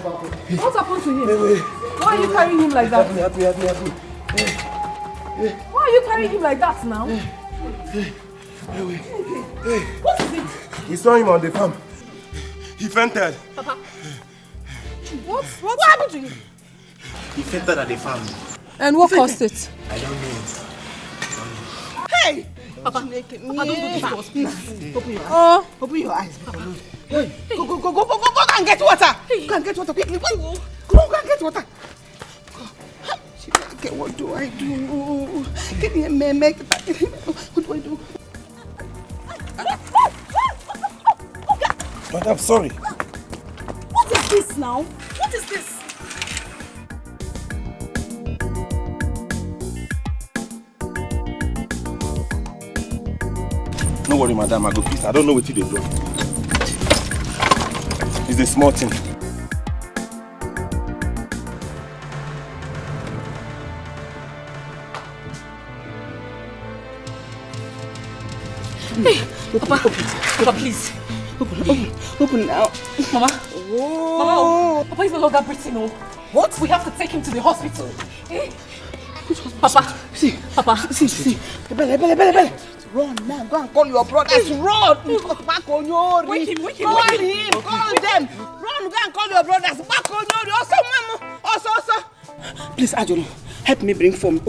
What happened to him? Why are you carrying him like that? Help me. Why are you carrying him like that now? What is it? We saw him on the farm. He fainted. Papa. What happened to him? He fainted at the farm. And what caused it? I don't know. Hey! Papa, don't do this to us, please. Open your eyes. Hey. Go and get water. Go and get water quickly. Go and get water. Okay, what do I do? Give me a meme. What do I do? Madam, sorry. What is this now? What is this? No worry, madam, I go please. I don't know what they do. It's a small thing. Hey, Papa, please. Open now. Mama. Oh. Mama, Papa is no longer breathing. No. What? We have to take him to the hospital. Papa. See. Papa. See. Bele. Run now. Go and call your brothers. Run. Wake him. Call them. Run. Go and call your brothers. Also. Please, Ajono. Help me bring foam.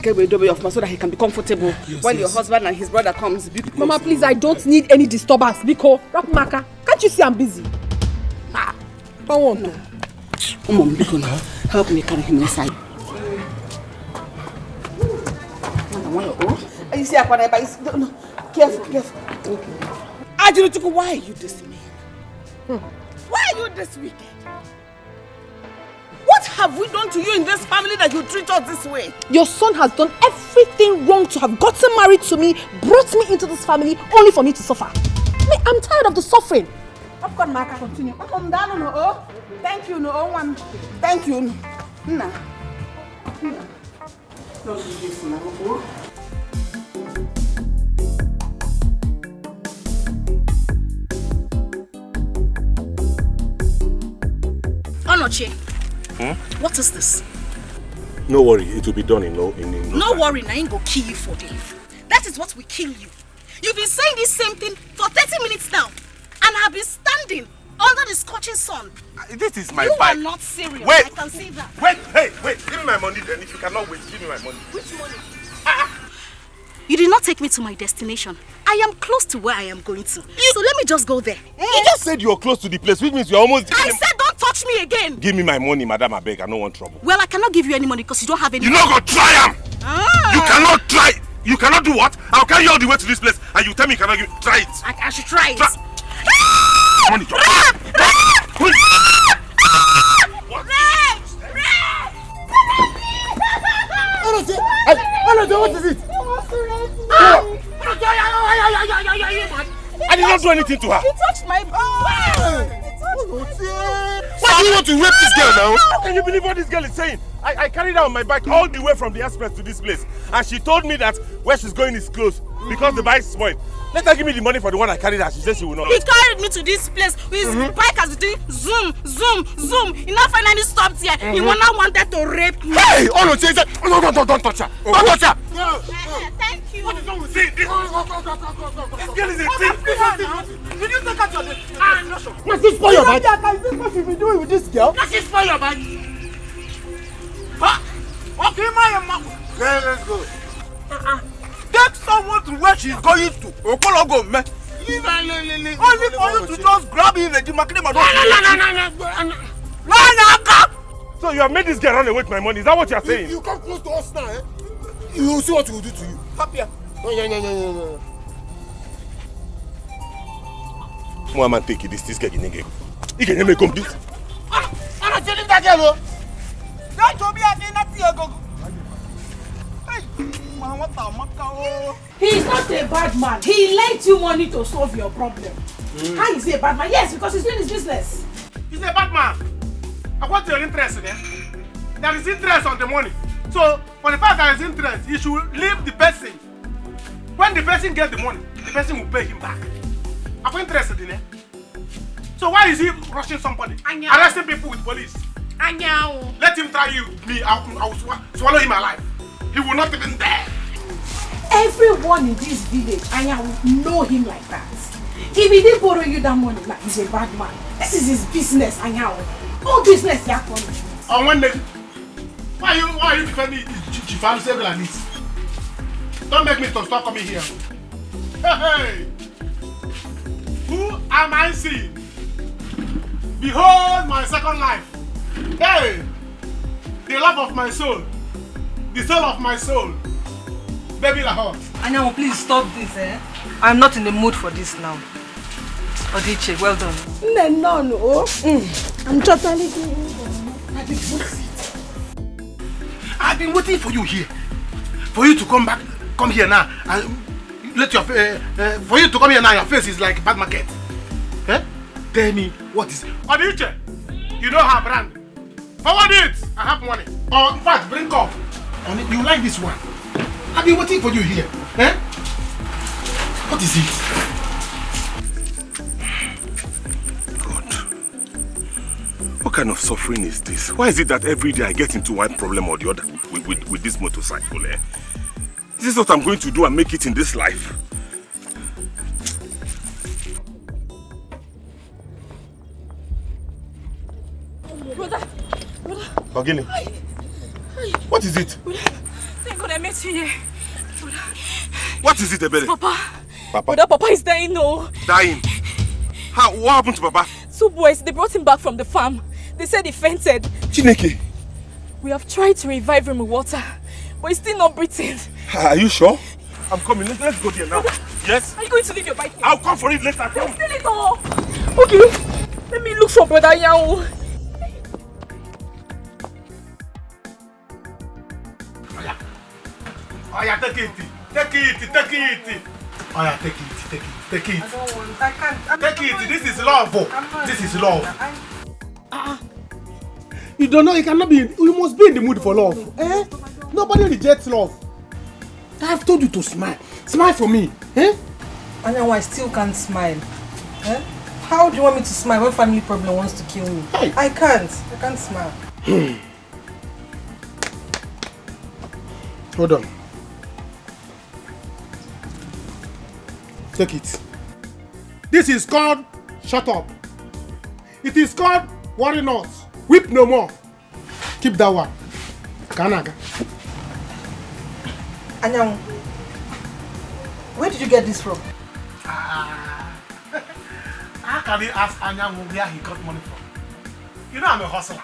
Get rid of him so that he can be comfortable while your husband and his brother comes. Mama, please, I don't need any disturbance. Biko, Rapmaka, can't you see I'm busy? I don't want to. Mom, Biko, now help me carry him inside. You see, no, careful. Okay. Ajono, why are you this mean? Why are you this wicked? What have we done to you in this family that you treat us this way? Your son has done everything wrong to have gotten married to me, brought me into this family, only for me to suffer. I'm tired of the suffering. Of course, Maka, continue. Thank you, one. Thank you. Nah. Don't do this now. Onoche. What is this? No worry, it will be done in no No worry, I ain't go kill you for this. That is what we kill you. You've been saying this same thing for 30 minutes now. And I've been standing under the scorching sun. This is my You bike. are not serious. Wait. I can see that. Wait. Give me my money then. If you cannot wait, give me my money. Which money? You did not take me to my destination. I am close to where I am going to. So let me just go there. You just said you're close to the place, which means you're almost... I said don't touch me again. Give me my money, madam, I beg. I don't want trouble. Well, I cannot give you any money because you don't have any... You're not going to try them! You cannot try. You cannot do what? I'll carry you all the way to this place and you tell me you cannot try it. I should try it. Money. What is it? I did not do anything to her. He touched my bag. Why do you want to rape this girl now? Can you believe what this girl is saying? I carried her on my bike all the way from the express to this place. And she told me that where she's going is close because the bike is spoiled. Let her give me the money for the one I carried her. She said she will not. He carried me to this place with his bike as doing zoom. He now finally stopped here. He now wanted to rape me. Hey! Oh no, don't touch her. Don't touch her. Thank you. What is wrong with this? This girl is a thief. Did you take her to the... I'm not sure. Must you spoil your bike? Is this what you've been doing with this girl? Must you spoil your bike? Okay, let's go. Take someone to where she's going to. Okologo, man. Only for you to just grab him and no. So you have made this girl run away with my money. Is that what you are saying? If you come close to us now, you will see what we will do to you. Come here. No. Muhammad, take it. This girl is he can make complete. I'm not telling that girl. Don't show me again. He is not a bad man. He lent you money to solve your problem. How is he a bad man? Yes, because he's doing his business. He's a bad man. I want your interest in it. There is interest on the money. So, for the fact there is interest, he should leave the person. When the person gets the money, the person will pay him back. I'm interested in it. So why is he rushing somebody? Arresting people with police? Let him try you with me. I will swallow him alive. He will not even dare. Everyone in this village, Anya, will know him like that. If he didn't borrow you that money, like he's a bad man. This is his business, Anya. All business, yeah. On one day, why are you defending Chief Alcebel like this? Don't make me to stop coming here. Hey! Who am I seeing? Behold my second life. Hey! The love of my soul. The soul of my soul. Baby Lahore. Anya, please stop this, eh? I'm not in the mood for this now. Odiche, well done. No. I'm totally I've been waiting for you here. For you to come here now and let your for you to come here now, your face is like bad market. Eh? Tell me what is Odiche? You know her brand. Forward it! I have money. Or in fact, bring up. You like this one? I've been waiting for you here. Eh? What is it? God. What kind of suffering is this? Why is it that every day I get into one problem or the other with this motorcycle? Eh? Is this what I'm going to do and make it in this life? Brother. Ogini, what is it? Thank God I met you here. What is it, Ebele? Papa. Papa? Papa is dying, no. Dying? How? What happened to Papa? 2 boys, they brought him back from the farm. They said he fainted. Chineke? We have tried to revive him with water, but he's still not breathing. Are you sure? I'm coming. Let's go there now. Yes? Are you going to leave your bike here? I'll come for it later. Come. Steal it all. Okay. Let me look for Brother Yao. Oh yeah, take it. Take it. Oh yeah, take it. I don't want. I can't. Take it. This is love. This is love. You don't know. You cannot be. You must be in the mood for love. Eh? Nobody rejects love. I've told you to smile. Smile for me. Eh? Anya, I still can't smile. Eh? How do you want me to smile when family problem wants to kill me? Hey. I can't smile. Hold on. Take it. This is called shut up. It is called worry not. Weep no more. Keep that one. Kanaga. Anya, where did you get this from? How can you ask Anya where he got money from? You know I'm a hustler.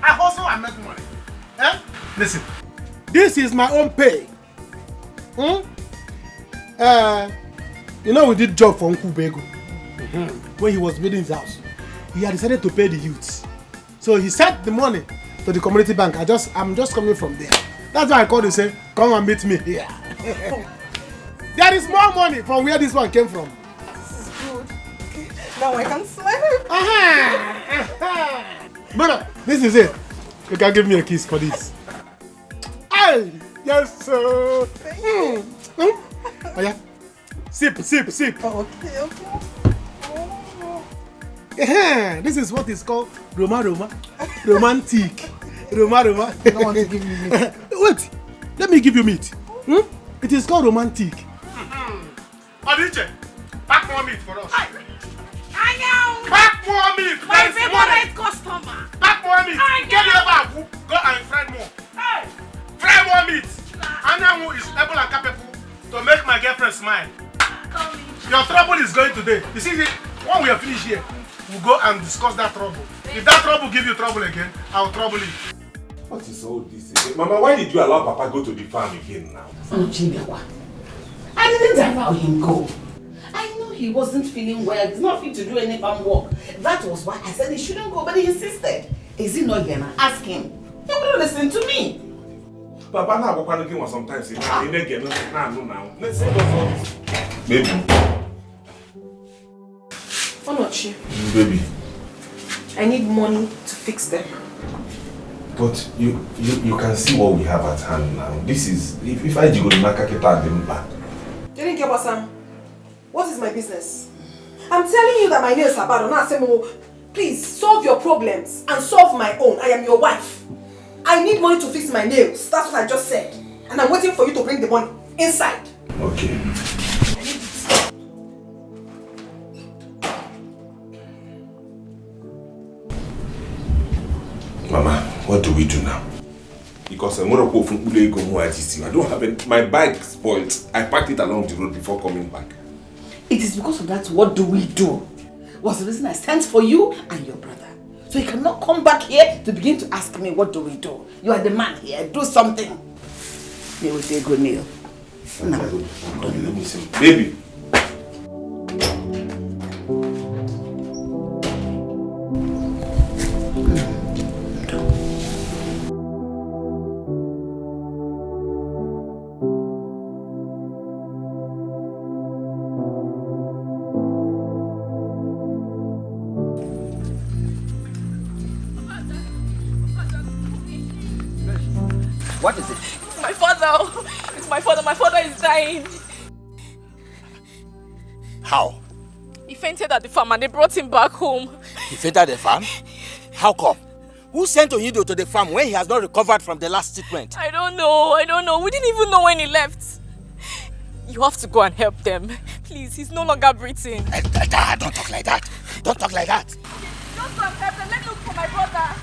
I hustle and make money. Eh? Listen. This is my own pay. You know we did job for Uncle Bego. When he was building his house. He had decided to pay the youths. So he sent the money to the community bank. I'm just coming from there. That's why I called and say, come and meet me here. There is more money from where this one came from. This is good. Now I can smile. Brother, this is it. You can give me a kiss for this. Hey, yes, sir. Oh yeah. Sip. Oh, okay. This is what is called romantic. I don't want to give you meat. Wait, let me give you meat. It is called romantic. Odiche, pack more meat for us. Anya! Pack more meat. My favorite customer. Pack more meat. Get your back. Go and fry more. Hey! Fry more meat. Anya is able and capable to make my girlfriend smile. Your trouble is going today. You see, when we are finished here, we'll go and discuss that trouble. If that trouble gives you trouble again, I will trouble you. What is all this again? Mama, why did you allow Papa go to the farm again now? I didn't allow him go. I knew he wasn't feeling well. He's not fit to do any farm work. That was why I said he shouldn't go, but he insisted. Is he not gonna ask him? He wouldn't listen to me. Papa, now Papa looking was sometimes in now. Let's see what's all this. Baby. Onochi, Baby. I need money to fix them. But you can see what we have at hand now. This is if I go to Nakaketa Demba. You didn't get what, Sam? What is my business? I'm telling you that my nails are bad. Now, Semo, please solve your problems and solve my own. I am your wife. I need money to fix my nails. That's what I just said. And I'm waiting for you to bring the money inside. Okay. Mama, what do we do now? Because I don't have it. My bike spoiled. I parked it along the road before coming back. It is because of that. What do we do? Was the reason I sent for you and your brother. So you cannot come back here to begin to ask me what do we do. You are the man here. Do something. They will say good meal. No. Let me see. Baby. What is it? It's my father. It's my father. My father is dying. How? He fainted at the farm and they brought him back home. He fainted at the farm? How come? Who sent Onido to the farm when he has not recovered from the last treatment? I don't know. We didn't even know when he left. You have to go and help them. Please, he's no longer breathing. Don't talk like that. Don't talk like that. Just go and help them. Let me look for my brother.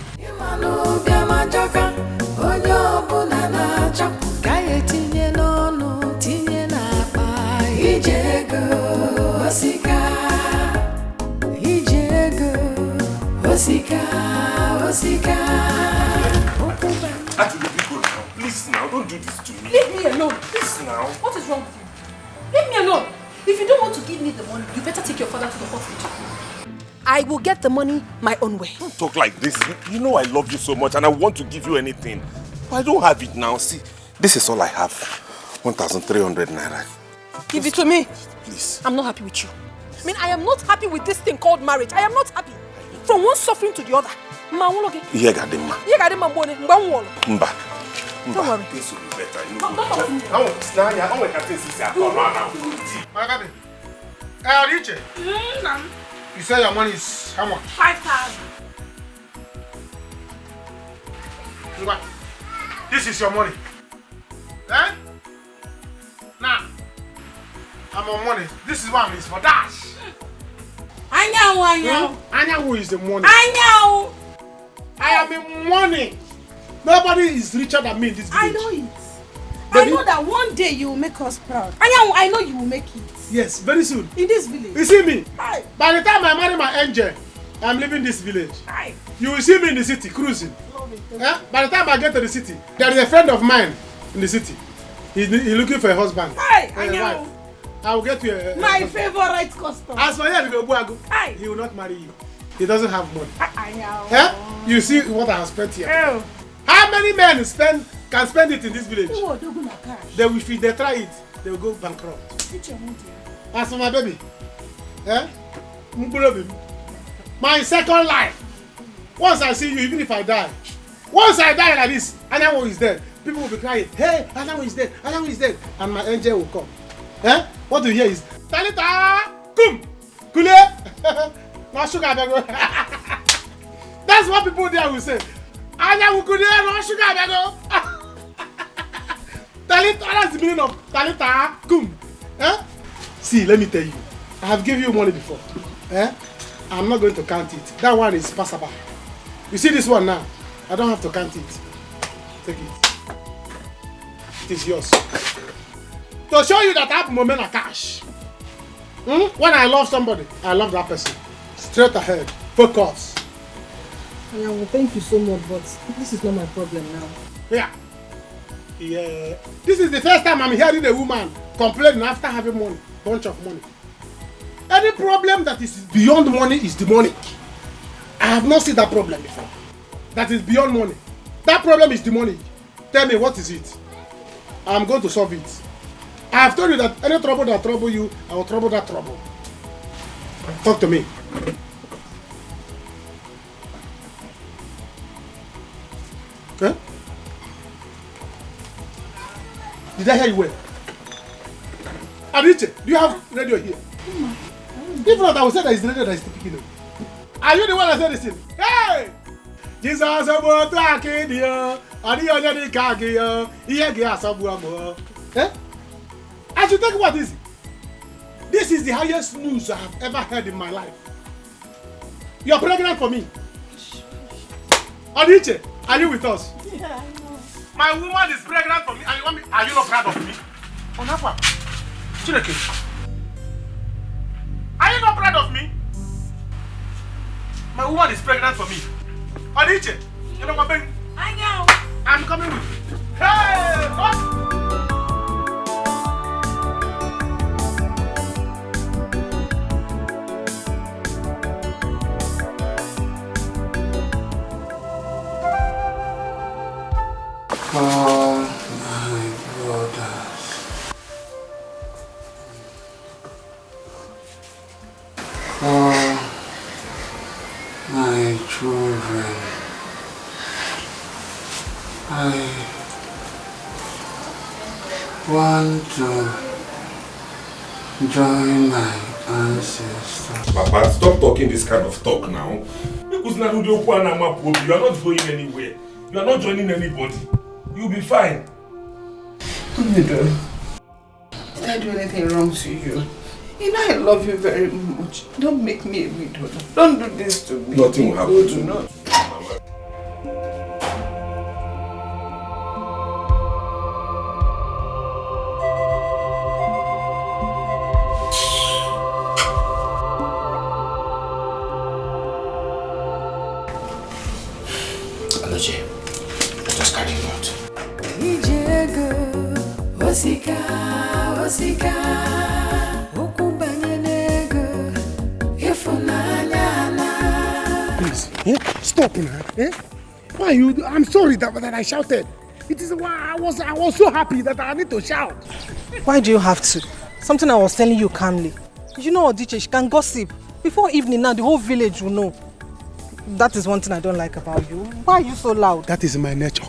Please now, don't do this to me. Leave me alone. Please now. What is wrong with you? Leave me alone. If you don't want to give me the money, you better take your father to the hospital. I will get the money my own way. Don't talk like this. You know I love you so much and I want to give you anything. But I don't have it now. See, this is all I have. 1,300 naira. Give it to me. Please. I'm not happy with you. I mean, I am not happy with this thing called marriage. I am not happy. From one suffering to the other. Don't worry. This will be better. You say your money is how much? 5,000. This is your money. Eh? Now, I'm on money. This is what I'm for dash. Anyawu is the money. Anyawu! I am in money. Nobody is richer than me in this village. I know it. I know that one day you will make us proud. Anyawu, I know you will make it. Yes, very soon. In this village. You see me? Hi. By the time I marry my angel, I'm leaving this village. Hi. You will see me in the city cruising. By the time I get to the city, there is a friend of mine in the city. He's looking for a husband. Hi, wife. I will get you a my favorite customer. As for you, Hi. He will not marry you. He doesn't have money. I know. You see what I have spent here. Oh. How many men can spend it in this village? If they try it, they will go bankrupt. As for my baby, my second life. Once I see you, even if I die, once I die like this, Anyanwu is dead. People will be crying, hey, Anyanwu is dead, Anyanwu is dead. And my angel will come. What you hear is, Talita, come, Kule, no sugar, bego. That's what people there will say. Anyanwu Kule, no sugar, bego. Talita, that's the meaning of Talita, come. See, let me tell you, I have given you money before. I'm not going to count it. That one is passable. You see this one now? I don't have to count it. Take it. It is yours. To show you that I have moment of cash. When I love somebody, I love that person. Straight ahead. Focus. Well, thank you so much, but this is not my problem now. Yeah. This is the first time I'm hearing a woman complaining after having money. Bunch of money. Any problem that is beyond money is demonic. I have not seen that problem before. That is beyond money. That problem is demonic. Tell me, what is it? I'm going to solve it. I have told you that any trouble that trouble you, I will trouble that trouble. Talk to me. Huh? Did I hear you well? Adiche, do you have radio here? If not, I will say that it's the lady that is speaking. Are you the one that said this thing? Hey! Jesus, I'm talking here. Are you only the car here? Here, get some more. Eh? I should take what is it? This is the highest news I have ever heard in my life. You are pregnant for me. Odiche, are you with us? Yeah, I know. My woman is pregnant for me and you want me? Are you not proud of me? Onafa. Chineke. Are you not proud of me? My woman is pregnant for me. Odiche, you know what I know. I'm coming with you. Hey! What? Oh, my brothers. Oh, my children. I want to join my ancestors. Papa, stop talking this kind of talk now. Because now you are not going anywhere. You are not joining anybody. You'll be fine. Did I do anything wrong to you? You know I love you very much. Don't make me a widow. Don't do this to me. Nothing will happen to me. Aloje, let us carry him out. Please, stop now. Why are you? I'm sorry that I shouted. It is why I was so happy that I need to shout. Why do you have to? Something I was telling you calmly. You know, Odiche, she can gossip. Before evening now, the whole village will know. That is one thing I don't like about you. Why are you so loud? That is my nature.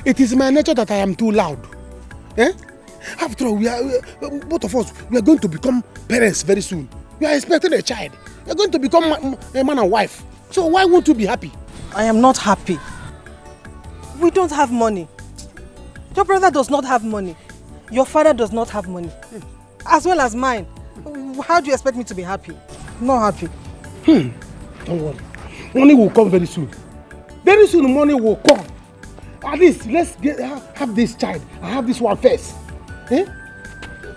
It is my nature that I am too loud. After all, both of us, we are going to become parents very soon. We are expecting a child. We are going to become a man and wife. So why won't you be happy? I am not happy. We don't have money. Your brother does not have money. Your father does not have money. As well as mine. How do you expect me to be happy? Not happy. Don't worry. Money will come very soon. Very soon money will come. At least let's have this child. I have this one first.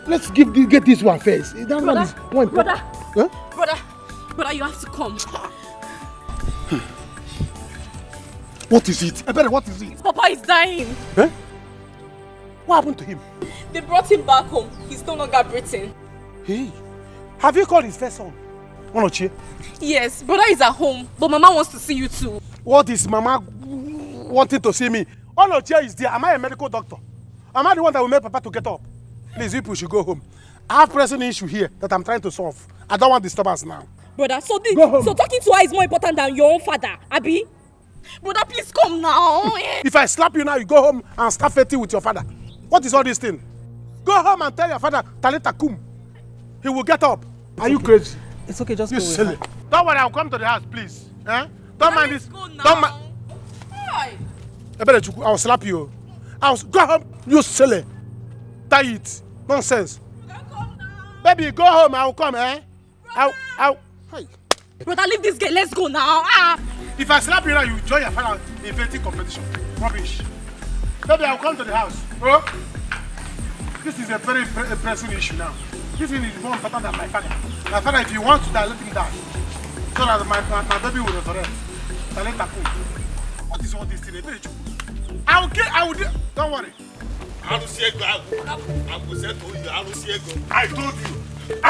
Let's get this one first. That one is one. Brother, you have to come. What is it? What is it? Papa is dying. What happened to him? They brought him back home. He's no longer breathing. Hey, have you called his first son? Onochie? Yes, brother is at home, but Mama wants to see you too. What is Mama wanting to see me? Onochie is there. Am I a medical doctor? Am I the one that will make Papa to get up? Please, you people should go home. I have pressing issue here that I'm trying to solve. I don't want disturbance now. Brother, so talking to her is more important than your own father, Abi? Brother, please come now. If I slap you now, you go home and start fighting with your father. What is all this thing? Go home and tell your father, Talita Kum. He will get up. Are you crazy? It's okay, just you go away. Silly. Don't worry, I'll come to the house, please. Don't mind this. Don't mind. I'll slap you. Go home, you silly. Tie it. Nonsense. Baby, go home. I'll come, Hey. Brother, leave this girl. Let's go now. If I slap you now, you join your father in vetting competition. Rubbish. Baby, I'll come to the house. Bro, this is a very pressing issue now. This thing is more important than my father. My father, if you want to die, let him die. So that my baby will resurrect. What is all this thing? I will do. Don't worry. I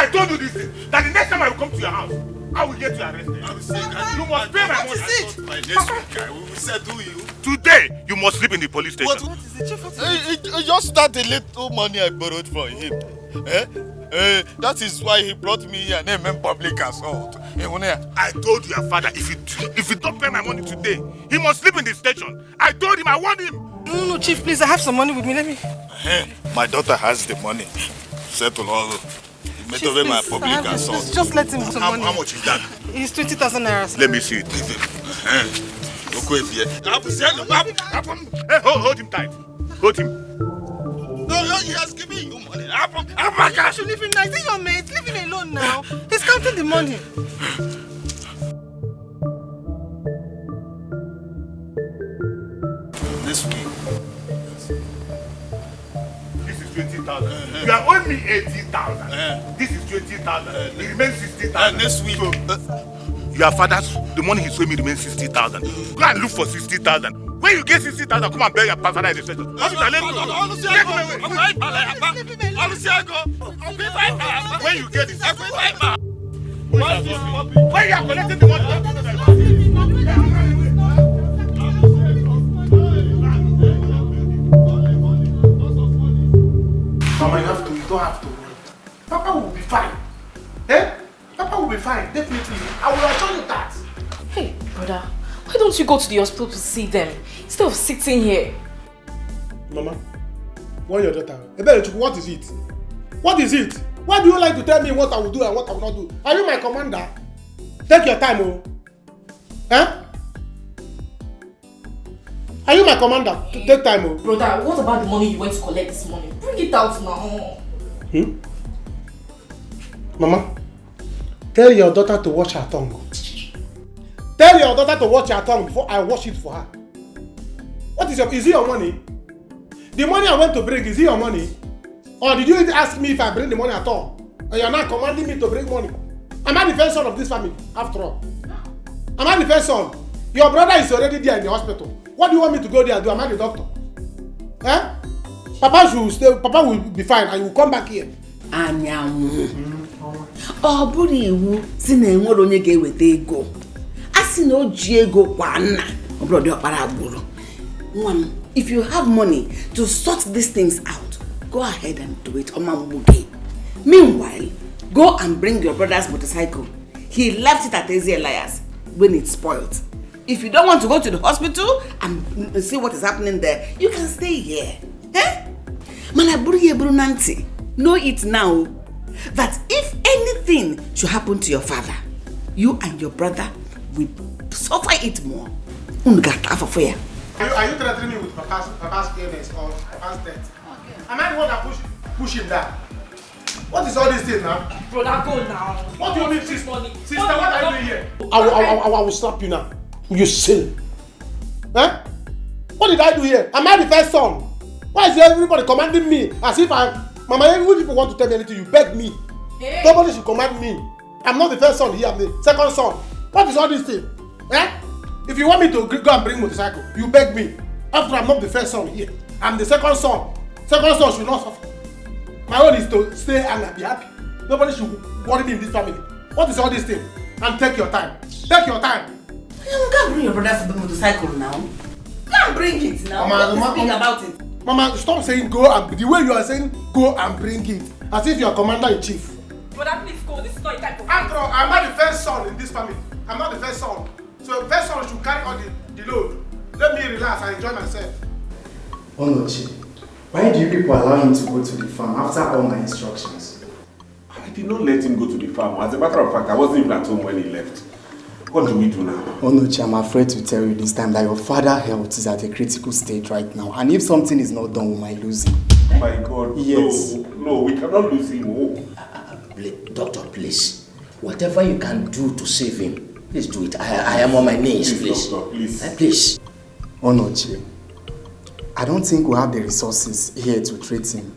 told you this thing. That the next time I will come to your house, I will get you arrested. You must pay my money. By next week, we will settle you. Today, you must sleep in the police station. What is it, Chief? Just that a little money I borrowed from him. That is why he brought me here and named public assault. I told your father, if you don't pay my money today, he must sleep in the station. I told him, I warned him. No, Chief, please, I have some money with me. Let me. My daughter has the money. Settle all. Made over my public assault. Just let him some money. How much is that? It's 20,000 naira. Let me see it. Hey, hold him tight. Hold him. No, he has given you money. You should leave him now. Is he your mate? Leave him alone now. He's counting the money. This week. This is 20,000. You are owing me 80,000. This is 20,000. It remains 60,000. Next week. Your father's, the money he's owing me remains 60,000. Go and look for 60,000. When you get 60,000, come and beg your father in the station. When you get it, when you are collecting the money, Mama, you don't have to worry. Papa will be fine. Eh? Papa will be fine, definitely. I will assure you that. Hey, brother, why don't you go to the hospital to see them instead of sitting here? Mama, why your daughter? What is it? What is it? Why do you like to tell me what I will do and what I will not do? Are you my commander? Take your time, oh. Eh? Are you my commander? Take time, oh. Brother, what about the money you went to collect this morning? Bring it out now. Mama, tell your daughter to watch her tongue. Tell your daughter to watch her tongue before I wash it for her. What is it your money? The money I went to bring, is it your money? Or did you ask me if I bring the money at all? And you're not commanding me to bring money? Am I the first son of this family, after all? Am I the first son? Your brother is already there in the hospital. What do you want me to go there and do? Am I the doctor? Eh? Papa should stay, Papa will be fine and you will come back here. Oh, buri iwu si na enwere onye ga-eweta ego. Asi na oji ego kwa nna. Obrodi okpara agburu. Nwa, if you have money to sort these things out, go ahead and do it. Meanwhile, go and bring your brother's motorcycle. He left it at Ezi Elias when it's spoiled. If you don't want to go to the hospital and see what is happening there, you can stay here. Eh? Manaburi eburu nanti. Know it now that if anything should happen to your father, you and your brother will suffer it more. Are you threatening me with Papa's illness or Papa's death? Am I the one that push him down? What is all this thing now? Brother, go now. What do you mean, sister? Sister, what are you doing here? I will slap you now. You sin. Eh? What did I do here? Am I the first son? Why is everybody commanding me as if Mama, even people want to tell me anything, you beg me. Hey. Nobody should command me. I'm not the first son here, I'm the second son. What is all this thing? Eh? If you want me to go and bring motorcycle, you beg me. After I'm not the first son here, I'm the second son. Second son should not suffer. My own is to stay and be happy. Nobody should worry me in this family. What is all this thing? And take your time. Take your time. You can't bring your brother's motorcycle now. Go and bring it now. Mama, speak about it. Mama, stop saying go and the way you are saying go and bring it. As if you are commander-in-chief. Brother, please go. This is not a type of... After all, I'm not the first son in this family. I'm not the first son. So the first son should carry all the load. Let me relax and enjoy myself. Onochi, why do you people allow him to go to the farm after all my instructions? I did not let him go to the farm. As a matter of fact, I wasn't even at home when he left. What do we do now? Onochi, I'm afraid to tell you this time that your father's health is at a critical stage right now. And if something is not done, we might lose him. My God, yes. No, we cannot lose him. Oh. Doctor, please. Whatever you can do to save him, please do it. I am on my knees, please. Doctor, please. Please. Onochi, I don't think we have the resources here to treat him.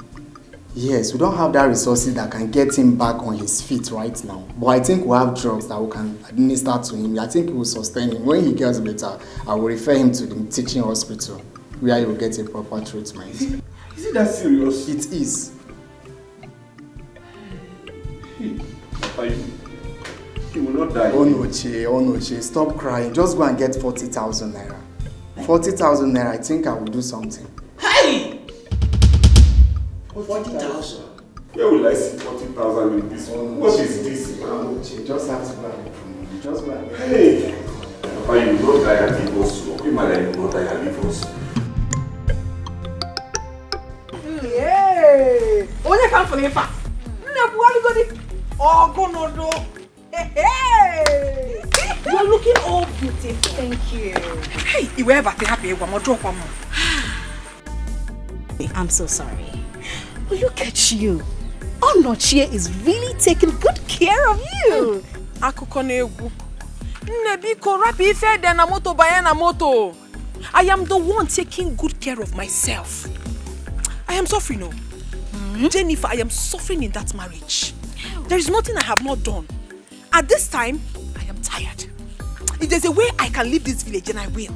Yes, we don't have that resources that can get him back on his feet right now. But I think we have drugs that we can administer to him. I think it will sustain him. When he gets better, I will refer him to the teaching hospital where he will get a proper treatment. Is it that serious? It is. He will not die. Onochi, stop crying. Just go and get 40,000 naira. 40,000 naira, I think I will do something. Hey! 40,000? Where will I see 40,000 in this one? What is this? Onochi, just have to buy it from me. Just buy it. Hey! Papa, you will not die and leave us. You will not die and leave us. Yay! Onye come for the fast. Oh, go no do. Hey! You're looking all beautiful. Thank you. Hey, you ever happy? One more drop, one more. I'm so sorry. But look at you. Onochie is really taking good care of you. Akukonegu. Nebiko rapi ife de na moto bayana moto. I am the one taking good care of myself. I am suffering, no. Jennifer, I am suffering in that marriage. There is nothing I have not done. At this time, I am tired. If there's a way I can leave this village, then I will.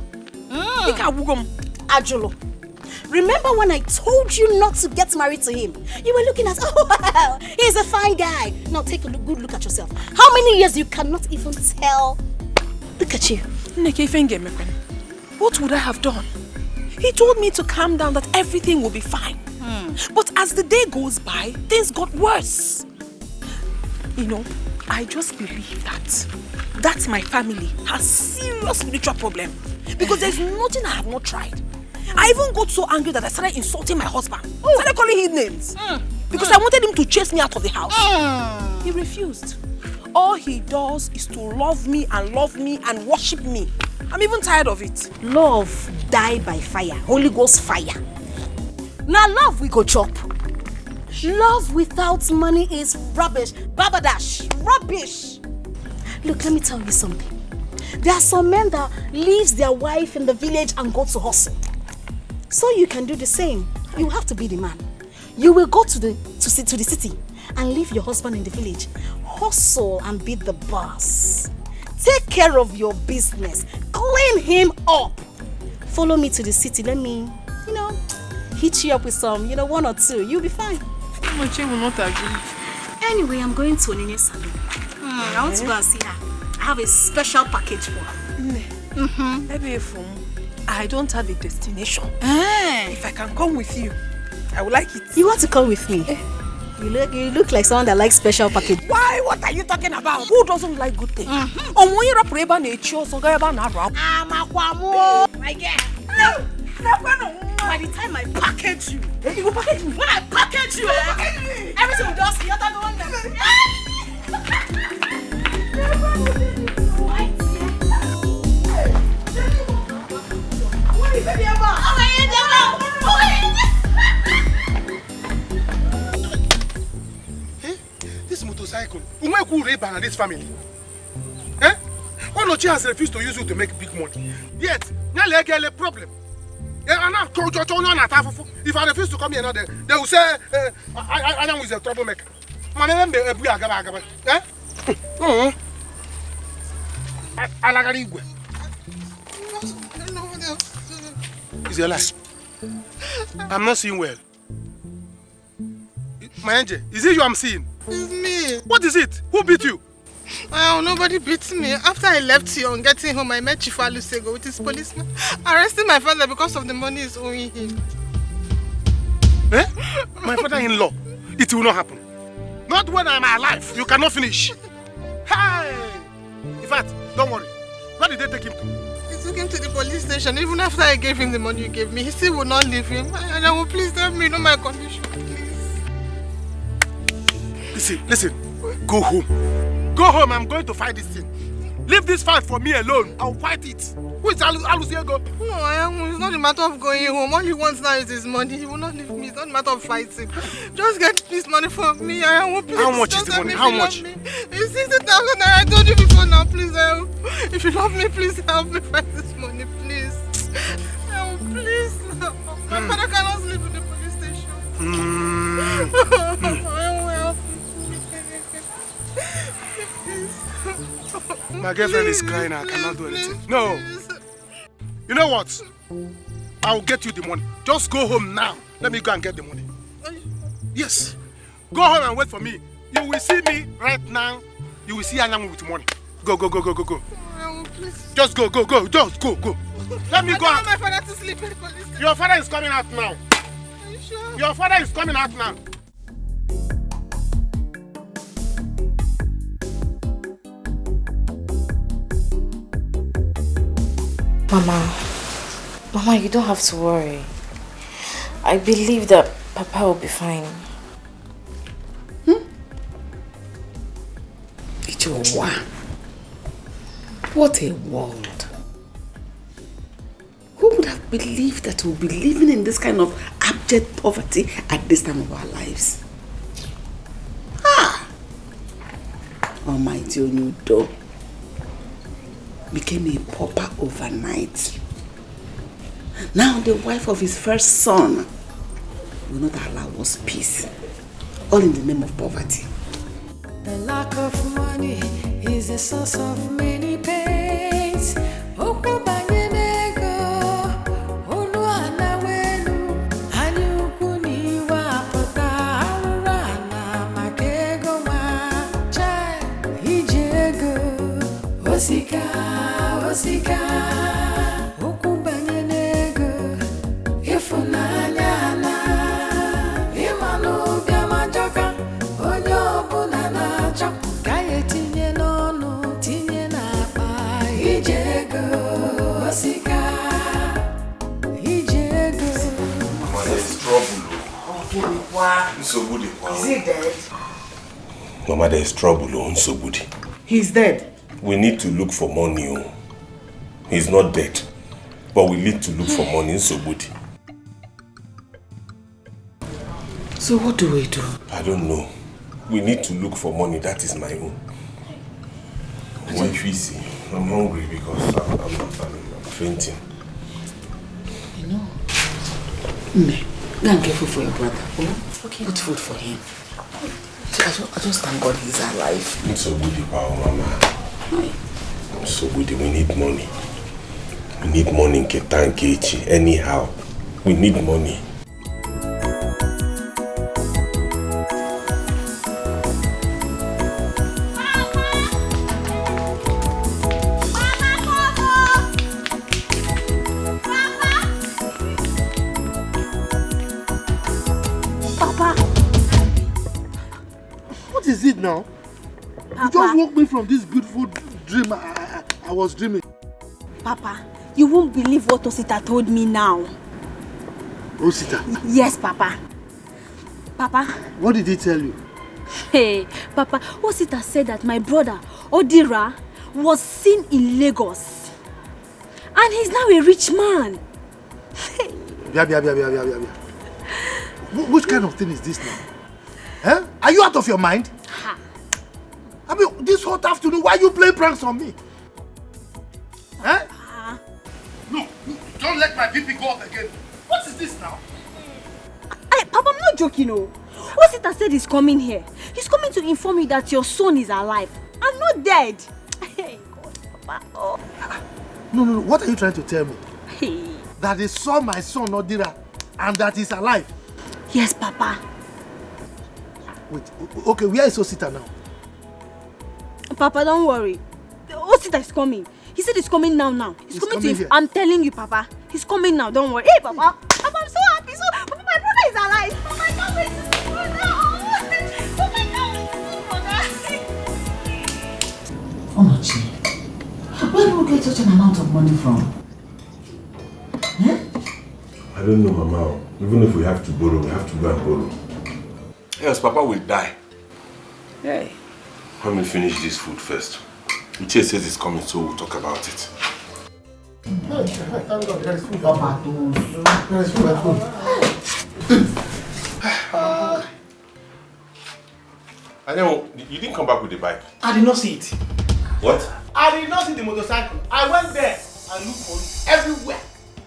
Ajolo, remember when I told you not to get married to him? You were looking at, oh wow, he's a fine guy. Now take a good look at yourself. How many years you cannot even tell? Look at you. What would I have done? He told me to calm down, that everything will be fine. But as the day goes by, things got worse. You know, I just believe that my family has serious spiritual problem. Because there's nothing I have not tried. I even got so angry that I started insulting my husband. Started calling him names. Because I wanted him to chase me out of the house. He refused. All he does is to love me and worship me. I'm even tired of it. Love die by fire. Holy Ghost fire. Now love we go chop. Love without money is rubbish. Babadash. Rubbish. Look, let me tell you something. There are some men that leaves their wife in the village and go to hustle. So you can do the same. You have to be the man. You will go to the city and leave your husband in the village. Hustle and be the boss. Take care of your business. Clean him up. Follow me to the city. Let me, hit you up with some, 1 or 2. You'll be fine. Moche will not agree. Anyway, I'm going to Onine's salon. I want to go and see her. I have a special package for her. I don't have a destination. If I can come with you, I would like it. You want to come with me? You look like someone that likes special package. Why? What are you talking about? Who doesn't like good things? My girl. By the time I package you, you will package me. When I package you, everything will just be other one. This motorcycle, who Ray-Ban this family? Eh? Onochie has refused to use you to make big money. Yet, now they get a problem. If I refuse to come here now, they will say, I am a troublemaker. Is your life? I'm not seeing well. My angel, is it you I'm seeing? It's me. What is it? Who beat you? Oh, nobody beat me. After I left here on getting home, I met Chief Alusego with his policeman, arresting my father because of the money he's owing him. Eh? My father-in-law? It will not happen. Not when I'm alive. You cannot finish. Hey! In fact, don't worry. Where did they take him to? He took him to the police station. Even after I gave him the money you gave me, he still would not leave him. And I will please tell me, know my condition, please. Listen. Go home. Go home, I'm going to fight this thing. Leave this fight for me alone. I'll fight it. Who is Alusiego? No, it's not a matter of going home. All he wants now is his money. He will not leave me. It's not a matter of fighting. Just get this money for me. Please. How much is the money? How much? It's 60,000. I told you before now. Please help. If you love me, please help me find this money. Please. Help, please. My father cannot sleep in the police station. My girlfriend is crying. I cannot do anything. No. You know what? I'll get you the money. Just go home now. Let me go and get the money. Yes. Go home and wait for me. You will see me right now. You will see Anyamu with money. Go. Just go. Just go. Let me go out. I don't want my father to sleep in the police station. Your father is coming out now. Are you sure? Your father is coming out now. Mama, you don't have to worry. I believe that Papa will be fine. Joa. What a world. Who would have believed that we'll be living in this kind of abject poverty at this time of our lives? Almighty Onudo became a pauper overnight. Now the wife of his first son will not allow us peace. All in the name of poverty. The lack of money is the source of many pains. Osika, osika, ukubanyenego, ifunanyana, imanu biamajoka, onyo bunanacho, kaye tinye nono, tinye napa, ijego, osika, ijego. Mama, there's trouble. Is he dead? Mama, there's trouble. He's dead. We need to look for money. He's not dead. But we need to look for money in Sobudi. So what do we do? I don't know. We need to look for money. That is my own. Wife, easy. I'm hungry because I'm fainting. You know, go and get food for your brother. Okay. Put food for him. I just thank God he's alive. It's Sobudi, Mama. Sobudi, we need money. We need money in Ketan Kechi. Anyhow, we need money. Papa! What is it now? Papa. You just woke me from this beautiful dream I was dreaming. Papa, you won't believe what Osita told me now. Osita? Yes, Papa. Papa. What did he tell you? Hey, Papa, Osita said that my brother, Odira, was seen in Lagos. And he's now a rich man. Which kind of thing is this now? Huh? Are you out of your mind? I mean, this hot afternoon, why are you playing pranks on me? Huh? No, don't let my BP go up again. What is this now? Hey, Papa, I'm not joking, no. Osita said he's coming here. He's coming to inform you that your son is alive and not dead. Hey, God, Papa. Oh. No. What are you trying to tell me? Hey. That they saw my son, Odira, and that he's alive? Yes, Papa. Wait, okay, where is Osita now? Papa, don't worry. Osita is coming. He said he's coming now. He's coming to you. I'm telling you, Papa. He's coming now. Don't worry. Hey, Papa. Papa, I'm so happy. Papa, my brother is alive. Papa, I can't wait to see my brother. Papa, I can't wait to see my brother. Onochi, where do we get such an amount of money from? I don't know, Mama. Even if we have to borrow, we have to go and borrow. Else, Papa will die. Hey. Let me finish this food first. Uche says it's coming, so we'll talk about it. Thank God, there is food. There is food at home. And then, you didn't come back with the bike? I did not see it. What? I did not see the motorcycle. I went there and looked for it everywhere.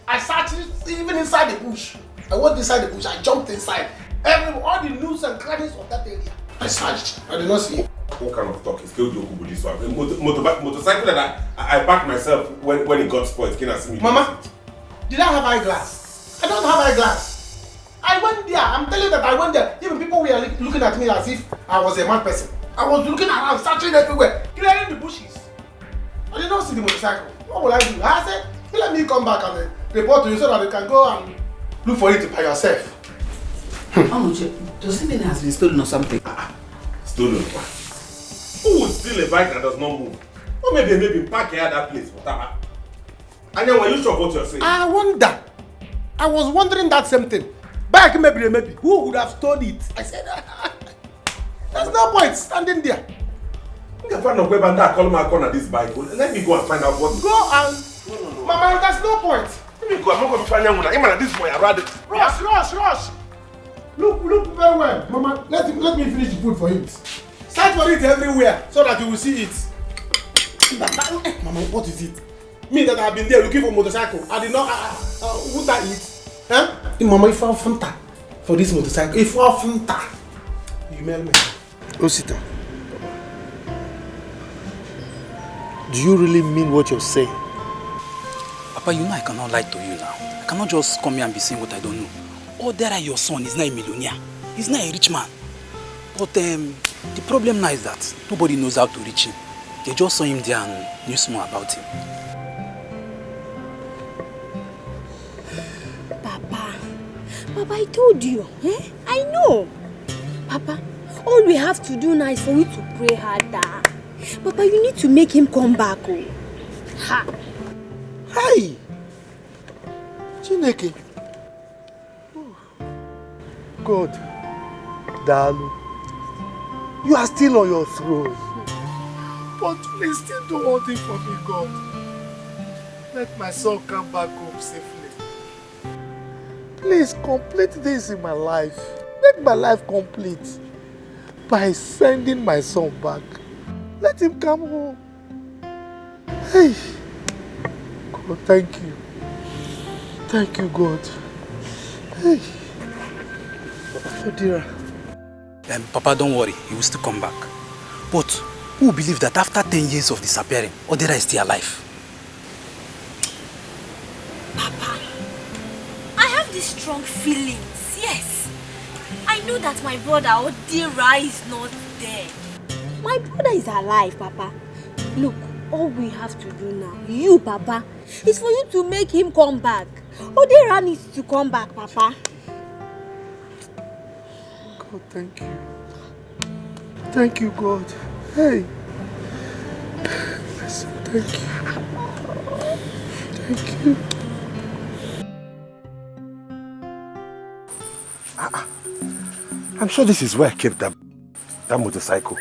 I searched it even inside the bush. I went inside the bush, I jumped inside. All the nooks and crannies of that area. I searched. I did not see it. What kind of talk is killed your with this one? Motorcycle that I backed myself when it got spoiled. Can I see me? Mama, did I have eyeglass? I don't have eyeglass. I went there. I'm telling you that I went there. Even people were looking at me as if I was a mad person. I was looking around, searching everywhere, clearing the bushes. I did not see the motorcycle. What will I do? I said, let me come back and report to you so that you can go and look for it by yourself. Does it mean it has been stolen or something? Stolen? Who would steal a bike that does not move? Or maybe park here at that place. And then, were you sure what you're saying? I wonder. I was wondering that same thing. Bike maybe. Who would have stolen it? I said, there's no point standing there. If I don't go back and call my corner this bike, let me go and find out what. Go and... No. Mama, there's no point. Let me go. I'm not going to find out. Even this boy, I'd rather... Rush. Look very well. Mama, let me finish the food for him. Search for it everywhere so that you will see it. Mama, what is it? Me that have been there looking for motorcycle. I did not... would I eat? Huh? Mama, if I have Fanta for this motorcycle, if I have Fanta, you mail me. Osita, do you really mean what you're saying? Papa, you know I cannot lie to you now. I cannot just come here and be saying what I don't know. Oh, there your son is not a millionaire. He's not a rich man. But the problem now is that nobody knows how to reach him. They just saw him there and knew more about him. Papa, I told you. I know. Papa, all we have to do now is for you to pray harder. Papa, you need to make him come back. Oh. Ha. Hey! Chineke. God, Dalu, you are still on your throne. But please still do one thing for me, God. Let my son come back home safely. Please complete this in my life. Make my life complete by sending my son back. Let him come home. Hey, God, thank you. Thank you, God. Hey. Dear. Papa, don't worry. He will still come back. But who will believe that after 10 years of disappearing, Odera is still alive? Papa, I have these strong feelings, yes. I know that my brother Odera is not there. My brother is alive, Papa. Look, all we have to do now, you, Papa, is for you to make him come back. Odera needs to come back, Papa. God, thank you. Thank you, God. Hey. Thank you. Thank you. I'm sure this is where I kept that motorcycle.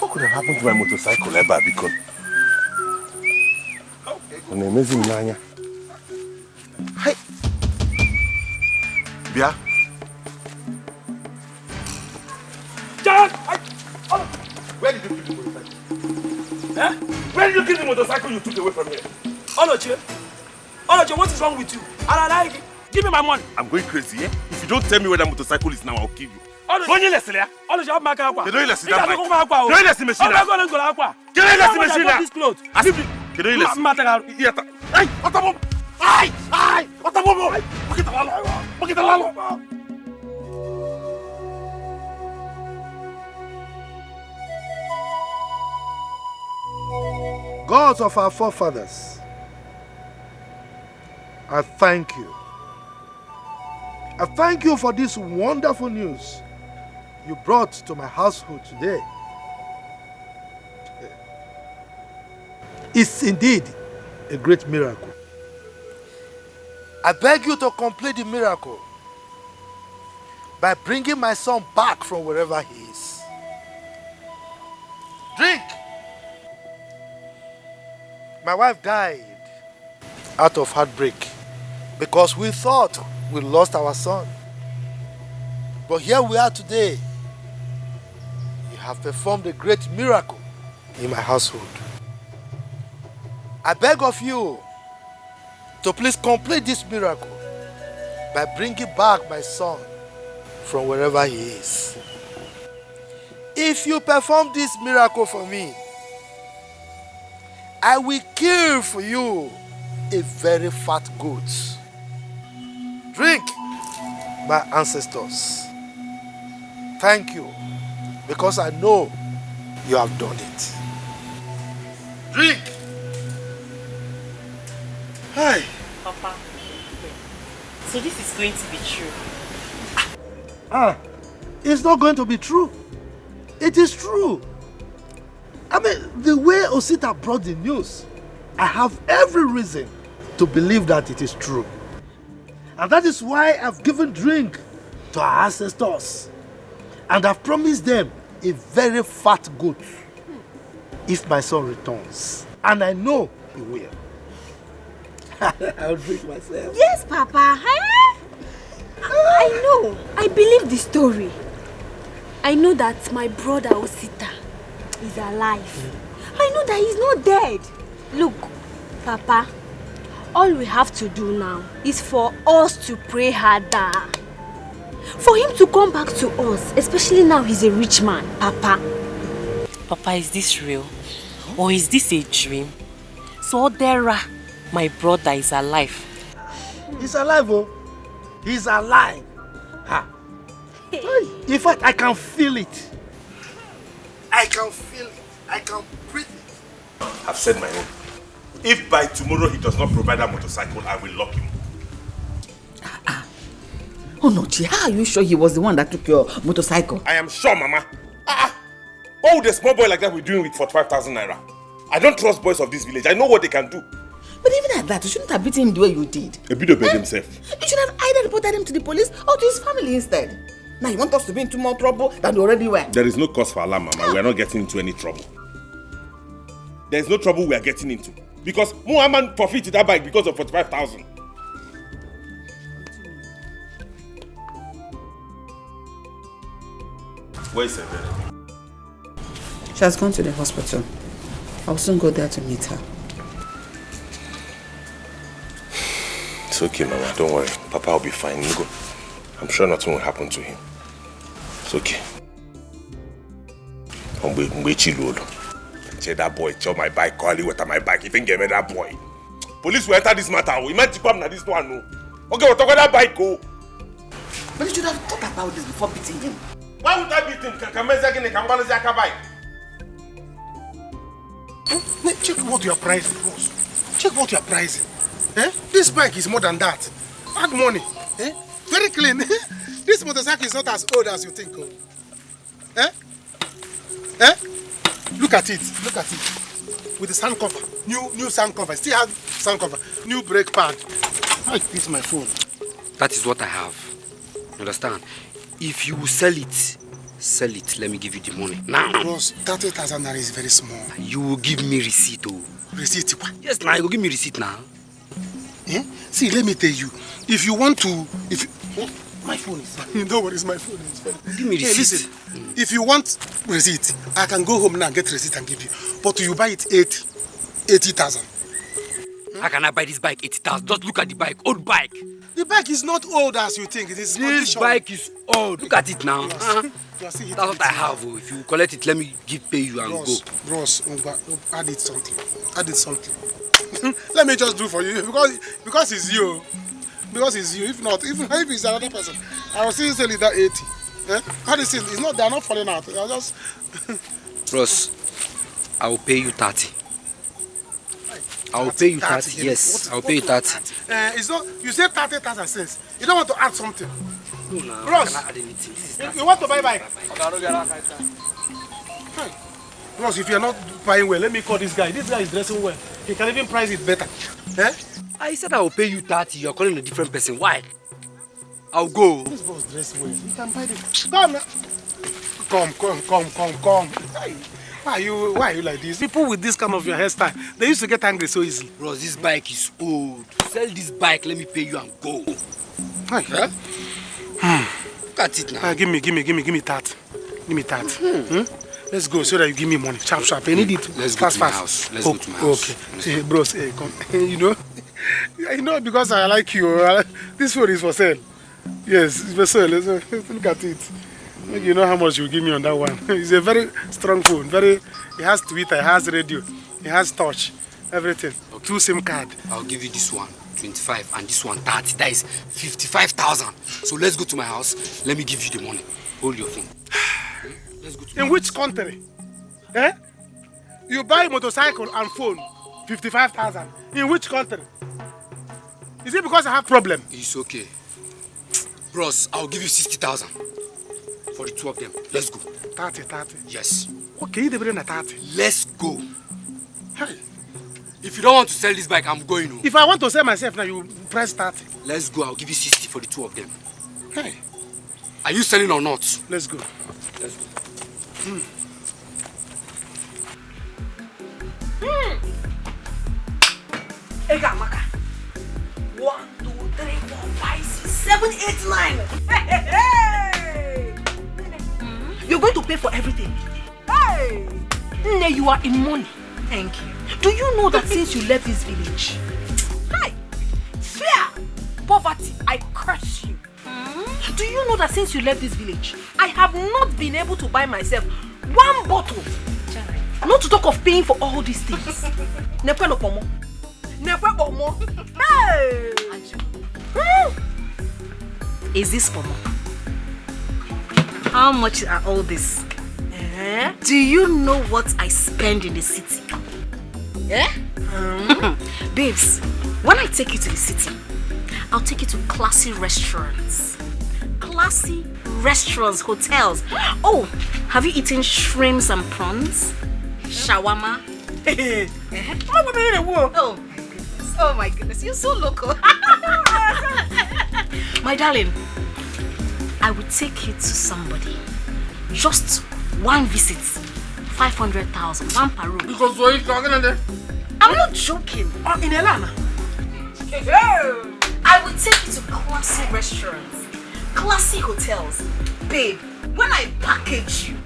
What could have happened to my motorcycle ever? Because an amazing nanya. Hey, Bia. John, where did you keep the motorcycle? Eh? Where did you keep the motorcycle you took away from here? Oloche, what is wrong with you? Give me my money. I'm going crazy, eh? If you don't tell me where that motorcycle is now, I'll kill you. Bonye lesele ya. Oloche, I'm back aqua. You don't listen that bike. You don't listen machine. I'm going to go aqua. Can I listen machine? This clothes. Can you listen? Hey, what about? Ay, what about? Bakit lalo? Gods of our forefathers, I thank you. I thank you for this wonderful news you brought to my household today. It's indeed a great miracle. I beg you to complete the miracle by bringing my son back from wherever he is. Drink! My wife died out of heartbreak because we thought we lost our son. But here we are today. You have performed a great miracle in my household. I beg of you to please complete this miracle by bringing back my son from wherever he is. If you perform this miracle for me, I will kill for you a very fat goat. Drink, my ancestors. Thank you, because I know you have done it. Drink. Hi. Papa, so this is going to be true? It's not going to be true. It is true. I mean, the way Osita brought the news, I have every reason to believe that it is true. And that is why I've given drink to our ancestors. And I've promised them a very fat goat if my son returns. And I know he will. I'll drink myself. Yes, Papa. I know. I believe the story. I know that my brother Osita is alive. I know that he's not dead. Look, Papa, all we have to do now is for us to pray harder. For him to come back to us, especially now he's a rich man, Papa. Papa, is this real? Or is this a dream? So Dera, my brother, is alive. He's alive, oh. He's alive. Ha. In fact, I can feel it. I can feel it. I can breathe it. I've said my own. If by tomorrow he does not provide that motorcycle, I will lock him. Oh no, Chi, how are you sure he was the one that took your motorcycle? I am sure, Mama. What would a small boy like that be doing with 45,000 naira? I don't trust boys of this village. I know what they can do. But even at that, you shouldn't have beaten him the way you did. A bit of himself. You should have either reported him to the police or to his family instead. Now you want us to be into more trouble than we already were. There is no cause for alarm, Mama. We are not getting into any trouble. There is no trouble we are getting into. Because Muhammad forfeited that bike because of 45,000. Where is Frederick? She has gone to the hospital. I'll soon go there to meet her. It's okay, Mama. Don't worry. Papa will be fine. You go. I'm sure nothing will happen to him. It's okay. That boy, tell my bike, call you with my bike. If you give me that boy, police will enter this matter. We might come now this one. Okay, we'll talk about that bike. Go. But you should have thought about this before beating him. Why would I beat him? Check what you are pricing, boss. Check what you are pricing. This bike is more than that. Add money. Very clean. This motorcycle is not as old as you think. Look at it. Look at it. With the sound cover. New sound cover. Still have sound cover. New brake pad. This is my phone. That is what I have. Understand? If you sell it, let me give you the money. Now. Boss, 30,000 naira is very small. You will give me receipt, oh. Receipt? Yes, now you will give me receipt now. See, let me tell you. If you want to... my phone is... Don't worry, my phone is... Give me receipt. Listen, if you want receipt, I can go home now and get receipt and give you. But you buy it 80,000. How can I buy this bike 80,000? Just look at the bike, old bike. The bike is not old as you think. It is This bike is old. Look at it now. That's what I have. Oh. If you collect it, let me pay you and go. Bros, add it something. Add it something. Let me just do for you because it's you. Because it's you. If not, if it's another person, I will still sell it at 80. How do you see? It's not. They are not falling out. They are just. Bros, I will pay you 30. I will pay you 30. Yes, I will pay you 30. It's not. You said 30,000 cents. You don't want to add something. No, no. Bros, Add anything. you want to buy bike? Bros, if you are not buying well, let me call this guy. This guy is dressing well. He can even price it better. I said I will pay you 30. You are calling a different person. Why? I'll go. This boss dressed well. He can buy it. Come now. Come. Why are you like this? People with this kind of your hairstyle, they used to get angry so easily. Bro, this bike is old. Sell this bike, let me pay you and go. Huh? Look at it now. Give me 30. Give me 30. Let's go so that you give me money. Sharp. I need it Let's fast. Go to my house. Let's go to my house. Okay. Bros, come. You know because I like you. This phone is for sale. Yes, it's for sale. Look at it. You know how much you give me on that one. It's a very strong phone. It has Twitter, it has radio, it has touch, everything. Okay. 2 SIM card. I'll give you this one 25 and this one 30. That is 55,000. So let's go to my house. Let me give you the money. Hold your phone. Let's go to In which country? You buy a motorcycle and phone 55,000. In which country? Is it because I have problem? It's okay. Bros, I'll give you 60,000. For the 2 of them. Let's go. 30. Yes. Okay, you bring a 30. Let's go. Hey. If you don't want to sell this bike, I'm going. If I want to sell myself now, you price 30. Let's go. I'll give you 60 for the 2 of them. Hey. Are you selling or not? Let's go. Let's go. Ega Maka. 1, 2, 3, 4, 5, 6, 7, 8, 9. Hey! You're going to pay for everything. Hey! Nne, you are in money. Thank you. Do you know that since you left this village? Hi! Fear! Poverty, I curse you. Do you know that since you left this village, I have not been able to buy myself 1 bottle? Not to talk of paying for all these things. Never no more. Never more. Hey! Is this for more? How much are all this? Do you know what I spend in the city? Yeah? Babes, when I take you to the city, I'll take you to classy restaurants. Classy restaurants, hotels. Oh, have you eaten shrimps and prawns? Shawarma? Oh my goodness, you're so local. My darling, I will take you to somebody. Just 1 visit. 500,000, 1 per room. Because what are you talking about? I'm not joking. In Elana. I will take you to classy restaurants, classy hotels. Babe, when I package you,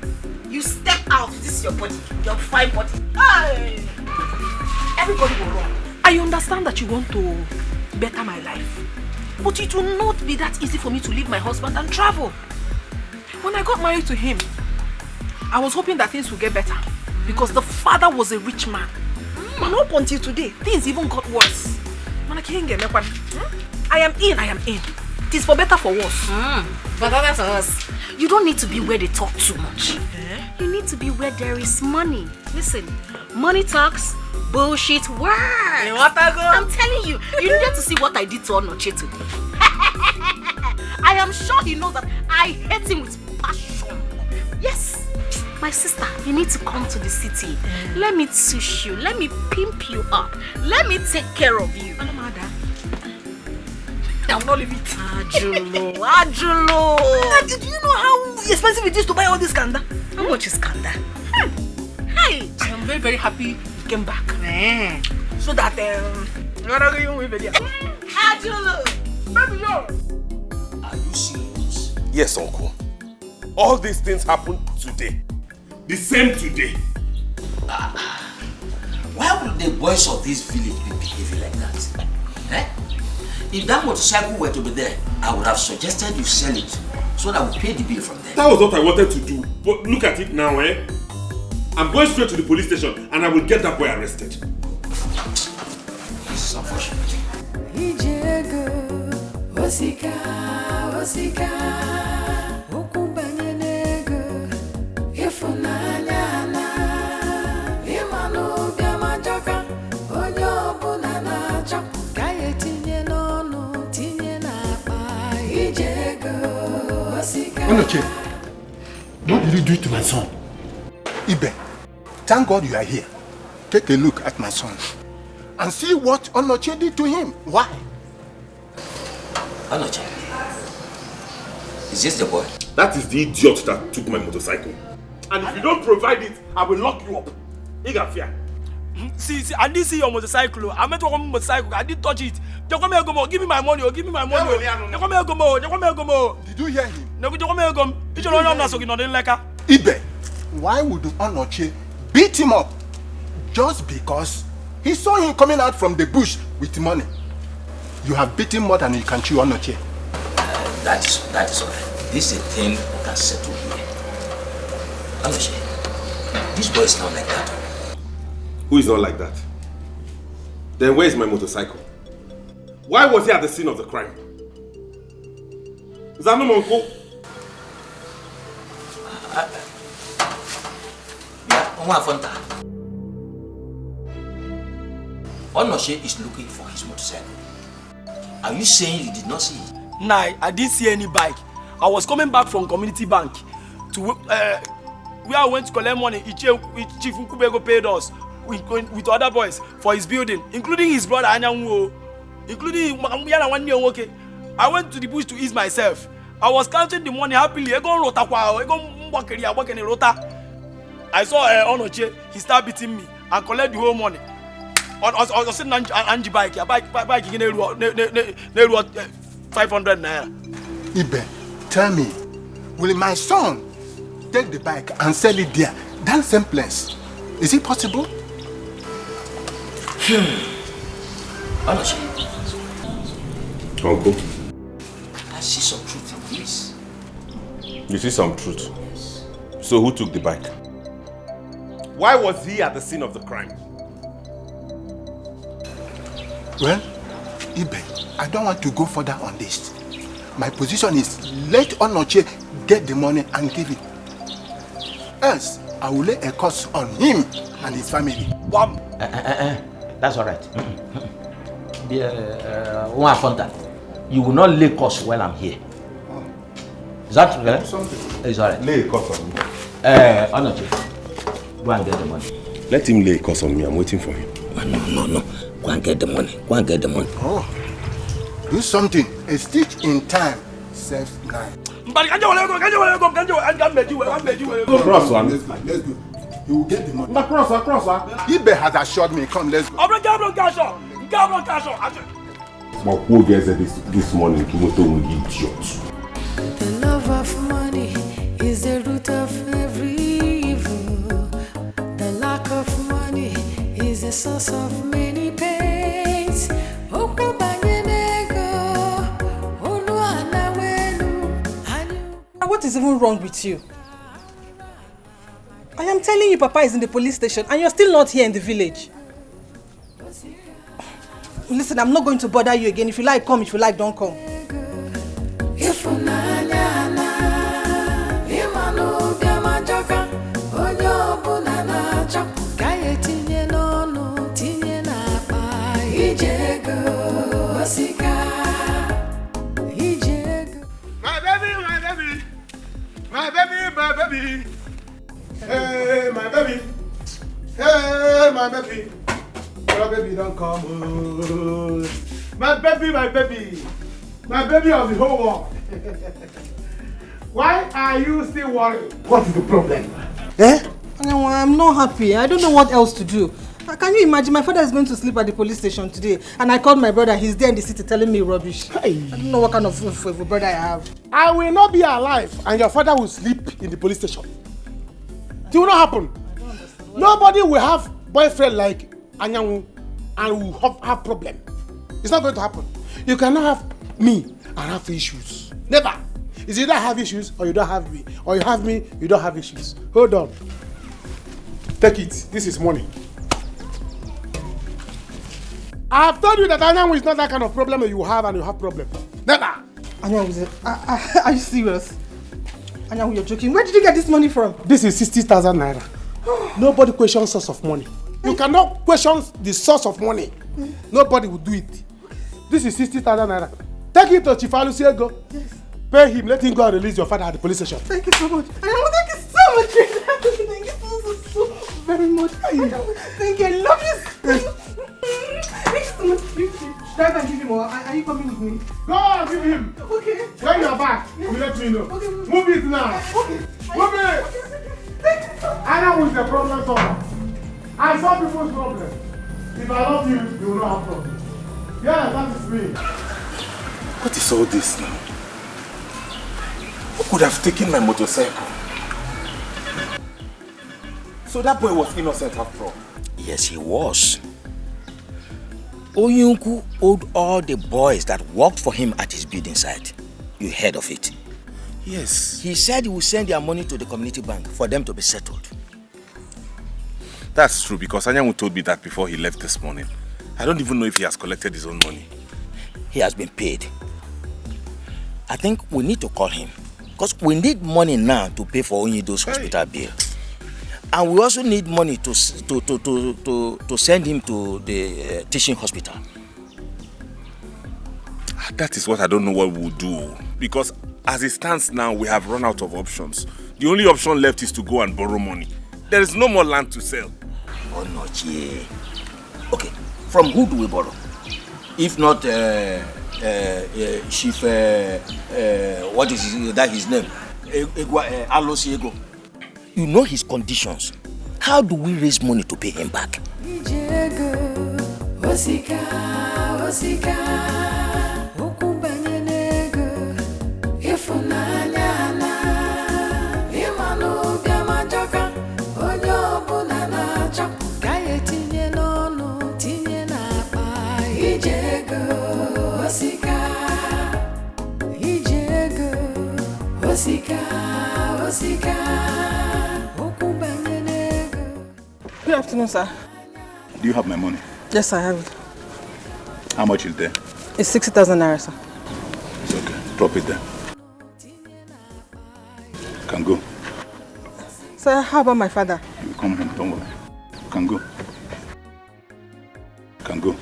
you step out. This is your body, your fine body. Hey! Everybody will run. I understand that you want to better my life, but it will not be that easy for me to leave my husband and travel. When I got married to him, I was hoping that things would get better because the father was a rich man. And up until today, things even got worse. I am in. It is for better, for worse. But that's us. You don't need to be where they talk too much. You need to be where there is money. Listen, money talks, bullshit works. I'm telling you, you needed to see what I did to Onoche today. I am sure he knows that I hate him with passion. Yes. My sister, you need to come to the city. Let me tush you. Let me pimp you up. Let me take care of you. I will not leave it. Ajulo. Do you know how expensive it is to buy all this kanda? How much is kanda? Hey, I am very, very happy you came back. So that Ajulo. Baby, are you serious? Yes, uncle. All these things happened today. The same today. Why would the boys of this village be behaving like that? If that motorcycle were to be there, I would have suggested you sell it so that we pay the bill from there. That was what I wanted to do. But look at it now, I'm going straight to the police station and I will get that boy arrested. This is unfortunate. Onoche, what did you do to my son? Ibe, thank God you are here. Take a look at my son and see what Onoche did to him. Why? Onoche, is this the boy? That is the idiot that took my motorcycle. And if you don't provide it, I will lock you up. Igafia. See, I didn't see your motorcycle. I meant to come motorcycle. I didn't touch it. Give me my money. Give me my money. Did you hear him? Ibe, why would Onoche beat him up just because he saw him coming out from the bush with money? You have beaten more than you can chew, Onoche. That is all right. This is a thing we can settle here. Onoche, this boy is not like that. Who is not like that? Then where is my motorcycle? Why was he at the scene of the crime? Is that no uncle? Onoche is looking for his motorcycle. Are you saying you did not see it? Nah, I didn't see any bike. I was coming back from Community Bank to where I went to collect money. Chief Nkubego paid us with other boys for his building, including his brother Anyanwo, including I went to the bush to ease myself. I was counting the money happily. I saw Onoche, he started beating me and collect the whole money. On sitting Angie bike, bike again, 500 naira. Ibe, tell me, will my son take the bike and sell it there, that same place? Is it possible? Onoche. Uncle. I see some truth in this. You see some truth? Yes. So who took the bike? Why was he at the scene of the crime? Well, Ibe, I don't want to go further on this. My position is let Onoche get the money and give it. Else, I will lay a curse on him and his family. Wham! That's all right. You will not lay curse while I'm here. Is that correct? It's all right. Lay a curse on me. Onoche, go and get the money. Let him lay a curse on me. I'm waiting for him. No. Go and get the money. Go and get the money. Oh, do something. A stitch in time saves 9. Cross one. Let's go. You will get the money. Cross. Ibe has assured me. Come, let's go. But who gets this morning to motor with idiots? The love of money is the root of every evil. The lack of money is the source of many pains. What is even wrong with you? I am telling you Papa is in the police station and you're still not here in the village. Listen, I'm not going to bother you again. If you like, come. If you like, don't come. My baby. Hey, my baby. Hey, my baby. Your baby don't come. My baby. My baby of the whole world. Why are you still worried? What is the problem? I'm not happy. I don't know what else to do. Can you imagine? My father is going to sleep at the police station today, and I called my brother. He's there in the city telling me rubbish. Hey. I don't know what kind of brother I have. I will not be alive, and your father will sleep in the police station. It will not happen. Nobody will have boyfriend like Anyanwu and will have problem. It's not going to happen. You cannot have me and have issues. Never. It's either I have issues or you don't have me. Or you have me, you don't have issues. Hold on. Take it. This is money. I have told you that Anyanwu is not that kind of problem you have and you have problem. Never. Anyanwu, are you serious? Anyanwu, you're joking. Where did you get this money from? This is 60,000 naira. Nobody questions source of money. You cannot question the source of money. Nobody will do it. This is 60,000 naira. Take it to Chief Alusiego. Yes. Pay him. Let him go and release your father at the police station. Thank you so much. Anyanwu, thank you so much. Thank you so very much. Thank you. I love you. Thank you so much. Should I give him more? Are you coming with me? Go and give him. Okay. When you're back, you let me know. Okay. Move it now. Okay. Move it. Anyanwu is the problem solver. I solve people's problems. If I love you, you will not have problems. Yeah, that is me. What is all this now? Who could have taken my motorcycle? So that boy was innocent after all? Yes, he was. Oyunku owed all the boys that worked for him at his building site. You heard of it? Yes. He said he would send their money to the community bank for them to be settled. That's true because Anyanwu told me that before he left this morning. I don't even know if he has collected his own money. He has been paid. I think we need to call him because we need money now to pay for Onyido's hospital bill. And we also need money to send him to the teaching hospital. That is what I don't know what we'll do. Because as it stands now, we have run out of options. The only option left is to go and borrow money. There is no more land to sell. Oh, no, yeah. Okay, from who do we borrow? If not Chief, what is that his name? Alosiego. You know his conditions. How do we raise money to pay him back? Good afternoon, sir. Do you have my money? Yes, I have it. How much is there? It's 60,000 naira, sir. It's okay. Drop it there. Can go. Sir, how about my father? You come home, don't worry. Can go. Can go.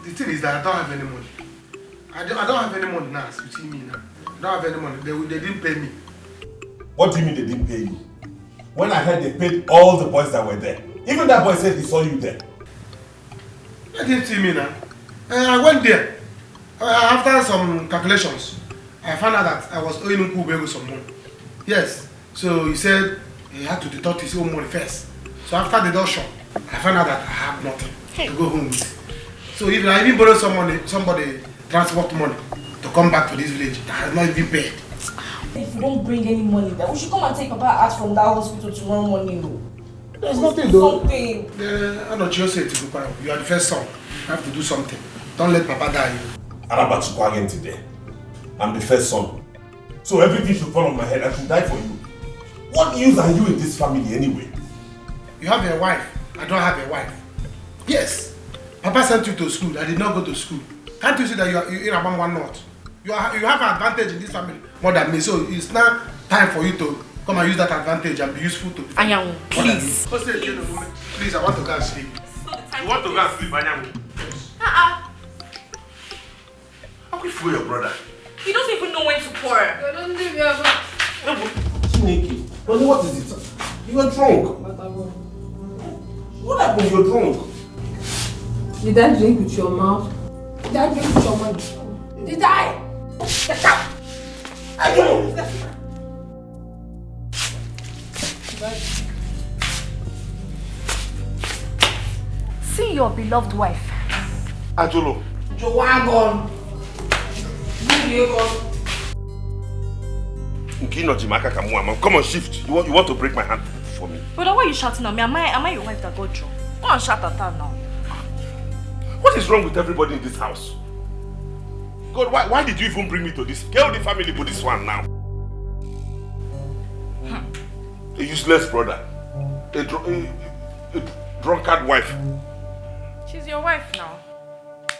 The thing is that I don't have any money. I don't have any money now, you see me now. I don't have any money. They didn't pay me. What do you mean they didn't pay you? When I heard they paid all the boys that were there. Even that boy said he saw you there. They didn't see me now. I went there. After some calculations, I found out that I was owing Nkubego some money. Yes. So he said he had to deduct his own money first. So after the deduction, I found out that I have nothing to go home with. So if I even borrow somebody transport money to come back to this village that has not even paid. If you don't bring any money, then we should come and take Papa out from that hospital tomorrow morning. No. There's nothing though. Something. I don't just say to Papa, you are the first son. You have to do something. Don't let Papa die. Again today. I'm the first son. So everything should fall on my head. I should die for you. What use are you in this family anyway? You have a wife. I don't have a wife. Yes. Papa sent you to school. I did not go to school. Can't you see that you're in about one north? You have an advantage in this family more than me. So it's now time for you to come and use that advantage and be useful to me. Anyang, please. Please, I want to go and sleep. You want to go and sleep, Anyang? How can you fool your brother? He doesn't even know when to pour. Sneaky. But what is it? You are drunk. What happened? You're drunk. Did I drink with your mouth? Did I drink with your money? Did I? Get out! I don't. See your beloved wife. Ajolo. Jowagon. Come on, shift. You want to break my hand for me? Brother, why are you shouting at me? Am I your wife that got drunk? Go and shout at her now. What is wrong with everybody in this house? God, why did you even bring me to this? Get the family for this one now. A useless brother. A drunkard wife. She's your wife now.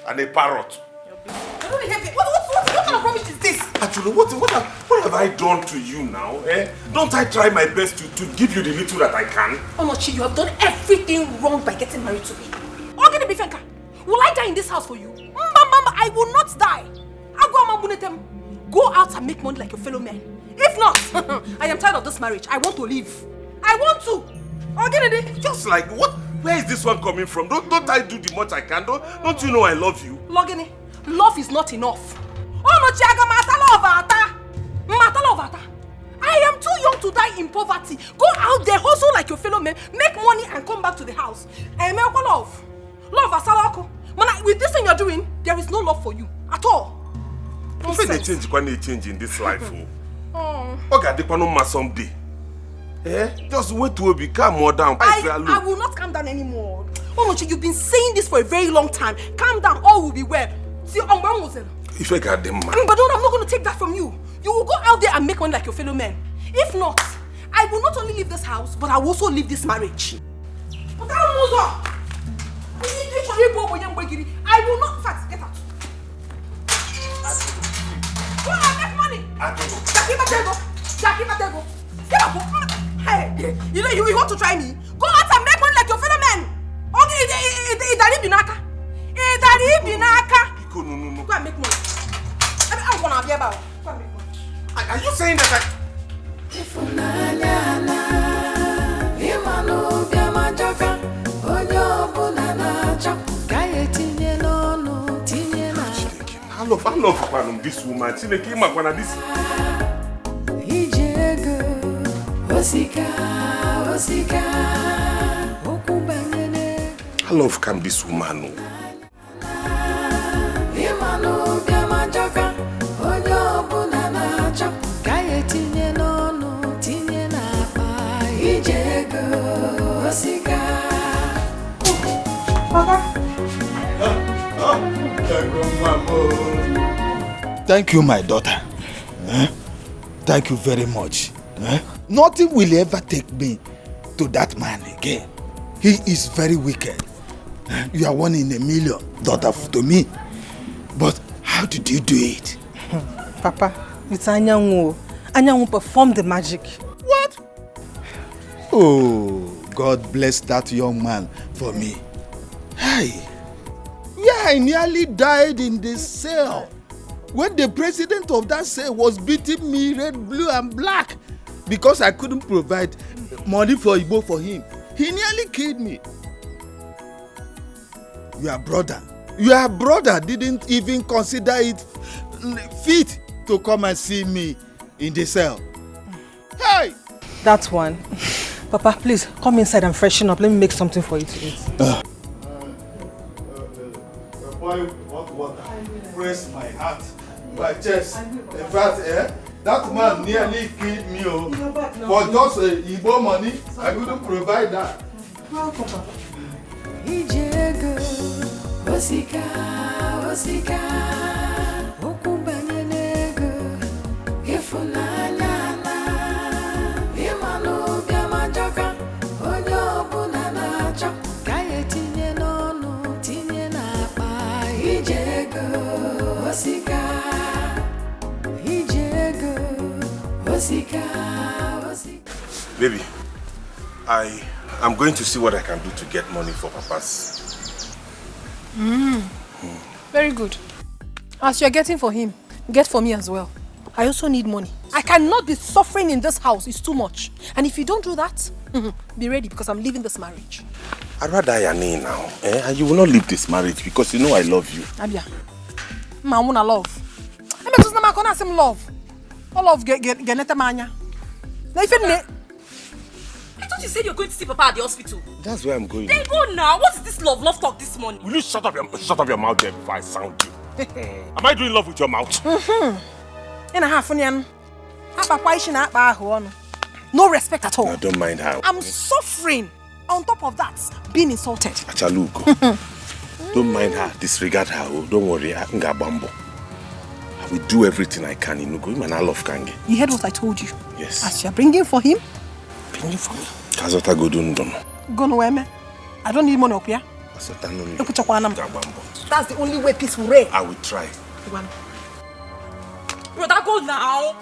And a parrot. What kind of rubbish is this? Actually, what have I done to you now? Eh? Don't I try my best to give you the little that I can? Onochi, you have done everything wrong by getting married to me. Ogene Bifenka, will I die in this house for you? Mama, I will not die. Go out and make money like your fellow men. If not, I am tired of this marriage. I want to leave. I want to. Ogene, just like what? Where is this one coming from? Don't I do the much I can? Don't you know I love you? Logini, love is not enough. I am too young to die in poverty. Go out there, hustle like your fellow men, make money and come back to the house. Love. Asalako. With this thing you're doing, there is no love for you at all. Don't say they change in this life. Okay, someday. Just wait to become more down. I will not calm down anymore. Onochi, you've been saying this for a very long time. Calm down, all will be well. See, if I got them, man. But I'm not going to take that from you. You will go out there and make money like your fellow men. If not, I will not only leave this house, but I will also leave this marriage. But I will not. In fact, get out. Go and make money. Jackie Matego. Get up. Hey, you want to try me? Go out and make money like your fellow men. Okay, Idari Binaka. Biko, no. Go and make money. I want to be about. Go and make money. Are you saying that I love this woman. She came up when this. I love this woman. Thank you, my daughter. Thank you very much. Nothing will ever take me to that man again. He is very wicked. You are one in a million, daughter, to me. But how did you do it? Papa, it's Anyanwu. Anyanwu performed the magic. What? Oh, God bless that young man for me. Hey, yeah, I nearly died in the cell when the president of that cell was beating me red, blue, and black because I couldn't provide money for Igbo for him. He nearly killed me. Your brother didn't even consider it fit to come and see me in the cell. Hey! That one. Papa, please, come inside and freshen up. Let me make something for you to eat. Boy, water. Press my heart, my chest. In fact, that man nearly killed me. For just Igbo money, I couldn't provide that. Welcome, Papa. Baby, I'm going to see what I can do to get money for Papa's. Very good. As you're getting for him, get for me as well. I also need money. I cannot be suffering in this house. It's too much. And if you don't do that, be ready because I'm leaving this marriage. I'd rather die now. And you will not leave this marriage because you know I love you. Abia. I wanna love. I say love. All love geneta manya. I thought you said you're going to see Papa at the hospital. That's where I'm going. Then go now. What is this love talk this morning? Will you shut up your mouth there before I sound you? Am I doing love with your mouth? No respect at all. I don't mind how. I'm suffering. On top of that, being insulted. Achaluko. Don't mind her. Disregard her. Don't worry. I will do everything I can in Ugo. And I love Kange. You heard what I told you? Yes. As you're bringing for him, bringing for me. Kazota go dundum. Go no me. I don't need money up here. That's the only way peace will reign. I will try. Brother, go now.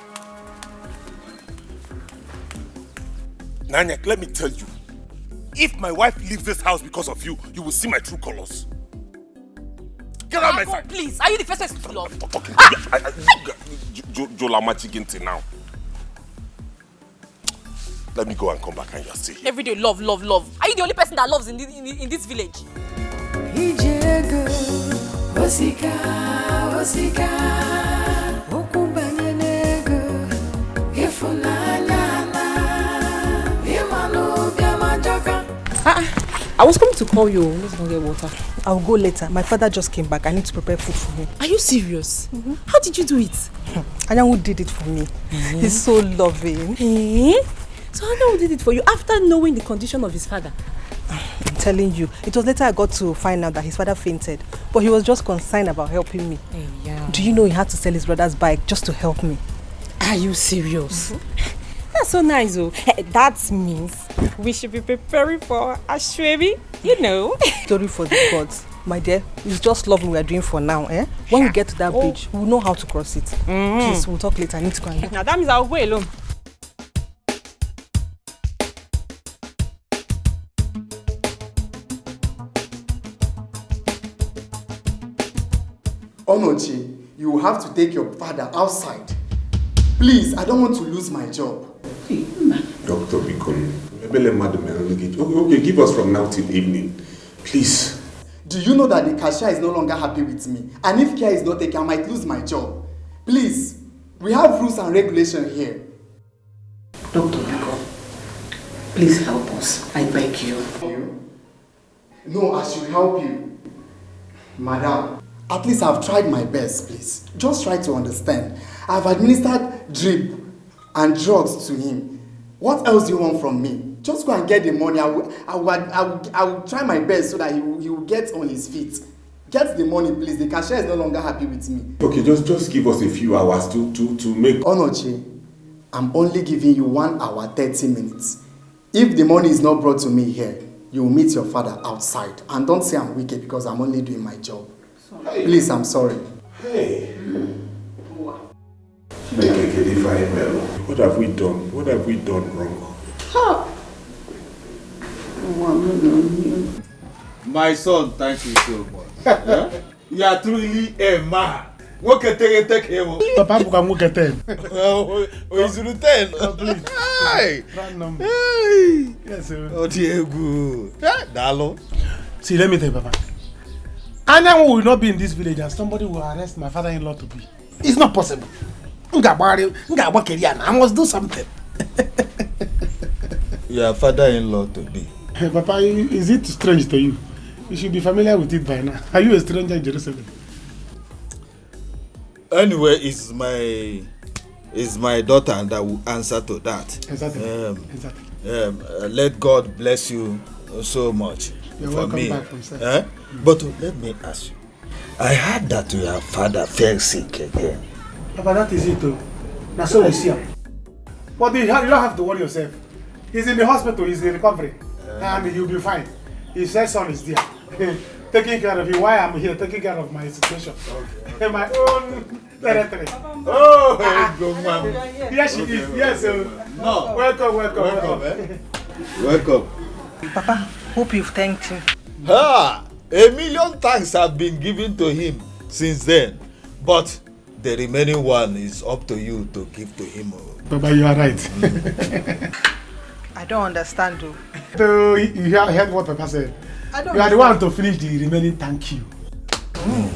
Nanya, let me tell you. If my wife leaves this house because of you, you will see my true colors. Get out of my sight. Please, are you the first person to love? Talking. Jola Machiginti now. Let me go and come back and you'll see. Every day, love. Are you the only person that loves in this village? I was coming to call you. Let's go get water. I'll go later. My father just came back. I need to prepare food for him. Are you serious? How did you do it? Anyanwu did it for me. He's so loving. So Anyanwu did it for you after knowing the condition of his father? I'm telling you. It was later I got to find out that his father fainted. But he was just concerned about helping me. Do you know he had to sell his brother's bike just to help me? Are you serious? That's so nice, oh. That means we should be preparing for Ashwebi, you know. Glory for the gods. My dear, it's just loving we are doing for now, eh? When we get to that bridge, we'll know how to cross it. Please, we'll talk later. I need to go and get. Now that means I'll go alone. Onochi, you will have to take your father outside. Please, I don't want to lose my job. Doctor, Bikon. Okay, give us from now till evening. Please. Do you know that the cashier is no longer happy with me? And if care is not taken, I might lose my job. Please, we have rules and regulations here. Dr. Biko, please help us. I beg you. No, I should help you. Madam, at least I've tried my best, please. Just try to understand. I've administered drip and drugs to him. What else do you want from me? Just go and get the money. I will try my best so that he will get on his feet. Get the money, please. The cashier is no longer happy with me. Okay, just give us a few hours to make... Onochi, I'm only giving you 1 hour, 30 minutes. If the money is not brought to me here, you will meet your father outside. And don't say I'm wicked because I'm only doing my job. Hey. Please, I'm sorry. Hey. What have we done? What have we done wrong? My son, thank you so much. Yeah? You are truly a man. What can take him? Papa, you can look at 10. Oh, is it 10? Please. Hey. That number. Hey. Yes, sir. Oh, dear good. Dalo. See, let me tell you, Papa. Anyone will not be in this village and somebody will arrest my father-in-law to be. It's not possible. I must do something. Your father-in-law to be. Hey, Papa, is it strange to you? You should be familiar with it by now. Are you a stranger in Jerusalem? Anyway, it's my daughter that will answer to that. Exactly. Let God bless you so much. You're for welcome me. back from sir. Eh? But let me ask you. I heard that your father fell sick again. Papa, that is it though. Now so we see him. But you don't have to worry yourself. He's in the hospital, he's in recovery. And he'll be fine. His son is there. Taking care of you while I'm here, taking care of my situation. Okay. My own territory. Oh, good man. Yes, she is. Yes, sir. No. Welcome. Welcome. Papa, hope you've thanked him. Ah, 1,000,000 thanks have been given to him since then. But the remaining one is up to you to give to him. Papa, you are right. I don't understand though. So you heard what Papa said. You are the one to finish the remaining thank you.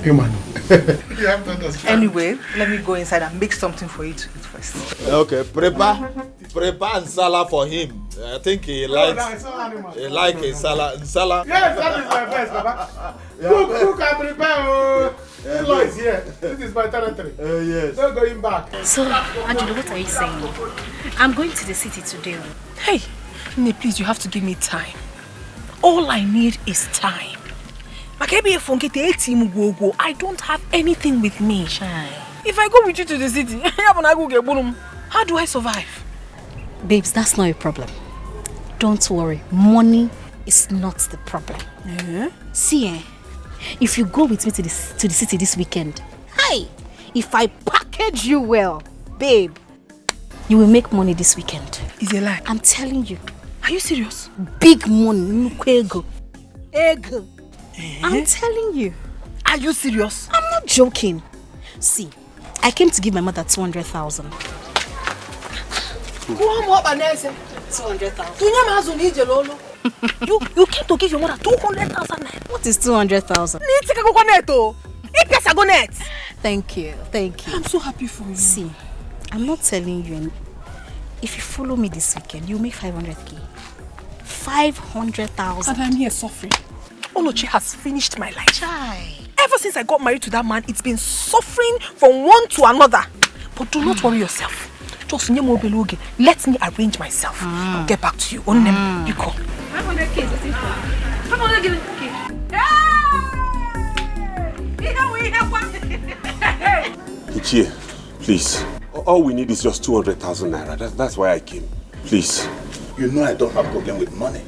Human. You have to understand. Anyway, let me go inside and make something for you to eat first. Okay, prepare salad for him. I think he likes a salad. Yes, that is my best, Papa. Cook and prepare. In-law is here. This is my territory. Yes. No going back. So, Angelo, what are you saying? I'm going to the city today. Hey, Nne, please, you have to give me time. All I need is time. I don't have anything with me. If I go with you to the city, how do I survive? Babes, that's not a problem. Don't worry. Money is not the problem. See, if you go with me to the city this weekend, hey, if I package you well, babe, you will make money this weekend. Is a lie? I'm telling you. Are you serious? Big money. Ego. I'm telling you. Are you serious? I'm not joking. See, I came to give my mother 200,000. 200,000. You came to give your mother 200,000. What is 200,000? Thank you. I'm so happy for you. See, I'm not telling you. If you follow me this weekend, you'll make 500k. 500,000. And I'm here suffering. Olochi has finished my life. Ever since I got married to that man, it's been suffering from one to another. But do not worry yourself. Just let me arrange myself. I'll get back to you. You call. 500k. 500k. Ichie, please. All we need is just 200,000 naira. That's why I came. Please. You know I don't have problem with money.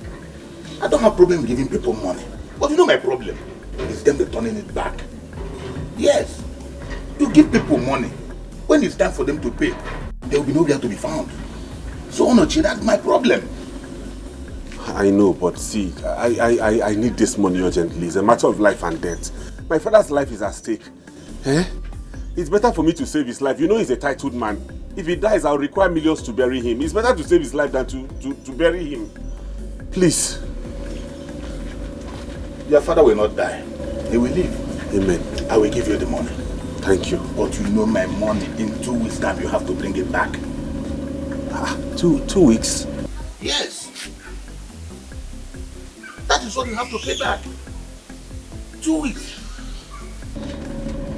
I don't have problem with giving people money. But you know my problem is them returning it back. Yes. You give people money. When it's time for them to pay, there will be nowhere to be found. So Onochi, that's my problem. I know, but see, I need this money urgently. It's a matter of life and death. My father's life is at stake. Eh? It's better for me to save his life. You know he's a titled man. If he dies, I'll require millions to bury him. It's better to save his life than to bury him. Please. Your father will not die. He will live. Amen. I will give you the money. Thank you. But you know my money, in 2 weeks' time, you have to bring it back. Two weeks? Yes. That is what you have to pay back. 2 weeks.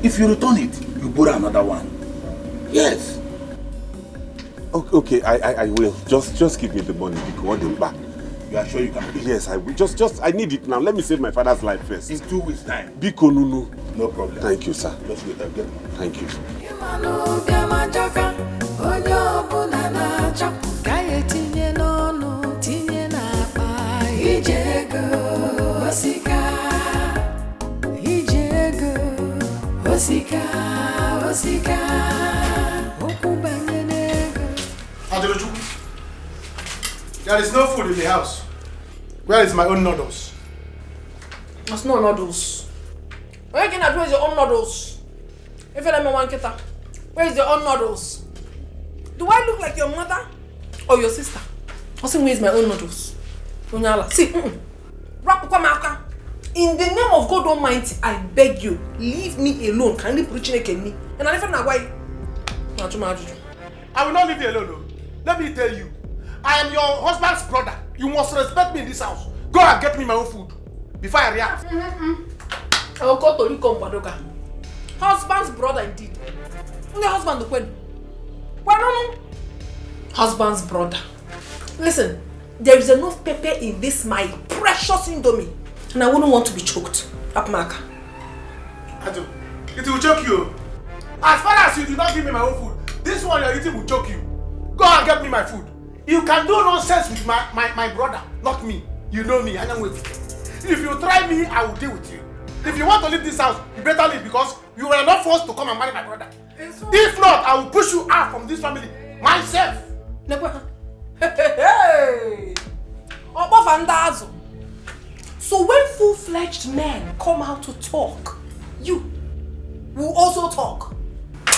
If you return it, you borrow another one. Yes. Okay, I will. Just give me the money. Back. You are sure you can pay? Yes, I will. Just I need it now. Let me save my father's life first. In 2 weeks' time. Biko Nunu. No problem. Thank you, sir. Just wait, I'll get money. Thank you. There is no food in the house. Where is my own noodles? That's no noodles. Where can I do your own noodles? If you let me one kita, where is your own noodles? Do I look like your mother or your sister? Also, where is my own noodles? See, in the name of God Almighty, I beg you, leave me alone. Can you preach me? And I never know why. I will not leave you alone. Let me tell you, I am your husband's brother. You must respect me in this house. Go and get me my own food before I react. I will go to Rico Mbadoka. Husband's brother indeed. Your husband when? Husband's brother. Listen, there is enough pepper in this my precious indomie, and I wouldn't want to be choked. Upmark. It will choke you. As far as you do not give me my own food, this one you're eating will choke you. Go and get me my food. You can do nonsense with my brother, not me. You know me, I am with you. If you try me, I will deal with you. If you want to leave this house, you better leave because you were not forced to come and marry my brother. If not, I will push you out from this family myself. Hey! So when full-fledged men come out to talk, you will also talk.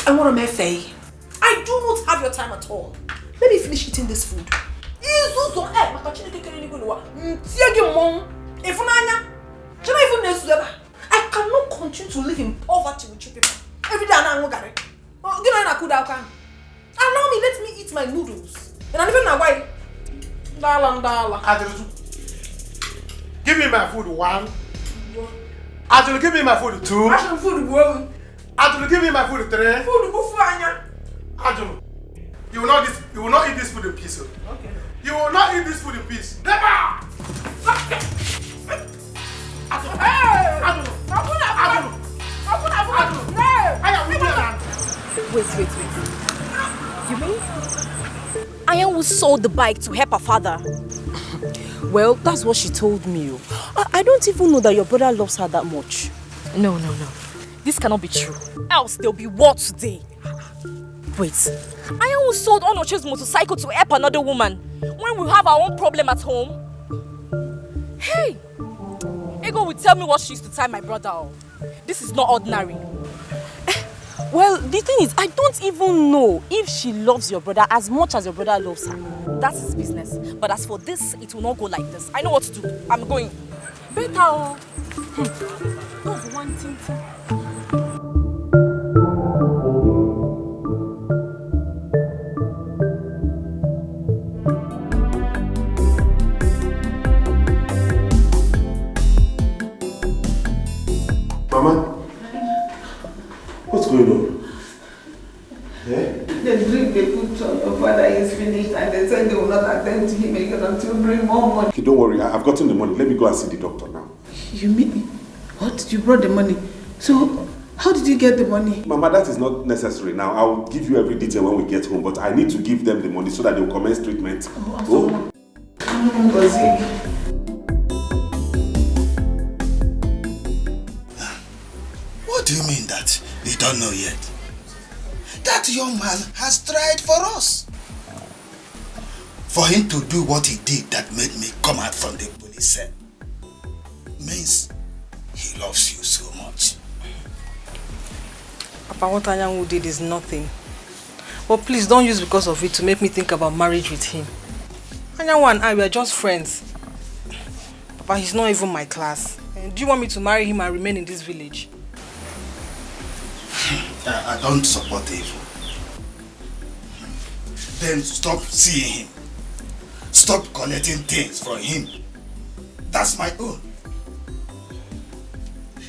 I want to say, I do not have your time at all. Let me finish eating this food. I cannot continue to live in poverty with you people. Every day I'm going to allow me, let me eat my noodles. And I'm even away. Give me my food, 1. Actually, give me my food, 2. Actually, give me my food, 3. Actually, you will not eat this food in peace. Okay. You will not eat this food in peace. Never! Wait. You mean Ayan who sold the bike to help her father? Well, that's what she told me. I don't even know that your brother loves her that much. No. This cannot be true. Else there'll be war today. Wait. Ayan who sold Onoche's motorcycle to help another woman when we have our own problem at home? Hey! Ego will tell me what she used to tie my brother on. This is not ordinary. Well, the thing is, I don't even know if she loves your brother as much as your brother loves her. That's his business. But as for this, it will not go like this. I know what to do. I'm going. Better. That's one thing. Mama, what's going on? The drink they put on your father is finished and they said they will not attend to him again until bring more money. Okay, don't worry, I've gotten the money. Let me go and see the doctor now. You mean what? You brought the money? So how did you get the money? Mama, that is not necessary now. I will give you every detail when we get home, but I need to give them the money so that they will commence treatment. What do you mean that they don't know yet? That young man has tried for us. For him to do what he did that made me come out from the police cell means he loves you so much. Papa, what Anyanwu did is nothing. But please don't use because of it to make me think about marriage with him. Anyanwu and I, we are just friends. Papa, he's not even my class. Do you want me to marry him and remain in this village? I don't support evil. Then stop seeing him. Stop collecting things from him. That's my own.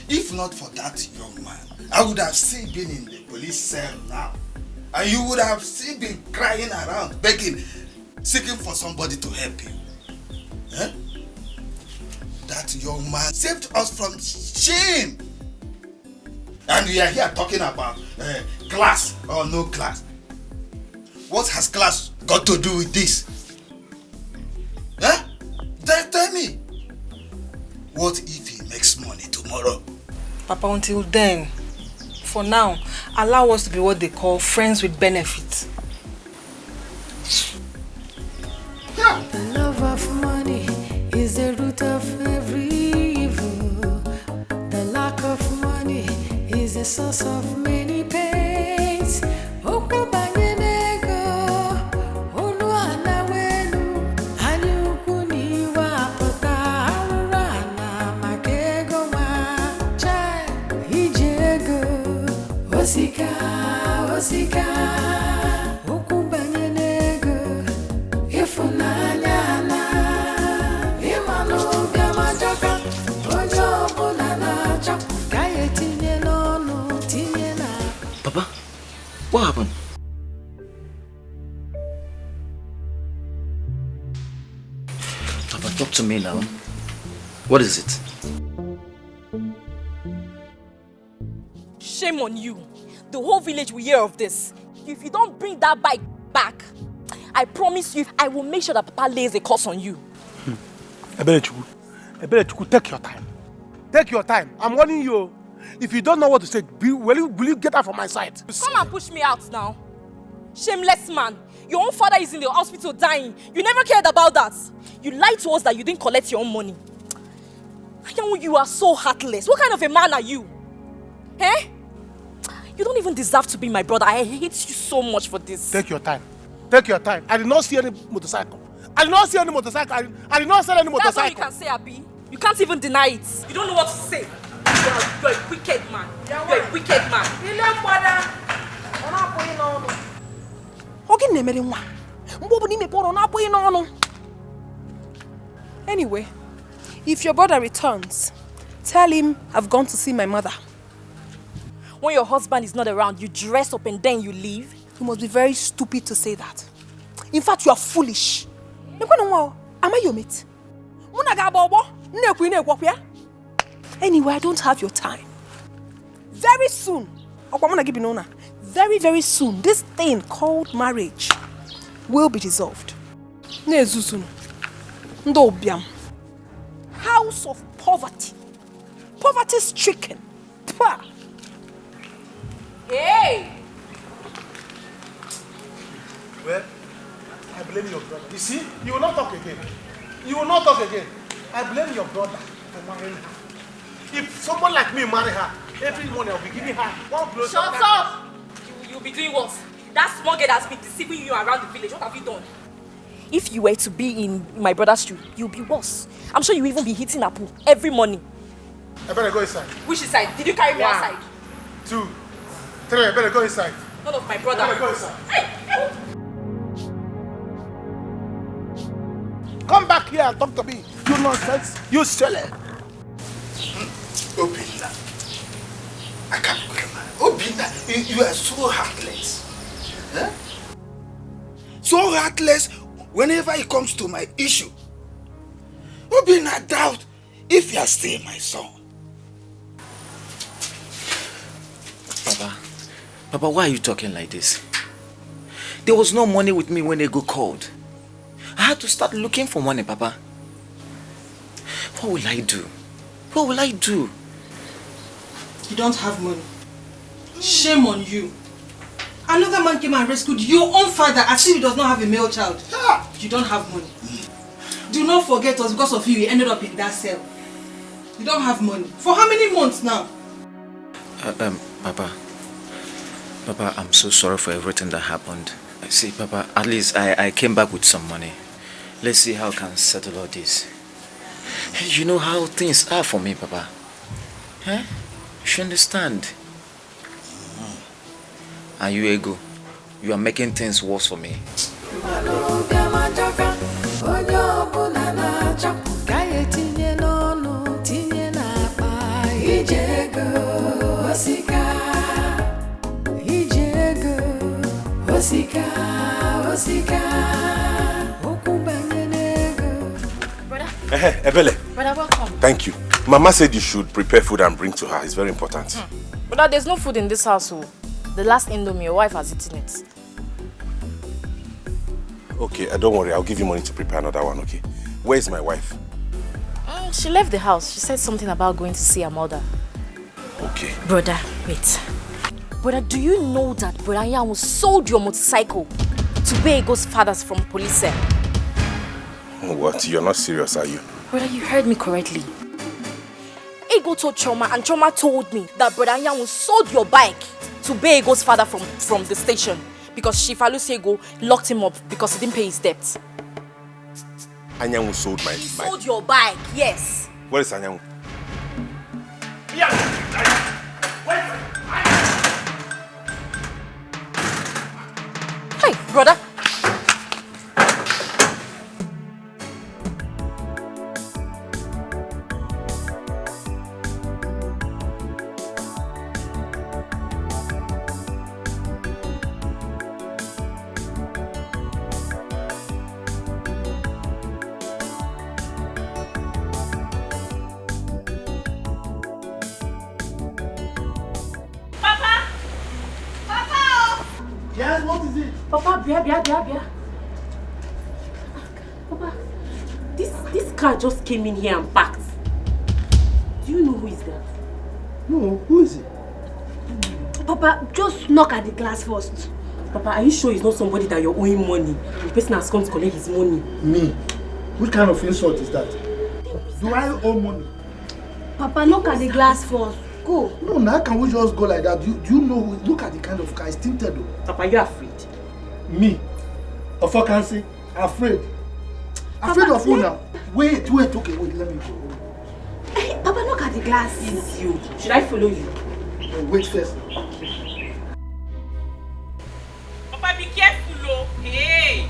If not for that young man, I would have still been in the police cell now. And you would have still been crying around, begging, seeking for somebody to help you. Eh? That young man saved us from shame. And we are here talking about class or no class. What has class got to do with this? Huh? Tell me. What if he makes money tomorrow? Papa, until then, for now, allow us to be what they call friends with benefits. The love of money is the root of every evil. The lack of money is the source of many pains. Osika, osika, ukubanye nego, ifunanya na, imanu biamajaka, ojo bunana chak, kaye tinye nono, tinye na. Papa, what happened? Papa, talk to me now. What is it? Shame on you. The whole village will hear of this. If you don't bring that bike back, I promise you, I will make sure that Papa lays a curse on you. Eberechuku, take your time. Take your time. I'm warning you. If you don't know what to say, will you get out from my sight? Come and push me out now. Shameless man. Your own father is in the hospital dying. You never cared about that. You lied to us that you didn't collect your own money. You are so heartless. What kind of a man are you? Eh? You don't even deserve to be my brother. I hate you so much for this. Take your time. Take your time. I did not see any motorcycle. I did not see any motorcycle. I did not see any motorcycle. That's all you can say, Abi. You can't even deny it. You don't know what to say. You're a wicked man. You're a wicked man. Anyway, if your brother returns, tell him I've gone to see my mother. When your husband is not around, you dress up and then you leave? You must be very stupid to say that. In fact, you are foolish. Am I your mate? Anyway, I don't have your time. Very soon, very, very soon, this thing called marriage will be dissolved. House of poverty. Poverty stricken. Hey! Well, I blame your brother. You see, you will not talk again. You will not talk again. I blame your brother for marrying her. If someone like me marry her, every morning I'll be giving her one blow. Shut up! You'll be doing what? That small girl has been deceiving you around the village. What have you done? If you were to be in my brother's shoe, you'll be worse. I'm sure you'll even be hitting Apu every morning. I better go inside. Which side? Did you carry me outside? 2, 3, I better go inside. None of my brother. I better go inside. Hey! Come back here and talk to me. You nonsense. You silly. Obinna. I can't remember. Obinna, you are so heartless. Huh? So heartless whenever it comes to my issue. Obinna, doubt if you are still my son. Papa, why are you talking like this? There was no money with me when they go cold. I had to start looking for money, Papa. What will I do? What will I do? You don't have money. Shame on you. Another man came and rescued your own father as if he does not have a male child. You don't have money. Do not forget us, because of you, he ended up in that cell. You don't have money. For how many months now? Papa, Papa, I'm so sorry for everything that happened. See, Papa, at least I came back with some money. Let's see how I can settle all this. You know how things are for me, Papa. Huh? You should understand. And you, Ego, you are making things worse for me. Ebele. Brother, welcome. Thank you. Mama said you should prepare food and bring to her. It's very important. Brother, there's no food in this house. So the last Indomie, your wife has eaten it. Okay, don't worry. I'll give you money to prepare another one, okay? Where is my wife? She left the house. She said something about going to see her mother. Okay. Brother, wait. Brother, do you know that Brother Yamu sold your motorcycle to pay Ego's fathers from police cell? What? You're not serious, are you? Brother, you heard me correctly. Ego told Choma and Choma told me that Brother Yamu sold your bike to pay Ego's father from the station because Shifalu Ego locked him up because he didn't pay his debt. Anyanwu sold my bike. Sold your bike, yes. Where is Anyanwu? Hey, brother. Yes, what is it? Papa, Bia. Papa, this car just came in here and parked. Do you know who is that? No, who is it? Papa, just knock at the glass first. Papa, are you sure it's not somebody that you're owing money? The person has come to collect his money. Me? What kind of insult is that? Do I owe money? Papa, knock at the glass first. Go. No, now can we just go like that? Do you know, look at the kind of car, it's tinted though. Papa, you're afraid. Me? Of what can say? Afraid? Afraid of who now? Wait, okay, wait, let me go. Hey, Papa, look at the glass. It's you. Should I follow you? No, wait first. Papa, be careful, oh. Hey!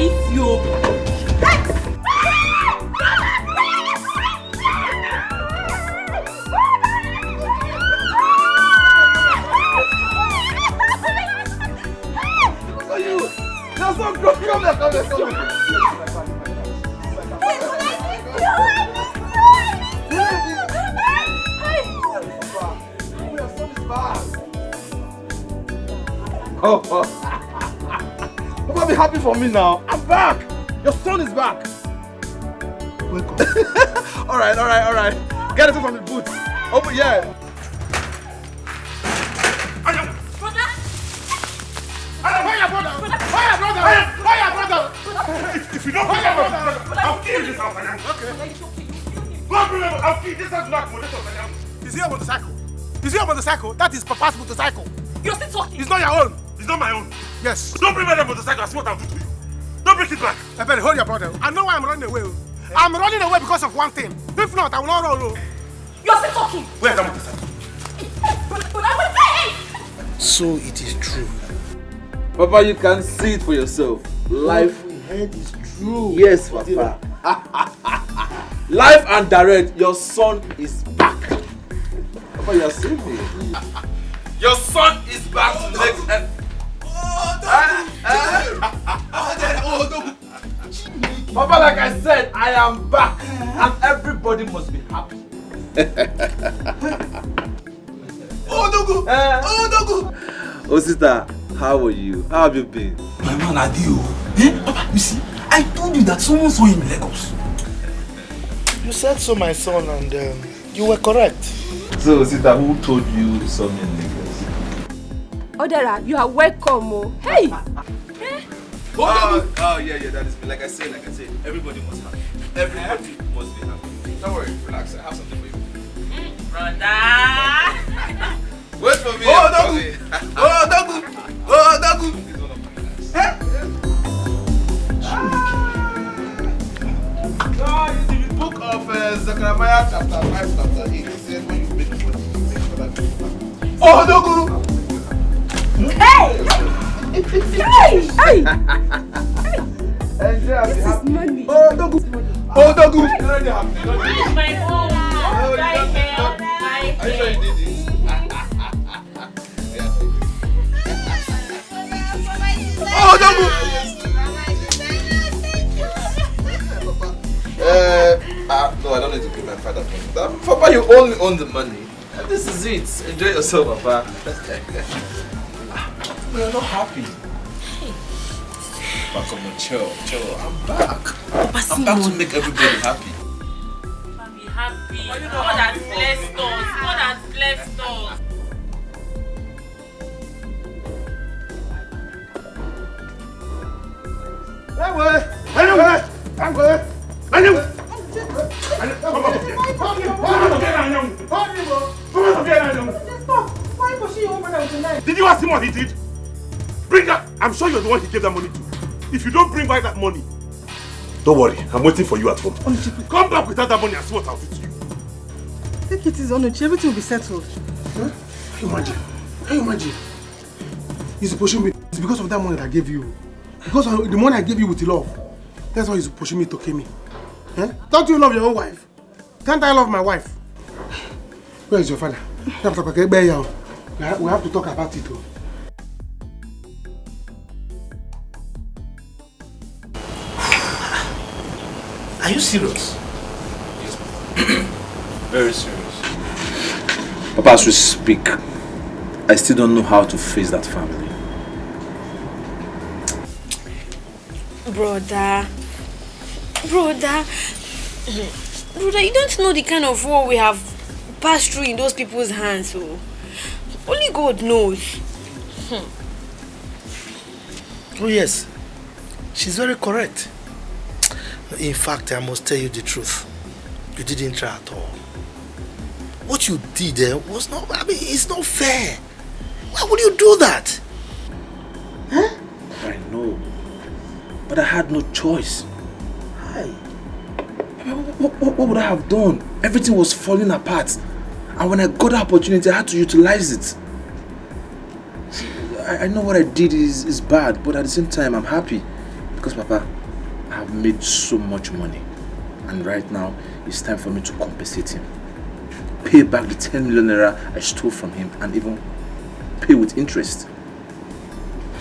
It's you. Papa, be happy for me now. I'm back. Your son is back. Welcome. all right. Get it from the boot. Open, yeah. If you don't pay your brother, I'll kill this house. Okay. I'll kill this house. Is he a motorcycle? Is he a motorcycle? That is Papa's motorcycle. You're still talking. It's not your own. It's not my own. Yes. Don't bring my motorcycle. I see what I'll do to you. Don't bring it back. I better hold your brother. I know why I'm running away. I'm running away because of one thing. If not, I will not run. You're still talking. Where's that motorcycle? So it is true. Papa, you can see it for yourself. Life. What we heard is true. Yes, Papa. Live and direct, your son is back. Papa, you are seeing me. Your son is back to the next end. Papa, like I said, I am back and everybody must be happy. Oh, sister, how are you? How have you been? My man, Adio. Papa, you see, I told you that someone saw him in Lagos. You said so, my son, and you were correct. So, Sita, who told you you saw me in Lagos? Odera, you are welcome. Oh. Hey! Oh, yeah, that is me. Like I said, everybody must happy. Everybody must be happy. Don't worry, relax. I have something for you. Brother! Wait for me. Oh, Dogu! Oh, Dogu! Oh, Dogu! God, in the book of Zechariah chapter 5, chapter 8, it says when you make a money, you take for that. Oh, Dogu! Hey! Hey! This is money. Oh, Dogu! Oh, Dogu! My home. My help. Are you sure you did this? Oh, Dogu! No, I don't need to give my father money. Papa, you only own the money. This is it. Enjoy yourself, Papa. You're not happy. Papa, come on, chill. I'm back. I'm back to make everybody happy. Be happy. God has blessed us. God has blessed us. Did you ask him what he did? Bring that. I'm sure you're the one he gave that money to. If you don't bring back that money, don't worry. I'm waiting for you at home. Come back without that money and see what I'll do to you. Take it easy, Onuchi. Everything will be settled. Huh? Can you imagine? He's pushing me. It's because of that money that I gave you. Because of the money I gave you with love. That's why he's pushing me to kill me. Huh? Don't you love your own wife? Can't I love my wife? Where is your father? We have to talk about it. Are you serious? Yes, very serious. Papa, as we speak, I still don't know how to face that family. Brother, you don't know the kind of war we have passed through in those people's hands. So only God knows. Oh yes, she's very correct. In fact, I must tell you the truth. You didn't try at all. What you did was not, it's not fair. Why would you do that? Huh? I know, but I had no choice. What would I have done? Everything was falling apart. And when I got the opportunity, I had to utilize it. I know what I did is bad, but at the same time, I'm happy. Because, Papa, I have made so much money. And right now, it's time for me to compensate him. Pay back the 10 million naira I stole from him and even pay with interest.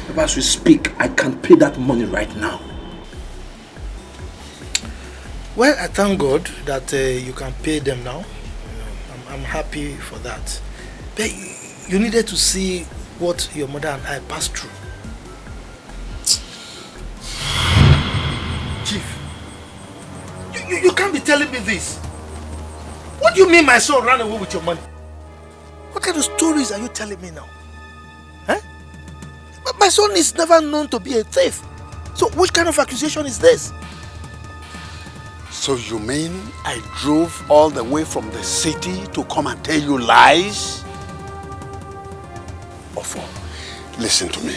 Papa, as we speak, I can pay that money right now. Well, I thank God that you can pay them now. I'm happy for that. But you needed to see what your mother and I passed through. Chief, you can't be telling me this. What do you mean my son ran away with your money? What kind of stories are you telling me now? Huh? My son is never known to be a thief. So which kind of accusation is this? So you mean I drove all the way from the city to come and tell you lies? Ofo, listen to me.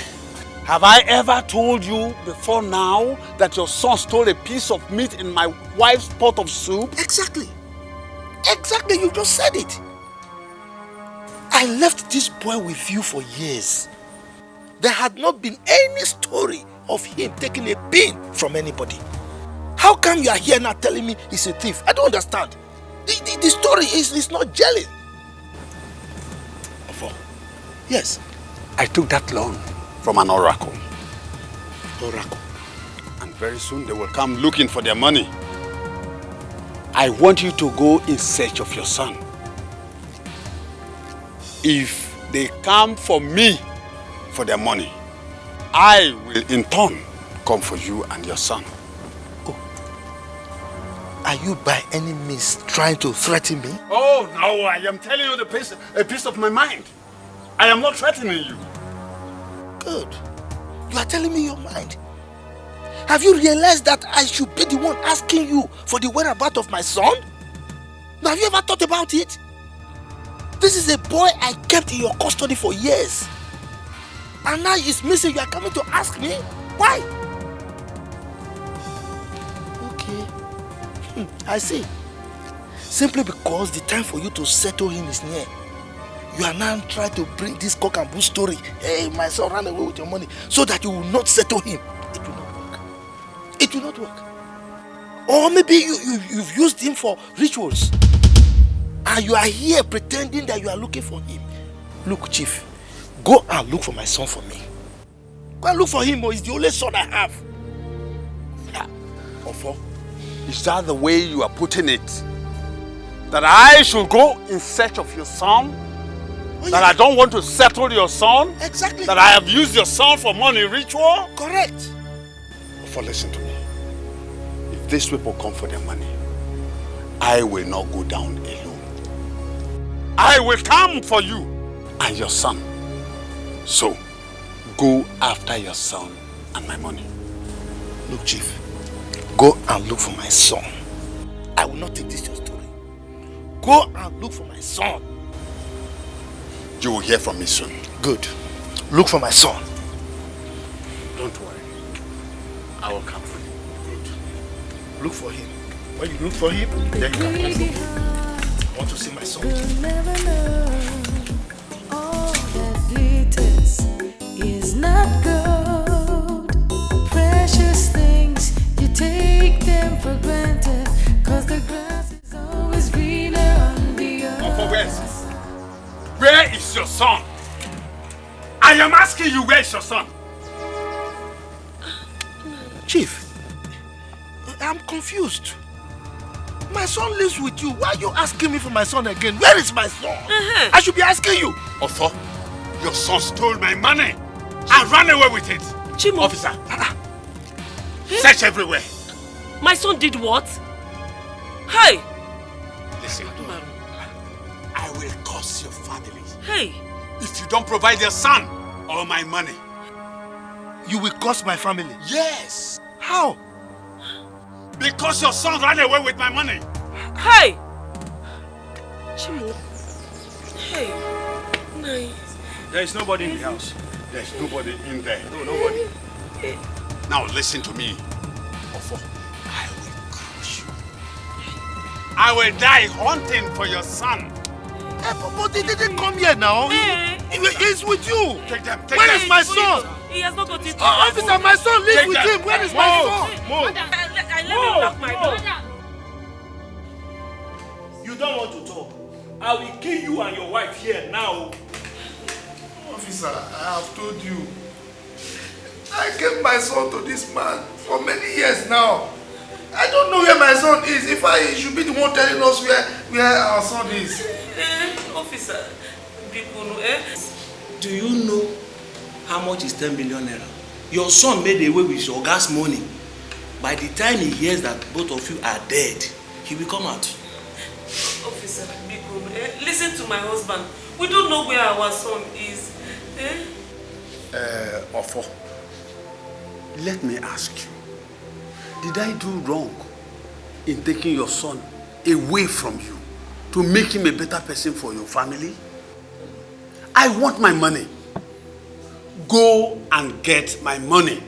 Have I ever told you before now that your son stole a piece of meat in my wife's pot of soup? Exactly. Exactly, you just said it. I left this boy with you for years. There had not been any story of him taking a pin from anybody. How come you are here now telling me he's a thief? I don't understand. The story is not gelling. Ofo, yes. I took that loan from an oracle. Oracle? And very soon they will come looking for their money. I want you to go in search of your son. If they come for me for their money, I will in turn come for you and your son. I Are you by any means trying to threaten me? Oh, no, I am telling you a piece of my mind. I am not threatening you. Good. You are telling me your mind. Have you realized that I should be the one asking you for the whereabouts of my son? Now, have you ever thought about it? This is a boy I kept in your custody for years. And now he's missing. You are coming to ask me? Why? Okay. I see. Simply because the time for you to settle him is near. You are now trying to bring this cock and bull story. Hey, my son ran away with your money, so that you will not settle him. It will not work. It will not work. Or maybe you've used him for rituals. And you are here pretending that you are looking for him. Look, Chief, go and look for my son for me. Go and look for him, or he's the only son I have. Ofo, is that the way you are putting it? That I should go in search of your son? Oh, that I don't want to settle your son? Exactly. That I have used your son for money ritual? Correct. Ofo, listen to me. If these people come for their money, I will not go down alone. I will come for you and your son. So, go after your son and my money. Look, Chief, go and look for my son. I will not take this your story. Go and look for my son. You will hear from me soon. Good. Look for my son. Don't worry. I will come for you. Good. Look for him. When you look for him, then you can come. I want to see my son. You'll never know all that glitters is not gold. Precious things, you take them for granted, cause the grass is always greener on the other. Where is your son? I am asking you, where is your son? Chief, I'm confused. My son lives with you. Why are you asking me for my son again? Where is my son? I should be asking you. Ofo, your son stole my money and ran away with it. Chimo. Officer, search everywhere. My son did what? Hey! Listen, I will curse your family. Hey! If you don't provide your son or my money. You will curse my family? Yes. How? Because your son ran away with my money. Hey! Chimo. Hey. Nice. There is nobody in the house. There is nobody in there. No, nobody. Now listen to me. Ofo, I will crush you. I will die hunting for your son. But he didn't come here now. He's with you. Take them. Where is my son? He has not got it. Officer, my son lives with him. Where is my son? Move. Let me lock my door. You don't want to talk. I will kill you and your wife here now. Officer, I have told you. I gave my son to this man for many years now. I don't know where my son is. If I should be the one telling us where our son is. Officer, do you know how much is 10 million naira? Your son made away with your gas money. By the time he hears that both of you are dead, he will come out. Officer, listen to my husband. We don't know where our son is. Ofo, let me ask you. Did I do wrong in taking your son away from you to make him a better person for your family? I want my money. Go and get my money,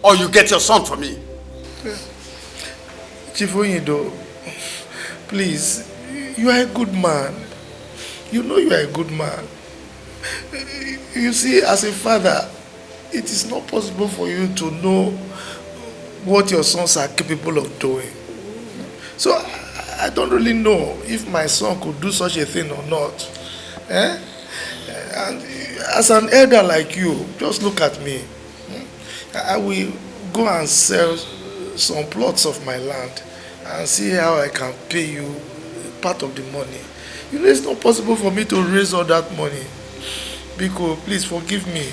or you get your son for me. Chief Onyido, please, you are a good man. You know you are a good man. You see, as a father, it is not possible for you to know what your sons are capable of doing. So I don't really know if my son could do such a thing or not. And as an elder like you, just look at me. I will go and sell some plots of my land and see how I can pay you part of the money. You know, it's not possible for me to raise all that money. Biko, please forgive me.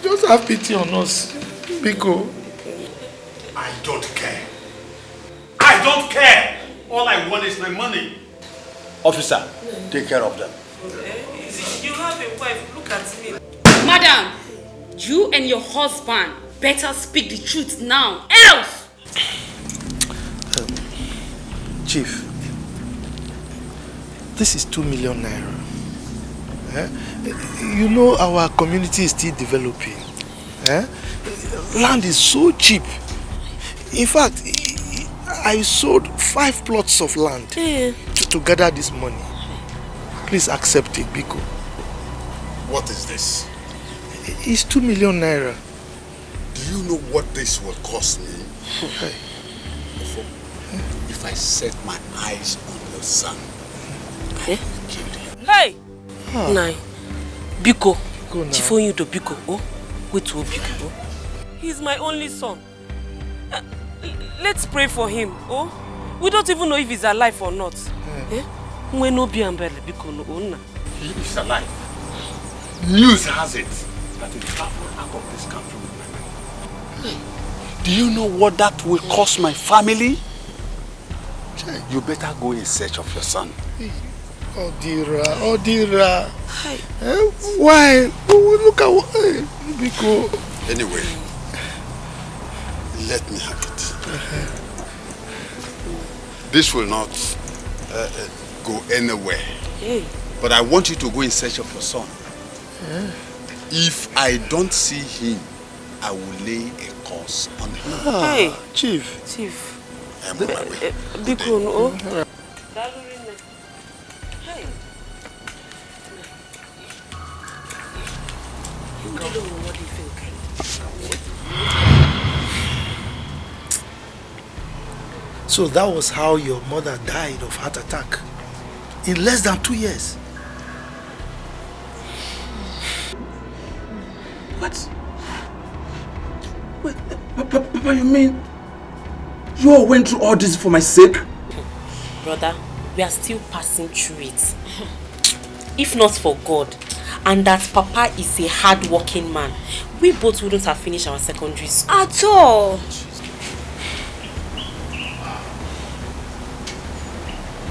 Just have pity on us. Biko. I don't care. I I don't care. All I want is my money. Officer, take care of them. You have a wife, look at me. Madam, you and your husband better speak the truth now, else! Chief, this is 2 million naira. You know our community is still developing. Land is so cheap. In fact, I sold 5 plots of land to gather this money. Please accept it, Biko. What is this? It's 2 million naira. Do you know what this will cost me? If I set my eyes on your son, I will kill him. Hey! Nai, Biko, Chifonyu to Biko, oh? Wait to Biko, oh? He's my only son. Let's pray for him, oh? We don't even know if he's alive or not. When no be Biko no owner. He is alive. News has it that he traveled out of this country with my money. Do you know what that will cost my family? You better go in search of your son. Oh Dira. Why? Look at what Biko. Anyway, let me have it. This will not go anywhere. But I want you to go in search of your son. If I don't see him, I will lay a curse on him. Hey, Chief. I'm on my way. Biko, no. So that was how your mother died of heart attack in less than 2 years. What? Wait, Papa, you mean you all went through all this for my sake? Brother, we are still passing through it. If not for God, and that Papa is a hard-working man, we both wouldn't have finished our secondary school. At all.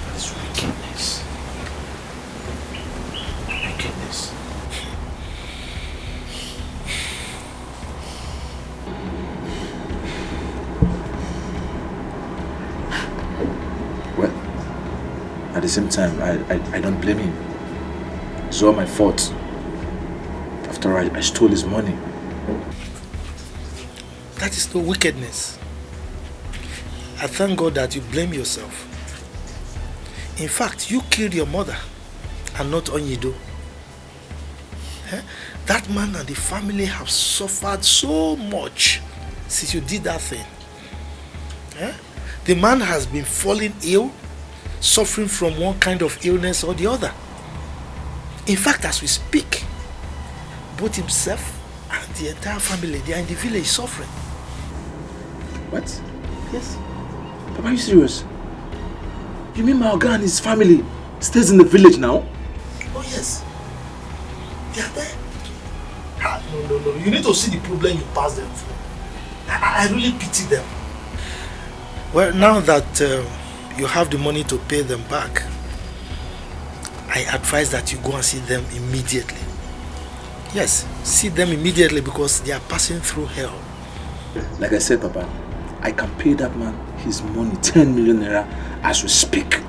That's wickedness. Wickedness. Well, at the same time, I don't blame him. It's all my fault. After all, I stole his money. That is no wickedness. I thank God that you blame yourself. In fact, you killed your mother and not Onyido. That man and the family have suffered so much since you did that thing. The man has been falling ill, suffering from one kind of illness or the other. In fact, as we speak, both himself and the entire family, they are in the village suffering. What? Yes. Papa, are you serious? You mean my Oga and his family stays in the village now? Oh yes. They are there. No. You need to see the problem you pass them through. I really pity them. Well, now that you have the money to pay them back, I advise that you go and see them immediately. Yes, see them immediately because they are passing through hell. Like I said, Papa, I can pay that man his money, 10 million naira, as we speak.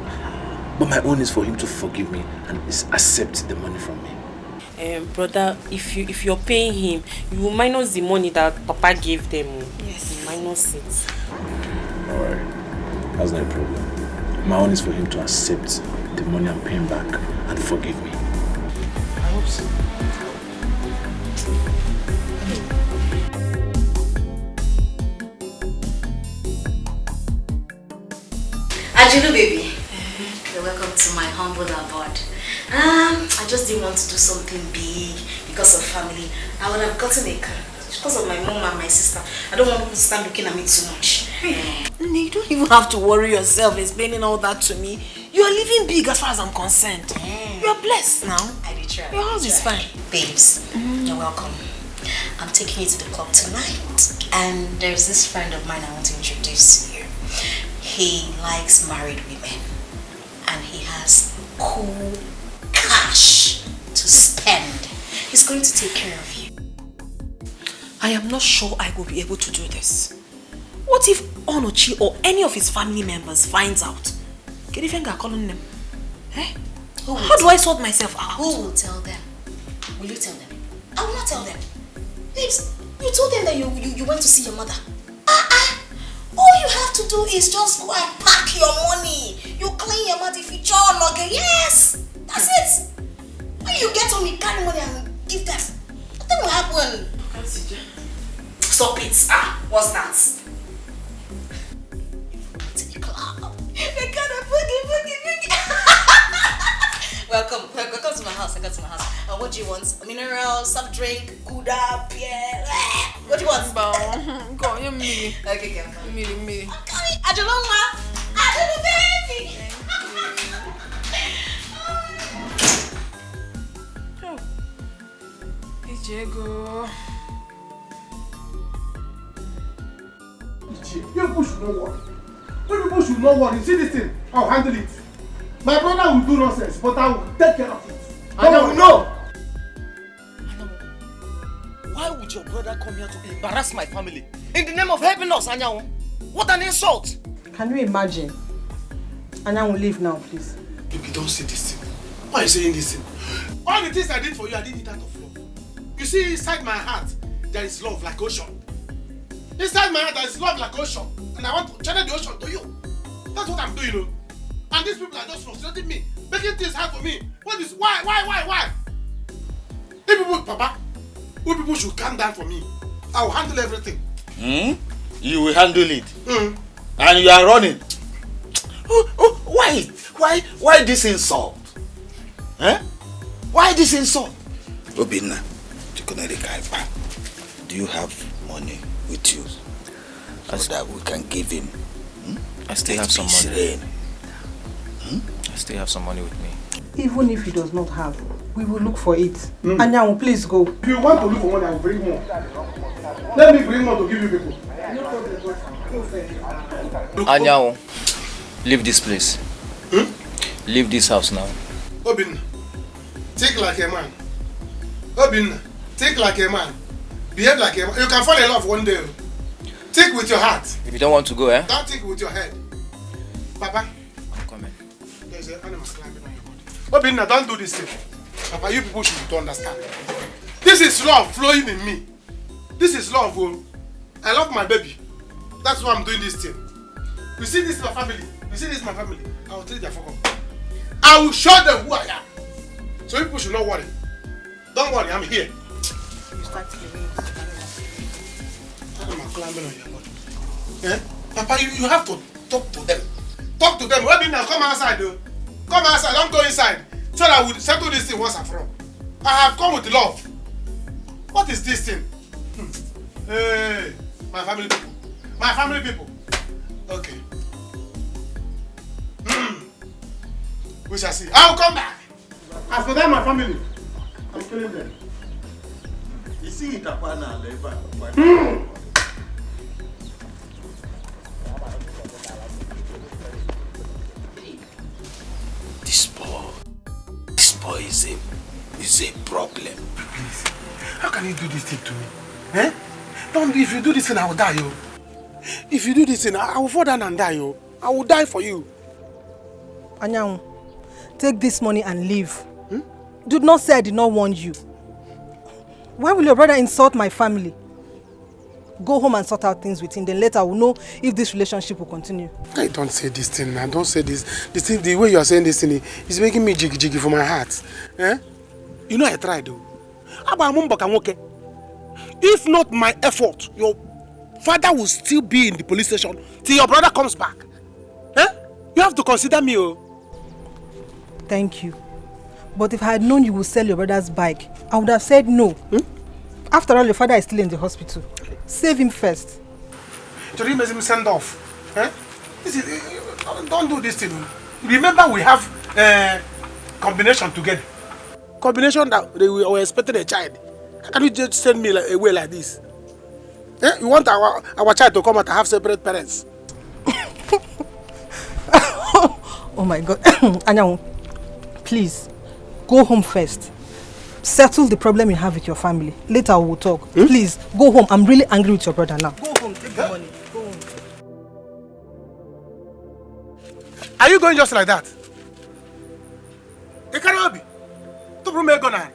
But my own is for him to forgive me and accept the money from me. Brother, if you're paying him, you will minus the money that Papa gave them. Yes. Minus it. Alright, that's not a problem. My own is for him to accept the money I'm paying back and forgive me. I hope so. Ajulu baby, you're welcome to my humble abode. I just didn't want to do something big because of family. I would have gotten a car because of my mom and my sister. I don't want people to start looking at me too much. You don't even have to worry yourself explaining all that to me. You are living big as far as I'm concerned. You are blessed now. I did try. Your house is fine. Babes, you're welcome. I'm taking you to the club tonight. And there's this friend of mine I want to introduce to you. He likes married women. And he has cool cash to spend. He's going to take care of you. I am not sure I will be able to do this. What if Onochi or any of his family members finds out? Kedivenga calling them. Eh? How do I sort myself out? Who will tell them? Will you tell them? I will not tell them. Babes, you told them that you went to see your mother. All you have to do is just go and pack your money. You clean your mouth if you jog again. Yes! That's it! When you get home, you carry money and give them. Nothing will happen. Stop it. What's that? Welcome to my house. What do you want? A mineral, soft drink, Gouda, beer. What do you want? Go, you me. Okay, me. Okay, Adeloma. Adelo baby. Diego. You people should not worry. You people should not worry. See this thing? I'll handle it. My brother will do nonsense, but I will take care of it. No. Why would your brother come here to embarrass my family? In the name of helping us, Anyanwu? What an insult! Can you imagine? Anyanwu, leave now, please. Baby, don't say this thing. Why are you saying this thing? All the things I did for you, I did it out of love. You see, inside my heart, there is love like ocean. Inside my heart, there is love like ocean. And I want to channel the ocean to you. That's what I'm doing, you know. And these people are just frustrating me, making things hard for me. What is, why? If people, Papa, you people should calm down for me. I will handle everything. You will handle it? And you are running? Why this insult? Why this insult? Obinna, do you have money with you so that we can give him? I still have some money. I still have some money with me. Even if he does not have, we will look for it. Anyanwu, please go. If you want to look for money, I will bring more. Let me bring more to give you people. Anyanwu, leave this place. Leave this house now. Obinna, think like a man. Obinna, think like a man. Behave like a man. You can fall in love one day. Think with your heart. If you don't want to go, Don't think with your head. Papa. I'm coming. There's an animal climbing on your body. Obinna, don't do this thing. Papa, you people should understand. This is love flowing in me. This is love. I love my baby. That's why I'm doing this thing. You see this is my family. You see this is my family. I will take their fuck up. I will show them who I am. So you people should not worry. Don't worry, I'm here. You start living. Animal climbing on your body. Papa, you have to talk to them. Talk to them. Obinna, come outside though. Come outside, don't go inside. So that we will settle this thing once and for all. I have come with love. What is this thing? Hey, my family people. My family people. Okay. We shall see. I will come back. As for them, my family, I'm killing them. You see it upon our labor. This boy is a problem. How can you do this thing to me? Don't, if you do this thing, I will die, yo. If you do this thing, I will fall down and die, yo. I will die for you. Anyanwu, take this money and leave. Do not say I did not warn you. Why will your brother insult my family? Go home and sort out things with him. Then later we'll know if this relationship will continue. I don't say this thing, man. Don't say this. This thing, the way you are saying this thing is making me jiggy for my heart. You know I tried, though. If not my effort, your father will still be in the police station till your brother comes back. You have to consider me, oh. Thank you. But if I had known you would sell your brother's bike, I would have said no. After all, your father is still in the hospital. Save him first. Today makes him send off. Don't do this thing. Remember we have combination together. Combination that we were expecting a child. How can you just send me away like this? You want our child to come out and have separate parents? Oh my God. Anyanwu, please, go home first. Settle the problem you have with your family. Later we will talk. Please, go home. I'm really angry with your brother now. Go home, take the money. Go home. Are you going just like that? Ikarabi, to bring me gonna.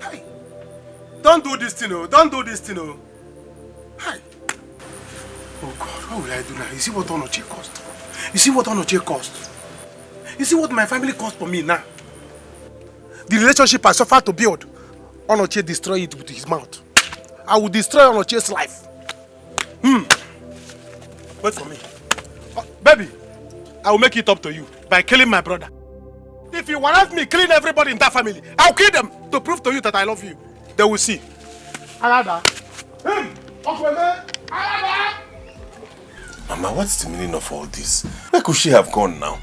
Hey, don't do this thing, oh. Don't do this thing, oh. Hey. Oh God, what will I do now? You see what Onoche cost? You see what Onoche cost? You see what my family cost for me now? The relationship I suffered to build, Onoche destroy it with his mouth. I will destroy Onoche's life. Wait for me. Oh, baby, I will make it up to you by killing my brother. If you want me killing everybody in that family, I'll kill them to prove to you that I love you. They will see. Alada. Mama, what's the meaning of all this? Where could she have gone now?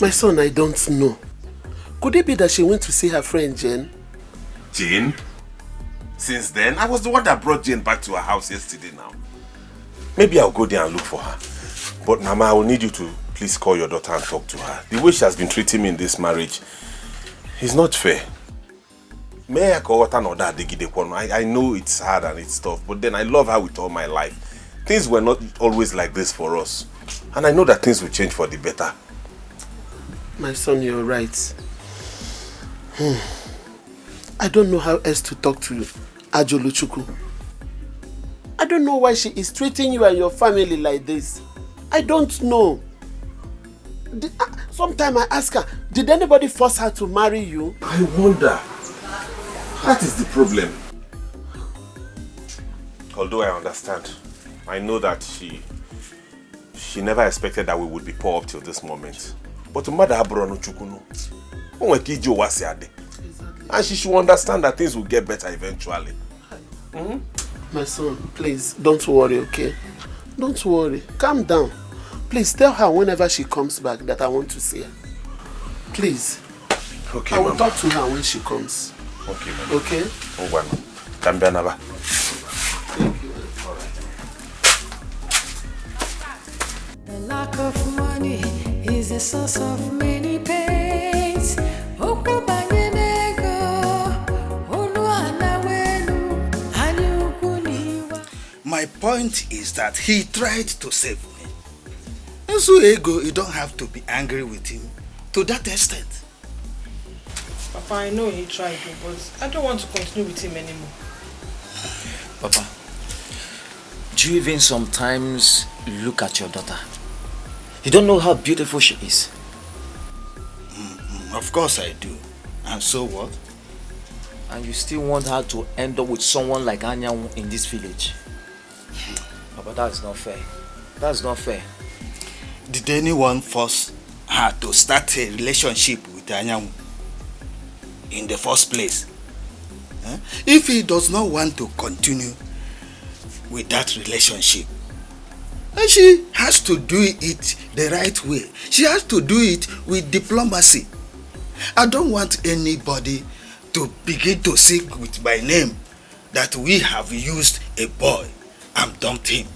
My son, I don't know. Could it be that she went to see her friend Jane? Jane? Since then, I was the one that brought Jane back to her house yesterday now. Maybe I'll go there and look for her. But Mama, I will need you to please call your daughter and talk to her. The way she has been treating me in this marriage is not fair. I know it's hard and it's tough, but then I love her with all my life. Things were not always like this for us. And I know that things will change for the better. My son, you're right. I don't know how else to talk to Ajoluchuku. I don't know why she is treating you and your family like this. I don't know. Sometimes I ask her, did anybody force her to marry you? I wonder. That is the problem. Although I understand, I know that she never expected that we would be poor up till this moment. But mother Abrono Chukuno, and she should understand that things will get better eventually. My son, please, don't worry, okay? Don't worry. Calm down. Please tell her whenever she comes back that I want to see her. Please. Okay, I will Mama. talk to her when she comes. Okay, Mama. Okay? The lack of money is a source of many pains. My point is that he tried to save me. And so ego, you don't have to be angry with him to that extent. Papa, I know he tried to, but I don't want to continue with him anymore. Papa, do you even sometimes look at your daughter? You don't know how beautiful she is. Of course I do. And so what? And you still want her to end up with someone like Anya in this village? Papa, that's not fair. That's not fair. Did anyone force her to start a relationship with Anya in the first place? If he does not want to continue with that relationship, she has to do it the right way. She has to do it with diplomacy. I don't want anybody to begin to seek with my name that we have used a boy and dumped him.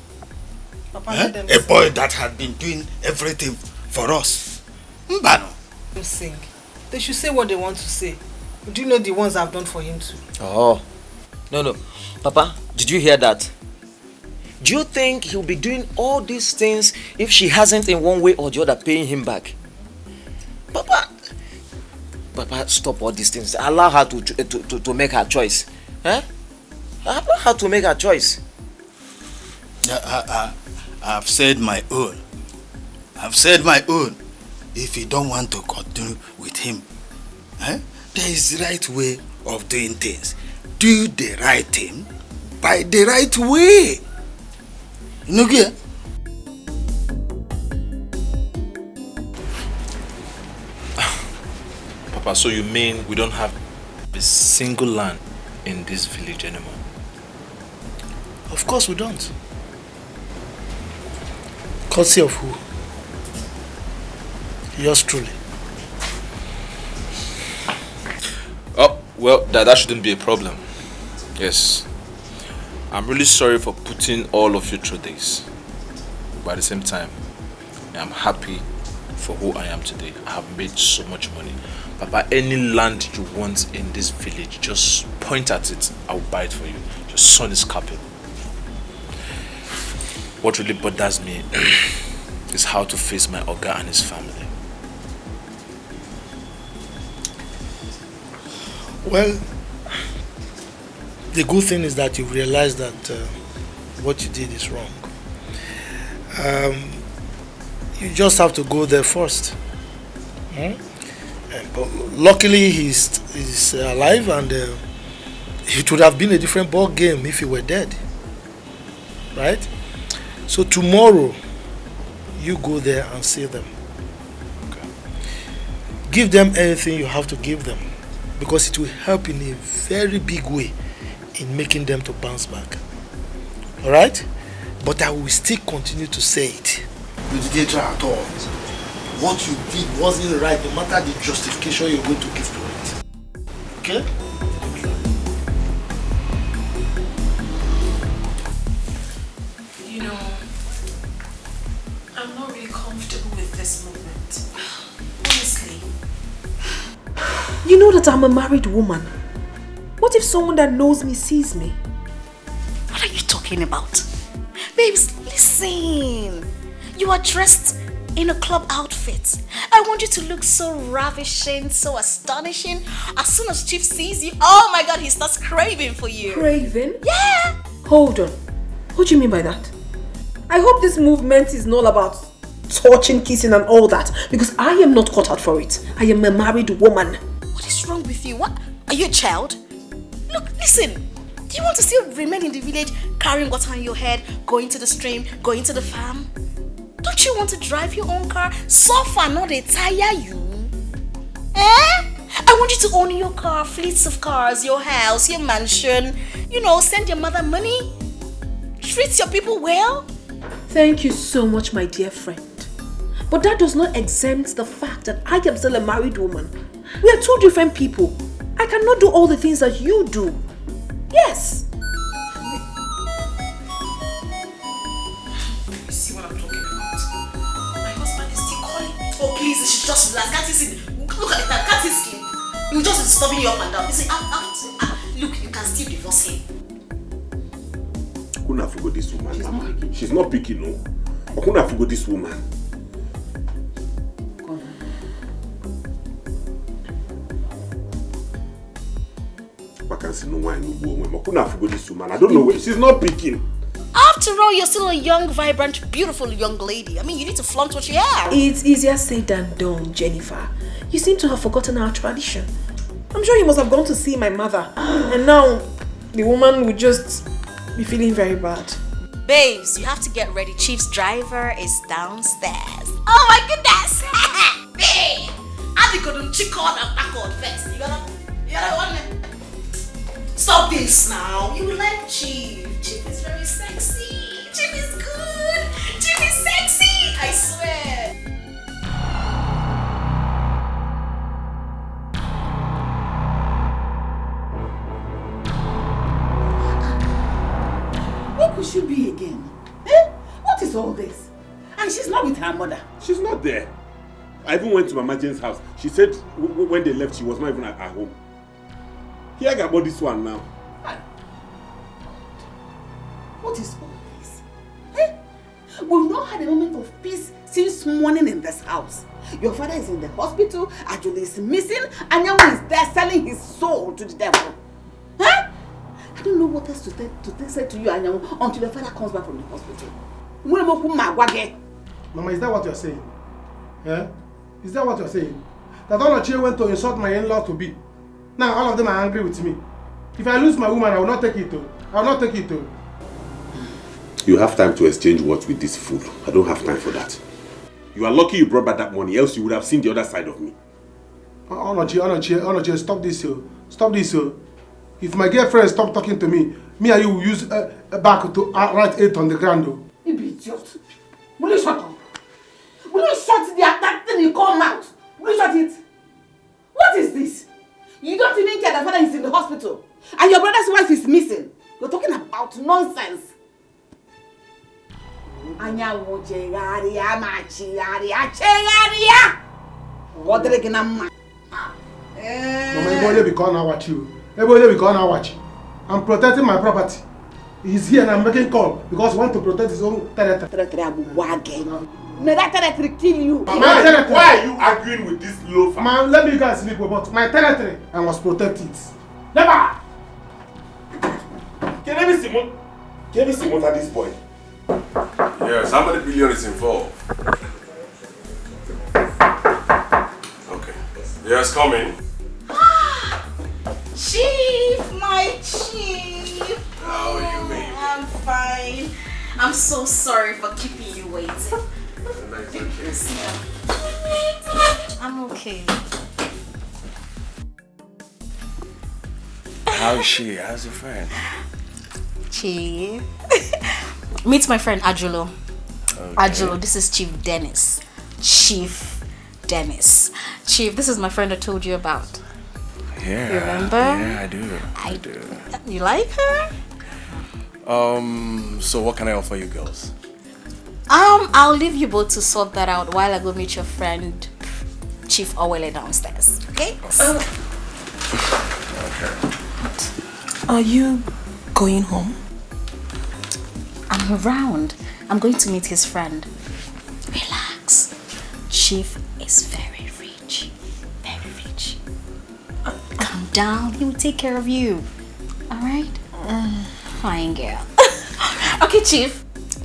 Papa, A boy that had been doing everything for us. Mbano. Sing. They should say what they want to say. Do you know the ones I've done for him too? Oh. No. Papa, did you hear that? Do you think he'll be doing all these things if she hasn't in one way or the other paying him back? Papa, stop all these things. Allow her to make her choice. Allow her to make her choice. I've said my own. I've said my own. If you don't want to continue with him, there is the right way of doing things. Do the right thing by the right way. You know, yeah? Papa, so you mean we don't have a single land in this village anymore? Of course we don't. Courtesy of who? Yours truly. Oh, well, that shouldn't be a problem. Yes. I'm really sorry for putting all of you through this. But at the same time, I am happy for who I am today. I have made so much money. Papa, any land you want in this village, just point at it. I'll buy it for you. Your son is capable. What really bothers me is how to face my Oga and his family. Well, the good thing is that you realize that what you did is wrong. You just have to go there first. But luckily he's alive, and it would have been a different ball game if he were dead. Right? So tomorrow, you go there and see them. Okay. Give them anything you have to give them, because it will help in a very big way in making them to bounce back. Alright? But I will still continue to say it. You didn't try at all. What you did wasn't right, no matter the justification you're going to give to it. Okay? You know, I'm not really comfortable with this movement. Honestly. You know that I'm a married woman. What if someone that knows me sees me? What are you talking about? Babes, listen. You are dressed in a club outfit. I want you to look so ravishing, so astonishing. As soon as Chief sees you, oh my God, he starts craving for you. Craving? Yeah. Hold on. What do you mean by that? I hope this movement is not about touching, kissing and all that, because I am not cut out for it. I am a married woman. What is wrong with you? What? Are you a child? Look, listen. Do you want to still remain in the village, carrying water on your head, going to the stream, going to the farm? Don't you want to drive your own car? Suffer, not they tire you. I want you to own your car, fleets of cars, your house, your mansion. You know, send your mother money. Treat your people well. Thank you so much, my dear friend. But that does not exempt the fact that I am still a married woman. We are two different people. I cannot do all the things that you do. Yes. You see what I'm talking about? My husband is still calling. Oh, please, you should just relax. Can't you see? Look at the time. Can't you sleep? You just be disturbing you up and down. You see, look, you can still divorce him. Couldn't forget this woman. She's not picking, no. I couldn't forget this woman. I can't see no wine, no woman. I couldn't forget this woman. I don't know where. She's not picking. After all, you're still a young, vibrant, beautiful young lady. I mean, you need to flaunt what you have. It's easier said than done, Jennifer. You seem to have forgotten our tradition. I'm sure you must have gone to see my mother. And now, the woman would just be feeling very bad. Babes, you have to get ready. Chief's driver is downstairs. Oh my goodness! Babe! I couldn't check on and backward first. You gotta want me. Stop this now. You like Chief. Chief is very sexy. Chief is good. Chief is sexy. I swear. Where could she be again? Eh? What is all this? And she's not with her mother. She's not there. I even went to Mama Jane's house. She said when they left, she was not even at home. Here I got about this one now. What is all this? Eh? We've not had a moment of peace since morning in this house. Your father is in the hospital, Ajuli is missing, and Nyamu is there selling his soul to the devil. Huh? I don't know what else to say to you, Anyamu, until the father comes back from the hospital. Mama, is that what you're saying? Yeah? Is that what you're saying? That all the children went to insult my in-law to be. Now all of them are angry with me. If I lose my woman, I will not take it to. I will not take it to. You have time to exchange words with this fool. I don't have time for that. You are lucky you brought back that money, else you would have seen the other side of me. Onochi, stop this, yo. Stop this, yo. If my girlfriend stop talking to me, me and you will use a back to write 8 on the ground, though. You be idiot. Will you shut up? Will you shut that thing you call mouth? Will you shut it? What is this? You don't even care that father is in the hospital. And your brother's wife is missing. You're talking about nonsense. Anyanwụ chegharịa ma chegharịa chegharịa. Ọ dịrị gị na mma. Mama, ebe onye biko na watch you. Ebe onye biko na watch. I'm protecting my property. He's here and I'm making call because he wants to protect his own territory. May that territory kill you. My territory. Why are you arguing with this loafer? Man, let me go and sleep about my territory. I must protect it. Never! Can I be Simon at this point? Yes, how many billion is involved? Okay. Yes, come in. Chief, my chief. How are you, baby? I'm fine. I'm so sorry for keeping you waiting. I'm okay. How is she? How's your friend? Chief. Meet my friend Ajulo. Okay. Ajulo, this is Chief Dennis. Chief Dennis. Chief, this is my friend I told you about. Yeah. You remember? Yeah, I do. You like her? So what can I offer you girls? I'll leave you both to sort that out while I go meet your friend Chief Owele downstairs. Okay? Okay. Are you going home? I'm around. I'm going to meet his friend. Relax. Chief is very rich. Very rich. Calm down. He will take care of you. Alright? Fine girl. Okay, Chief.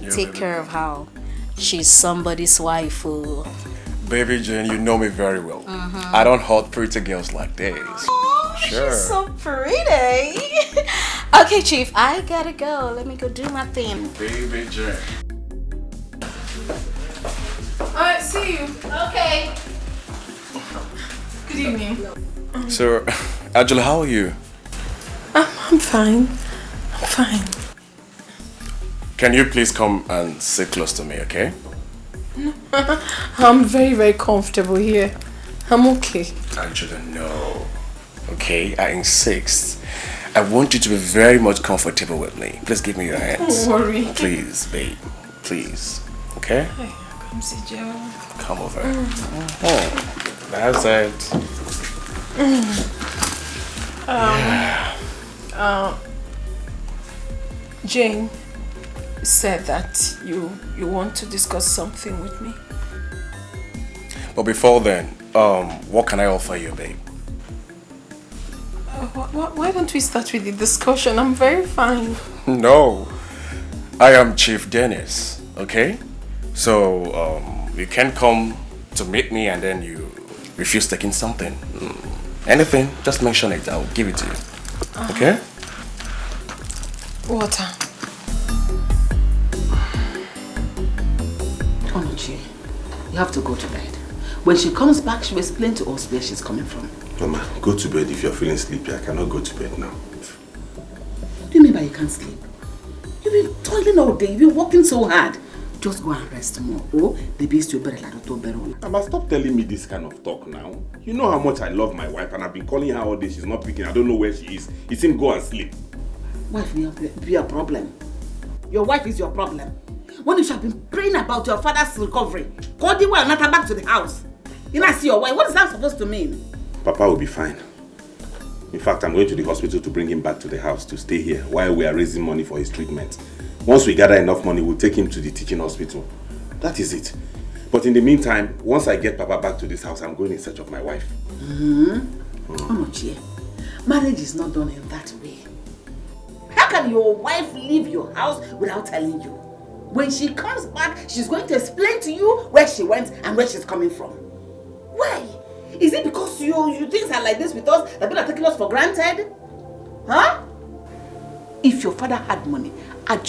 Take care of her. She's somebody's wife. Baby Jane, you know me very well. I don't hurt pretty girls like this. Oh, sure. She's so pretty. Okay, Chief, I gotta go. Let me go do my thing. Baby Jane. Alright, see you. Okay. Good evening. So, Angela, how are you? I'm fine. I'm fine. Can you please come and sit close to me, okay? I'm very, very comfortable here. I'm okay. Angela, no. Okay, I insist. I want you to be very much comfortable with me. Please give me your hands. Don't worry. Please, babe. Please. Okay? Hey, come see Joe. Come over. Oh, that's it. Jane said that you want to discuss something with me. But before then, what can I offer you, babe? Why don't we start with the discussion? I'm very fine. No, I am Chief Dennis, okay? So, you can't come to meet me and then you refuse taking something. Anything, just mention it, I'll give it to you, okay? Water. Onochi, you have to go to bed. When she comes back, she will explain to us where she's coming from. Mama, go to bed if you're feeling sleepy. I cannot go to bed now. What do you mean by you can't sleep? You've been toiling all day. You've been working so hard. Just go and rest more. Oh, the beast you better like to better. Mama, stop telling me this kind of talk now. You know how much I love my wife and I've been calling her all day. She's not picking. I don't know where she is. You seem go and sleep. Wife will be a problem. Your wife is your problem. When you should have been praying about your father's recovery, call the well, not her back to the house. You not see your wife. What is that supposed to mean? Papa will be fine. In fact, I'm going to the hospital to bring him back to the house to stay here while we are raising money for his treatment. Once we gather enough money, we'll take him to the teaching hospital. That is it. But in the meantime, once I get Papa back to this house, I'm going in search of my wife. Onochie, marriage is not done in that way. How can your wife leave your house without telling you? When she comes back, she's going to explain to you where she went and where she's coming from. Why? Is it because you things are like this with us that people are taking us for granted? Huh? If your father had money, but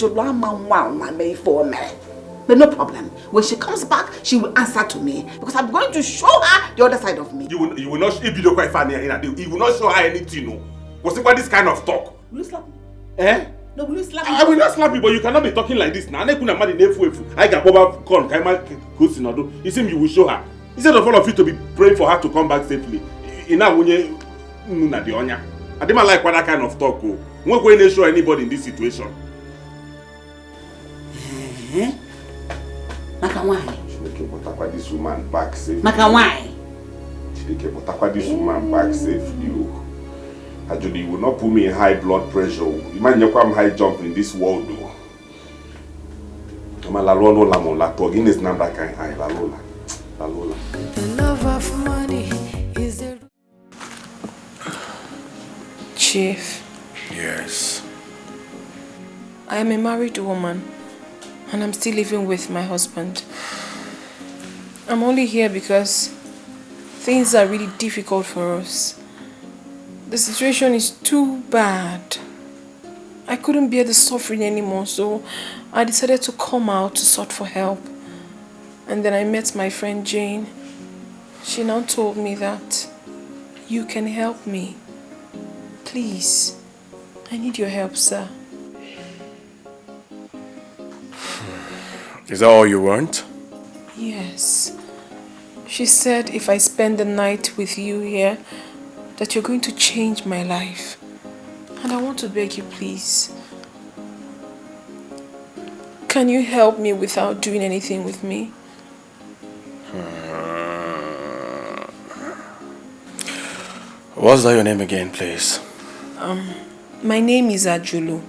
no problem. When she comes back, she will answer to me because I'm going to show her the other side of me. You will not. You will not show her anything. No. What's about this kind of talk? Will you slap me? Eh? No, will you slap me? I will not slap you, but you cannot be talking like this now. I got Boba corn. You seem you will show her. Instead of all of you to be praying for her to come back safely. I don't like that kind of talk. We're going to show anybody in this situation. Maka why? Chineke Potakwa this woman back safe. Maka why? Chineke Potakwa this woman back safely. Actually, you will not put me in high blood pressure. Imagine you come high jump in this world. La Lola la talking is not that kind high. La Lola. The love of money is the... Chief. Yes. I am a married woman and I'm still living with my husband. I'm only here because things are really difficult for us. The situation is too bad. I couldn't bear the suffering anymore, so I decided to come out to sort for help. And then I met my friend Jane. She now told me that you can help me. Please, I need your help, sir. Is that all you want? Yes. She said if I spend the night with you here, that you're going to change my life. And I want to beg you, please. Can you help me without doing anything with me? What's that your name again, please? My name is Ajulu.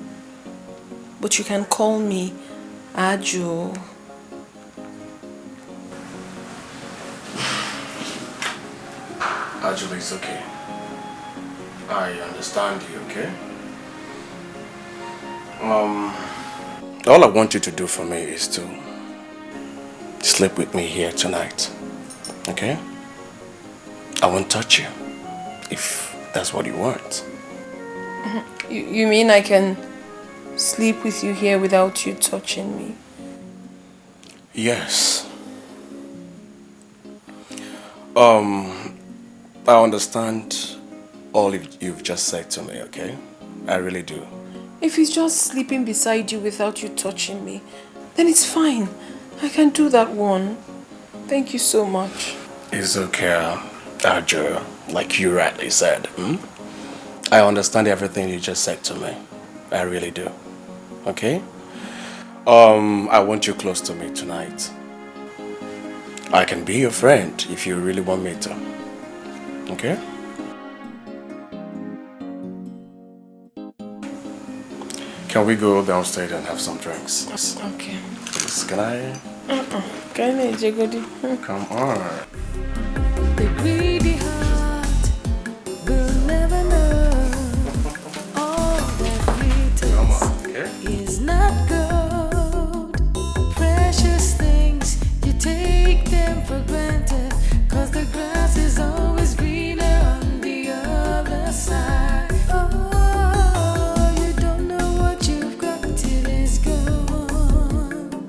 But you can call me Ajo. Actually, it's okay. I understand you, okay? All I want you to do for me is to sleep with me here tonight, okay? I won't touch you, if that's what you want. You mean I can sleep with you here without you touching me? Yes. I understand all you've just said to me, okay? I really do. If he's just sleeping beside you without you touching me, then it's fine. I can do that one. Thank you so much. It's okay, Ajo, like you rightly said. I understand everything you just said to me. I really do. Okay? I want you close to me tonight. I can be your friend if you really want me to. Okay? Can we go downstairs and have some drinks? Okay. Please, can I? Can I, Jagodi? Come on. The greedy heart will never know all that glitters is not gold. Precious things, you take them for granted, 'cause the grass is always greener on the other side. Oh, you don't know what you've got till it's gone.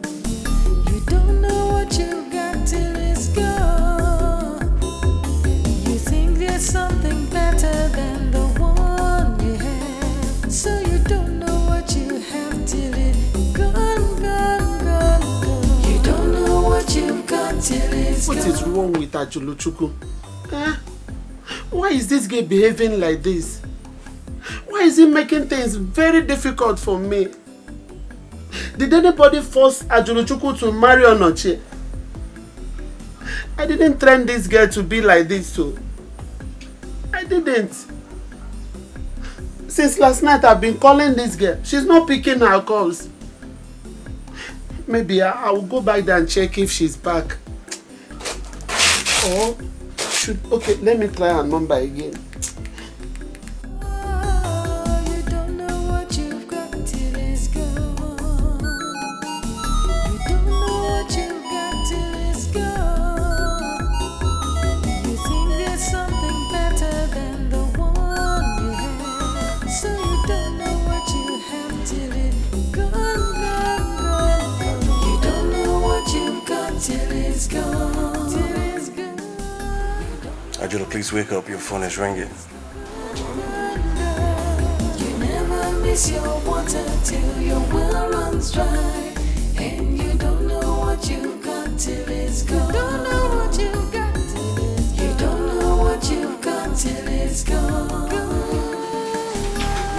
You don't know what you've got till it's gone. You think there's something better than the one you have, so you don't know what you have till it's gone, gone, gone, gone. You don't know what you've got till it's gone. What is wrong with Ajuluchuku? Why is this guy behaving like this? Why is he making things very difficult for me? Did anybody force Ajuluchuku to marry Onochie? I didn't train this girl to be like this, so I didn't. Since last night I've been calling this girl. She's not picking her calls. Maybe I will go back there and check if she's back. Or okay, let me try her number again. You don't know what you've got till it's gone. You don't know what you've got till it's gone. You think there's something better than the one you have, so you don't know what you have till it's gone, gone, gone. You don't know what you've got till it's gone, till it's gone. Ajula, please wake up. Your phone is ringing. You never miss your water till your well runs dry, and you don't know what you got till it's gone. You don't know what you got till it's gone. You don't know what you got till it's gone.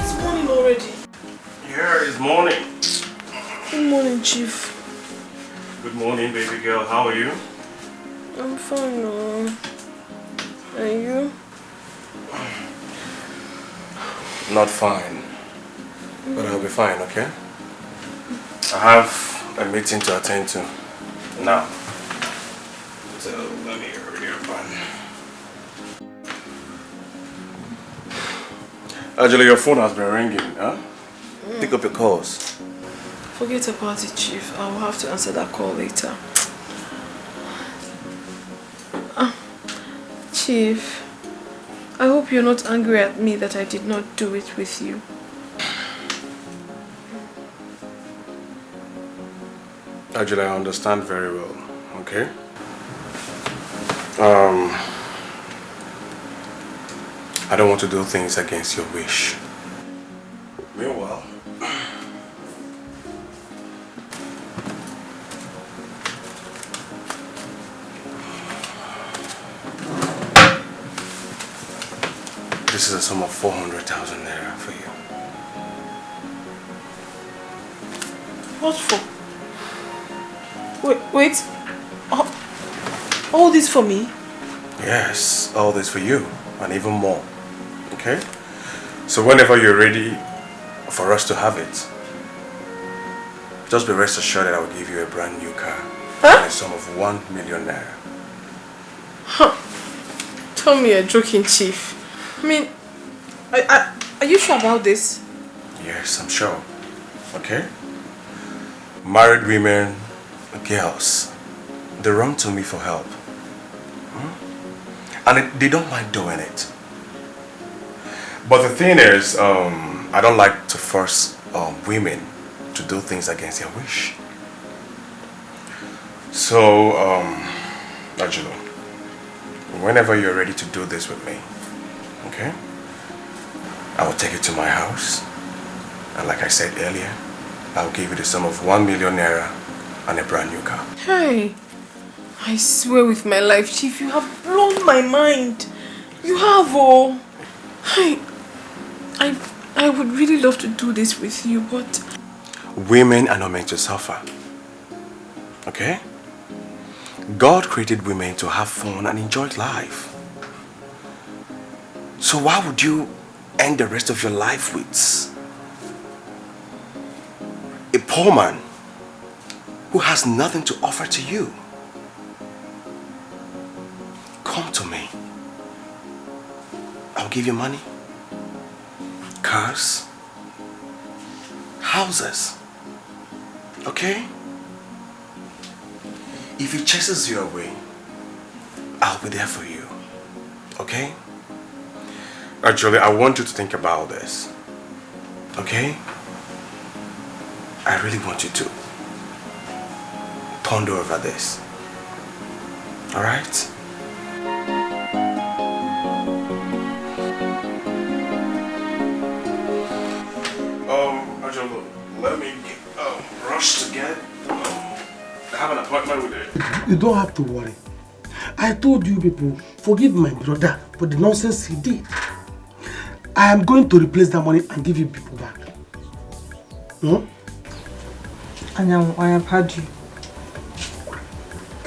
It's morning already. Yeah, it's morning. Good morning, Chief. Good morning, baby girl. How are you? I'm fine, no. And you? Not fine. But I'll be fine, okay? I have a meeting to attend to now. So let me hurry up and... Actually, your phone has been ringing, huh? Pick up your calls. Forget about it, Chief. I will have to answer that call later. Chief, I hope you're not angry at me that I did not do it with you. Actually, I understand very well, okay? I don't want to do things against your wish. Meanwhile, this is a sum of 400,000 naira for you. What for? Wait. All this for me? Yes, all this for you, and even more. Okay? So whenever you're ready for us to have it, just be rest assured that I will give you a brand new car. Huh? And a sum of 1 million naira. Huh. Tell me you're joking, Chief. I mean, are you sure about this? Yes, I'm sure. Okay? Married women, girls, they run to me for help. And they don't mind doing it. But the thing is, I don't like to force women to do things against their wish. So, Angelo, whenever you're ready to do this with me, okay? I will take you to my house. And like I said earlier, I'll give you the sum of 1 million naira and a brand new car. Hey, I swear with my life, Chief, you have blown my mind. You have, oh. I would really love to do this with you, but... Women are not meant to suffer. Okay? God created women to have fun and enjoy life. So why would you end the rest of your life with a poor man who has nothing to offer to you? Come to me. I'll give you money, cars, houses. Okay? If he chases you away, I'll be there for you. Okay? Actually, I want you to think about this. Okay? I really want you to ponder over this. Alright? Angelo, let me rush to get I have an appointment with it. You don't have to worry. I told you people, forgive my brother for the nonsense he did. I am going to replace that money and give you people back. Anyanwu, I have heard you.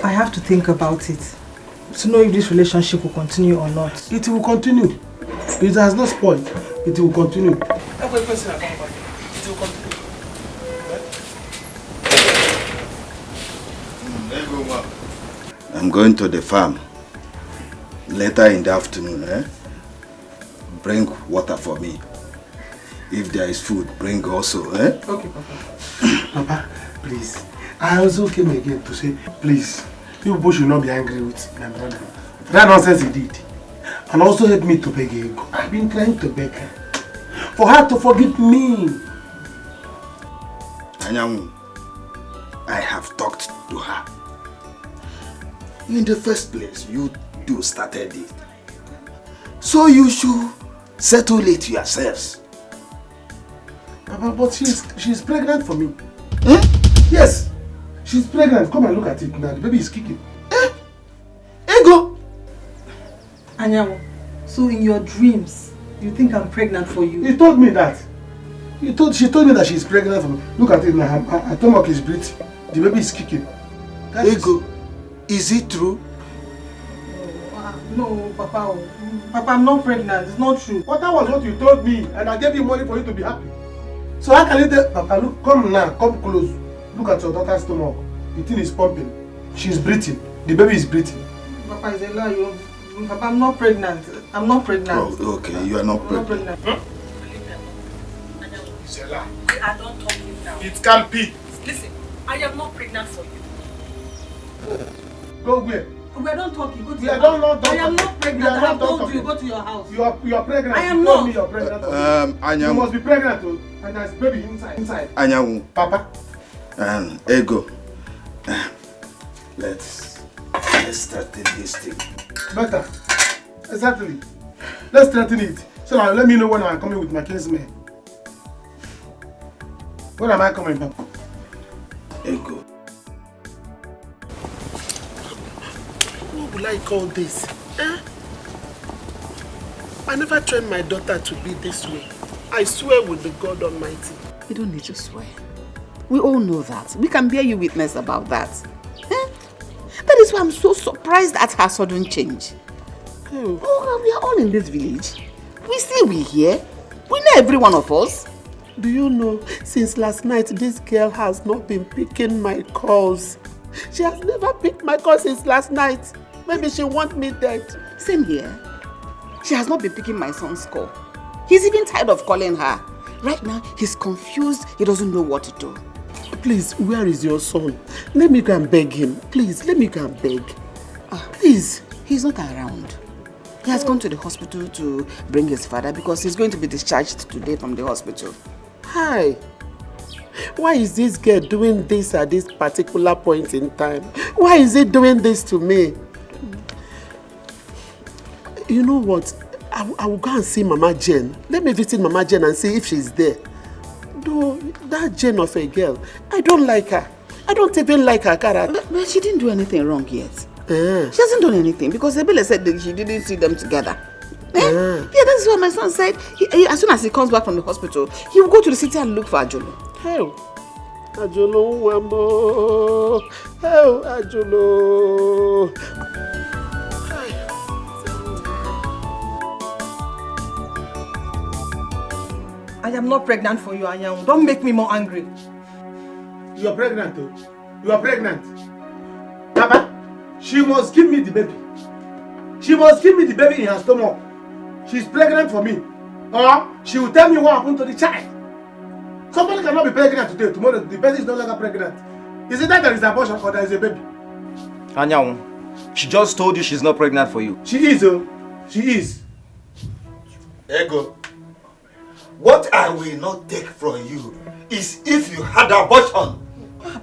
I have to think about it to know if this relationship will continue or not. It will continue. It has not spoiled. It will continue. It will continue. I'm going to the farm later in the afternoon. Bring water for me. If there is food, bring also. Okay, Papa. Papa, please. I also came again to say, please, you people should not be angry with my brother. That nonsense he did. And also help me to beg Ego. I've been trying to beg her. For her to forgive me. Anyanwu, I have talked to her. In the first place, you two started it. So you should settle it yourselves. Papa, but she's pregnant for me. Yes, she's pregnant. Come and look at it now. The baby is kicking. Ego! Anyanwu, so in your dreams, you think I'm pregnant for you? He told me that. She told me that she's pregnant for me. Look at it now. Her stomach is breathing. The baby is kicking. Ego, is it true? No, Papa. Papa, I'm not pregnant. It's not true. But that was what you told me, and I gave you money for you to be happy. So how can you tell Papa, look, come now, come close. Look at your daughter's stomach. The thing is pumping. She's breathing. The baby is breathing. Papa, is a lie. Papa, I'm not pregnant. I'm not pregnant. Oh, okay, you are not pregnant. Huh? It's a lie. I don't talk you now. It can't be. Listen, I am not pregnant for you. Go where? We are not talking. Go to We your are house. not I am not pregnant. I have told talking. you, go to your house. You are pregnant. I am you not. told me you're pregnant. You must be pregnant too. And there's baby inside. Anyanwu. Papa. Ego. Let's straighten this thing. Better. Exactly. Let's straighten it. So now let me know when I'm coming with my kinsman. When am I coming, Papa? Ego. What will I call this? I never trained my daughter to be this way. I swear with the God Almighty. You don't need to swear. We all know that. We can bear you witness about that. That is why I'm so surprised at her sudden change. Oh, we are all in this village. We here. We know every one of us. Do you know, since last night, this girl has not been picking my calls. She has never picked my calls since last night. Maybe she wants me dead. Same here. She has not been picking my son's call. He's even tired of calling her. Right now, he's confused. He doesn't know what to do. Please, where is your son? Let me go and beg him. Please, let me go and beg. Please. He's not around. He has gone to the hospital to bring his father because he's going to be discharged today from the hospital. Hi. Why is this girl doing this at this particular point in time? Why is he doing this to me? You know what? I will go and see Mama Jane. Let me visit Mama Jane and see if she's there. Though, that Jane of a girl, I don't like her. I don't even like her character. But she didn't do anything wrong yet. She hasn't done anything because Ebele said that she didn't see them together. Yeah, that's what my son said. As soon as he comes back from the hospital, he will go to the city and look for Ajolo. Hell, Ajolo, Wambo. Hell, Ajolo. I am not pregnant for you, Anyanwu. Don't make me more angry. You are pregnant too. You are pregnant. Papa, she must give me the baby. She must give me the baby in her stomach. She's pregnant for me. Or she will tell me what happened to the child. Somebody cannot be pregnant today. Tomorrow the person is no longer pregnant. Is it that there is abortion or there is a baby? Anyanwu, she just told you she's not pregnant for you. She is, oh. She is. Ego. What I will not take from you is if you had abortion.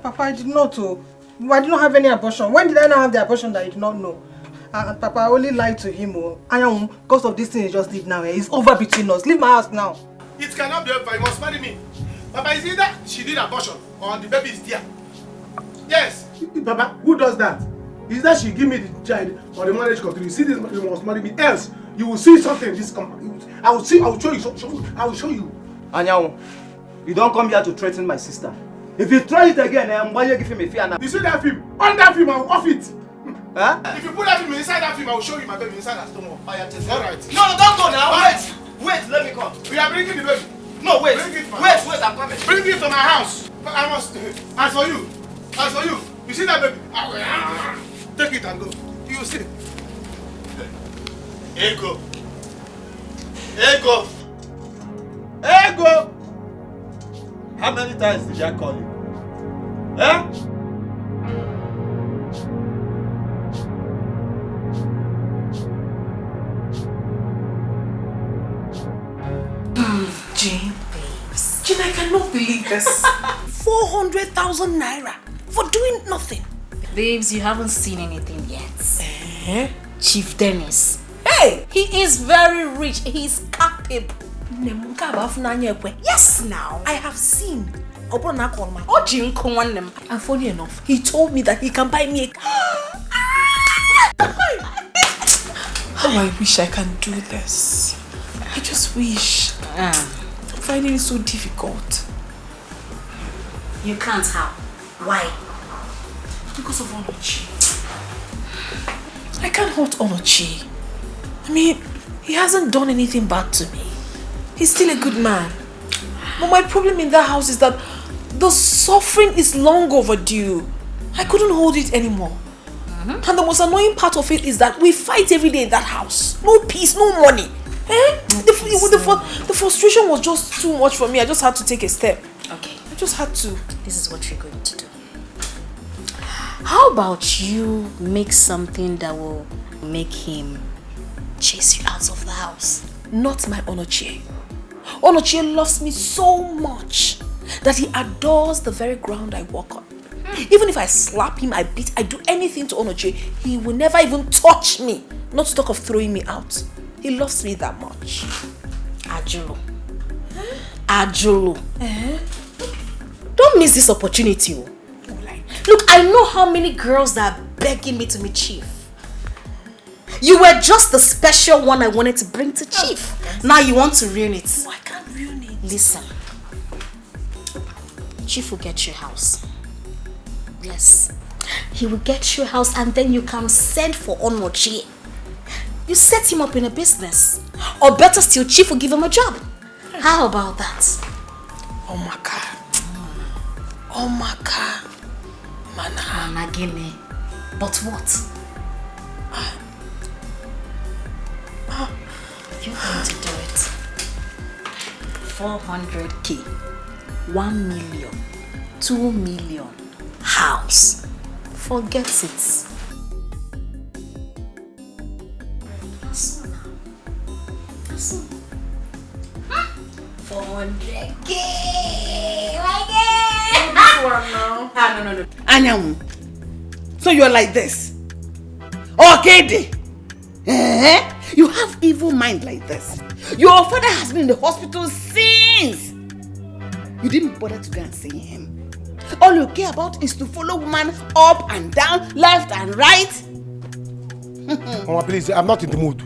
Papa, I did not. I did not have any abortion. When did I not have the abortion that I did not know? Papa, I only lied to him. Anyanwu, because of this thing he just did now. It's over between us. Leave my house now. It cannot be over. You must marry me. Papa, is it that she did abortion or the baby is there? Yes. Papa, who does that? Is that she give me the child or the marriage contract? You see this, you must marry me. Else, you will see something in this company. I will show you. I will show you. Anyanwu, you don't come here to threaten my sister. If you try it again, why you give him a fear now? You see that film? On that film, I will off it. Huh? If you put that film inside that film, I will show you my baby inside her stomach. Alright. No, don't go now. Wait, let me come. We are bringing the baby. No, wait. Bring it, Wait, I'm coming. Bring it to my house. I must. As for you, you see that baby? Take it and go. You see. Ego. How many times did I call you? Jane, babes. Jane, I cannot believe this. 400,000 naira for doing nothing. Babes, you haven't seen anything yet. Chief Dennis. Hey! He is very rich. He is capable. Yes, now. I have seen. And funny enough, he told me that he can buy me a car. How I wish I can do this. I just wish. I'm finding it so difficult. You can't how? Why? Because of Onochi. I can't hurt Onochi. I mean, he hasn't done anything bad to me. He's still a good man. But my problem in that house is that the suffering is long overdue. I couldn't hold it anymore. And the most annoying part of it is that we fight every day in that house. No peace, no money. The frustration was just too much for me. I just had to take a step. Okay. I just had to. This is what you're going to do. How about you make something that will make him chase you out of the house? Not my Onochie. Onochie loves me so much that he adores the very ground I walk on. Even if I slap him, I beat, I do anything to Onochie, he will never even touch me. Not to talk of throwing me out. He loves me that much. Ajulu. Ajulu. Don't miss this opportunity. Look, I know how many girls that are begging me to meet Chief. You were just the special one I wanted to bring to Chief. Now you want to ruin it. No, I can't ruin it. Listen. Chief will get you a house. Yes. He will get you a house and then you can send for Onochi. You set him up in a business. Or better still, Chief will give him a job. How about that? Omaka. Omaka. Mana gimme. But what? You're going to do it. 400k. 1 million. 2 million. House. Forget it. 400k. No. Anyamu. So you're like this? Okay, you have evil mind like this. Your father has been in the hospital since. You didn't bother to go and see him. All you care about is to follow woman up and down, left and right. Mama, please, I'm not in the mood.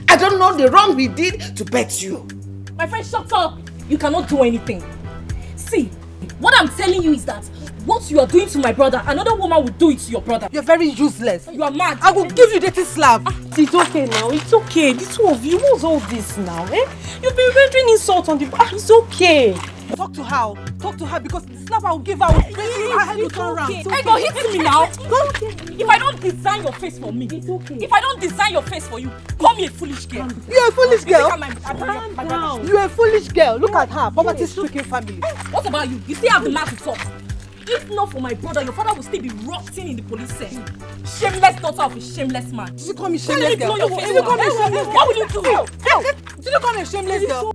I don't know the wrong we did to bet you. My friend, shut up. You cannot do anything. See, what I'm telling you is that what you are doing to my brother, another woman will do it to your brother. You're very useless. You are mad. I will give you the slap. It's okay now. It's okay. The two of you, what's all this now? You've been rendering insult on the... it's okay. Talk to her. Talk to her because the slap I will give her will break her head to turn around. Hey, go hit me now. If I don't design your face for me, it's okay. If I don't design your face for you, call me a foolish girl. You're a foolish girl. Calm down. You're a foolish girl. Look at her. Poverty-stricken family. What about you? You still have the mouth to talk. If not for my brother, your father will still be rotting in the police cell. Shameless daughter of a shameless man. Did you call me shameless girl? Did you call me shameless girl? What will you do? Did you call me a shameless girl?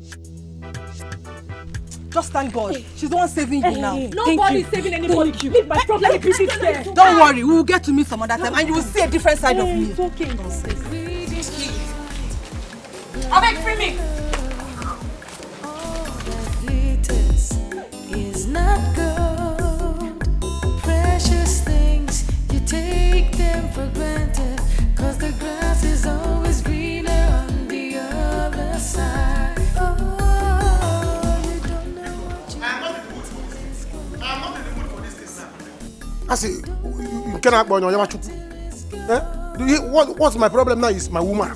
Just thank God. She's the one saving you now. Nobody's saving anybody. Leave my problem. Let me be there. Don't worry. We will get to meet some other time and you will see a different side of me. It's okay. I'll make free me. Is not good. Precious things, you take them for granted. Cause the grass is always greener on the other side. I say, you cannot buy no Yamachuku. What's my problem now is my woman.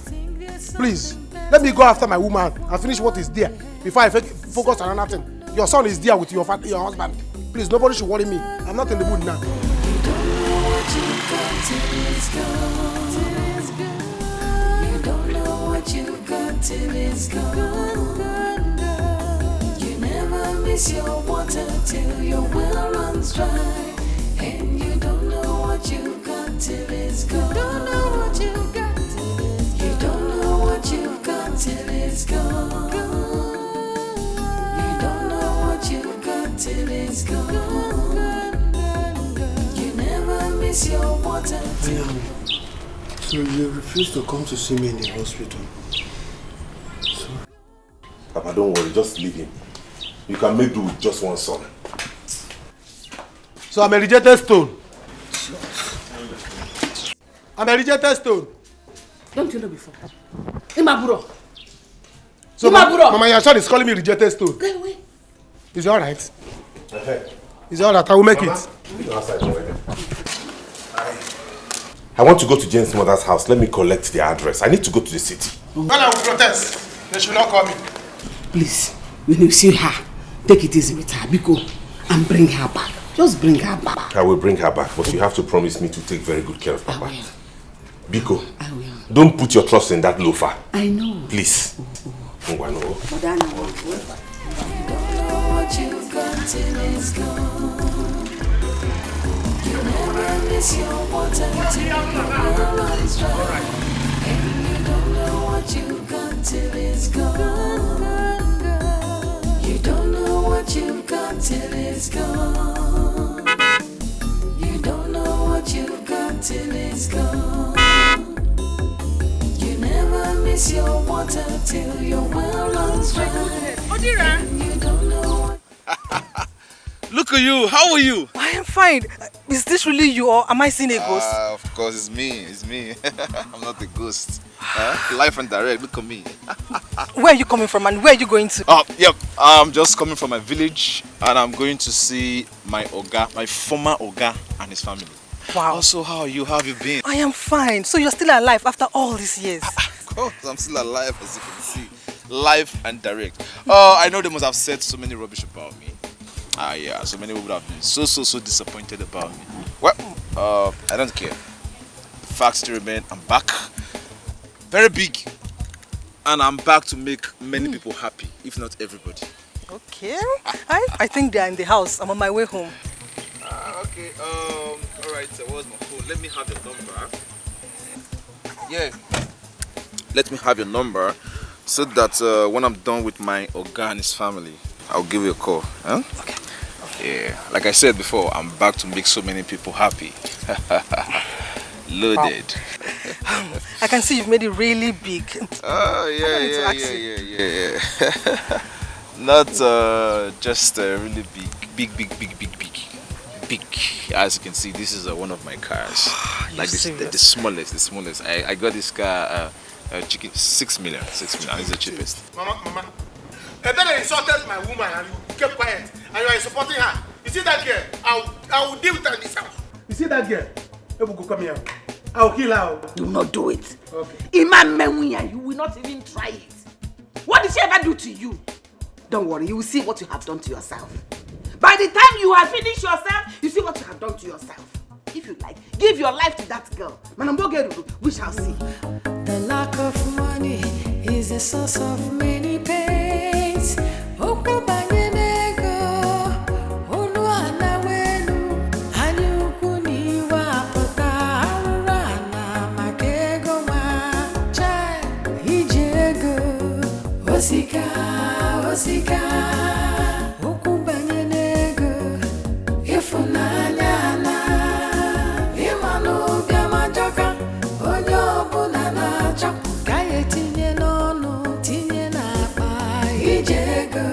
Please, let me go after my woman and finish what is there before I focus on another thing. Your son is there with your husband. Please, nobody should worry me. I'm not in the mood now. You don't know what you got till it's gone. You never miss your water till your well runs dry. And you don't know what you got till it's gone. Don't know what you got till it's gone. You don't know what you got till it's gone. You don't know what you got till it's gone. You never miss your water till. So you refuse to come to see me in the hospital? Sorry. Papa, don't worry, just leave him. You can make do with just one son. So I'm a rejected stone. I'm a rejected stone. Don't you know before? Imaburo. So Mama Yashad is calling me rejected stone. Go away. Is it alright? It's all right. I will make it. I want to go to Jane's mother's house. Let me collect the address. I need to go to the city. When I will protest, they should not call me. Please, when you see her, take it easy with her, Biko, and bring her back. Just bring her back. I will bring her back, but you have to promise me to take very good care of Papa. I will. Biko, I will. don't put your trust in that loafer. I know. Please. Ngwano. What you've got till it's gone. You never miss your water till your well runs dry. And you don't know what you've got till it's gone. You don't know what you've got till it's gone. You don't know what you've got till it's gone. You never miss your water till your well runs dry. And you don't know what. Look at you. How are you? I am fine. Is this really you or am I seeing a ghost? Of course, it's me. It's me. I'm not a ghost. Live and direct. Look at me. Where are you coming from and where are you going to? Yep. I'm just coming from my village and I'm going to see my Oga, my former Oga and his family. Wow. Also, how are you? How have you been? I am fine. So you're still alive after all these years? Of course, I'm still alive, as you can see. Live and direct. I know they must have said so many rubbish about me. Yeah, so many people have been so disappointed about me. Well, I don't care. The fact still remains, I'm back. Very big. And I'm back to make many people happy, if not everybody. Okay. I think they are in the house. I'm on my way home. Okay, alright, so where's my phone? Let me have your number. Yeah. Let me have your number so that when I'm done with my Oga and his family, I'll give you a call. Huh? Okay. Yeah, like I said before, I'm back to make so many people happy. Loaded. Wow. I can see you've made it really big. Oh, yeah. Not just really big. As you can see, this is one of my cars. Like this, the smallest. I got this car, chicken, 6 million. It's the cheapest. Mama. And then I insulted my woman and you kept quiet and you are supporting her. You see that girl? I will deal with her in this house. You see that girl? Ebuko, come here. I will kill her. Do not do it. Okay. Iman Menwiya, you will not even try it. What did she ever do to you? Don't worry, you will see what you have done to yourself. By the time you have finished yourself, you see what you have done to yourself. If you like, give your life to that girl. We shall see. The lack of money is the source of many pains. Osika, ukubanye nego, ifunanya na, imanu biamajoka, onyo bunana chok, kaye tinye nono, tinye na pa, ijego,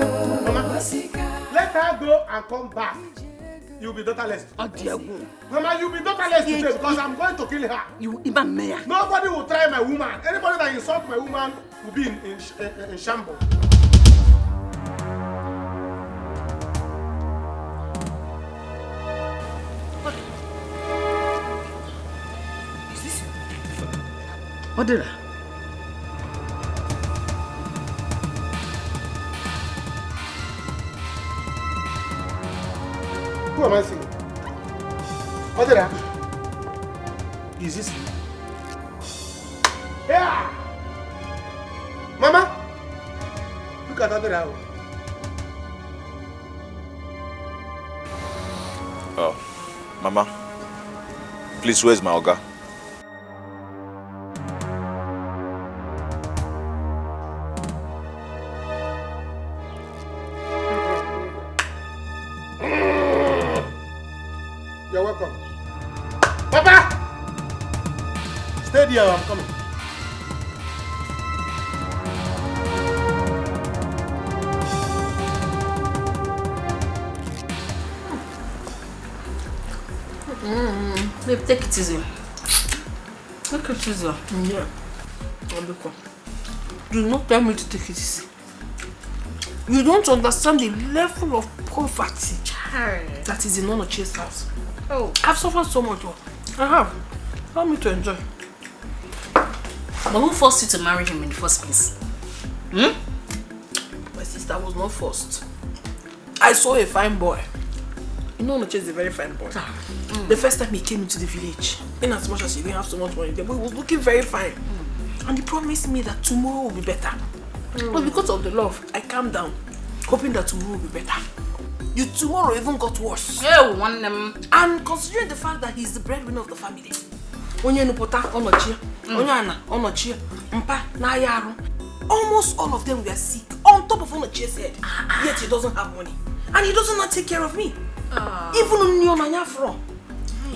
osika. Let her go and come back. You'll be daughterless. Mama, you'll be daughterless today because I'm going to kill her. You even mayor. Nobody will try my woman. Anybody that insults my woman will be in shambles. Odira. Who am I seeing? Odira. Is this you? Yeah! Mama! Look at Odira. Oh, Mama. Please, where's my Oga? You're welcome. Papa! Stay there, I'm coming. Babe, take it easy. Take it easy. Yeah. Do not tell me to take it easy. You don't understand the level of poverty That is in Onochie's house. Oh. I've suffered so much. I have. Allow me to enjoy. But who forced you to marry him in the first place? My sister was not forced. I saw a fine boy. You know Onochie is a very fine boy. The first time he came into the village, in as much as he didn't have so much money, the boy was looking very fine. And he promised me that tomorrow will be better. But because of the love, I calmed down, hoping that tomorrow will be better. Tomorrow even got worse. And considering the fact that he's the breadwinner of the family, almost all of them were sick on top of Onochie's head. Yet he doesn't have money. And he doesn't not take care of me. Even on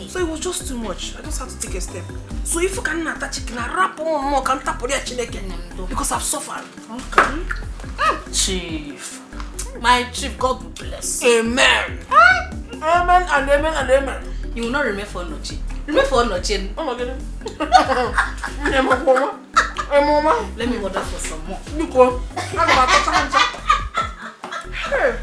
so it was just too much. I just had to take a step. So if you can attach it, wrap on more, can tap because I've suffered. Okay. Chief. My chief, God will bless. Amen. Amen and amen and amen. You will not remain for Onochie. Remain for Onochie. Oh my goodness. Let me order for some more. Hey.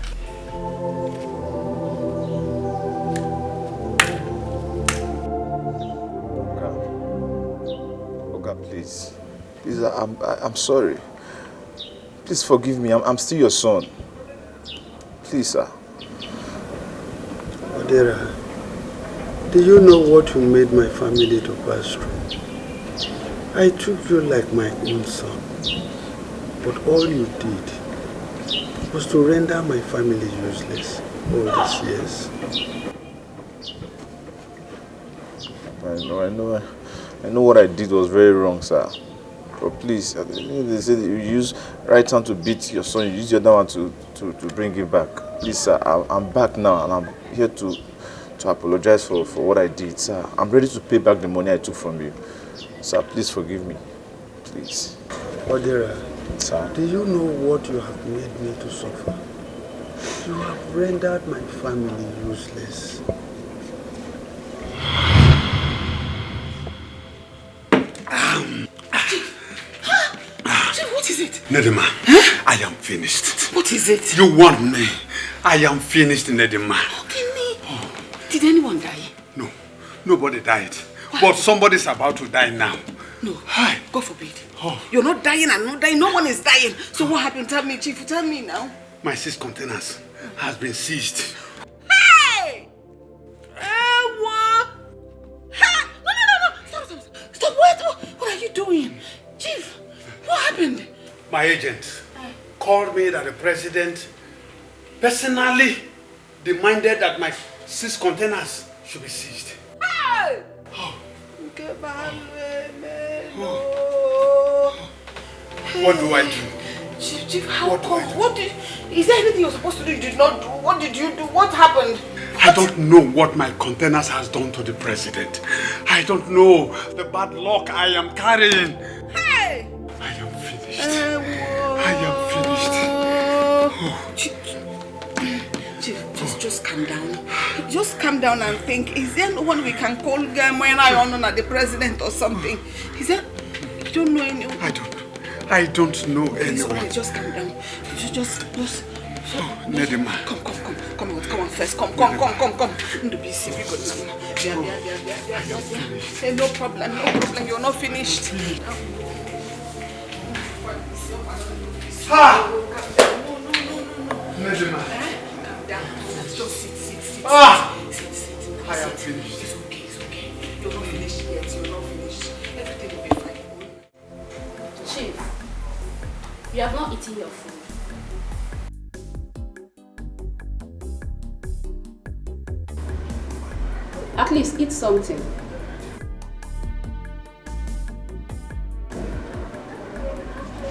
Please, I'm sorry. Please forgive me. I'm still your son. Please, sir. Odera, do you know what you made my family to pass through? I took you like my own son, but all you did was to render my family useless all these years. I know what I did was very wrong, sir. But please, they say that you use right hand to beat your son, you use the other one to bring him back. Please, sir, I'm back now and I'm here to apologize for what I did, sir. I'm ready to pay back the money I took from you. Sir, please forgive me. Please. Odera, sir, do you know what you have made me to suffer? You have rendered my family useless. What is it? Nedima, I am finished. What is it? You want me. I am finished, Nedima. Did anyone die? No, nobody died. But somebody's about to die now. No, God forbid. You're not dying, I'm not dying, no one is dying. So what happened? Tell me, Chief, tell me now. My 6 containers has been seized. Hey! No. Stop, what are you doing? Chief, what happened? My agent called me that the president personally demanded that my 6 containers should be seized. Hey! What do I do? Chief, how come? Is there anything you're supposed to do you did not do? What did you do? What happened? I don't know what my containers has done to the president. I don't know the bad luck I am carrying. Hey! I am finished. I am finished. Chief, just calm down. Just calm down and think. Is there no one we can call when I honor the president or something? Is there? You don't know anyone? I don't know anyone. Sorry, just calm down. Just. Nedima. Come on first. Come. Don't be silly. Hey, no problem. You're not finished. No. Nedima. Calm down. Just sit. Sit. I am finished. It's okay. You're not finished yet. Everything will be fine. Chief, you have not eaten your food. At least eat something.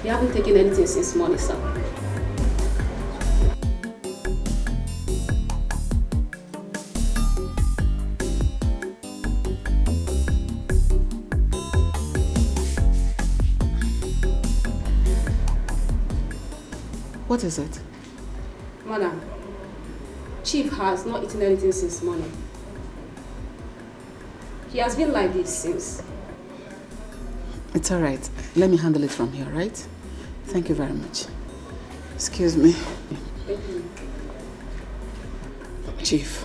You haven't taken anything since morning, sir. What is it? Madam, Chief has not eaten anything since morning. He has been like this since. It's all right. Let me handle it from here, right? Thank you very much. Excuse me. Thank you. Chief,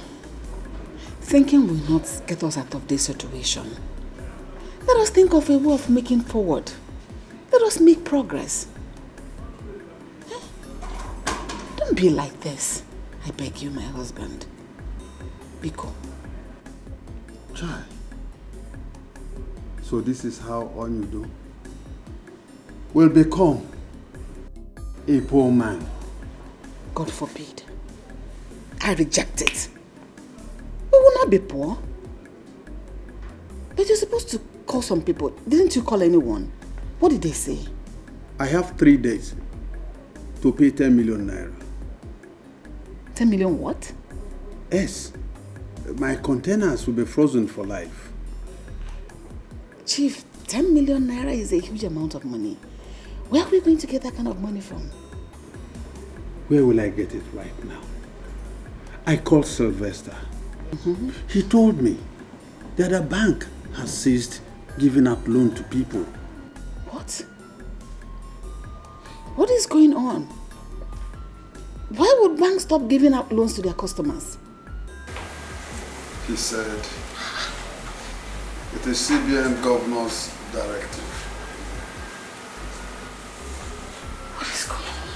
thinking will not get us out of this situation. Let us think of a way of making forward. Let us make progress. Don't be like this. I beg you, my husband. Biko. Chai. So this is how Onyudo will become a poor man. God forbid. I reject it. We will not be poor. But you're supposed to call some people. Didn't you call anyone? What did they say? I have 3 days to pay 10 million naira. 10 million what? Yes. My containers will be frozen for life. Chief, 10 million naira is a huge amount of money. Where are we going to get that kind of money from? Where will I get it right now? I called Sylvester. He told me that a bank has ceased giving out loan to people. What? What is going on? Why would banks stop giving out loans to their customers? He said it is CBN governor's directive. What is going on?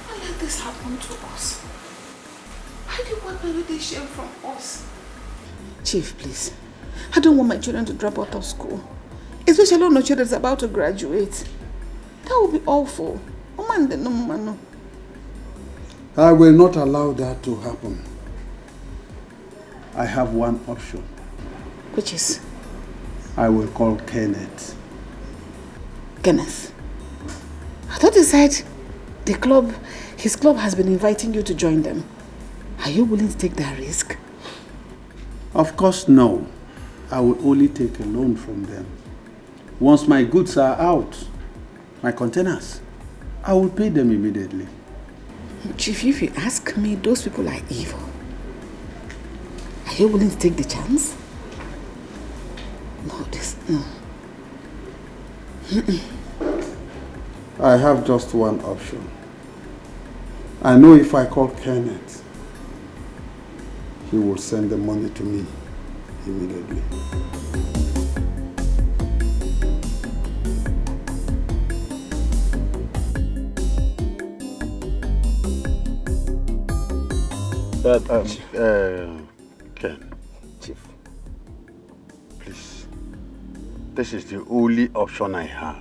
Why let this happen to us? Why do you want the shame from us? Chief, please. I don't want my children to drop out of school. Especially on the children that's about to graduate. That would be awful. I will not allow that to happen. I have one option. Which is? I will call Kenneth. Kenneth? I thought he said his club has been inviting you to join them. Are you willing to take that risk? Of course no. I will only take a loan from them. Once my goods are out, my containers, I will pay them immediately. Chief, if you ask me, those people are evil. Are you willing to take the chance? No. I have just one option. I know if I call Kenneth, he will send the money to me immediately. Ken, Chief, please. This is the only option I have.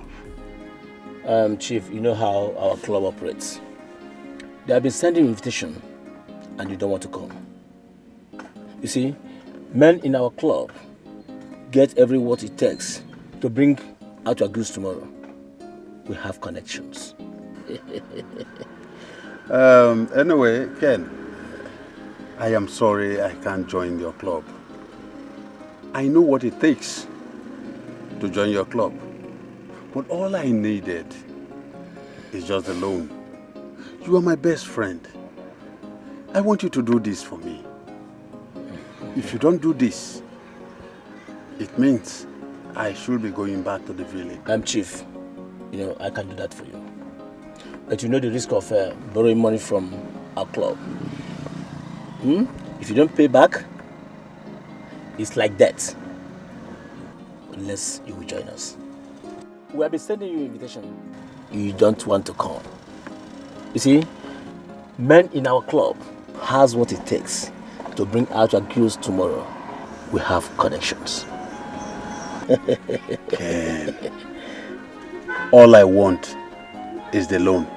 Chief, you know how our club operates. They have been sending invitation and you don't want to come. You see, men in our club get every what it takes to bring out your goods tomorrow. We have connections. Anyway, Ken, I am sorry I can't join your club. I know what it takes to join your club. But all I needed is just a loan. You are my best friend. I want you to do this for me. If you don't do this, it means I should be going back to the village. Chief, you know, I can do that for you. But you know the risk of borrowing money from our club. If you don't pay back, it's like that. Unless you will join us. We have been sending you an invitation. You don't want to come. You see, men in our club has what it takes to bring out your goods tomorrow. We have connections. Ken, all I want is the loan.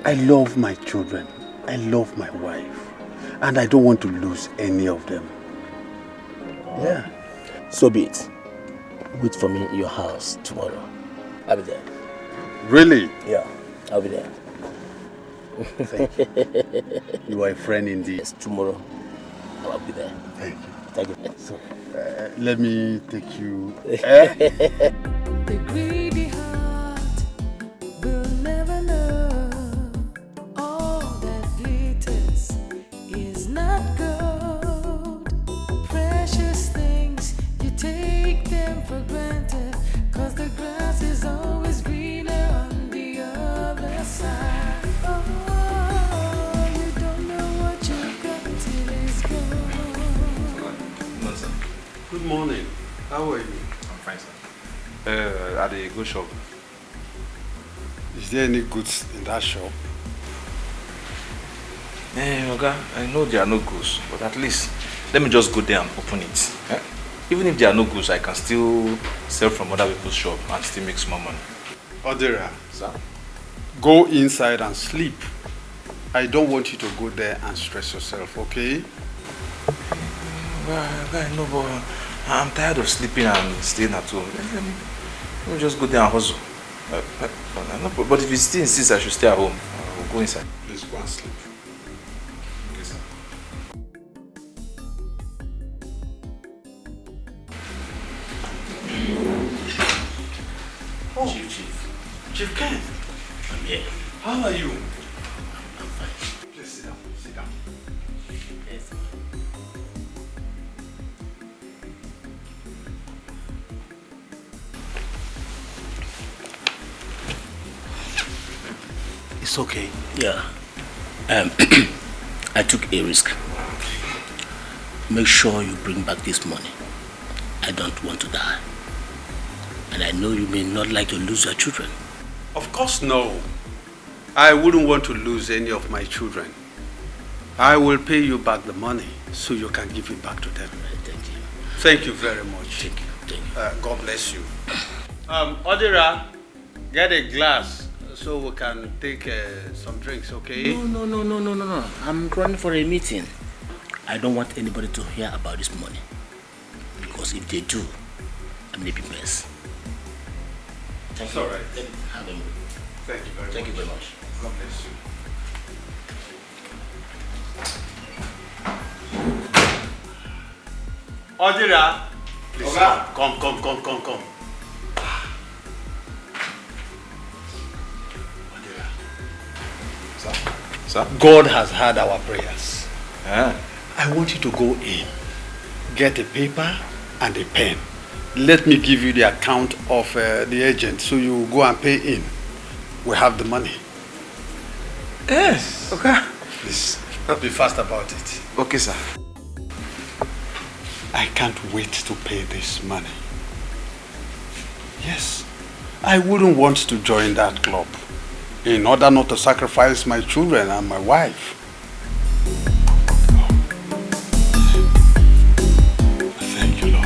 I love my children. I love my wife. And I don't want to lose any of them. Yeah. So be it. Wait for me in your house tomorrow. I'll be there. Really? Yeah, I'll be there. Thank you. You are a friend indeed. Yes, tomorrow I'll be there. Thank you. Thank you. So, let me take you. The greedy heart will never know all that glitters is not gold. Precious things, you take them for granted, 'cause the grass is always greener on the other side. Oh. Good morning. How are you? I'm fine, sir. At the good shop. Is there any goods in that shop? Oga, I know there are no goods, but at least let me just go there and open it. Even if there are no goods, I can still sell from other people's shop and still make small money. Odera, sir, go inside and sleep. I don't want you to go there and stress yourself, okay? I know, but I'm tired of sleeping and staying at home. Let me just go there and hustle. But if you still insist I should stay at home, I'll go inside. Please go and sleep. Okay, sir. Oh. Chief. Chief Ken. I'm here. How are you? I'm fine. Please sit down. Sit down. Yes. It's okay. Yeah. I took a risk. Make sure you bring back this money. I don't want to die. And I know you may not like to lose your children. Of course no. I wouldn't want to lose any of my children. I will pay you back the money so you can give it back to them. Thank you. Thank you very much. Thank you. Thank you. God bless you. Odira, get a glass so we can take some drinks, okay? No. I'm running for a meeting. I don't want anybody to hear about this money. Because if they do, I may be mess. It's all right. Have a meal. Thank you very much. Thank you very much. God bless you. Odira, please come. Odira. Sir? God has heard our prayers. Yeah. I want you to go in, get a paper and a pen. Let me give you the account of the agent so you go and pay in. We have the money. Yes. Okay. Please, be fast about it. Okay, sir. I can't wait to pay this money. Yes, I wouldn't want to join that club in order not to sacrifice my children and my wife. Thank you, Lord.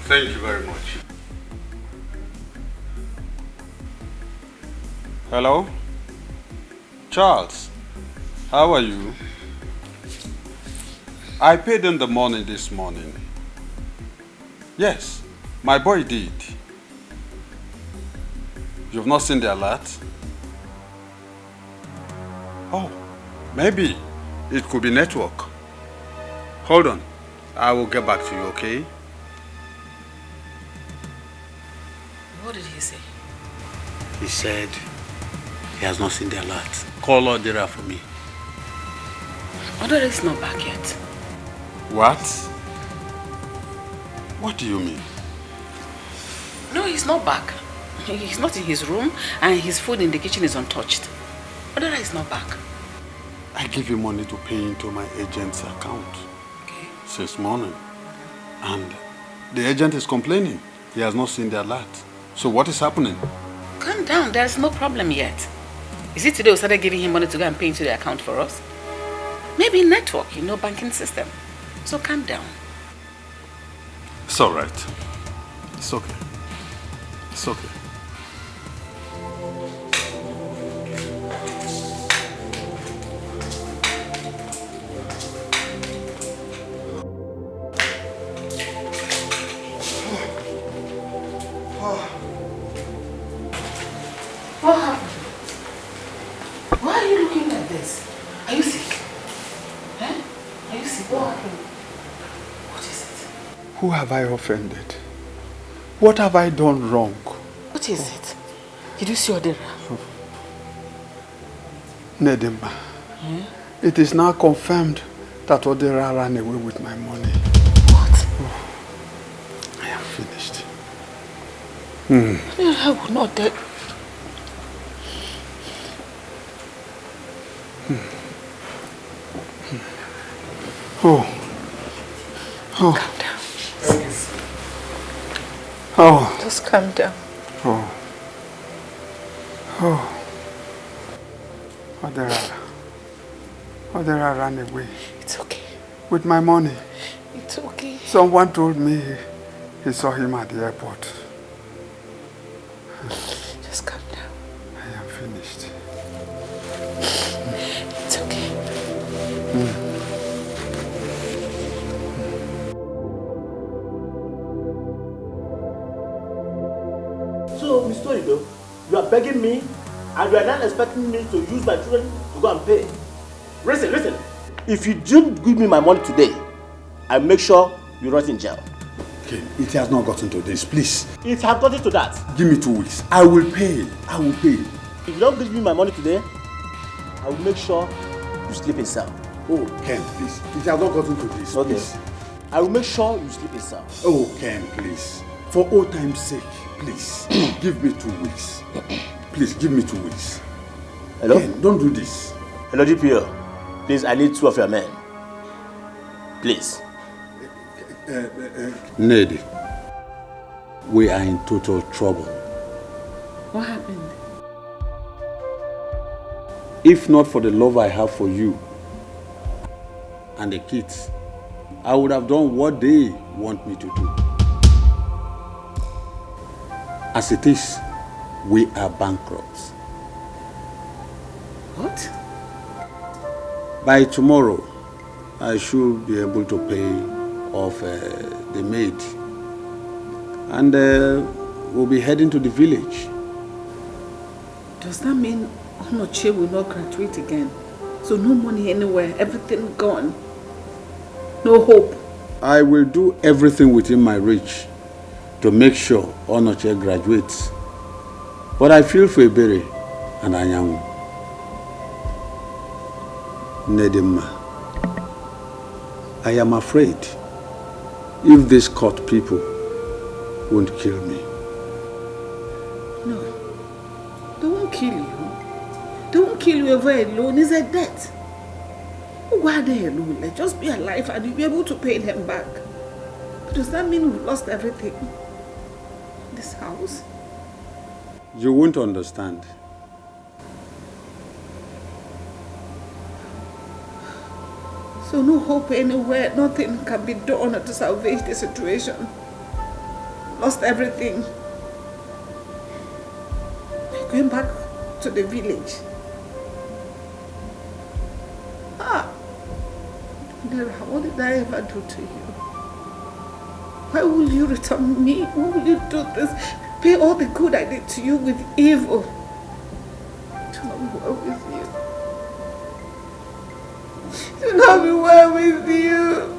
Thank you very much. Hello? Charles, how are you? I paid them the money this morning. Yes, my boy did. You've not seen the alert? Oh, maybe it could be network. Hold on, I will get back to you, okay? What did he say? He said he has not seen the alert. Call Odira for me. Odira is not back yet. What? What do you mean? No, he's not back. He's not in his room and his food in the kitchen is untouched. Odira is not back. I give you money to pay into my agent's account since morning. And the agent is complaining. He has not seen the alert. So what is happening? Calm down, there's no problem yet. Is it today we started giving him money to go and pay into the account for us? Maybe network, banking system. So calm down. It's all right. It's okay. It's okay. What happened? Why are you looking like this? Are you sick? Are you sick? What happened? What is it? Who have I offended? What have I done wrong? What is it? Did you see Odira? Nedimba, it is now confirmed that Odera ran away with my money. What? Oh, I am finished. I would not dare. Oh. Oh. Calm down. Oh. Just calm down. Oh. Oh. Odera ran away. It's okay. With my money. It's okay. Someone told me he saw him at the airport. Just calm down. I am finished. It's okay. So, Mr. Ido, you are begging me and you are not expecting me to use my children to go and pay. Listen. If you don't give me my money today, I'll make sure you rot in jail. Okay, it has not gotten to this, please. It has gotten to that. Give me 2 weeks. I will pay. I will pay. If you don't give me my money today, I will make sure you sleep in cell. Oh, Ken, please. It has not gotten to this, Okay. please. I will make sure you sleep in cell. Oh, Ken, please. For old time's sake, please. Give me 2 weeks. Please, give me 2 weeks. Hello? Ken, don't do this. Hello, GPO. Please, I need 2 of your men. Please. Ned, we are in total trouble. What happened? If not for the love I have for you and the kids, I would have done what they want me to do. As it is, we are bankrupt. What? By tomorrow, I should be able to pay off the maid. And we'll be heading to the village. Does that mean Onoche will not graduate again? So no money anywhere, everything gone? No hope? I will do everything within my reach to make sure Onoche graduates. But I feel for Ebere and Anyanwu. Nedima, I am afraid if these court people won't kill me. No. They won't kill you. They won't kill you ever alone. It's a debt. Why are they alone? Like, just be alive and you'll be able to pay them back. But does that mean we've lost everything? This house? You won't understand. So no hope anywhere, nothing can be done to salvage the situation. Lost everything. We're going back to the village. Dara, what did I ever do to you? Why will you return me? Why will you do this? Pay all the good I did to you with evil. Do not be well with you. Do not be well with you.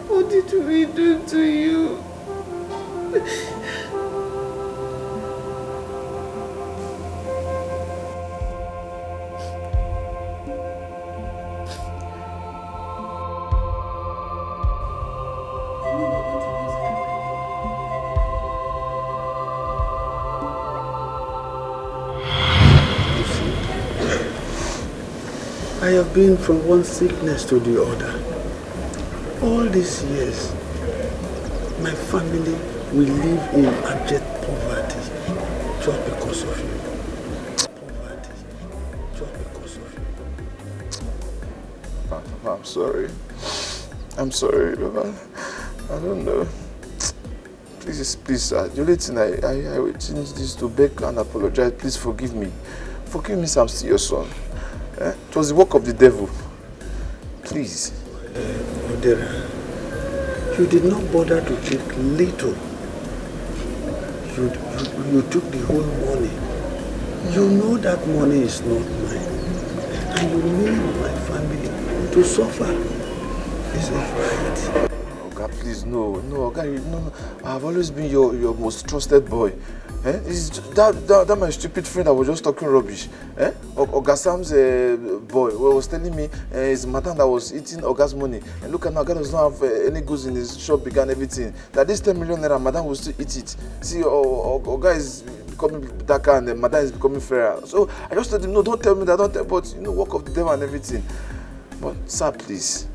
What did we do to you? I have been from one sickness to the other. All these years, my family will live in abject poverty just because of you. Poverty just because of you. Papa, I'm sorry. I'm sorry, Baba. I don't know. Please, sir. The only thing I will change this to beg and apologize. Please forgive me. Forgive me, sir. I'm still your son. It was the work of the devil. Please. Odera, you did not bother to take little. You took the whole money. You know that money is not mine. And you made my family to suffer. Is it right? Okay, Oga, please, no, Oga, no. I've always been your most trusted boy. It's that my stupid friend that was just talking rubbish. Oga Sam's boy was telling me his madam that was eating Oga's money. And look at now, Oga does not have any goods in his shop, began everything. That this 10 million naira, madam will still eat it. See, Oga is becoming darker and the madam is becoming fairer. So I just told him, no, don't tell me that, but work of the devil and everything. But sir, please,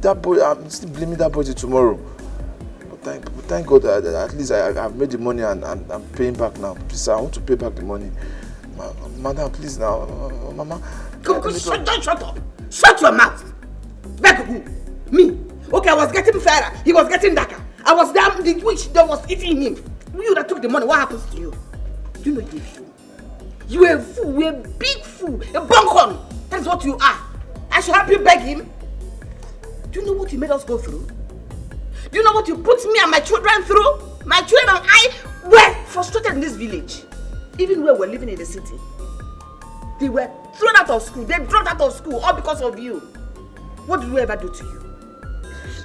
that boy, I'm still blaming that boy till tomorrow. Thank God that at least I've made the money and I'm paying back now. Please, sir, I want to pay back the money. Madam, please now. Mama. Shut up. Shut your mouth. Beg who? Me. Okay, I was getting fairer. He was getting darker. I was damn the witch that was eating him. You that took the money, what happens to you? Do you know you're a fool? You're a fool. You're a big fool. A bunkhorn. That is what you are. I should help you beg him. Do you know what you made us go through? Do you know what you put me and my children through? My children and I were frustrated in this village. Even when we were living in the city. They were thrown out of school. They dropped out of school all because of you. What did we ever do to you?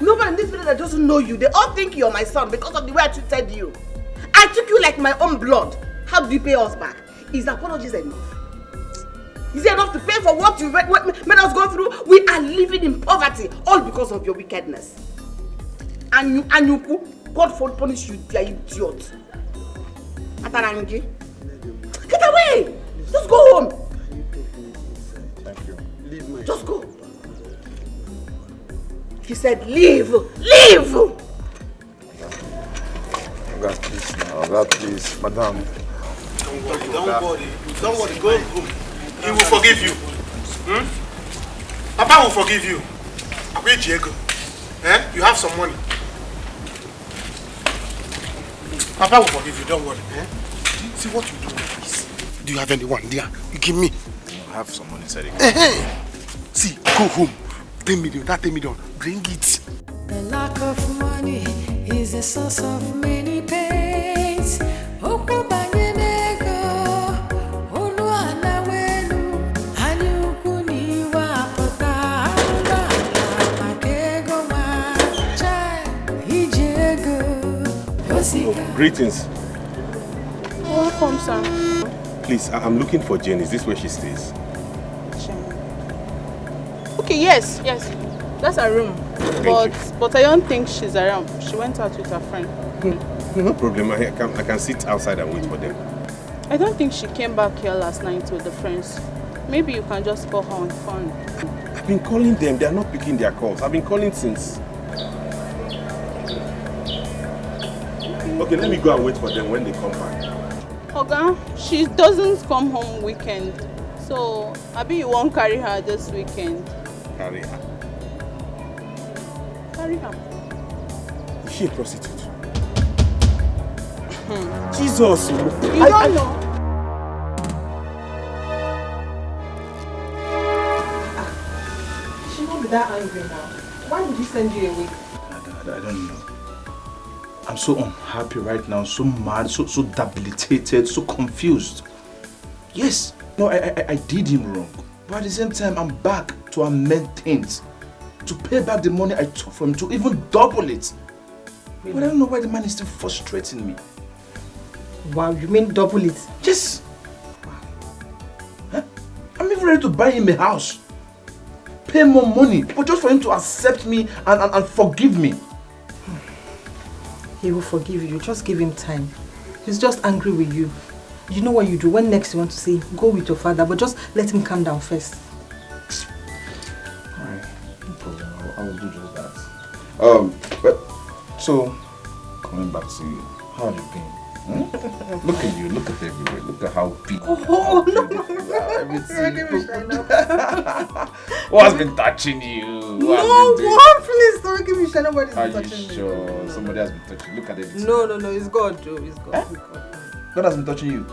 Nobody in this village that doesn't know you. They all think you're my son because of the way I treated you. I took you like my own blood. How do you pay us back? Is apologies enough? Is it enough to pay for what you made us go through? We are living in poverty all because of your wickedness. And you God for punish you, you idiot. Atarangi. Get away! Just go home. Thank you. Leave my Just go. He said, leave! Leave! God, please now. God, please. Madam. Don't worry. Go home. He will forgive you. Papa will forgive you. Where Diego? You have some money. Papa will forgive you, don't worry. See what you do, please. Do you have anyone there? You give me. I have some money, Frederick. See, go home. 10 million, that 10 million. Bring it. The lack of money is the source of many pains. Greetings. Welcome, sir. Please, I'm looking for Jane. Is this where she stays? Okay, yes. That's her room. But I don't think she's around. She went out with her friend. No problem. I can sit outside and wait for them. I don't think she came back here last night with the friends. Maybe you can just call her on phone. I've been calling them. They are not picking their calls. I've been calling since. Okay, let me go and wait for them when they come back. Oga, she doesn't come home weekend. So, maybe you won't carry her this weekend. Carry her? Carry her. Is she a prostitute? Jesus! You don't know. She won't be that angry now. Why did he send you away? I don't know. I'm so unhappy right now, so mad, so debilitated, so confused. Yes, no, I did him wrong. But at the same time, I'm back to amend things. To pay back the money I took from him, to even double it. Really? But I don't know why the man is still frustrating me. Wow, you mean double it? Yes. Huh? I'm even ready to buy him a house. Pay more money, but just for him to accept me and forgive me. He will forgive you. Just give him time. He's just angry with you. You know what you do. When next you want to see him, go with your father, but just let him calm down first. Alright, no problem. I will do just that. But so coming back to you, how have you been? Look at you. Look at everywhere. Look at how big. Oh no! What has been touching you? No, please don't give me shit. Nobody's been touching me. Are you sure? Somebody has been touching you. Look at everything. No, it's God, Joe. It's God. God has been touching you.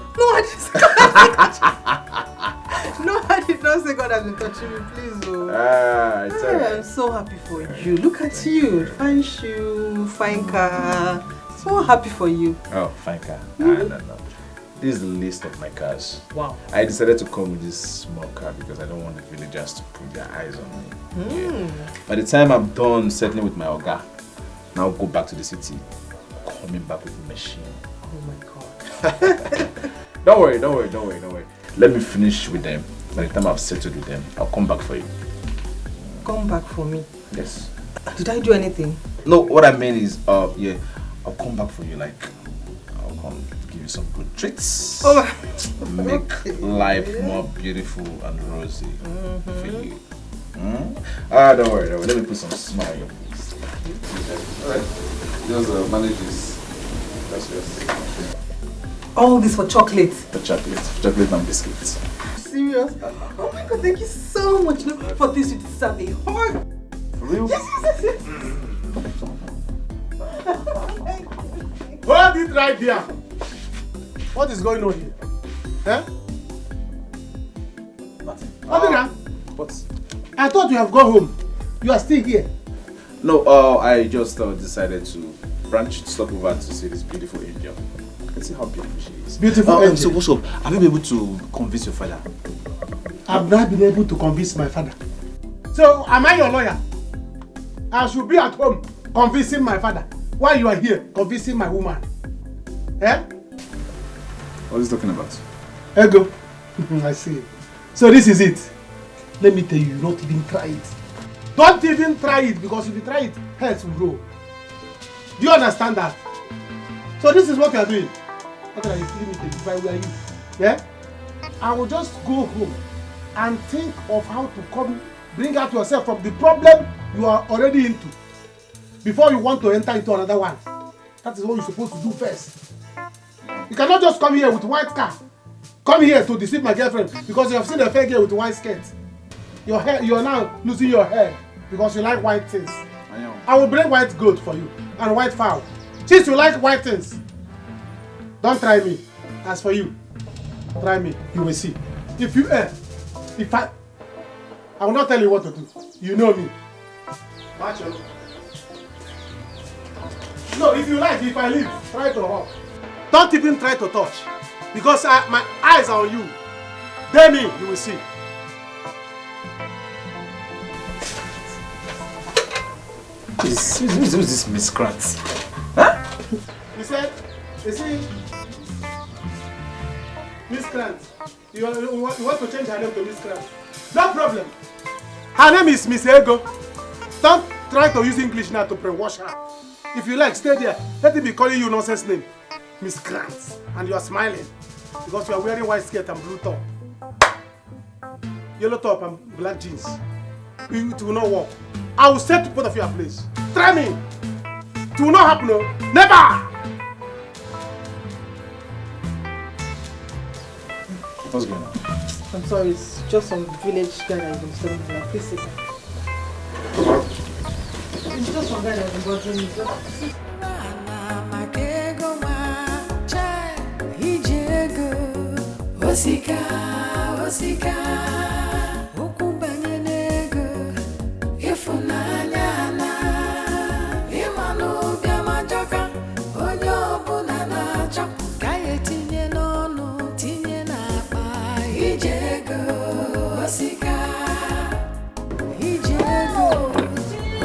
No, I did not say God has been touching me. Please, though. It's alright. I'm so happy for you. Look at you. Fine shoe, fine car. So happy for you. Oh, fine car. No. This is the list of my cars. Wow. I decided to come with this small car because I don't want the villagers to put their eyes on me. Yeah. By the time I'm done settling with my Oga, now go back to the city, coming back with the machine. Oh my God. Don't worry. Let me finish with them. By the time I've settled with them, I'll come back for you. Come back for me? Yes. Did I do anything? No, what I mean is, yeah, I'll come back for you. Like, I'll come give you some good treats. Oh, make life more beautiful and rosy for you. Don't worry. Let me put some smile on your face. Alright. Just manage this. That's yours. All this for chocolate? For chocolate and biscuits. Serious? Oh my God, thank you so much. No, for this you deserve a hug. For real? Yes. Hold it right there. What is going on here? Eh? Nothing. What? I thought you have gone home. You are still here. No, I just decided to stop over to see this beautiful angel. See how beautiful she is. Beautiful angel. So what's up? Have you been able to convince your father? I've not been able to convince my father. So, am I your lawyer? I should be at home convincing my father. While you are here convincing my woman. Eh? What is he talking about? Ego. I see. So this is it. Let me tell you, don't even try it. Don't even try it, because if you try it, heads will grow. Do you understand that? So this is what you are doing. Okay, let me tell you, if I were you, yeah? I will just go home and think of how to bring out yourself from the problem you are already into before you want to enter into another one. That is what you're supposed to do first. You cannot just come here with white car. Come here to deceive my girlfriend because you have seen a fair girl with white skirt. Your hair, you are now losing your hair because you like white things. I will bring white goat for you and white fowl. Since you like white things, don't try me. As for you, try me. You will see. If you I will not tell you what to do. You know me. Macho. No, if you like, if I leave, try to hug. Don't even try to touch. Because my eyes are on you. Then you will see. Who's this miscreant? Huh? You see, miscreant. You want to change her name to miscreant. No problem. Her name is Miss Ego. Don't try to use English now to brainwash her. If you like, stay there. Let me be calling you nonsense name. Miscreant. And you are smiling. Because you are wearing white skirt and blue top. Yellow top and black jeans. It will not work. I will set both of you a place. Try me. It will not happen. No. Never. What's going on? I'm sorry, it's just some village guy that has been disturbing me. Please sit down. It's just some guy that has been bothering me. Osika, ukubanye nego, ifunanya na, imanu biamajoka, onyo bunana chok, kaye tinye nono, tinye na pa, ijego, osika,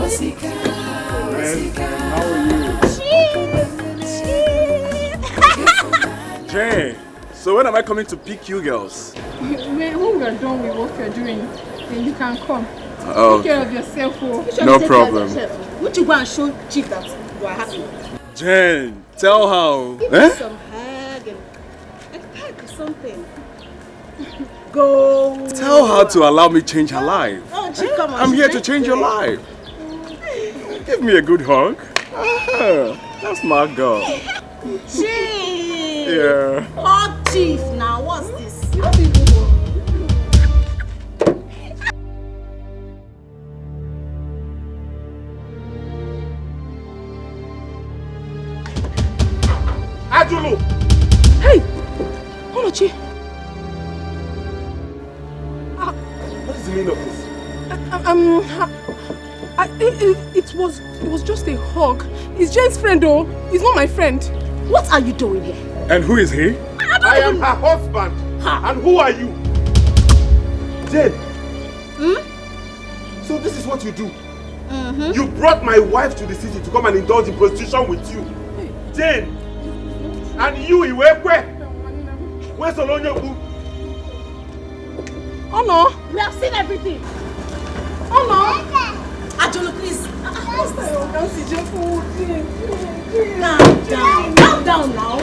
osika. How are you? Jane. So when am I coming to pick you girls? When we are done with what you're doing, then you can come. Oh, take care of yourself. Oh. No problem. Would you go and show Chief that you are happy? Jane, tell her. Give me some hug and a peck or something. Go. Tell her to allow me change her life. Oh, Chief, come on. I'm here to change your life. Give me a good hug. That's my girl. Chief. Yeah. Hot Chief, now what's this? Ajulu! Hey! Olochi! What is the meaning of this? It was just a hug. He's Jane's friend though. He's not my friend. What are you doing here? And who is he? I don't I am her husband. And who are you? Jane. So this is what you do? You brought my wife to the city to come and indulge in prostitution with you. Jane. And you, Iwekwe. Where's Olonyoku? Oh no, we have seen everything. Oh no. Ajolo, please. Calm down now.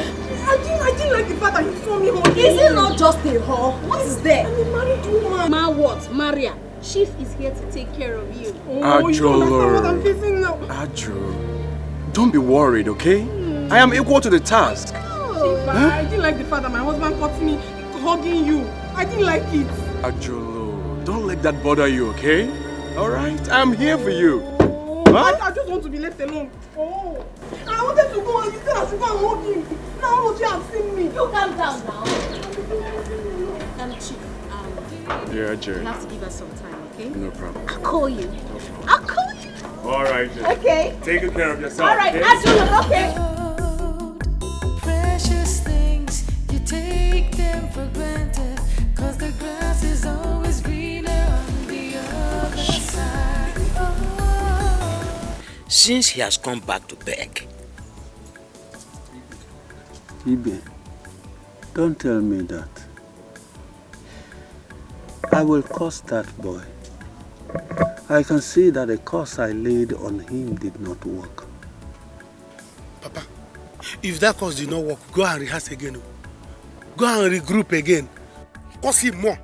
I didn't like the fact that you saw me hugging. Is it not just a hug? What is there? I'm a married woman. Ma what? Maria. Chief is here to take care of you. Oh, you don't understand what I'm facing now. Ajo, don't be worried, okay? I am equal to the task. Chief, I didn't like the fact that my husband caught me hugging you. I didn't like it. Ajolo, don't let that bother you, okay? Alright, I'm here for you. I just want to be left alone. Oh, I wanted to go and you said I should go and hug him. Now you have seen me. You calm down now. Chief, Yeah, Jerry. you have to give us some time, okay? No problem. I'll call you. I'll call you. Alright, Jane. Okay. Take good care of yourself. Alright, okay? Ajolo, okay. Precious things, you take them for granted, 'cause the grass is always greener on the other side. Oh. Since he has come back to beg. Ibe, don't tell me that. I will curse that boy. I can see that the curse I laid on him did not work. Papa, if that curse did not work, go and rehearse again. Go and regroup again. Curse him more.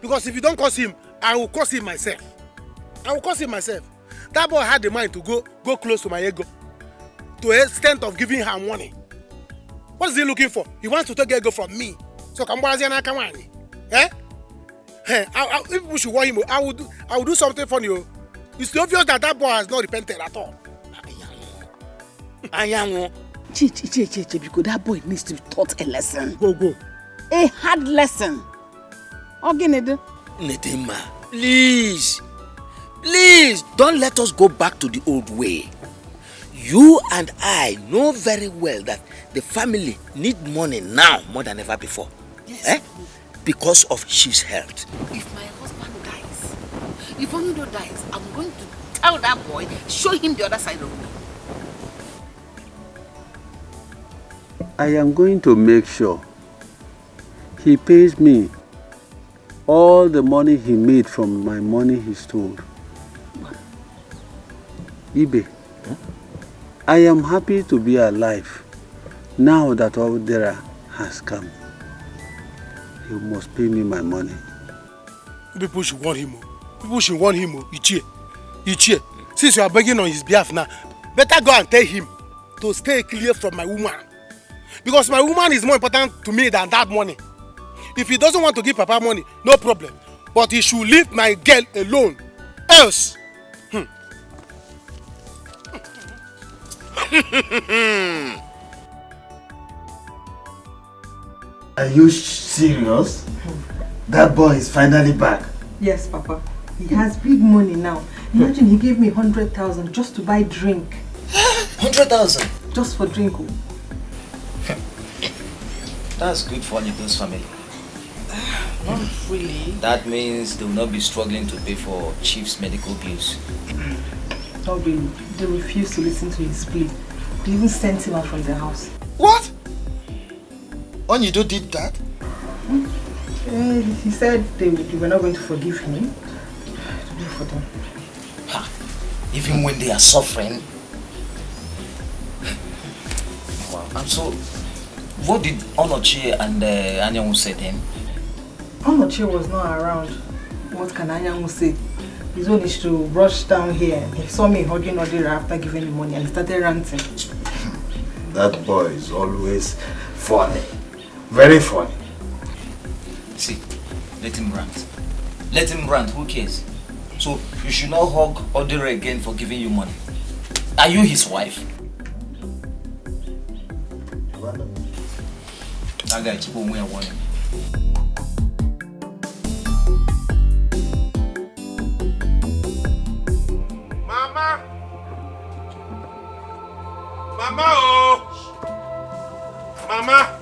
Because if you don't curse him, I will curse him myself. I will curse him myself. That boy had the mind to go close to my ego. To the extent of giving her money. What is he looking for? He wants to take ego from me. So come on, if people should want him, I will do something funny. It's obvious that boy has not repented at all. Because that boy needs to be taught a lesson. Go. A hard lesson. Nedima, please, don't let us go back to the old way. You and I know very well that the family need money now more than ever before. Yes. Because of his health. If my husband dies, if Onido dies, I'm going to tell that boy, show him the other side of me. I am going to make sure he pays me all the money he made from my money he stole. Ibe, I am happy to be alive now that Odera has come. You must pay me my money. People should want him. People should want him. Ichie. Since you are begging on his behalf now, better go and tell him to stay clear from my woman. Because my woman is more important to me than that money. If he doesn't want to give Papa money, no problem. But he should leave my girl alone. Else. Are you serious? That boy is finally back. Yes, Papa. He has big money now. Imagine he gave me 100,000 just to buy drink. 100,000? Just for drink. That's good for Nico's family. Not really. That means they will not be struggling to pay for Chief's medical bills. Not really. They refused to listen to his plea. They even sent him out from the house. What? Onido did that? He said they were not going to forgive him. To do for them. Even when they are suffering. Wow. And so, what did Onochie and Anyanwu say then? Onochie was not around. What can Anyanwu say? His own is to rush down here. He saw me hugging Odira after giving him money and he started ranting. That boy is always funny. Very funny. See, let him rant. Let him rant, who cares? So, you should not hug Odira again for giving you money. Are you his wife? That guy, keep on wearing warning. Mama! Mama, oh! Mama!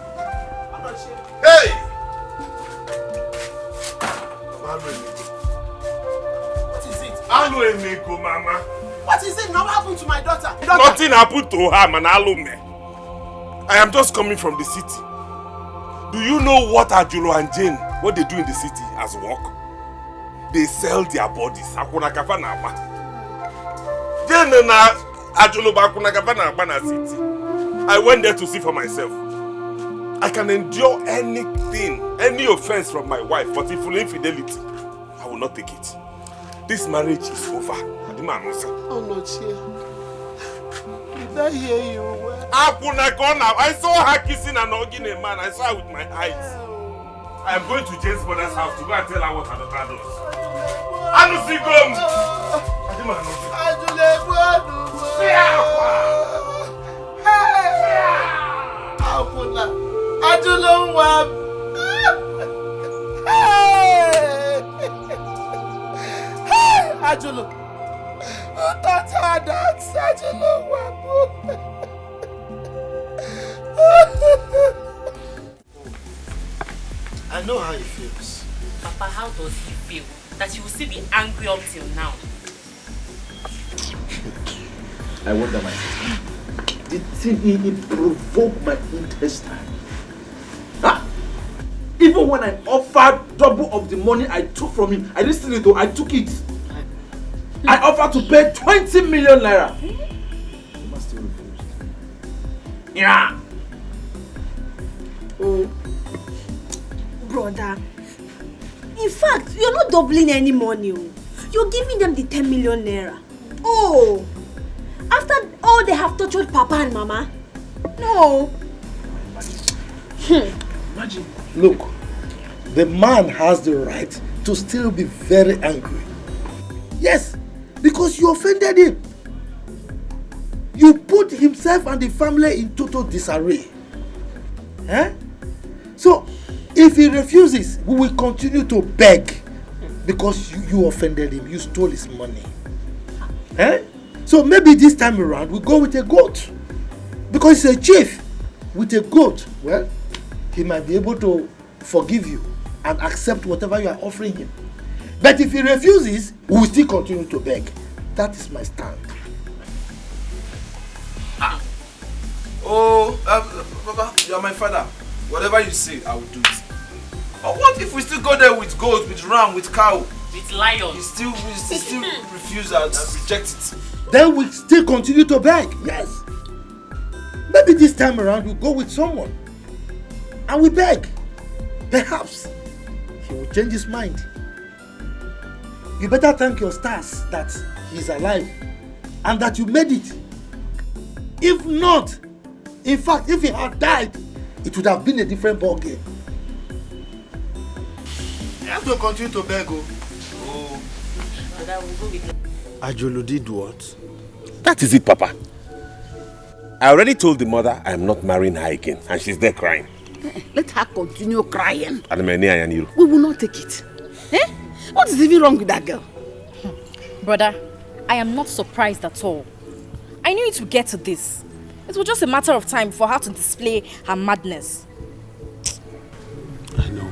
know Emeko, Mama. What is it? What happened to my daughter? Nothing happened to her, Manalume. I am just coming from the city. Do you know what Ajulo and Jane, what they do in the city as work? They sell their bodies. Jane and Ajulo Bakunagavana city. I went there to see for myself. I can endure anything, any offense from my wife, but if full infidelity, I will not take it. This marriage is over. Oh, no, Chia. Did I hear you well? I saw her kissing and hugging a man. I saw her with my eyes. I am going to Jane's mother's house to go and tell her what her daughter does. Anusigom! Ajulo. I know how he feels. Papa, how does he feel? That he will still be angry up till now? I wonder myself. The thing it provoked my intestine. Huh? Even when I offered double of the money I took from him, I didn't steal it though, I took it. I offered to pay 20 million naira. He must still refuse. Yeah. Oh. Brother, in fact, you're not doubling any money. You're giving them the 10 million naira. Oh, after all they have tortured Papa and Mama? No. Imagine. Look, the man has the right to still be very angry. Yes, because you offended him. You put himself and the family in total disarray. Eh? So, if he refuses, we will continue to beg because you offended him, you stole his money. Eh? So maybe this time around we go with a goat. Because he's a chief. With a goat, well, he might be able to forgive you and accept whatever you are offering him. But if he refuses, we will still continue to beg. That is my stand. Oh, Papa, you are my father. Whatever you say, I will do it. But what if we still go there with goat, with ram, with cow? With lion? We still refuse and reject it. Then we still continue to beg, yes. Maybe this time around we'll go with someone. And we beg. Perhaps he will change his mind. You better thank your stars that he's alive and that you made it. If not, in fact, if he had died, it would have been a different ball game. You have to continue to beg. Ajolo did what? That is it, Papa. I already told the mother I am not marrying her again, and she's there crying. Let her continue crying. We will not take it. Eh? What is even wrong with that girl? Brother, I am not surprised at all. I knew it would get to this. It was just a matter of time for her to display her madness. I know.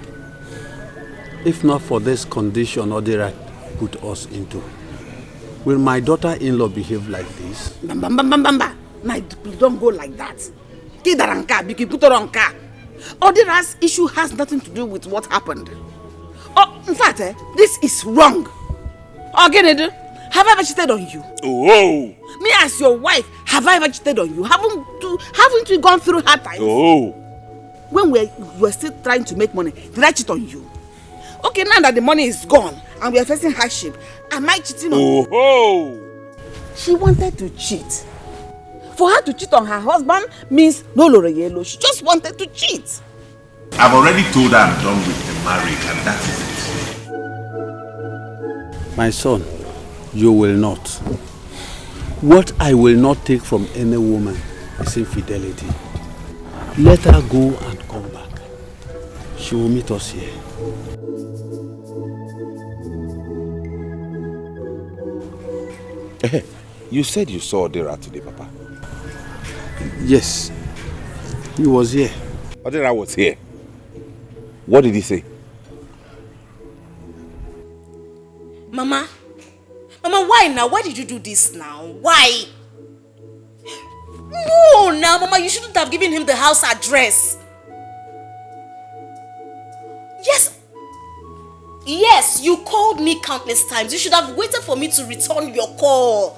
If not for this condition Odira put us into, will my daughter-in-law behave like this? Bamba. My, don't go like that. Odira's issue has nothing to do with what happened. Oh, in fact, this is wrong. Ogenedu, have I ever cheated on you? Oh. Me as your wife, have I ever cheated on you? Haven't we gone through hard times? Oh. When we were still trying to make money, did I cheat on you? Okay, now that the money is gone and we are facing hardship, am I cheating on you? Oh. She wanted to cheat. For her to cheat on her husband means no Loreyelo. She just wanted to cheat. I've already told her I'm done with the marriage, and that is it. My son, you will not. What I will not take from any woman is infidelity. Let her go and come back. She will meet us here. You said you saw Odira today, Papa. Yes, he was here. Odira was here. What did he say? Mama, why Why now? Why did you do this now? Why? No, now, Mama, you shouldn't have given him the house address. Yes, you called me countless times. You should have waited for me to return your call.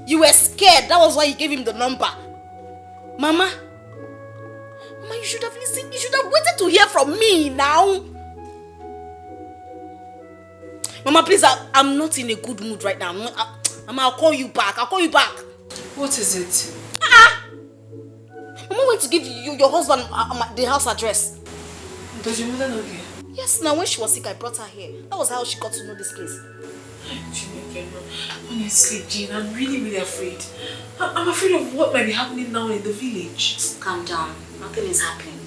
You were scared. That was why you gave him the number. Mama, you should have listened. You should have waited to hear from me now. Mama, please, I'm not in a good mood right now. Mama, I'll call you back. What is it? Mama went to give you your husband the house address. Does your mother know here? Yes, now when she was sick, I brought her here. That was how she got to know this place. Honestly, Jean, I'm really afraid. I'm afraid of what might be happening now in the village. Just calm down. Nothing is happening.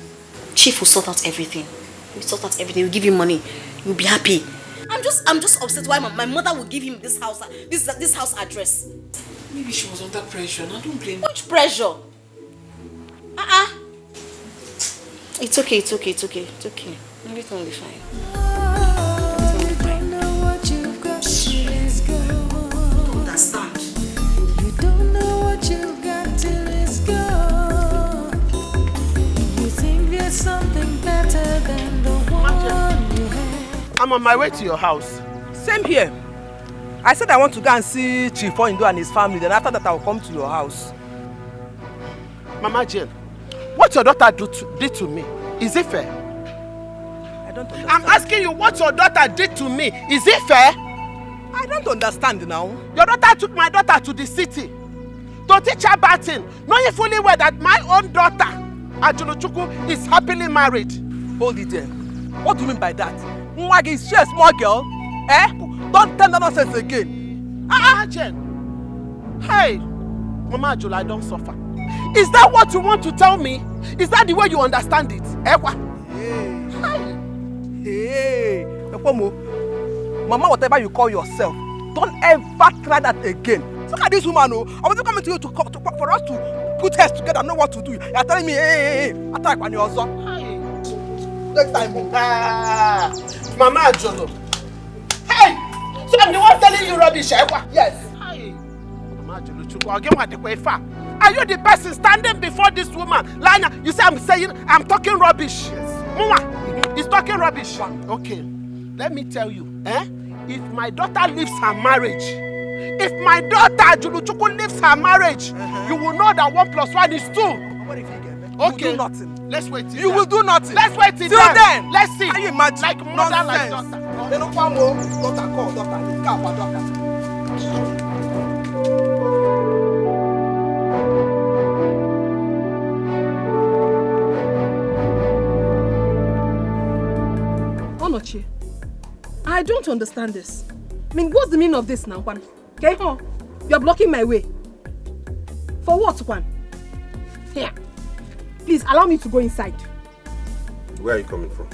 Chief will sort out everything. We'll give you money. You'll be happy. I'm just upset why my mother will give him this house address. Maybe she was under pressure. I don't blame her. Which pressure? It's okay. Everything will be fine. Understand. You don't know what you've got till it's gone. You think there's something better than the one you had. I'm on my way to your house. Same here. I said I want to go and see Chief Oindo and his family. Then after that, I will come to your house. Mama Jane, what your daughter did to me, is it fair? I don't understand. I'm asking you what your daughter did to me. Is it fair? I don't understand now. Your daughter took my daughter to the city to teach her batting, knowing fully well that my own daughter, Ajuluchuku, is happily married. Hold it there. What do you mean by that? Mwagi, is she a small girl? Don't tell that nonsense again. Jen. Hey, Mama Ajula, I don't suffer. Is that what you want to tell me? Is that the way you understand it? Hey, Mama, whatever you call yourself, don't ever try that again. Look at this woman, I wasn't coming to you for us to put heads together and know what to do. You're telling me, attack on your son. Next time, Mama Ajolo. Hey, so I'm the one telling you rubbish, Yes. Hey, Mama Ajolo Chuku, I'll get the way far. Are you the person standing before this woman? Lina, you say I'm talking rubbish. Yes. Mama, he's talking rubbish. Okay, let me tell you, if my daughter leaves her marriage, if my daughter Ajuluchuku leaves her marriage, you will know that 1 + 1 is 2. What if you get me? Okay. You will do nothing. Let's wait till you then. will do nothing. Let's wait till then. Let's see. Can you imagine? Like mother, like daughter. They don't want more. Daughter. Onochi, I don't understand this. I mean, what's the meaning of this now, Kwan? Okay? You're blocking my way. For what, Kwan? Here. Please, allow me to go inside. Where are you coming from?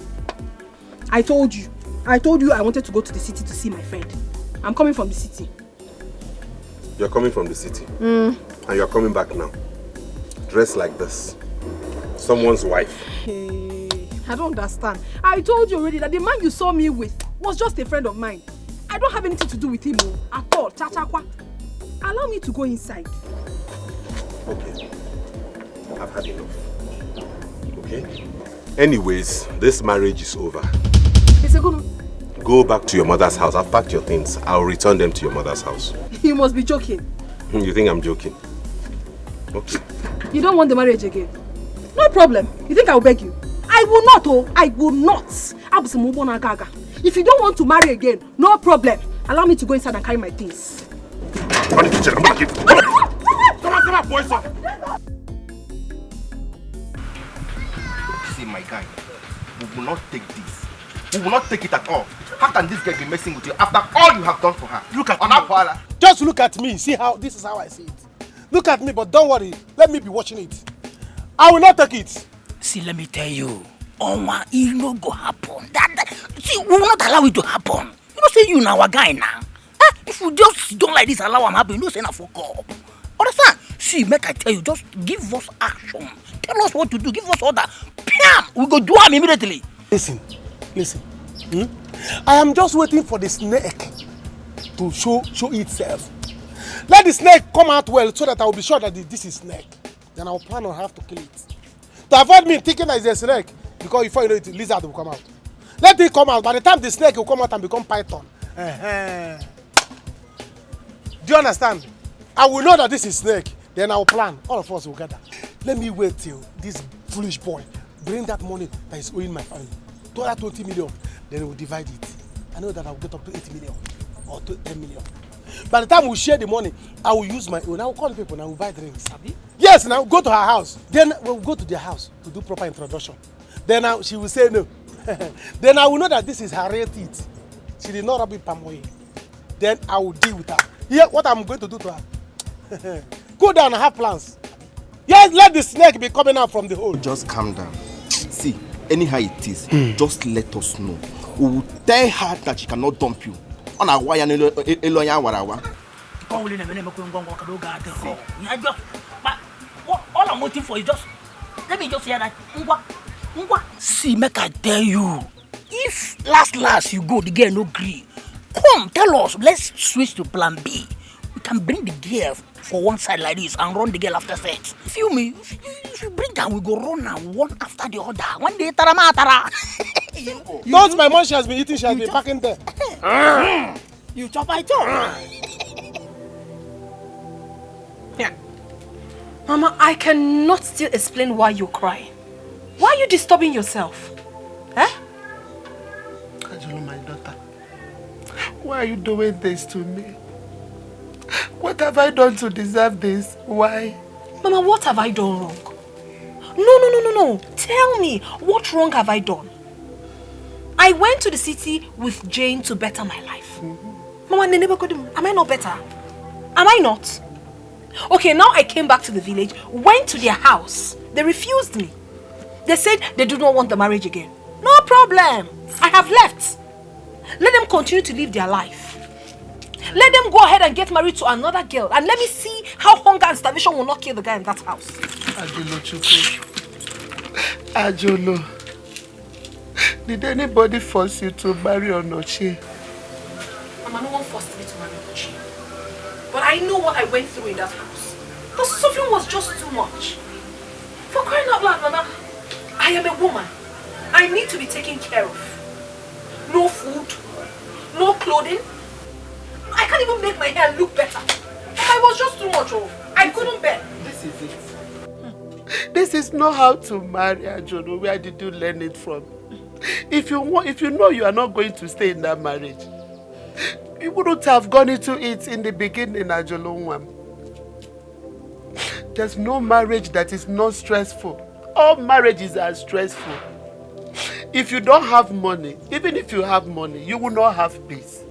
I told you I wanted to go to the city to see my friend. I'm coming from the city. You're coming from the city? And you're coming back now. Dressed like this. Someone's wife. Hey, I don't understand. I told you already that the man you saw me with was just a friend of mine. I don't have anything to do with him at all. Cha-cha-kwa. Allow me to go inside. Okay. I've had enough. Okay? Anyways, this marriage is over. It's a good one. Go back to your mother's house. I've packed your things. I'll return them to your mother's house. You must be joking. You think I'm joking? Okay. You don't want the marriage again? No problem. You think I'll beg you? I will not, I will not. If you don't want to marry again, no problem. Allow me to go inside and carry my things. Come on, boys. See, my guy, we will not take this. We will not take it at all. How can this girl be messing with you after all you have done for her? Look at me. Just look at me. See how this is how I see it. Look at me, but don't worry. Let me be watching it. I will not take it. See, let me tell you, it no go happen. See, we will not allow it to happen. You know, say you now our guy now. If you just don't like this, allow him happen. You know, say na fuck up. Understand? See, make I tell you, just give us action. Tell us what to do. Give us order. Bam! We go do him immediately. Listen. I am just waiting for the snake to show itself. Let the snake come out well so that I will be sure that this is snake. Then I will plan on how to kill it. To avoid me thinking that it's a snake, because before you know it, lizard will come out. Let it come out. By the time the snake will come out and become python. Do you understand? I will know that this is snake. Then I will plan. All of us will gather. Let me wait till this foolish boy bring that money that is owing my family. To that 20 million. Then we will divide it. I know that I will get up to 80 million or to 10 million. By the time we share the money, I will use my own. I will call the people and I will buy drinks. Yes, and I will go to her house. Then we will go to their house to do proper introduction. Then she will say no. Then I will know that this is her real teeth. She did not rub it palm oil. Then I will deal with her. Here, what I'm going to do to her. Go down and have plans. Yes, let the snake be coming out from the hole. Just calm down. See, anyhow it is, just let us know. We will tell her that she cannot dump you. On a wire, all I'm waiting for is just, let me just hear that. See, make I tell you, if last you go, the girl no agree. Come, tell us, let's switch to plan B. We can bring the girl for one side like this and run the girl after sex. Feel me? If you bring her, we go run her one after the other. One day, tara. Not my mom, she has been eating, she has been packing there. You chop, I chop. Yeah. Mama, I cannot still explain why you're crying. Why are you disturbing yourself? Eh? Ajulu, my daughter, why are you doing this to me? What have I done to deserve this? Why? Mama, what have I done wrong? No. Tell me, what wrong have I done? I went to the city with Jane to better my life. Mama, am I not better? Am I not? Okay, now I came back to the village, went to their house. They refused me. They said they do not want the marriage again. No problem. I have left. Let them continue to live their life. Let them go ahead and get married to another girl. And let me see how hunger and starvation will not kill the guy in that house. Ajolo Chukwu. Ajolo. Did anybody force you to marry Onochi? Mama, no one forced me to marry Onochi. But I know what I went through in that house. The suffering was just too much. For crying out loud, Mama, I am a woman. I need to be taken care of. No food, no clothing. I can't even make my hair look better. I was just too much. I couldn't bear. This is it. This is not how to marry, Ajolo. Where did you learn it from? If you know you are not going to stay in that marriage, you wouldn't have gone into it in the beginning, Ajolo. There's no marriage that is not stressful. All marriages are stressful. If you don't have money, even if you have money, you will not have peace.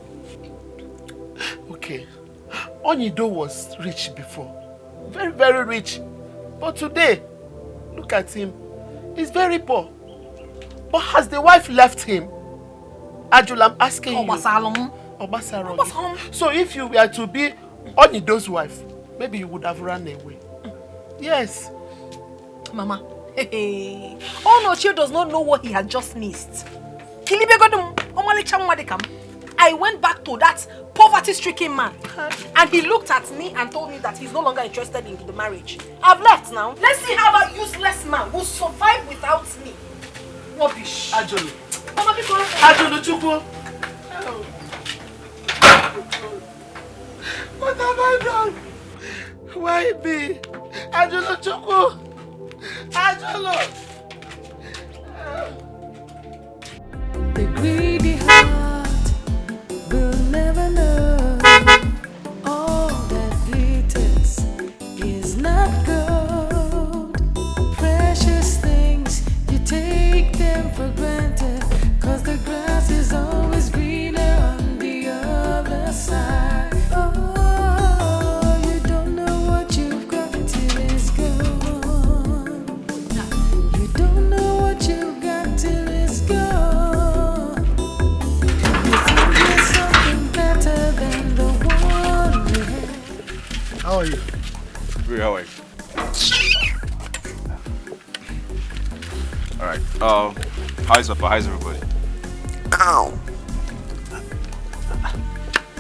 Okay, Onyido was rich before. Very, very rich. But today, look at him. He's very poor. But has the wife left him? Ajul, I'm asking you. Obasarom. So if you were to be Onyido's wife, maybe you would have run away. Yes. Mama. Hey. Oh no, she does not know what he had just missed. I went back to that poverty-stricken man and he looked at me and told me that he's no longer interested in the marriage. I've left now. Let's see how that useless man will survive without me. Rubbish. Ajulu. Mama, Ajulu Chukwu. What have I done? Why me? Ajulu Chukwu. Ajulu. The greedy heart will never know. All that glitters is not gold. Precious things, you take them for granted, 'cause the grass is always greener on the other side. Oh, you don't know what you've got till it's gone. You don't know what you've got till it's gone. You think there's something better than the one we had. How are you? Very how are you? Alright, how's everybody? Ow!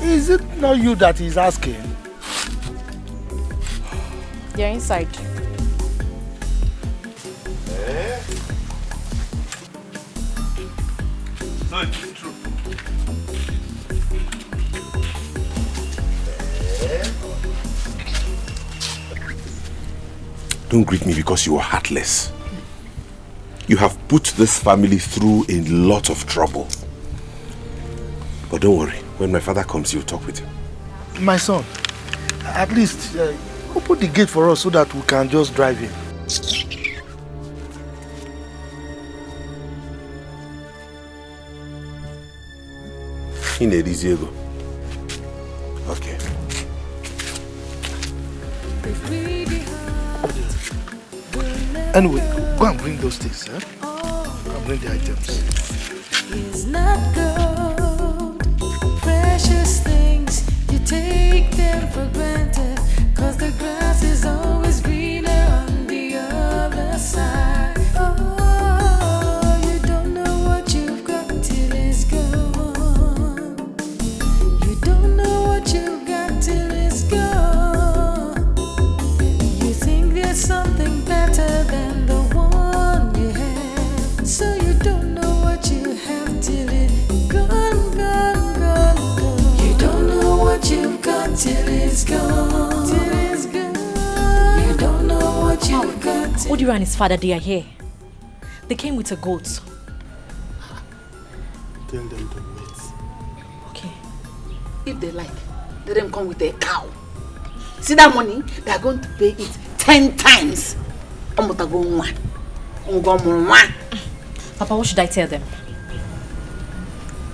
Is it not you that is asking? They're inside. So it's true. Don't greet me because you are heartless. You have put this family through a lot of trouble. But don't worry, when my father comes, you'll talk with him. My son, at least open the gate for us so that we can just drive in. In a Diego. Okay. Anyway, go and bring those things, eh? Go and bring the items. Is not gold, precious things, you take them for granted, 'cause the grass is always greener on the other side. Oh, you don't know what you've got till it's gone. You don't know what you've got till it's gone. You think there's something better than the one you have, so you don't know what you have till it's gone, gone, gone, gone. You don't know what you've got till it's gone, till it's gone. You don't know what you've got till... Odiru and his father, they are here. They came with a goat. Tell them to wait. Okay. If they like, let them come with a cow. See that money? They are going to pay it 10 times. Papa, what should I tell them?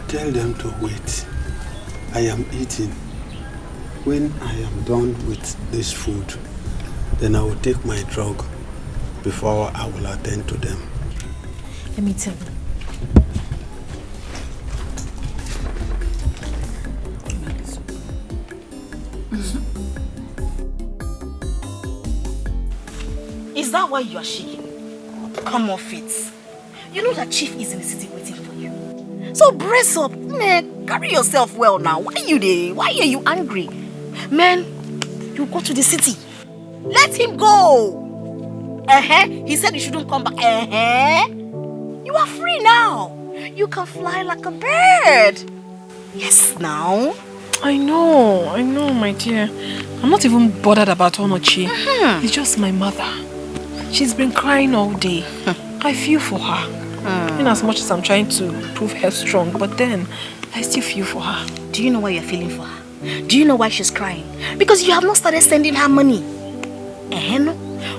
Tell them to wait. I am eating. When I am done with this food, then I will take my drug before I will attend to them. Let me tell them. Is that why you are shaking? Come off it. You know that Chief is in the city waiting for you. So brace up, man. Carry yourself well now. Why are you there? Why are you angry? Man, you go to the city. Let him go. He said you shouldn't come back. You are free now. You can fly like a bird. Yes, now. I know, my dear. I'm not even bothered about Onochi. It's just my mother. She's been crying all day. I feel for her. In as much as I'm trying to prove her strong, but then I still feel for her. Do you know why you're feeling for her? Do you know why she's crying? Because you have not started sending her money.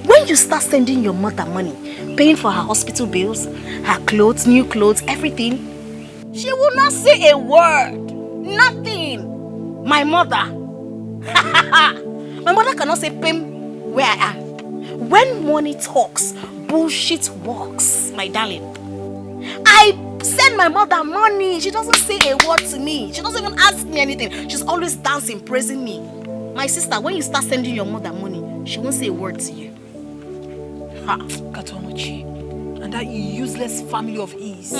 When you start sending your mother money, paying for her hospital bills, her clothes, new clothes, everything, she will not say a word. Nothing. My mother. My mother cannot say pim where I am. When money talks, bullshit walks, my darling. I send my mother money. She doesn't say a word to me. She doesn't even ask me anything. She's always dancing, praising me. My sister, when you start sending your mother money, she won't say a word to you. Katonochi. And that useless family of ease.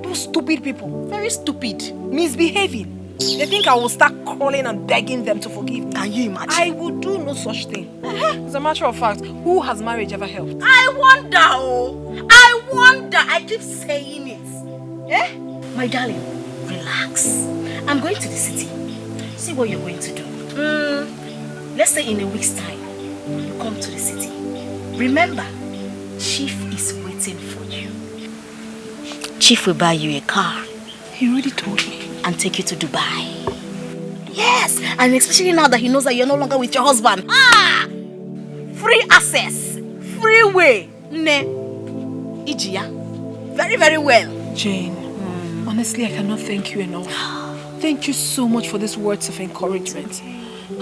Those stupid people. Very stupid. Misbehaving. They think I will start calling and begging them to forgive me. Can you imagine? I will do no such thing. As a matter of fact, who has marriage ever helped? I wonder, I wonder. I keep saying it. My darling, relax. I'm going to the city. See what you're going to do. Let's say in a week's time, you come to the city. Remember, Chief is waiting for you. Chief will buy you a car. He already told me. And take you to Dubai. Yes, and especially now that he knows that you're no longer with your husband. Free access, free way. Ijia, very, very well. Jane, honestly, I cannot thank you enough. Thank you so much for these words of encouragement.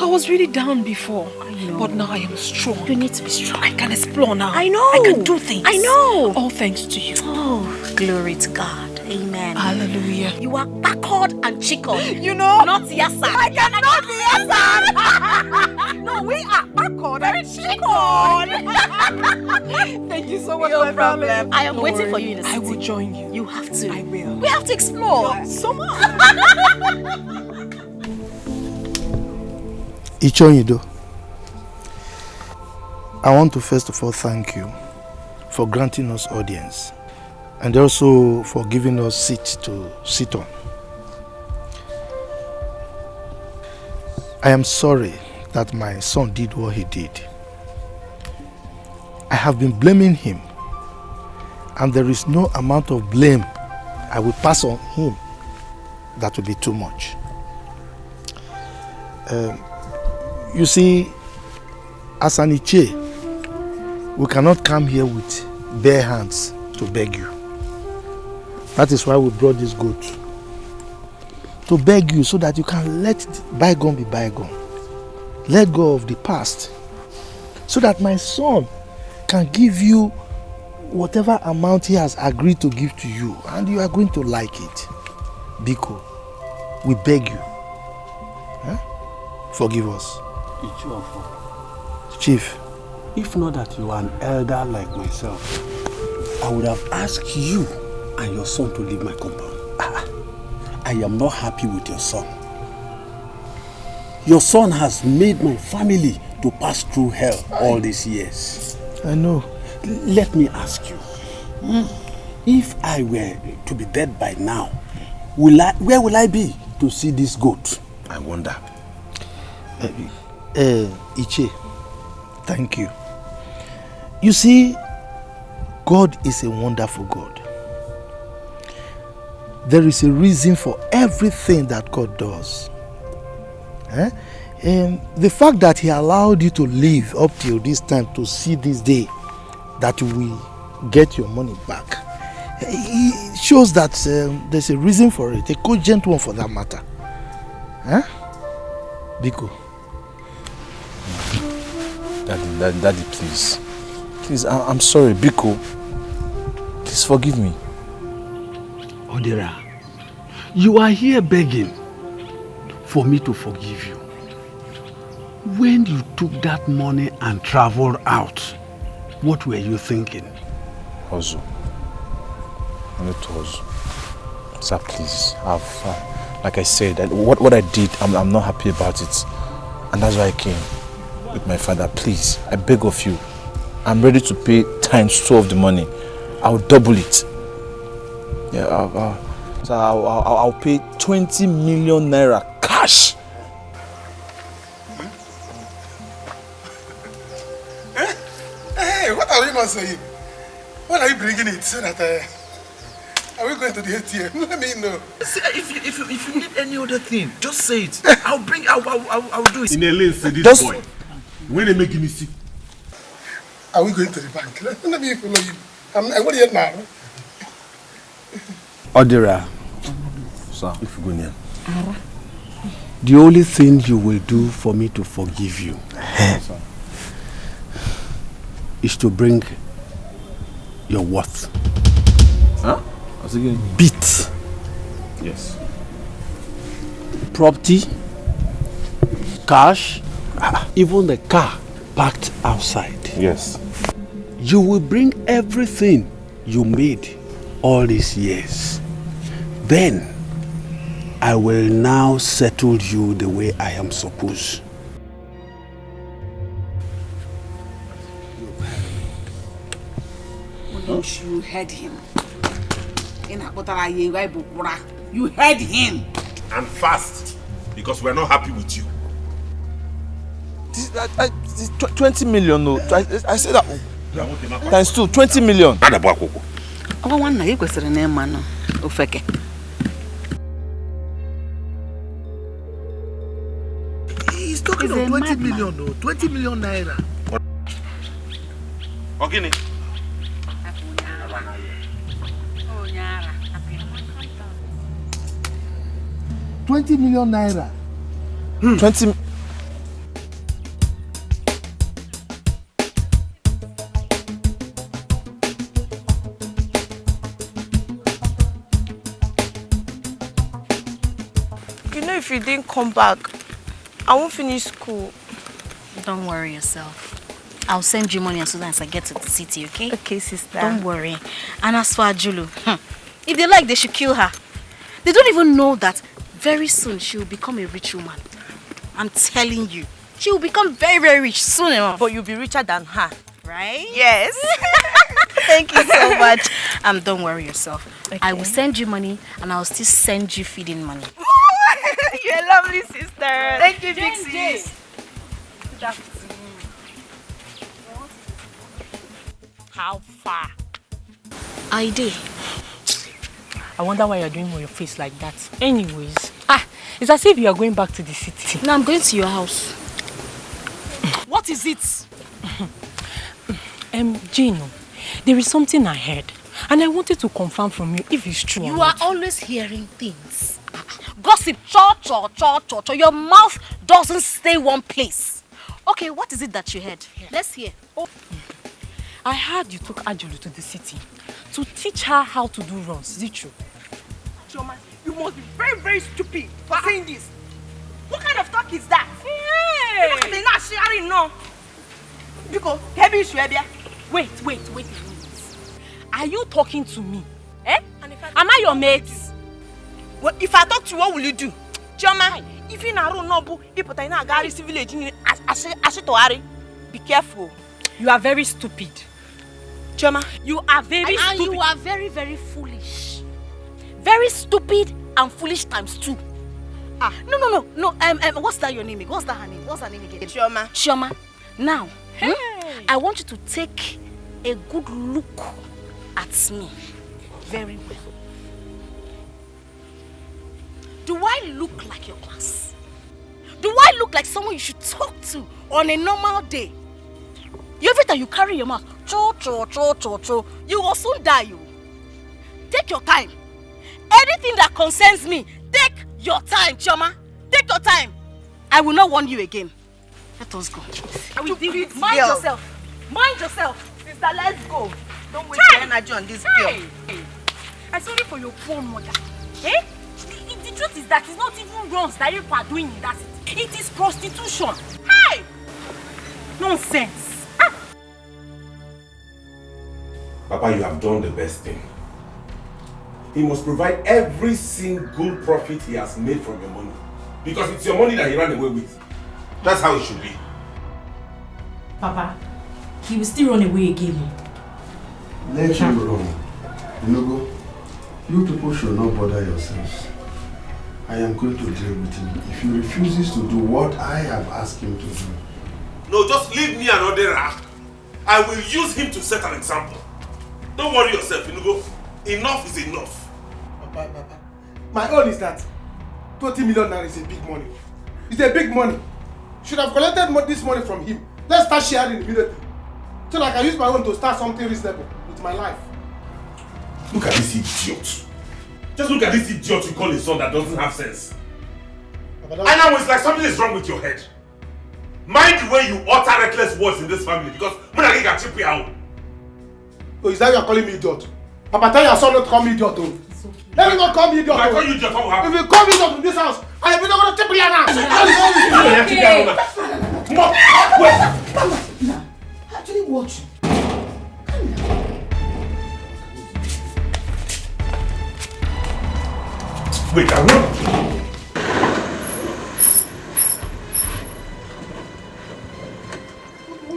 I was really down before, but now I am strong. You need to be strong. I can explore now. I know. I can do things. I know. All thanks to you. Oh, glory to God. Amen. Hallelujah. You are backward and chickled. You know? Not yasa. I cannot be yasa. No, we are backward. Very chickled. Thank you so much, no my problem. family. I am waiting for you in the city. I will join you. You have to. I will. We have to explore. So much. Ichonyido, I want to first of all thank you for granting us audience and also for giving us seats to sit on. I am sorry that my son did what he did. I have been blaming him, and there is no amount of blame I will pass on him that will be too much. You see, as an Iche, we cannot come here with bare hands to beg you. That is why we brought this goat. To beg you so that you can let bygone be bygone. Let go of the past. So that my son can give you whatever amount he has agreed to give to you, and you are going to like it. Biko, we beg you. Huh? Forgive us. Chief. If not that you are an elder like myself, I would have asked you and your son to leave my compound. I am not happy with your son. Your son has made my family to pass through hell all these years. I know. Let me ask you, if I were to be dead by now, where will I be to see this goat? I wonder. Iche, thank you. You see, God is a wonderful God. There is a reason for everything that God does. The fact that he allowed you to live up till this time to see this day that we get your money back, it shows that there's a reason for it, a cogent one for that matter. Biko. Daddy, please. Please, I'm sorry, Biko. Please forgive me. Odera, you are here begging for me to forgive you. When you took that money and traveled out, what were you thinking? Hustle. I need to hustle. Sir, please, like I said, what I did, I'm not happy about it. And that's why I came with my father. Please, I beg of you. I'm ready to pay ×2 of the money. I'll double it. Yeah, I'll pay 20 million naira cash. Hey, what are you not saying? When are you bringing it so that are we going to the ATM? Let me know. See, if you need any other thing, just say it. I'll do it. In a lane, say this boy. When they make me sick. Are we going to the bank? Let me follow you. I want to hear now. Odera, sir, if you go near. The only thing you will do for me to forgive you is to bring your worth. Huh? What's again? Beat. Yes. Property, cash, even the car parked outside. Yes. You will bring everything you made all these years. Then I will now settle you the way I am supposed. You heard him. You heard him. And fast, because we're not happy with you. 20 million, no. I said that. ×2, 20 million. He's talking of 20 million, no. 20 million naira. Okay. 20 million naira. 20. If you didn't come back, I won't finish school. Don't worry yourself. I'll send you money as soon as I get to the city, okay? Okay, sister. Don't worry. And as for Ajulu, if they like, they should kill her. They don't even know that very soon she will become a rich woman. I'm telling you. She will become very, very rich soon enough. But you'll be richer than her. Right? Yes. Thank you so much. Don't worry yourself. Okay. I will send you money and I'll still send you feeding money. You're a lovely sister. Thank you, big sis. How far? I did. I wonder why you're doing your face like that. Anyways, it's as if you are going back to the city. No, I'm going to your house. What is it? Gino, there is something I heard, and I wanted to confirm from you if it's true. You are always hearing things. Gossip, cho. Your mouth doesn't stay one place. Okay, what is it that you heard? Yeah. Let's hear. Oh. I heard you took Ajulu to the city to teach her how to do runs. Is it true? Chioma, you must be very, very stupid for saying this. What kind of talk is that? Hey! They're not sharing, no. Because heavy issue, Wait a minute. Are you talking to me? Eh? Am I your mate? Well, if I talk to you, what will you do? Chioma, if you don't know, people in a Gary village, be careful. You are very stupid. Chioma, you are very stupid. And you are very, very foolish. Very stupid and foolish times 2. No. What's that your name? What's that her name? What's her name again? Chioma. Now, I want you to take a good look at me. Very well. Do I look like your class? Do I look like someone you should talk to on a normal day? Every time you carry your mouth, cho, you will soon die. Take your time. Anything that concerns me, take your time, Chioma. Take your time. I will not warn you again. Let us go. I will deal with Mind yourself. Sister, let's go. Don't waste your energy on this girl. I'm sorry for your poor mother. Eh? The truth is that it's not even runs that you are doing in that city. It is prostitution. Hey! Nonsense. Papa, you have done the best thing. He must provide every single profit he has made from your money. Because it's your money that he ran away with. That's how it should be. Papa, he will still run away again. Let him run. Nogo, you people should not bother yourselves. I am going to deal with him if he refuses to do what I have asked him to do. No, just leave me another rat. I will use him to set an example. Don't worry yourself, Inugo. Enough is enough. Papa, my own is that 20 million naira is a big money. It's a big money. Should have collected this money from him. Let's start sharing immediately. So that I can use my own to start something reasonable with my life. Look at this idiot. Just look at this idiot you call a son that doesn't have sense. And now it's like something is wrong with your head. Mind the way you utter reckless words in this family because Munagi can chip you out. Oh, is that you are calling me idiot? Papa, tell your son not to call me idiot. Oh. Let me not call me idiot. If I call you idiot, what will happen? If you call me idiot in this house, I am not going to tip you now. Wait. Actually, watch. Wait, I will.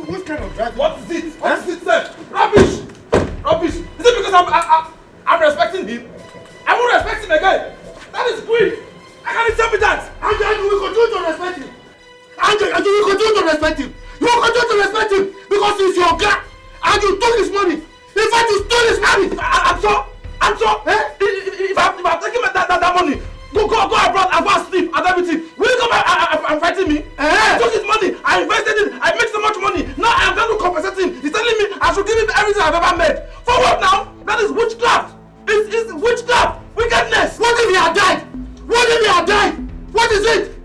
What kind of drag? What is it? What is it, sir? Rubbish! Is it because I'm respecting him? I won't respect him again. That is quick. I can't tell me that. And you will continue to respect him. And you will continue to respect him. You will continue to respect him because he's your guy. And you took his money. In fact, you stole his money. I'm so. If I'm taking that money, go abroad and go and sleep and everything. Will you come and fighting me? I took his money. I invested it. I make so much money. Now I am going to compensate him. He's telling me I should give him everything I've ever made. For what now? That is witchcraft. It's witchcraft. Wickedness. What if he had died? What if he had died? What is it?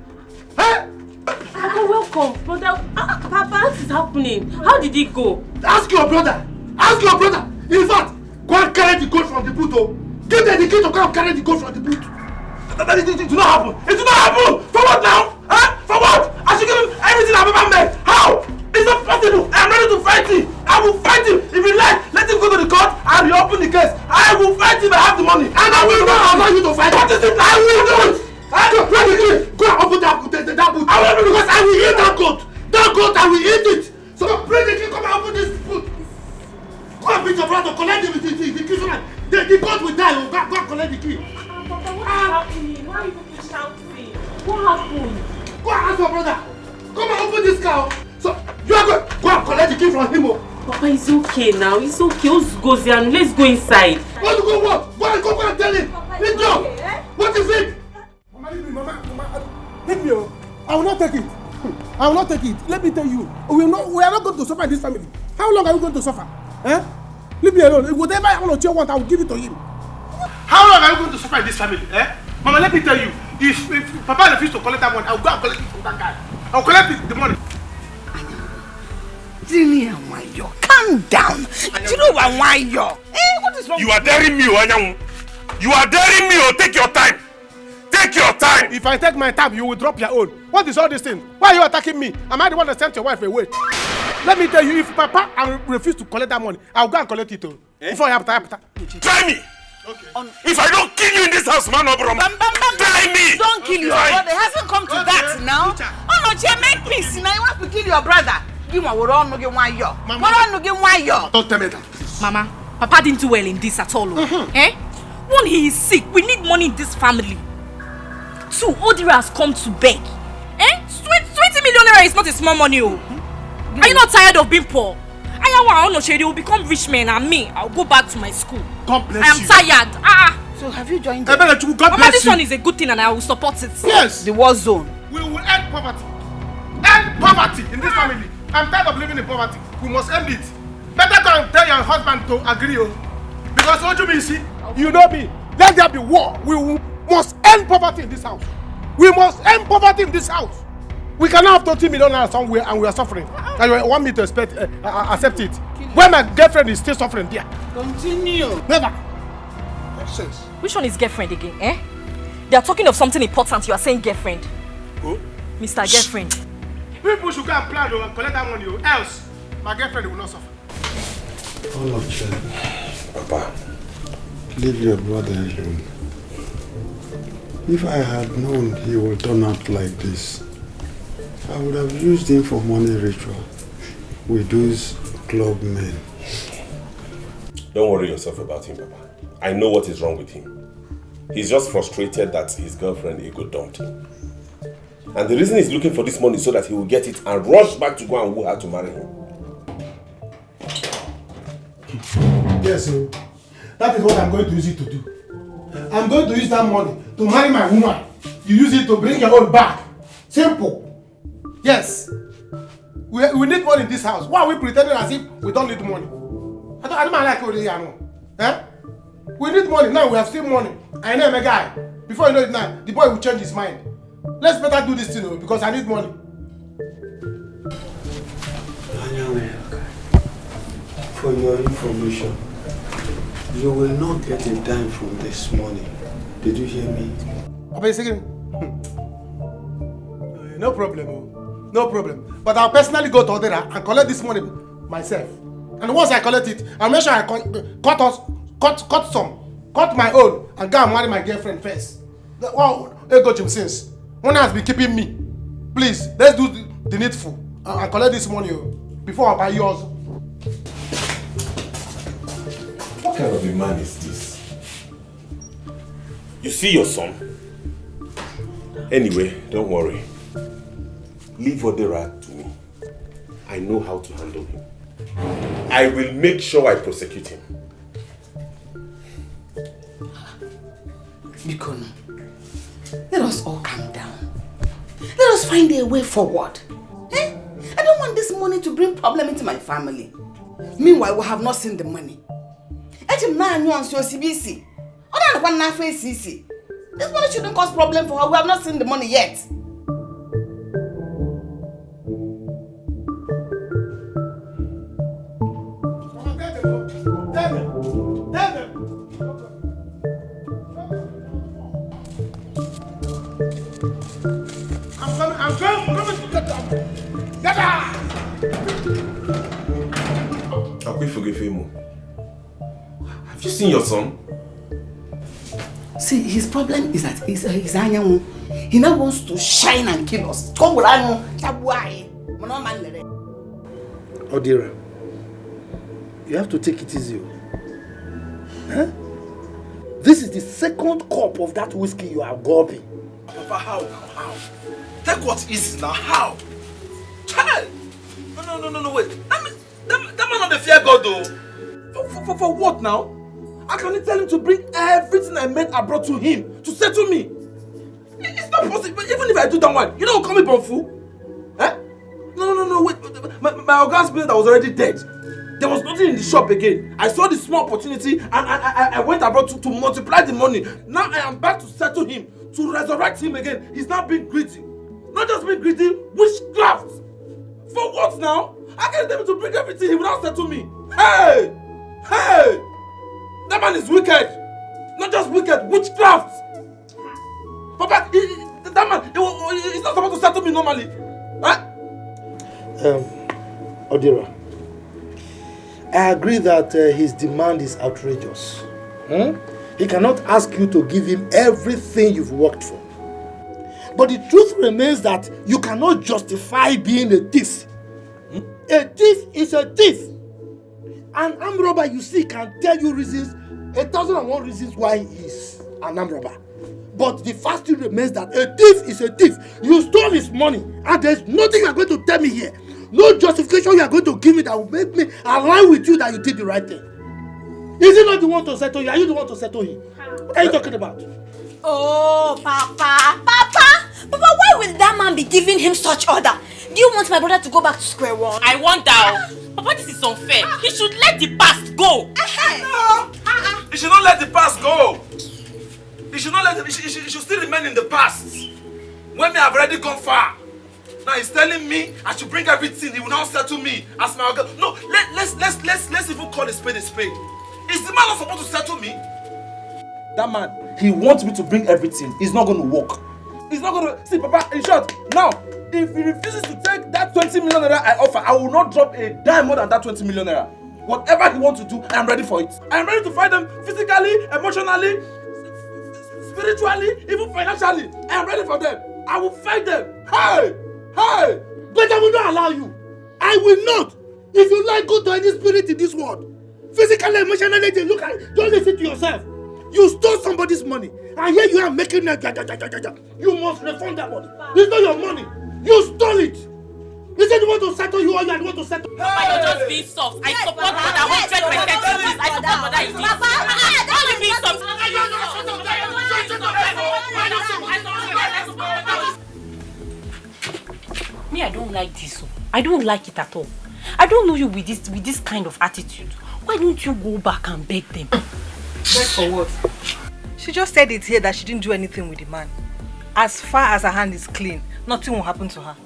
Papa, welcome. Brother, Papa, what is happening? How did it go? Ask your brother. Ask your brother. In fact, go and carry the goat from the boot. Give them the key to go and carry the goat from the boot. It did not happen. It did not happen. For what now? For what? I should give him everything I've ever made. How? It's not possible. I am ready to fight him. I will fight him. If you like, let him go to the court and reopen the case. I will fight him. I have the money. And I will not allow you to fight. What is it? I will do it. Go and open that boot. I will do it because I will eat that goat. goat and we eat it. So bring the key, come and open this food. Go and beat your brother, collect the key so that the goat will die. Go and collect the key. Papa, what is happening? Why are you people shouting? What happened? Go and ask your brother. Come and open this cow. So you are going go and collect the key from him. Papa, it's okay now. It's okay. Let's go there and let's go inside. Want to go what? Go and tell him. Let's go. What is it? Mama, leave me. I will not take it. I will not take it. Let me tell you, we are not going to suffer in this family. How long are we going to suffer? Eh? Leave me alone. Whatever Oloche wants, I will give it to him. How long are you going to suffer in this family? Eh? Mama, let me tell you, if Papa refuses to collect that money, I will go and collect it from that guy. I will collect the money. Calm down. You know why you're? What is wrong? You are daring me, Wanyamu. You are daring me. Take your time. Take your time. If I take my time, you will drop your own. What is all this thing? Why are you attacking me? Am I the one that sent your wife away? Let me tell you, if Papa refuse to collect that money, I'll go and collect it too. Before you have time. Try me. Okay. If I don't kill you in this house, man, try me. Don't kill your brother. It hasn't come to that now. Oh no, Jay, make peace. Now you want to kill your brother. Give me what on no why you. Don't tell me that. Mama, Papa didn't do well in this at all. Eh? One, he is sick. We need money in this family. Two, Odira has come to beg. Eh? 20 million naira is not a small money. Are you not tired of being poor? They will become rich men and me, I'll go back to my school. God bless you. I am tired. So have you joined them? God Mama, bless this you. one is a good thing and I will support it. Yes. The war zone. We will end poverty. End poverty in this family. I'm tired of living in poverty. We must end it. Better go and tell your husband to agree. Because what you mean, see? You know me. Let there be war. We must end poverty in this house. We must end poverty in this house. We cannot have 20 million somewhere and we are suffering. And you want me to accept it? When my girlfriend is still suffering there. Continue. Never. Nonsense. Which one is girlfriend again, eh? They are talking of something important, you are saying girlfriend. Who? Mr. Girlfriend. People should go and plan and collect that money, else my girlfriend will not suffer. Papa, leave your brother alone. If I had known he would turn out like this, I would have used him for money ritual with those club men. Don't worry yourself about him, Papa. I know what is wrong with him. He's just frustrated that his girlfriend Ego dumped him. And the reason he's looking for this money is so that he will get it and rush back to go and woo her to marry him. Yes, sir. That is what I'm going to use it to do. I'm going to use that money to marry my woman. You use it to bring your own back. Simple. Yes. We need money in this house. Why are we pretending as if we don't need money? I don't like it here. Eh? We need money. Now we have still money. I know a guy. Before you know it now, the boy will change his mind. Let's better do this thing because I need money. For your information, you will not get a dime from this money. Did you hear me? No problem. No problem. But I'll personally go to Odera and collect this money myself. And once I collect it, I'll make sure I cut my own and go and marry my girlfriend first. Wow, ego Jim since. One has been keeping me. Please, let's do the needful and collect this money before I buy yours. What kind of a man is this? You see your son? Anyway, don't worry. Leave Odera to me. I know how to handle him. I will make sure I prosecute him. Mikono, let us all calm down. Let us find a way forward. Eh? I don't want this money to bring problem into my family. Meanwhile, we have not seen the money. This money shouldn't cause problem for her. We have not seen the money yet. I'm coming to get them. Get her! Have you seen your son? See, his problem is that he's anyanwu. He now wants to shine and kill us. Come with anyanwu. That's why. Odira, you have to take it easy. Huh? This is the second cup of that whiskey you are gulping. Papa, how now? How? Take what is now? How? Child! No, wait. That man not the fear God though. For what now? I can only tell him to bring everything I made I brought to him to settle me. It's not possible. Even if I do that one, you don't call me Bonfu. Eh? No, wait. My organ's business was already dead. There was nothing in the shop again. I saw the small opportunity and I went abroad to multiply the money. Now I am back to settle him, to resurrect him again. He's now being greedy. Not just being greedy, witchcraft. For what now? I can't tell him to bring everything, he will not settle me. Hey! That man is wicked. Not just wicked, witchcraft. Papa, that man, he's not supposed to settle me normally. Huh? Odira, I agree that his demand is outrageous. He cannot ask you to give him everything you've worked for. But the truth remains that you cannot justify being a thief. A thief is a thief. An armed robber you see can tell you reasons, 1,001 reasons why he is an armed robber. But the fact still remains that a thief is a thief. You stole his money and there's nothing you are going to tell me here. No justification you are going to give me that will make me align with you that you did the right thing. Is he not the one to settle you? Are you the one to settle him? What are you talking about? Oh, Papa, why will that man be giving him such order? Do you want my brother to go back to square one? I want that. Papa, this is unfair. He should let the past go. No! He should not let the past go. He should not let it, he should still remain in the past. When me have already gone far. Now he's telling me I should bring everything. He will now settle me as my girl. No, let's even call a spade a spade. Is the man not supposed to settle me? That man, he wants me to bring everything. It's not going to work. It's not going to... See, Papa, in short, now, if he refuses to take that 20 million naira I offer, I will not drop a dime more than that 20 million naira. Whatever he wants to do, I am ready for it. I am ready to fight them physically, emotionally, spiritually, even financially. I am ready for them. I will fight them. Hey! But I will not allow you. I will not. If you like, go to any spirit in this world. Physically, emotionally, look at it. Don't listen to yourself. You stole somebody's money, and here you are making a You must refund that money. It's not your money. You stole it. Is it the one to settle you or you are the one to settle? Papa, you're just being soft. I support brother 100% in this. I support brother in this. Don't be being soft. Me, I don't like this. I don't like it at all. I don't know you with this kind of attitude. Why don't you go back and beg them? Beg for what? She just said it here that she didn't do anything with the man. As far as her hand is clean, nothing will happen to her.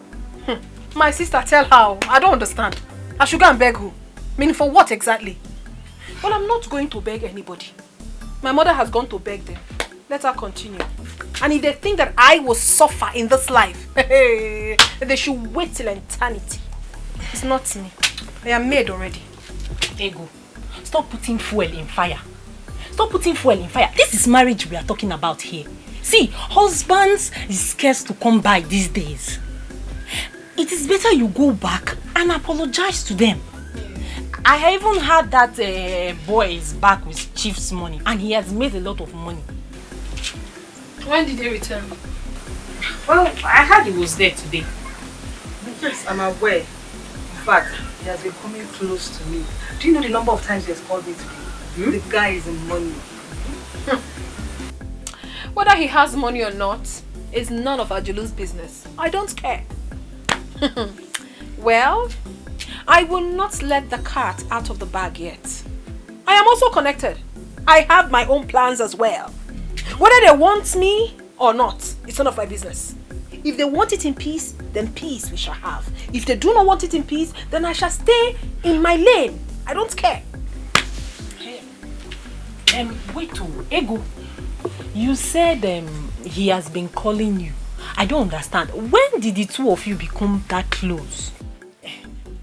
My sister, tell her. I don't understand. I should go and beg who? Meaning for what exactly? Well, I'm not going to beg anybody. My mother has gone to beg them. Let her continue. And if they think that I will suffer in this life, they should wait till eternity. It's not me. I am made already. Ego, stop putting fuel in fire. Stop putting fuel in fire. This is marriage we are talking about here. See, husbands is scarce to come by these days. It is better you go back and apologize to them. I even heard that boy is back with Chief's money and he has made a lot of money. When did he return? Well, I heard he was there today. Yes, I'm aware. In fact, he has been coming close to me. Do you know the number of times he has called me today? The guy is in money. Whether he has money or not is none of Ajulu's business. I don't care. Well, I will not let the cat out of the bag yet. I am also connected. I have my own plans as well. Whether they want me or not, it's none of my business. If they want it in peace, then peace we shall have. If they do not want it in peace, then I shall stay in my lane. I don't care. Wait, Ego. You said he has been calling you. I don't understand. When did the two of you become that close?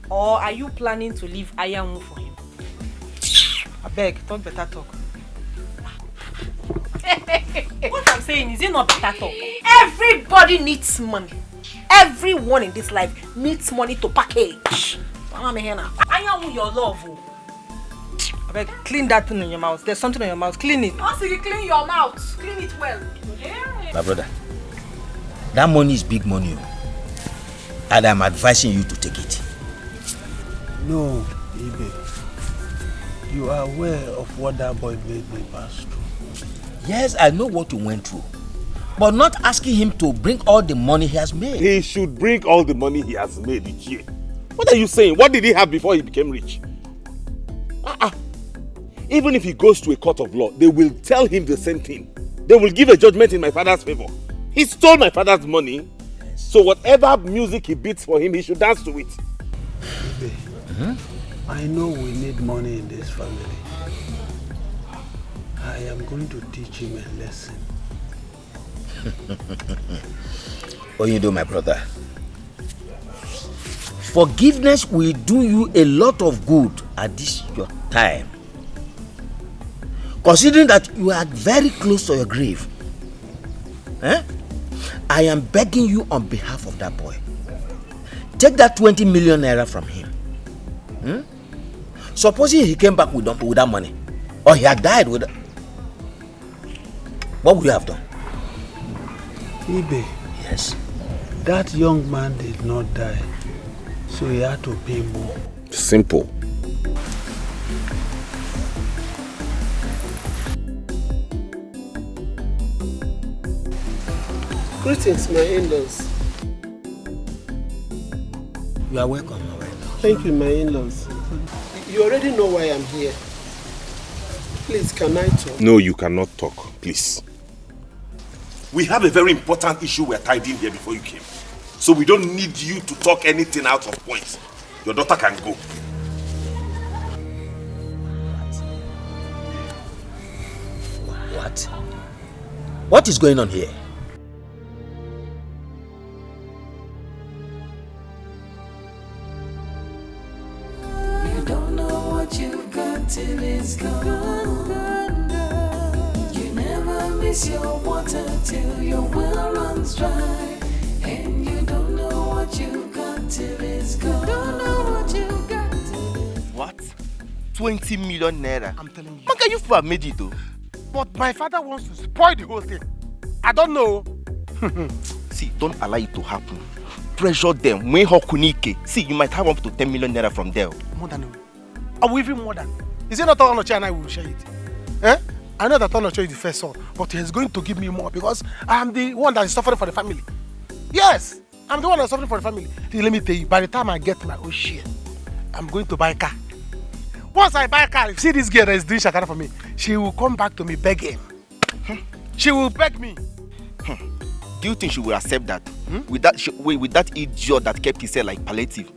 Or are you planning to leave Ayamu for him? I beg, talk better talk. What I'm saying is it not better talk? Everybody needs money. Everyone in this life needs money to package. I am your love. I beg, clean that thing in your mouth. There's something in your mouth. Clean it. Also, you clean your mouth. Clean it well. My brother, that money is big money. And I'm advising you to take it. No, Ibe. You are aware of what that boy made me pass through. Yes, I know what you went through. But not asking him to bring all the money he has made. He should bring all the money he has made each year. What are you saying? What did he have before he became rich? Even if he goes to a court of law, they will tell him the same thing. They will give a judgment in my father's favor. He stole my father's money. So whatever music he beats for him, he should dance to it. Ibe, I know we need money in this family. I am going to teach him a lesson. What you do, my brother? Forgiveness will do you a lot of good at this your time. Considering that you are very close to your grave. I am begging you on behalf of that boy. Take that 20 million naira from him. Supposing he came back with that money, or he had died with it, what would you have done? Ibe. Yes. That young man did not die, so he had to pay more. Simple. Greetings, my in-laws. You are welcome. Thank you, my in-laws. You already know why I'm here. Please, can I talk? No, you cannot talk, please. We have a very important issue we're tidying here before you came. So we don't need you to talk anything out of point. Your daughter can go. What? What is going on here? You don't know what you've got till it's gone. You never miss your water till your well runs dry. And you don't know what you've got till it's gone. Don't know what you've got till it's What? 20 million naira? I'm telling you. How can you have made it though? But my father wants to spoil the whole thing. I don't know. See, don't allow it to happen. Pressure them. When Hokunike. See, you might have up to 10 million naira from there. More than I will even more than. Is it not Onoche and I will share it? I know that Onoche is the first son, but he's going to give me more because I am the one that is suffering for the family. Yes, I'm the one that's suffering for the family. Let me tell you, by the time I get my own share, I'm going to buy a car. Once I buy a car, if you see this girl that is doing shakara for me, she will come back to me begging. She will beg me. Do you think she will accept that? With that idiot that kept his hair like palliative?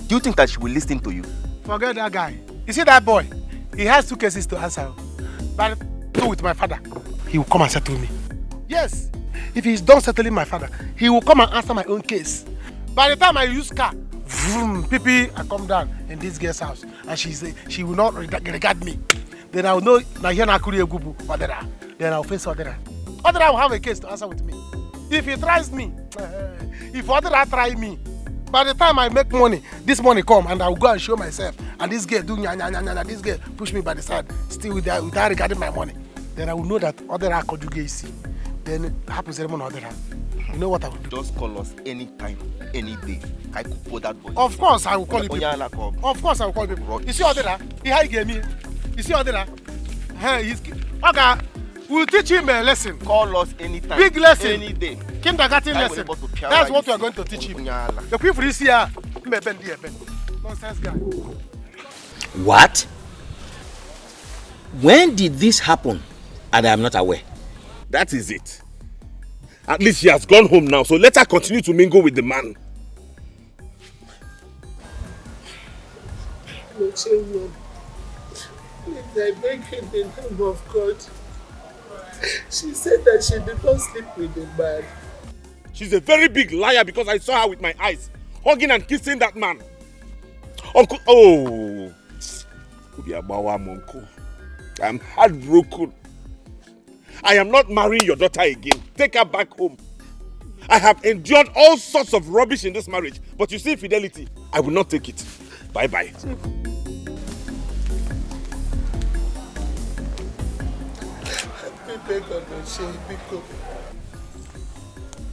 Do you think that she will listen to you? Forget that guy. You see that boy? He has 2 cases to answer. But with my father, he will come and settle me. Yes, if he's done settling my father, he will come and answer my own case. By the time I use car, vroom, pipi, I come down in this girl's house and she will not regard me. Then I will know that here na Kuri Egubu, Odera. Then I will face Odera. Odera will have a case to answer with me. If he tries me, if Odera try me, by the time I make money, this money come and I will go and show myself. And this girl do nya, this girl push me by the side, still without regarding my money. Then I will know that Odera conjugacy. Then it happens to Odera. You know what I will do? Just call us anytime, any day. I could put that boy. Of course I will call you people. Of course I will call you people. You see Odera? He gave me. You see Odera? Okay. We'll teach him a lesson. Call us anytime. Big lesson. Any day. Kindergarten lesson. That's what we are going to teach him. The people is here. Nonsense guy. What? When did this happen? And I am not aware. That is it. At least she has gone home now, so let her continue to mingle with the man. Please, I beg you in the name of God. She said that she did not sleep with the man. She's a very big liar because I saw her with my eyes, hugging and kissing that man. Uncle, oh. I'm heartbroken. I am not marrying your daughter again. Take her back home. I have endured all sorts of rubbish in this marriage, but you see infidelity, I will not take it. Bye-bye.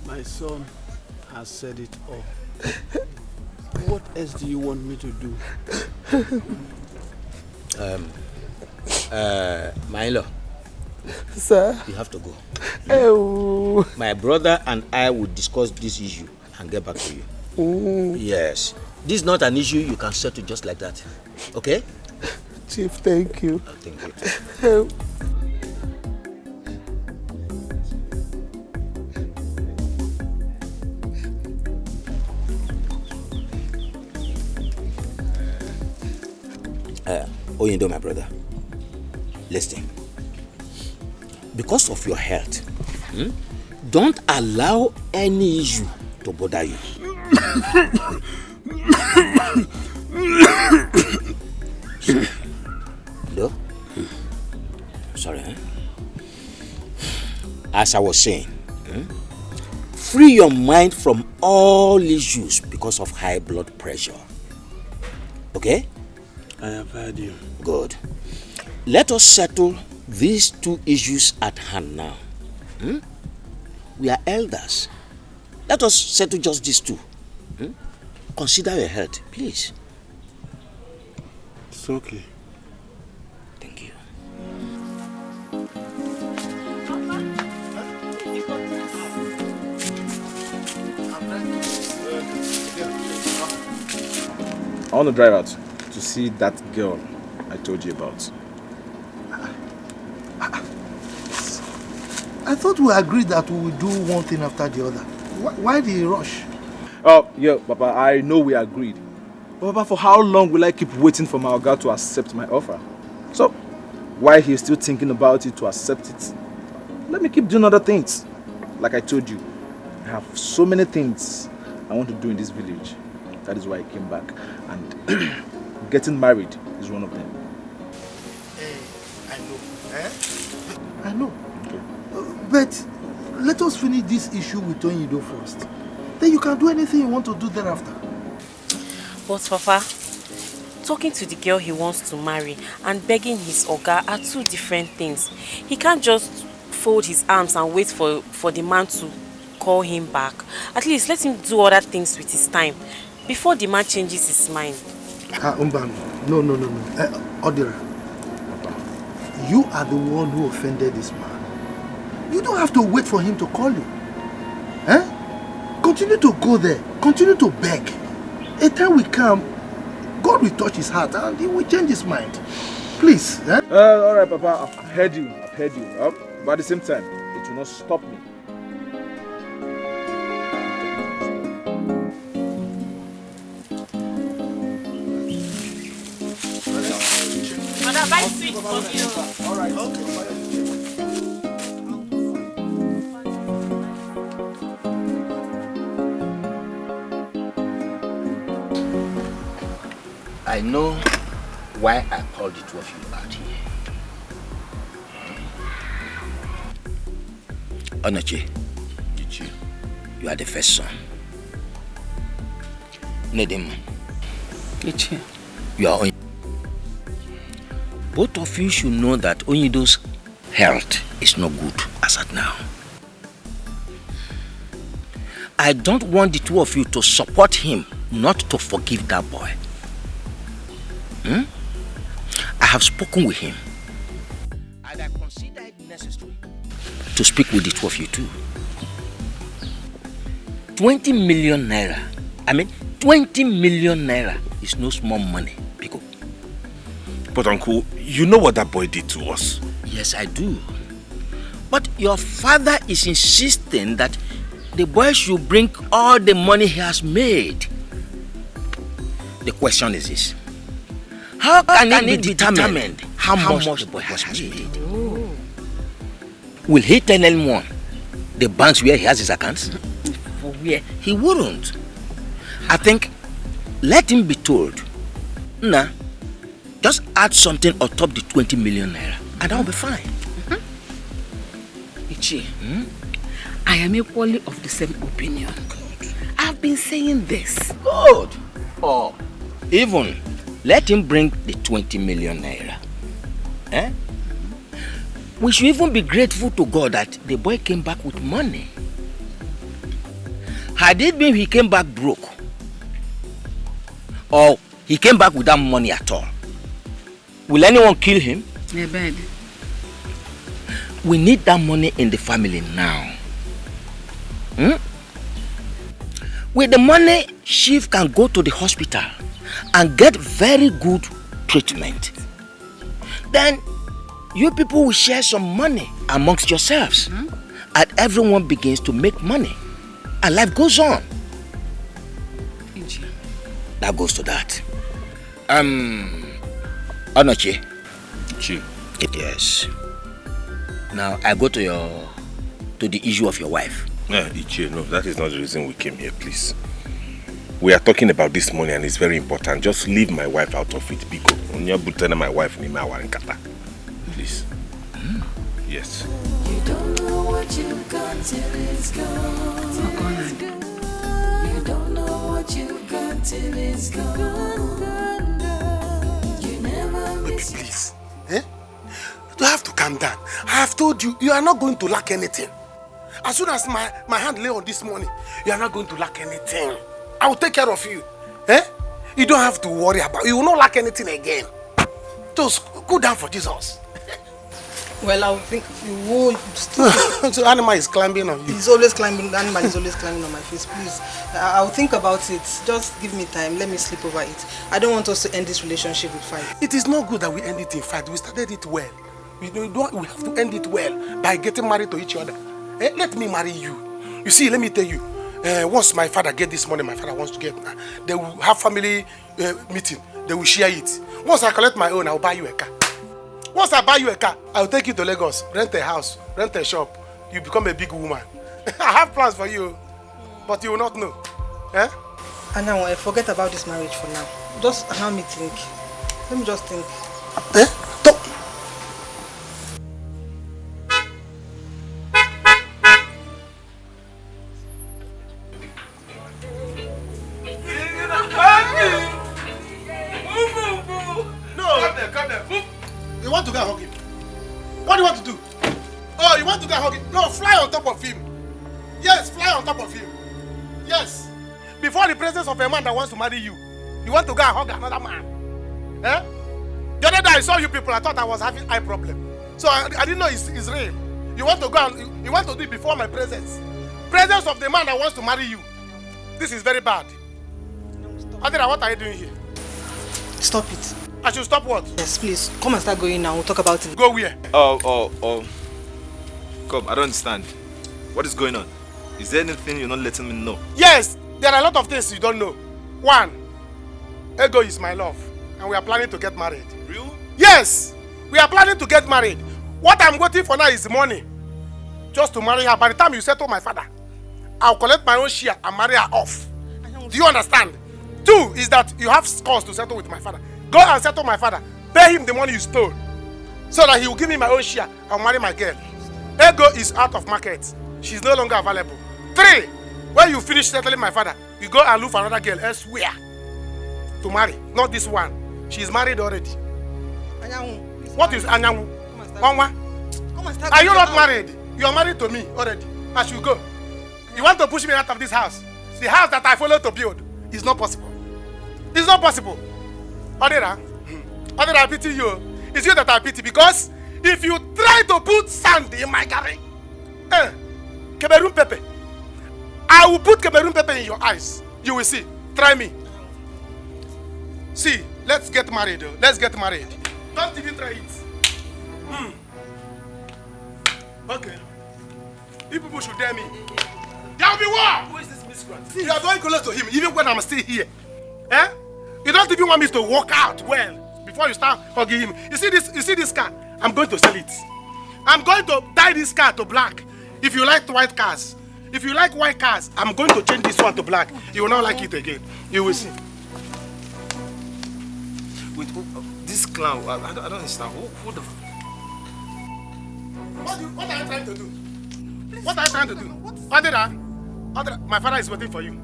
My son has said it all. What else do you want me to do? My in-law. Sir? You have to go. Oh. My brother and I will discuss this issue and get back to you. Yes. This is not an issue you can settle just like that. Okay? Chief, thank you. Thank you. Oyindo, my brother, listen. Because of your health, don't allow any issue to bother you. No? Sorry, eh? As I was saying, free your mind from all issues because of high blood pressure. Okay? I have heard you. Good. Let us settle these two issues at hand now. We are elders. Let us settle just these two. Consider your health, please. It's okay. Thank you. I want to drive out to see that girl I told you about. I thought we agreed that we would do one thing after the other. Why the rush? Oh, yeah, Papa, I know we agreed. But Papa, for how long will I keep waiting for my God to accept my offer? So, while he's still thinking about it to accept it, let me keep doing other things. Like I told you, I have so many things I want to do in this village. That is why I came back. And getting married is one of them. I know. I know. Okay. But let us finish this issue with Onyido first. Then you can do anything you want to do thereafter. But Papa, talking to the girl he wants to marry and begging his oga are two different things. He can't just fold his arms and wait for the man to call him back. At least let him do other things with his time before the man changes his mind. No. Odira, you are the one who offended this man. You don't have to wait for him to call you. Continue to go there. Continue to beg. A time will come, God will touch his heart and he will change his mind. Please. Alright, Papa, I've heard you. But at the same time, it will not stop me. Mother, buy sweet for me. Alright, okay. I know why I called the two of you out here. Onoche, you are the first son. Nedem, you are Onyido. Both of you should know that Onyido's health is not good as at now. I don't want the two of you to support him not to forgive that boy. I have spoken with him and I consider it necessary to speak with the two of you too. 20 million naira. 20 million naira is no small money, Pico. But Uncle, you know what that boy did to us. Yes, I do. But your father is insisting that the boy should bring all the money he has made. The question is this. How can it be determined how much the boy has made? Will he tell anyone the banks where he has his accounts? For where? He wouldn't. I think let him be told. Nah, just add something on top the 20 million naira and I'll be fine. Ichi, I am equally of the same opinion. I've been saying this. Good. Or even let him bring the 20 million naira. Eh? We should even be grateful to God that the boy came back with money. Had it been he came back broke, or he came back without money at all, will anyone kill him? Yeah, bad. We need that money in the family now. With the money, Chief can go to the hospital and get very good treatment. Then you people will share some money amongst yourselves. And everyone begins to make money. And life goes on. That goes to that. Onoche. Chief. Yes. Now I go to the issue of your wife. Ichie, no, that is not the reason we came here, please. We are talking about this money and it's very important. Just leave my wife out of it, Biko. My wife, please. Yes. You don't know what you got till it's gone. You don't know what you got till it's gone. You never miss. Please. Eh? You have to calm down. I have told you, you are not going to lack anything. As soon as my hand lay on this money, you are not going to lack anything. I will take care of you. Eh? You don't have to worry about it. You will not lack anything again. Just go down for Jesus. Well, I think you will. So animal is climbing on you. He's always climbing. The animal is always climbing on my face. Please, I'll think about it. Just give me time. Let me sleep over it. I don't want us to end this relationship with fight. It is not good that we end it in fight. We started it well. We have to end it well by getting married to each other. Eh? Let me marry you. You see, let me tell you. Once my father get this money, my father wants to get. They will have family meeting. They will share it. Once I collect my own, I will buy you a car. Once I buy you a car, I will take you to Lagos, rent a house, rent a shop. You become a big woman. I have plans for you, but you will not know. Eh? And now, forget about this marriage for now. Just allow me think. Let me just think. Eh? Stop. You want to go and hug him? What do you want to do? Oh, you want to go and hug him? No, fly on top of him. Yes, fly on top of him. Yes. Before the presence of a man that wants to marry you, you want to go and hug another man. Eh? The other day I saw you people, I thought I was having eye problem. So I didn't know it's real. You want to go and you want to do it before my presence. Presence of the man that wants to marry you. This is very bad. Adira, what are you doing here? Stop it. I should stop what? Yes, please. Come and start going now. We'll talk about it. Go where? Come, I don't understand. What is going on? Is there anything you're not letting me know? Yes, there are a lot of things you don't know. One, Ego is my love, and we are planning to get married. Real? Yes, we are planning to get married. What I'm waiting for now is money, just to marry her. By the time you settle my father, I'll collect my own share and marry her off. Do you understand? Two is that you have scores to settle with my father. Go and settle my father. Pay him the money you stole, so that he will give me my own share and marry my girl. Ego is out of market. She's no longer available. Three, when you finish settling my father, you go and look for another girl elsewhere to marry. Not this one. She's married already. What is Anyanwu? Are you not married? You are married to me already. I should go. You want to push me out of this house? The house that I followed to build is not possible. It's not possible. Odera, I pity you. It's you that I pity, because if you try to put sand in my garden, Cameroon pepper, I will put Cameroon pepper in your eyes. You will see. Try me. See, let's get married. Let's get married. Don't even try it. Okay. You people should dare me. There will be war. Who is this miscreant? You are going close to him, even when I'm still here. Eh? You don't even want me to walk out well before you start hugging him. You see this car? I'm going to sell it. I'm going to dye this car to black. If you like white cars, if you like white cars, I'm going to change this one to black. You will not like it again. You will see. Wait, this clown, I don't understand. Who the... What are you trying to do? Please What are you trying to do? Odera, my father is waiting for you.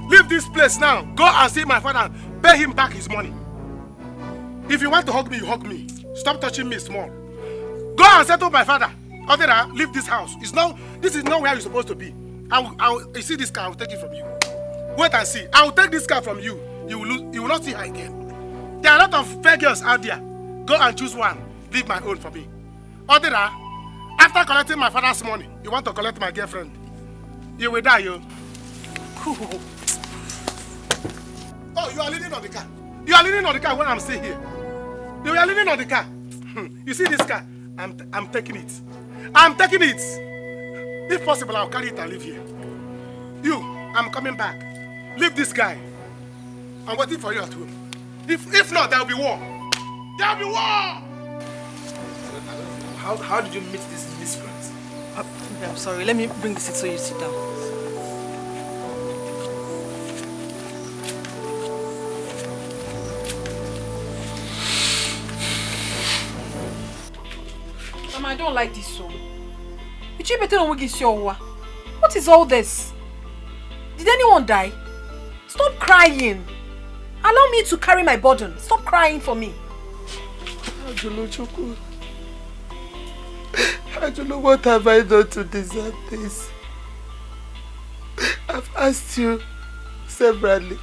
Leave this place now. Go and see my father and pay him back his money. If you want to hug me, you hug me. Stop touching me small. Go and settle my father. Odera, leave this house. This is not where you're supposed to be. You see this car, I will take it from you. Wait and see. I will take this car from you. You will not see her again. There are a lot of fair girls out there. Go and choose one. Leave my own for me. Odera, after collecting my father's money, you want to collect my girlfriend. You will die, yo. Oh, you are leaning on the car. You are leaning on the car when I'm still here. You are leaning on the car. You see this car? I'm taking it. I'm taking it. If possible, I'll carry it and leave here. You, I'm coming back. Leave this guy. I'm waiting for you at home. If not, there will be war. There will be war! How did you meet this miscreant? I'm sorry. Let me bring the seat so you sit down. Mama, I don't like this song. What is all this? Did anyone die? Stop crying. Allow me to carry my burden. Stop crying for me. I don't know what have I done to deserve this. I've asked you severally.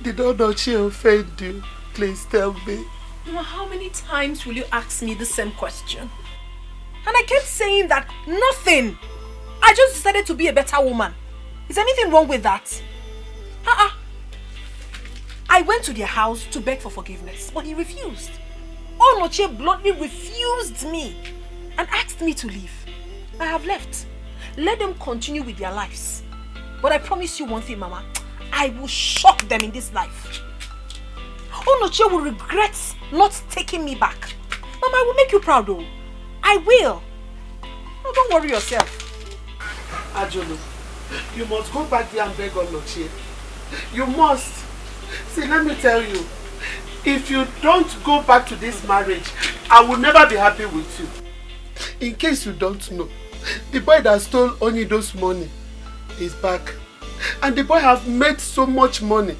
Did Onochi offend you? Please tell me. Mama, how many times will you ask me the same question? And I kept saying that nothing. I just decided to be a better woman. Is anything wrong with that? I went to their house to beg for forgiveness, but he refused. Onoche bluntly refused me and asked me to leave. I have left. Let them continue with their lives. But I promise you one thing, Mama. I will shock them in this life. Onoche will regret not taking me back. Mama, I will make you proud though. I will. No, don't worry yourself. Ajolo, you must go back there and beg Onoche. You must. See, let me tell you. If you don't go back to this marriage, I will never be happy with you. In case you don't know, the boy that stole Onido's money is back. And the boy has made so much money.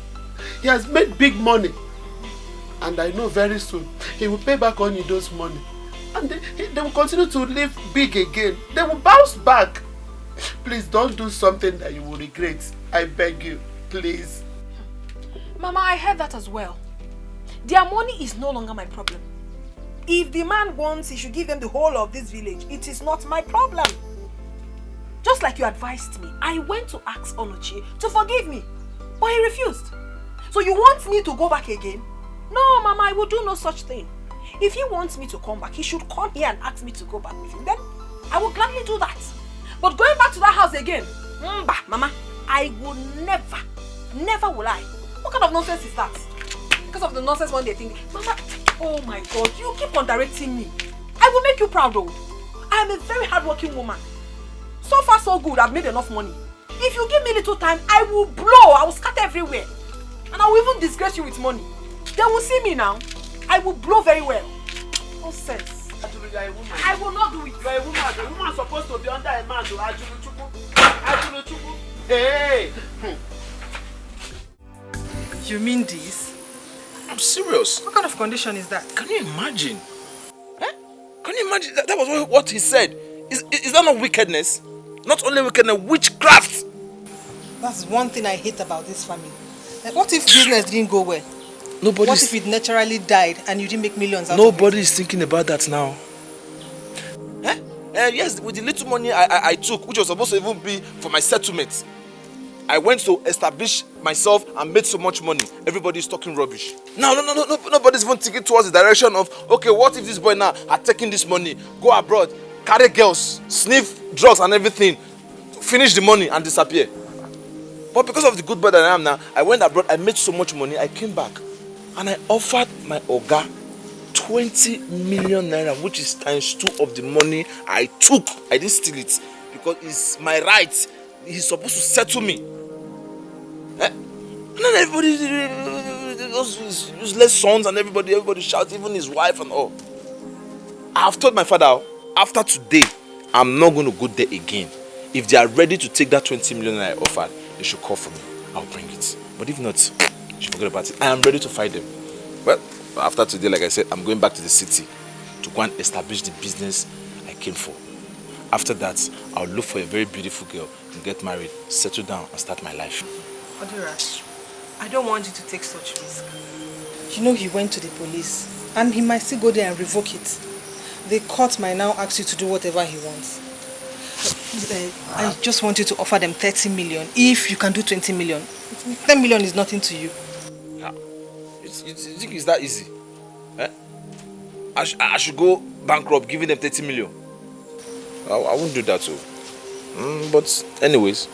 He has made big money. And I know very soon, he will pay back Onido's money. And they will continue to live big again. They will bounce back. Please don't do something that you will regret. I beg you, please. Mama, I heard that as well. Their money is no longer my problem. If the man wants, he should give them the whole of this village. It is not my problem. Just like you advised me, I went to ask Onochi to forgive me, but he refused. So you want me to go back again? No, Mama, I will do no such thing. If he wants me to come back, he should come here and ask me to go back with him. Then I will gladly do that. But going back to that house again, Mama, I will never will I. What kind of nonsense is that? Because of the nonsense one they think. Mama, oh my God, you keep on directing me. I will make you proud though. I am a very hardworking woman. So far so good, I've made enough money. If you give me little time, I will blow, I will scatter everywhere. And I will even disgrace you with money. They will see me now. I will blow very well. Nonsense. You are a woman. I will not do it. You are a woman. A woman is supposed to be under a man. Ajuluchuku. Hey! You mean this? I'm serious. What kind of condition is that? Can you imagine? Can you imagine? That was what he said. Is that not wickedness? Not only wickedness, witchcraft. That's one thing I hate about this family. Like, what if business didn't go well? What if it naturally died and you didn't make millions out Nobody is thinking about that now. Yes, with the little money I took, which was supposed to even be for my settlement, I went to establish myself and made so much money. Everybody's talking rubbish. Now, nobody's even thinking towards the direction of, okay, what if this boy now had taken this money, go abroad, carry girls, sniff drugs and everything, finish the money and disappear. But because of the good boy that I am now, I went abroad, I made so much money, I came back. And I offered my Oga 20 million naira, which is ×2 of the money I took. I didn't steal it because it's my right. He's supposed to settle me. And then everybody, those useless sons and everybody shouts, even his wife and all. I have told my father, after today, I'm not going to go there again. If they are ready to take that 20 million I offered, they should call for me. I'll bring it. But if not, you should forget about it. I am ready to fight them. Well, after today, like I said, I'm going back to the city to go and establish the business I came for. After that, I'll look for a very beautiful girl and get married, settle down and start my life. Odira, I don't want you to take such risk. You know he went to the police and he might still go there and revoke it. The court might now ask you to do whatever he wants. I just want you to offer them 30 million if you can do 20 million. 10 million is nothing to you. Yeah. You think it's that easy? Eh? I should go bankrupt giving them 30 million. I won't do that too. But anyways,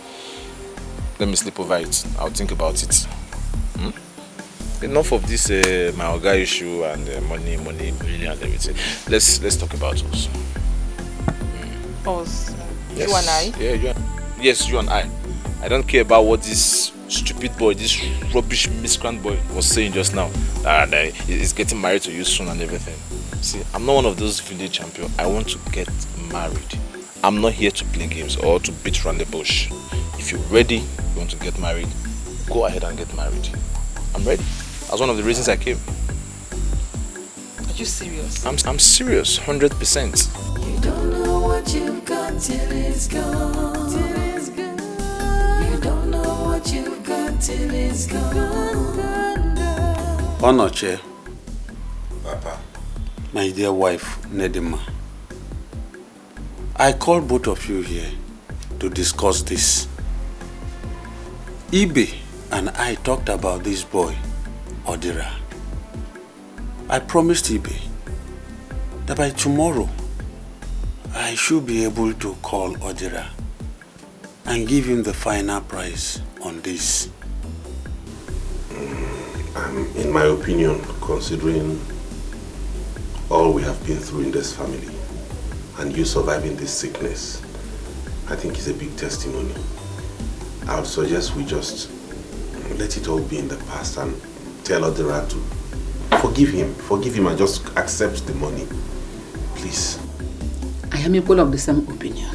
let me sleep over it. I'll think about it. Enough of this my Oga issue and money, really and everything. Let's talk about us. Us? Yes. You and I? Yeah, you and yes, you and I. I don't care about what this stupid boy, this rubbish miscreant boy was saying just now. That he's getting married to you soon and everything. See, I'm not one of those village champions. I want to get married. I'm not here to play games or to beat around the bush. If you're ready, you want to get married, go ahead and get married. I'm ready. That's one of the reasons I came. Are you serious? I'm serious, 100%. You don't know what you've got till it's gone. Till it's gone. You don't know what you've got till it's gone. Onoche, Papa, my dear wife, Nedima, I called both of you here to discuss this. Ibe and I talked about this boy, Odira. I promised Ibe that by tomorrow, I should be able to call Odira and give him the final price on this. In my opinion, considering all we have been through in this family and you surviving this sickness, I think it's a big testimony. I would suggest we just let it all be in the past and tell Odira to forgive him and just accept the money. Please. I am equal of the same opinion.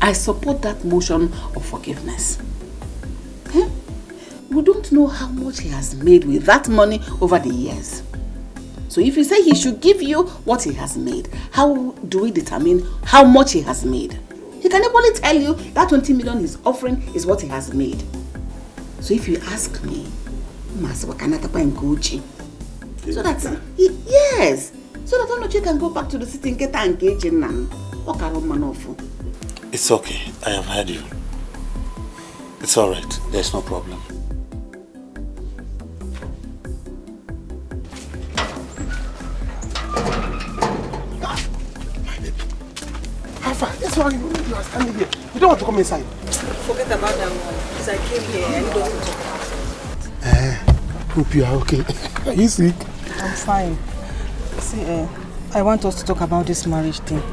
I support that motion of forgiveness. Eh? We don't know how much he has made with that money over the years. So if you say he should give you what he has made, how do we determine how much he has made? He can only tell you that 20 million he's offering is what he has made. So if you ask me, so that yes, so that Onoche can go back to the city and get engaged in nan. It's okay. I have heard you. It's all right. There's no problem. That's why you are standing here. You don't want to come inside. Forget about that one. Because I came here and he doesn't talk about it. Hope you are okay. Are you sick? I'm fine. See, I want us to talk about this marriage thing.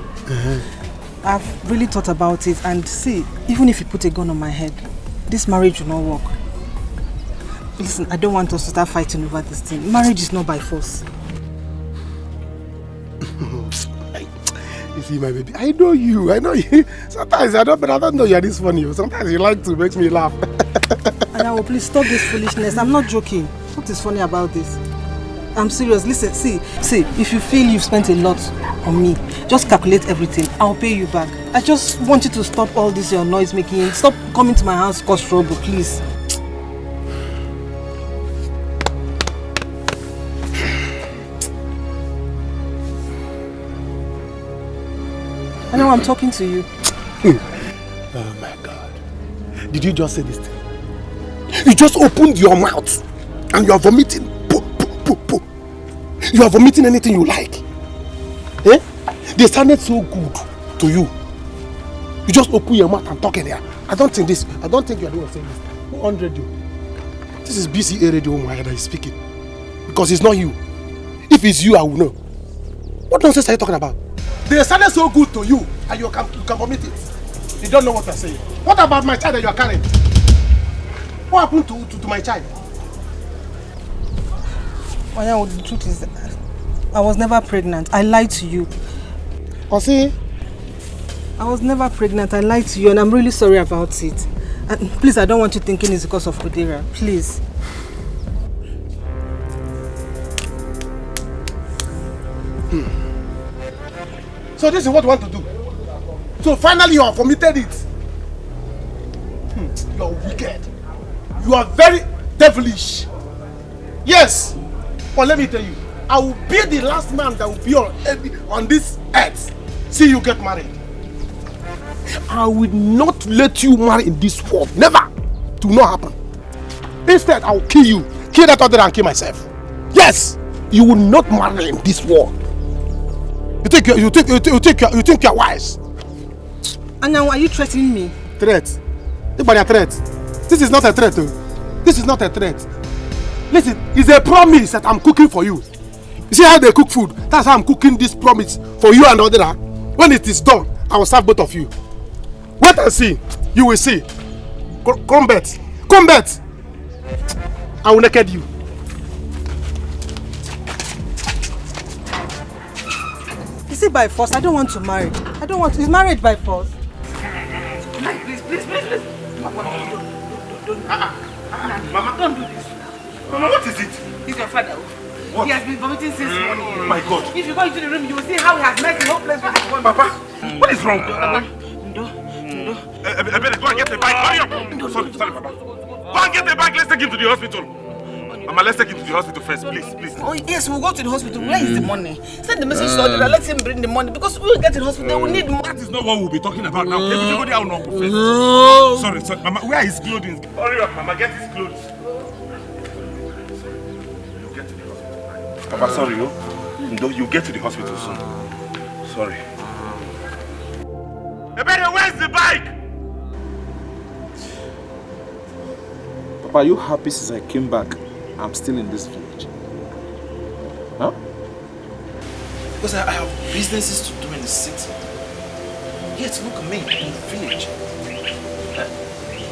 I've really thought about it and see, even if you put a gun on my head, this marriage will not work. Listen, I don't want us to start fighting over this thing. Marriage is not by force. You see, my baby, I know you. Sometimes I don't know you're this funny. Sometimes you like to make me laugh. And I will please stop this foolishness. I'm not joking. What is funny about this? I'm serious. Listen, see, if you feel you've spent a lot on me, just calculate everything. I'll pay you back. I just want you to stop all this your noise making. Stop coming to my house, cause trouble, please. I know I'm talking to you. Oh my God. Did you just say this thing? You just opened your mouth and you are vomiting. You are vomiting anything you like. Eh? They sounded so good to you. You just open your mouth and talk in there. I don't think you are the one saying this. Who 100 you? This is BCA radio that is speaking. Because it's not you. If it's you, I will know. What nonsense are you talking about? They sounded so good to you and you can vomit it. You don't know what you're saying. What about my child that you are carrying? What happened to my child? Well, the truth is, I was never pregnant. I lied to you. See, I was never pregnant. I lied to you and I'm really sorry about it. And please, I don't want you thinking it's because of Odera. Please. So this is what you want to do. So finally you have committed it. You are wicked. You are very devilish. Yes. But let me tell you, I will be the last man that will be on this earth. See you get married. I will not let you marry in this world. Never. It will not happen. Instead, I will kill you. Kill that other and kill myself. Yes. You will not marry in this world. You think you're wise? And now are you threatening me? Threat? Anybody a threat? This is not a threat. This is not a threat. Listen, it's a promise that I'm cooking for you. You see how they cook food? That's how I'm cooking this promise for you and Odera. When it is done, I will serve both of you. Wait and see. You will see. Come bet. Come bet. I will naked you. Is it by force? I don't want to marry. I don't want to. Is marriage by force? Please. Mama, don't do this. Mama, what is it? He's your father. What? He has been vomiting since morning. Oh my God. If you go into the room, you will see how he has messed the whole place with his one. Papa, what is wrong? I better go and get the bike. Hurry up. Sorry, Papa. Go and get the bike. Let's take him to the hospital. Mama, let's take him to the hospital first, please. Oh, yes, we'll go to the hospital. Where is the money? Send the message to Odera. Let him bring the money because we'll get to the hospital. We need money. That is not what we'll be talking about now. Everybody out now first. Sorry. Mama, where is his clothing? Hurry up, Mama. Get his clothes. You get to the hospital. Papa, sorry, you get to the hospital soon. Sorry. Ebere, where's the bike? Papa, are you happy since I came back? I'm still in this village. Huh? Because I have businesses to do in the city. Yet look at me in the village.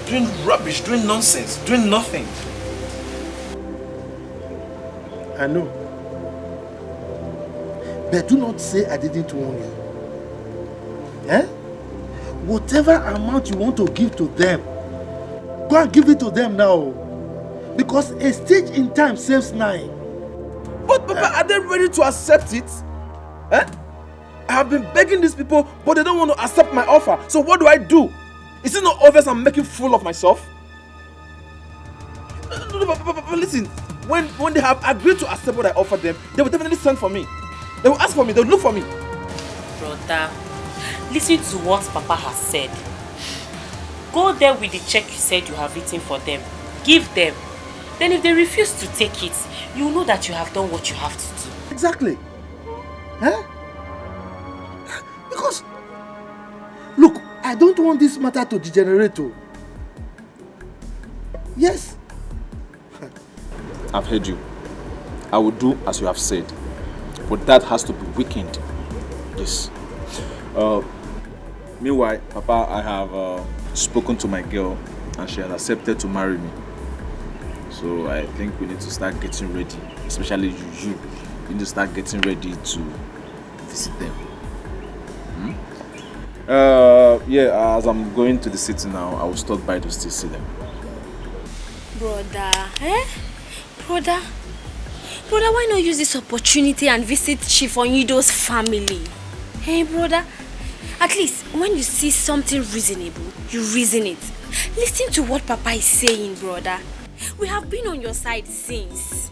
Doing rubbish, doing nonsense, doing nothing. I know. But do not say I didn't warn you. Eh? Whatever amount you want to give to them, go and give it to them now. Because a stage in time saves 9. But Papa, are they ready to accept it? Eh? I have been begging these people, but they don't want to accept my offer. So what do I do? Is it not obvious I'm making fool of myself? No, Papa, listen. When they have agreed to accept what I offered them, they will definitely send for me. They will ask for me. They will look for me. Brother, listen to what Papa has said. Go there with the check you said you have written for them. Give them. Then if they refuse to take it, you know that you have done what you have to do. Exactly. Huh? Because, look, I don't want this matter to degenerate. Yes. I've heard you. I will do as you have said. But that has to be weakened. Yes. Meanwhile, Papa, I have spoken to my girl and she has accepted to marry me. So I think we need to start getting ready. Especially you need to start getting ready to visit them. Yeah, as I'm going to the city now, I will stop by to still see them. Brother, Brother, why not use this opportunity and visit Chief Onyido's family? Hey, brother, at least when you see something reasonable, you reason it. Listen to what Papa is saying, brother. We have been on your side since.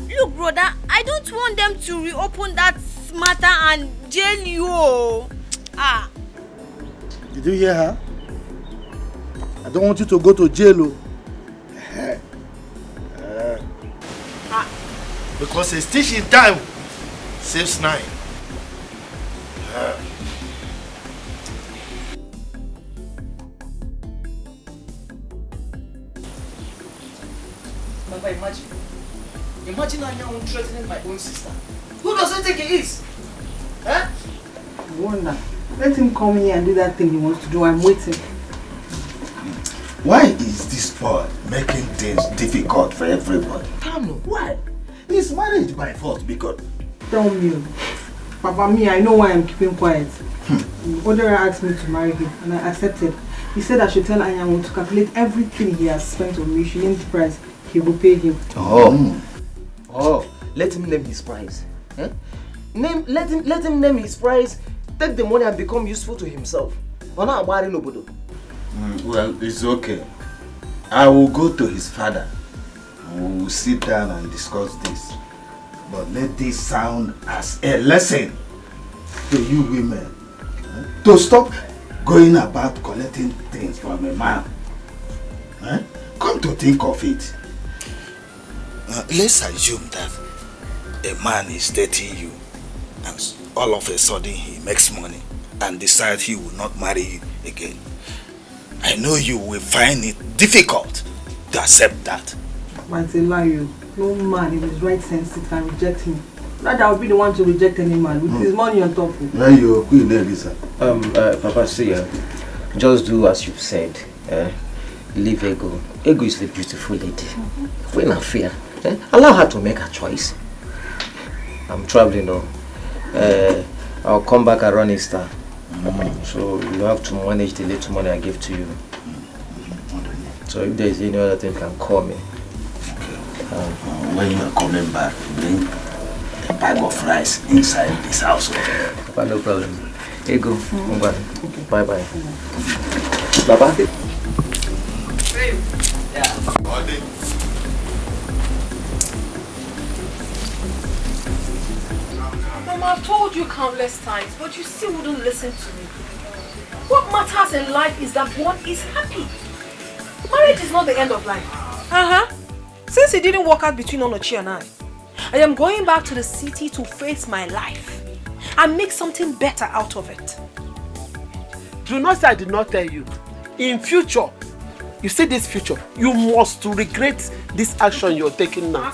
Look, brother, I don't want them to reopen that matter and jail you. Did you hear her? I don't want you to go to jail. Because a stitch in time saves 9. Papa, imagine I am threatening my own sister. Who does it think he is? Eh? Wonder. Let him come here and do that thing he wants to do. I'm waiting. Why is this boy making things difficult for everybody? Tell me. Why? Is marriage by force? Because tell me. Papa, me, I know why I'm keeping quiet. Odera asked me to marry him, and I accepted. He said I should tell Anyanwu to calculate everything he has spent on me. She named the price. He will pay him. Oh, let him name his price. Eh? Let him name his price. Take the money and become useful to himself. Well, it's okay. I will go to his father. We will sit down and discuss this. But let this sound as a lesson to you women. To stop going about collecting things from a man. Come to think of it. Let's assume that a man is dating you and all of a sudden he makes money and decides he will not marry you again. I know you will find it difficult to accept that. But it's a lie. No man in his right sense can reject him. Not that I will be the one to reject any man with his money on top. Where you Queen Elisa? Papa, see, just do as you've said. Leave Ego. Ego is the beautiful lady. We're not fear. Allow her to make her choice. I'm traveling now. I'll come back around Easter. So you have to manage the little money I give to you. So if there's any other thing, you can call me. When you are coming back, bring a bag of rice inside this house. Papa, no problem. Ego, bye bye. Papa. Mama, I've told you countless times, but you still wouldn't listen to me. What matters in life is that one is happy. Marriage is not the end of life. Since it didn't work out between Onochi and I am going back to the city to face my life and make something better out of it. Do not say I did not tell you. In future, you see this future, you must regret this action you're taking now.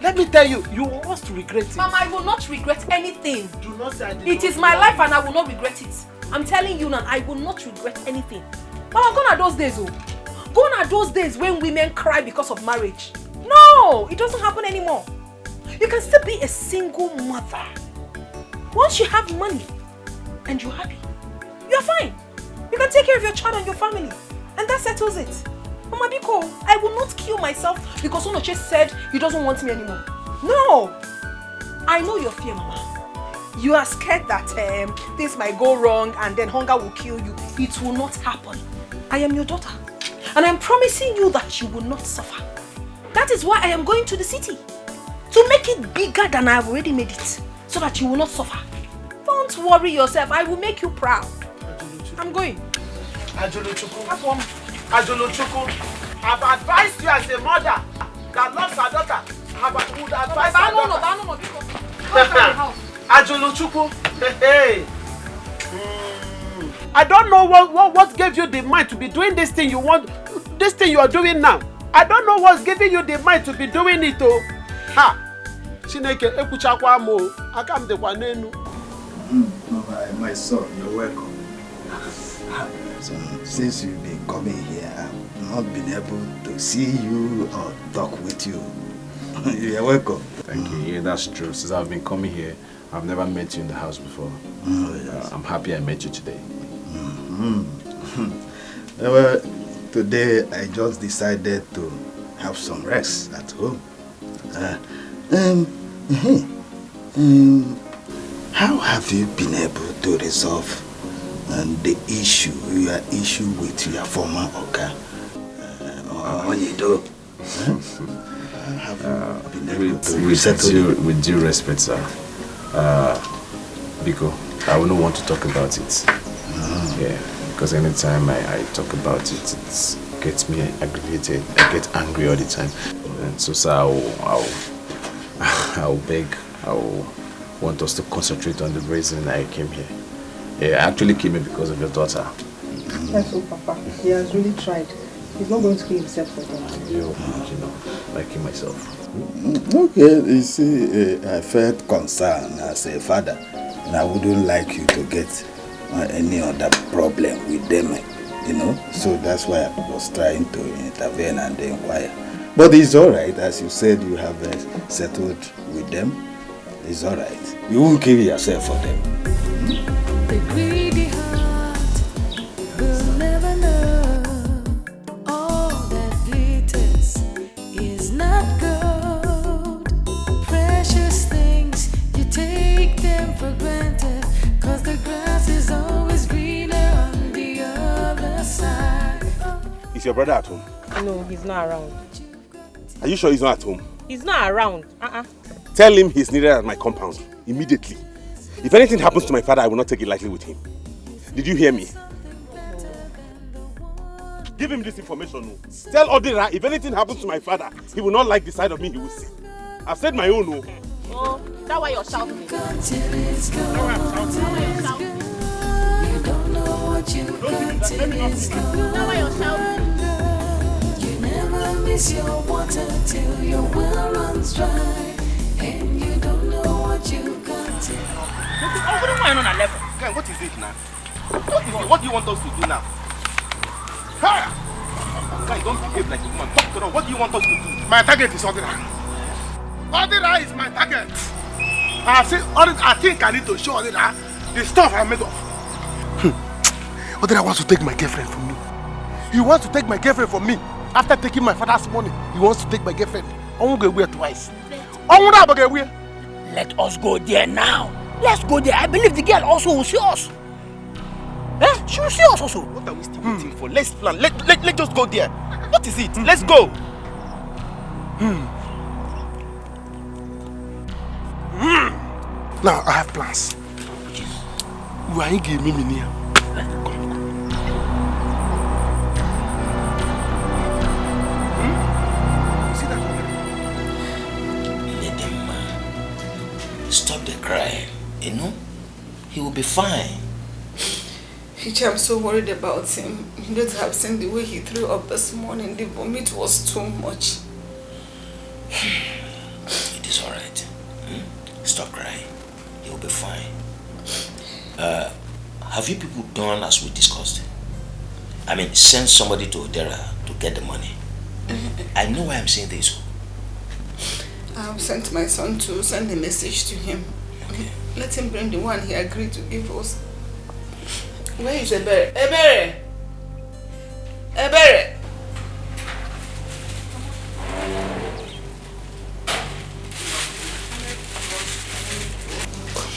Let me tell you, you must regret it. Mama, I will not regret anything. Do not say I did It is my life and I will not regret it. I'm telling you now, I will not regret anything. Mama, gone are those days, Gone are those days when women cry because of marriage. No, it doesn't happen anymore. You can still be a single mother. Once you have money and you're happy, you're fine. You can take care of your child and your family. And that settles it. Mama Biko, I will not kill myself because Onoche said he doesn't want me anymore. No! I know your fear, Mama. You are scared that things might go wrong and then hunger will kill you. It will not happen. I am your daughter. And I'm promising you that you will not suffer. That is why I am going to the city. To make it bigger than I have already made it. So that you will not suffer. Don't worry yourself. I will make you proud. I'm going. Ajuluchuku, I've advised you as a mother that loves her daughter. I would advise her daughter. Ajuluchuku, hey. I don't know what gave you the mind to be doing this thing you want, this thing you are doing now. I don't know what's giving you the mind to be doing it, oh. Ha! Chineke ekuchakwa mo, akam de kwa nenu. My son, you're welcome. So, since you've been coming here, I've not been able to see you or talk with you. You're welcome. Thank you. Yeah, that's true. Since I've been coming here, I've never met you in the house before. Yes. I'm happy I met you today. Well, today I just decided to have some rest at home. How have you been able to resolve the your issue with your former Oga? With due respect, sir. Biko, I wouldn't want to talk about it. Yeah, because anytime I talk about it, it gets me aggravated. I get angry all the time. And so, sir, I'll beg, I'll want us to concentrate on the reason I came here. Yeah, I actually came here because of your daughter. That's so, Papa. He has really tried. He's not going to kill himself for that. You know, like him myself. Okay, you see, I felt concerned as a father, and I wouldn't like you to get any other problem with them, you know. So that's why I was trying to intervene and inquire. But it's all right, as you said, you have settled with them. It's alright. You won't kill yourself for them. The greedy heart will never know. All that glitters is not gold. Precious things, you take them for granted. Cause the grass is always greener on the other side. Is your brother at home? No, he's not around. Are you sure he's not at home? He's not around. Tell him he's needed at my compound immediately. If anything happens to my father, I will not take it lightly with him. Did you hear me? Give him this information. No. Tell Odira if anything happens to my father, he will not like the side of me he will see. I've said my own. No. Oh, that's why you're shouting. That's why I'm shouting. You don't know what you got till it's gone. That's why you're shouting. You never miss your water till your well runs dry. And you don't know what you got till. What am I on a level? Guy, what is it now? What do you want us to do now? Guy, don't behave like a woman. Talk to them. What do you want us to do? My target is Odira. Odira is my target. I think I need to show Odira the stuff I'm made of. Odira wants to take my girlfriend from me. He wants to take my girlfriend from me. After taking my father's money, he wants to take my girlfriend. I won't go away twice. Let us go there now. Let's go there. I believe the girl also will see us. Eh? She will see us also. What are we still waiting for? Let's plan. Let's just go there. What is it? Let's go. Now I have plans. You ain't giving me money. Stop the crying, you know? He will be fine. I'm so worried about him. You don't have seen the way he threw up this morning. The vomit was too much. It is alright. Stop crying. He will be fine. Have you people done as we discussed? I mean, send somebody to Odera to get the money. I know why I'm saying this. I have sent my son to send a message to him. Okay. Let him bring the one he agreed to give us. Where is Ebere? Ebere! Ebere!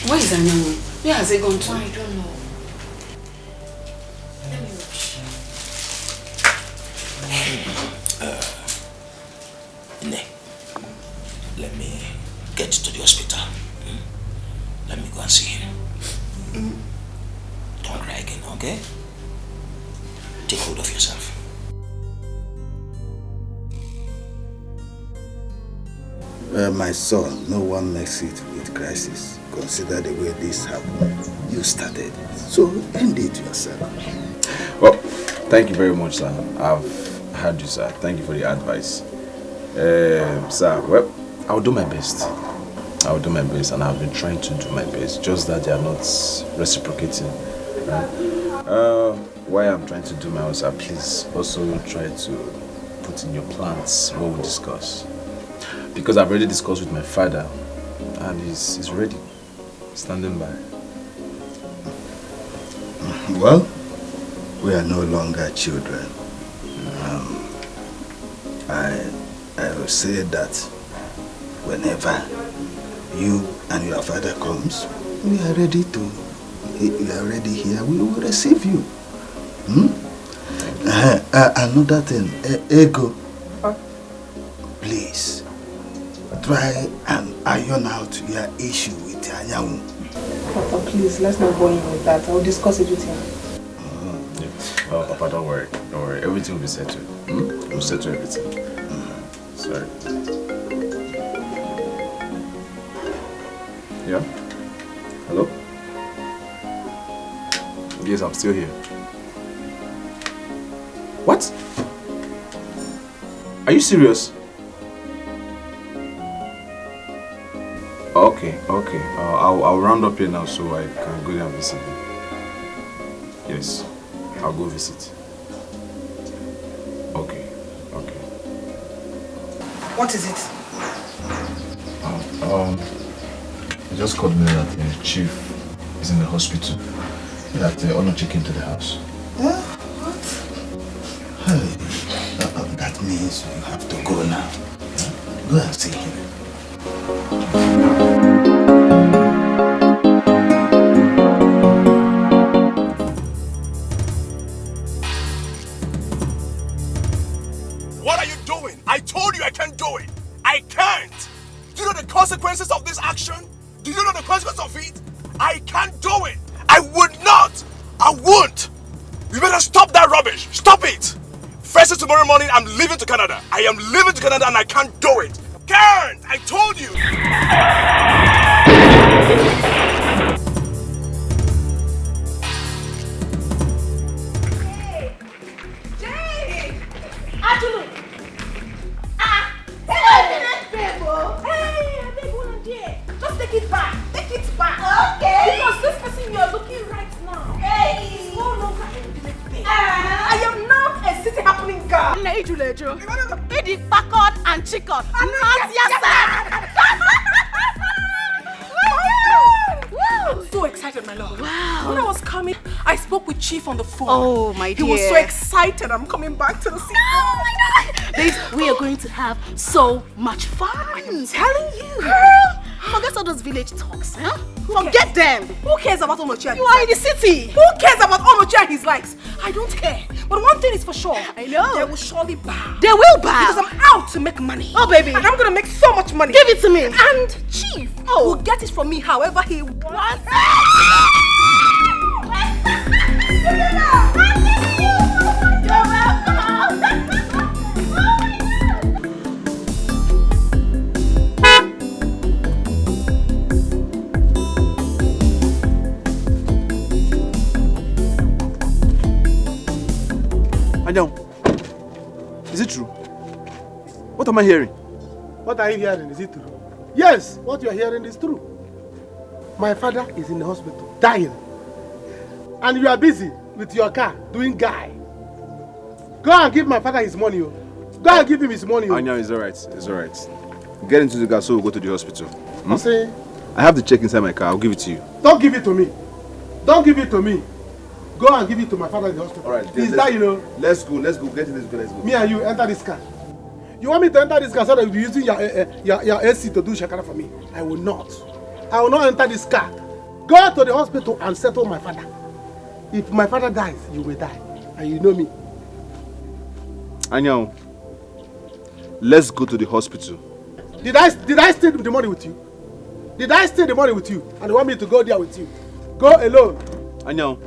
Where is Anyanwu? Where has he gone to? I don't know. Let me watch. Let me get to the hospital. Let me go and see him. Don't cry again, okay? Take hold of yourself. My son, no one makes it with crisis. Consider the way this happened. You started. So end it yourself. Well, thank you very much, sir. I've heard you, sir. Thank you for the advice. Sir, well, I'll do my best. I'll do my best, and I've been trying to do my best. Just that they are not reciprocating. Why I'm trying to do my own, sir, please also try to put in your plans what we discuss. Because I've already discussed with my father, and he's ready, standing by. Well, we are no longer children. I will say that whenever you and your father comes, we are ready here. We will receive you. Another thing, Ego, please try and iron out your issue with Anyanwu. Papa, please, let's not go in with that. I'll discuss it with him. Oh, Papa, don't worry. Don't worry. Everything will be settled. We'll settle everything. Sorry. Yeah? Hello? Yes, I'm still here. What? Are you serious? Okay. I'll round up here now so I can go there and visit you. Yes, I'll go visit. Okay. What is it? He just called me that the chief is in the hospital. That Olochi came to the house. What? Hey, that means you have to go now. Go and see him. What are you doing? I told you I can't do it. I can't. Do you know the consequences of this action? Do you know the consequences of it? I can't do it. I would not. I won't. You better stop that rubbish. Stop it. First thing tomorrow morning, I'm leaving to Canada. I am leaving to Canada and I can't do it. Can't. I told you. Just take it back. Take it back. Okay. Because this person you are looking right now is no longer a village babe. I am now a city happening girl. Eddie Packard and Chicken. Not yourself. I'm so excited, my lord. Wow. When I was coming, I spoke with Chief on the phone. Oh, my dear. He was so excited. I'm coming back to the city. Oh, my God. Babes, we are going to have so much fun. I'm telling you. Girl, forget all those village talks, huh? Forget them. Who cares about Onochia? You are in the city. Who cares about Onochia and his likes? I don't care. But one thing is for sure. I know. They will surely bow. They will bow. Because I'm out to make money. Oh, baby. And I'm going to make so much money. Give it to me. And Chief will get it from me however he wants. Anyang, is it true? What am I hearing? What are you hearing? Is it true? Yes, what you are hearing is true. My father is in the hospital, dying. And you are busy with your car, doing guy. Go and give my father his money. Go and give him his money. Anyang, it's alright. It's alright. Get into the car so we'll go to the hospital. Say, I have the check inside my car. I'll give it to you. don't give it to me. Don't give it to me. Go and give it to my father in the hospital. Alright. He's dying, Let's go. Let's go. Get in this car. Let's go. Me and you enter this car. You want me to enter this car so that you'll be using your AC to do shakara for me? I will not. I will not enter this car. Go to the hospital and settle my father. If my father dies, you will die. And you know me. Anyang, let's go to the hospital. Did I steal the money with you? Did I steal the money with you? And you want me to go there with you? Go alone. Anyang.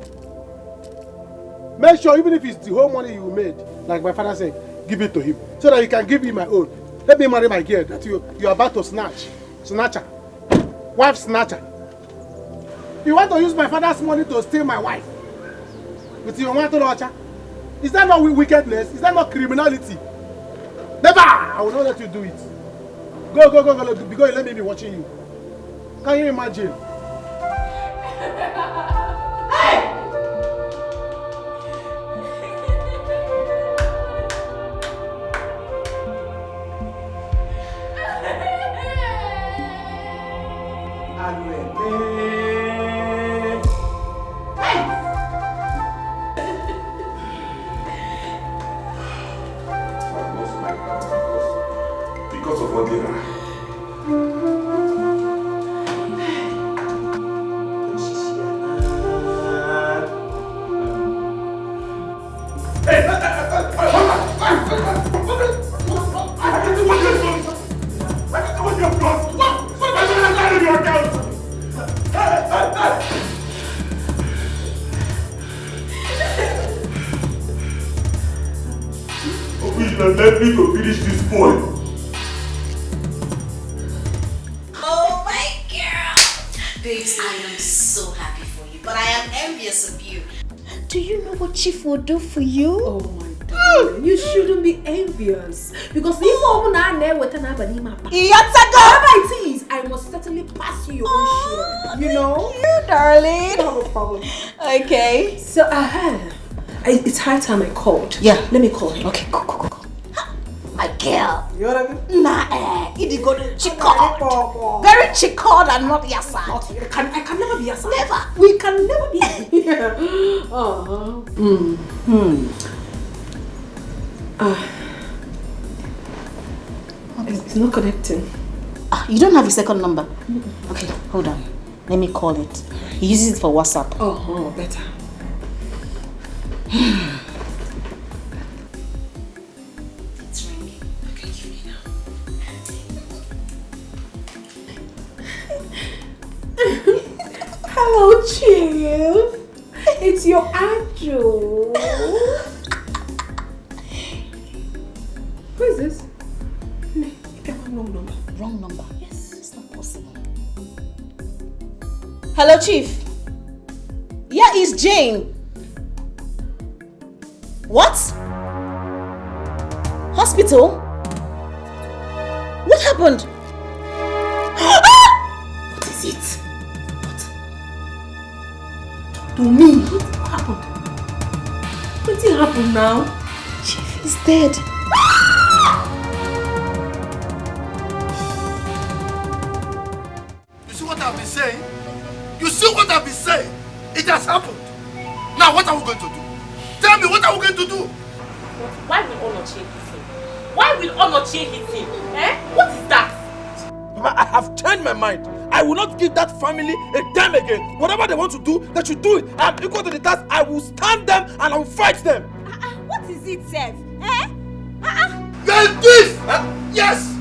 Make sure even if it's the whole money you made, like my father said, give it to him. So that he can give me my own. Let me marry my girl that you are about to snatch. Snatcher. Wife snatcher. You want to use my father's money to steal my wife? With your wife to nurture? Is that not wickedness? Is that not criminality? Never! I will not let you do it. Go. Because let me be watching you. Can you imagine? Because of what they are. Let me to finish this point. Oh my girl! Babes, I am so happy for you, but I am envious of you. Do you know what Chief will do for you? Oh my darling, you shouldn't be envious. Because if I'm there with another whatever it is, I must certainly pass you your own share. You know? You, darling. No problem. Okay. So, it's high time I called. Yeah. Let me call him. Okay, go. My girl. You know what I mean? Nah, it go to chicard. Very chicard and not yasad. I can never be yasad. Never. We can never be. It's not connecting. You don't have his second number? Okay, hold on. Let me call it. He uses it for WhatsApp. Oh, better. It's ringing. Okay, give me now. Hello, Chief. It's your angel. Who is this? Wrong number. Wrong number. Yes, it's not possible. Hello, Chief. Yeah, it's Jane. What? Hospital? What happened? What is it? What? To me? What happened? What did happen now? Chief is dead. You see what I've been saying? You see what I've been saying? It has happened. Now what are we going to do? Tell me, what are we going to do? Why will Onochie hit him? Why will Onochie hit him? What is that? I have changed my mind. I will not give that family a dime again. Whatever they want to do, they should do it. I am equal to the task. I will stand them and I will fight them. What is it, Seth? You're a thief! Yes!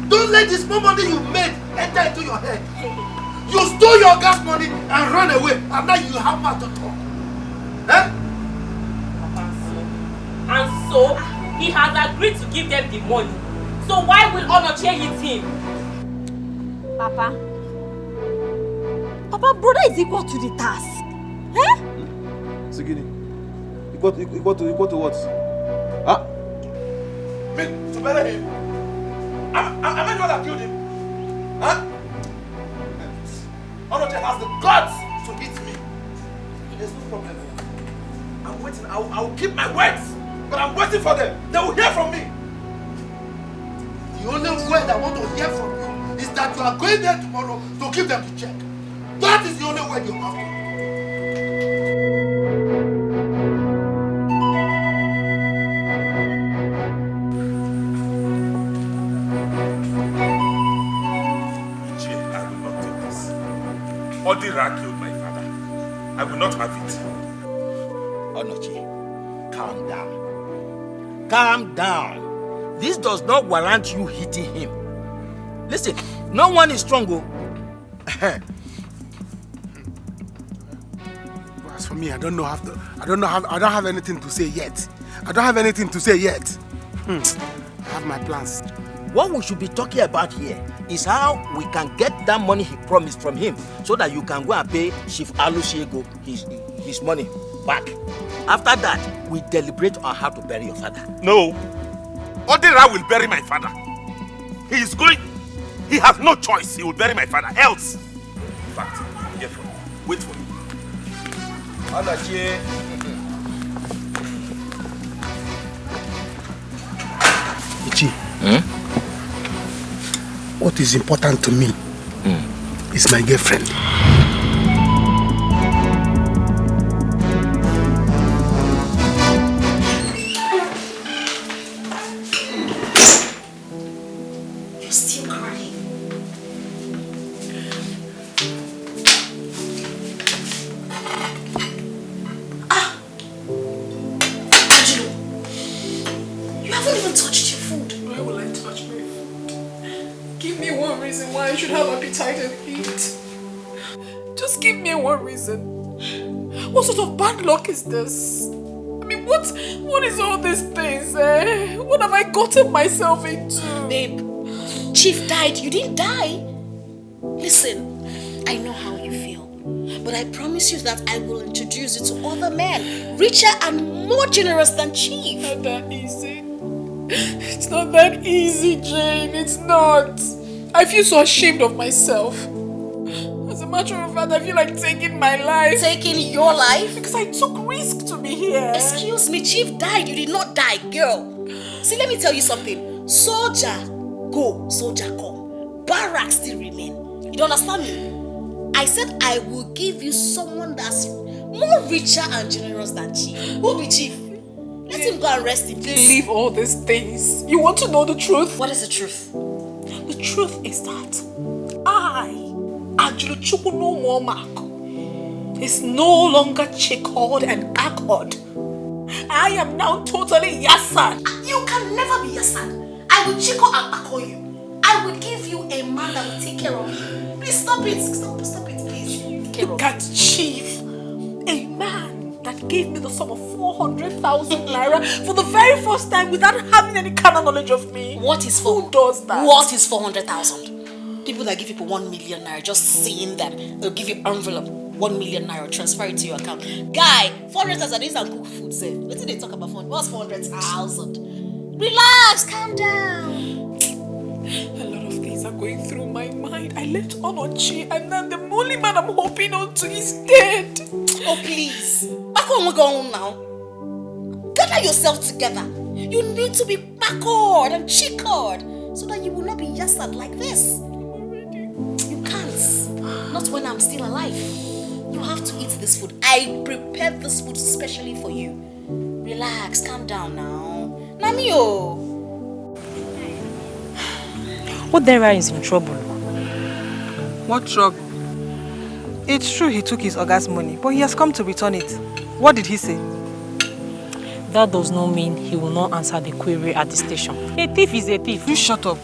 Don't let the small money you made enter into your head. You stole your gas money and ran away, and now you have mouth to talk. And so, he has agreed to give them the money. So why will Onochie hit him? Papa, brother is equal to the task. Sigini, equal to what? Huh? Me, to bury him? Am I the one that killed him? Huh? Onochie has the guts to hit me. There's no problem. I'm waiting. I will keep my words. But I'm waiting for them. They will hear from me. The only word I want to hear from you is that you are going there tomorrow to give them the check. That is the only word you have to. I will not take this. Odira killed my father. I will not have it. Onochie, calm down. Calm down. This does not warrant you hitting him. Listen, no one is strong. As for me, I don't have anything to say yet. I have my plans. What we should be talking about here is how we can get that money he promised from him so that you can go and pay Chief Alusiego his money back. After that, we deliberate on how to bury your father. No. Odira will bury my father. He is going. He has no choice. He will bury my father. Else. In fact, you will get from me. Wait for me. Onochie. Ichi, what is important to me is my girlfriend. What sort of bad luck is this? I mean, what is all these things? What have I gotten myself into? Babe, Chief died. You didn't die. Listen, I know how you feel, but I promise you that I will introduce you to other men, richer and more generous than Chief. Not that easy. It's not that easy, Jane. It's not. I feel so ashamed of myself. As a matter of fact, I feel like taking my life. Taking your life? Because I took risk to be here. Excuse me, Chief died. You did not die, girl. See, let me tell you something. Soldier go, soldier come. Barracks still remain. You don't understand me? I said I will give you someone that's more richer and generous than Chief. Who be Chief? Let him go and rest in peace. Leave all these things. You want to know the truth? What is the truth? The truth is that I, Angelo Chukuno Womak, is no longer chickled and accord. I am now totally Yasan. You can never be Yasan. I will chico and acco you. I will give you a man that will take care of you. Please stop it. Stop it, please. Look at Chief, a man that gave me the sum of 400,000 naira for the very first time without having any kind of knowledge of me. What is Who does that? What is 400,000? People that give people 1 million naira, just seeing that they'll give you envelope 1 million naira, transfer it to your account. Guy, 400,000 is and cook food safe. What did they talk about? What's 400,000? Relax, calm down. A lot of things are going through my mind. I left Onochi and now the only man I'm hoping on to is dead. Oh please. Back home, we go home now. Gather yourself together. You need to be backward and chickered so that you will not be yasad like this. You can't. Not when I'm still alive. You have to eat this food. I prepared this food specially for you. Relax, calm down now. Namio. Odera is in trouble. What trouble? It's true he took his Oga's money, but he has come to return it. What did he say? That does not mean he will not answer the query at the station. A thief is a thief. You shut up.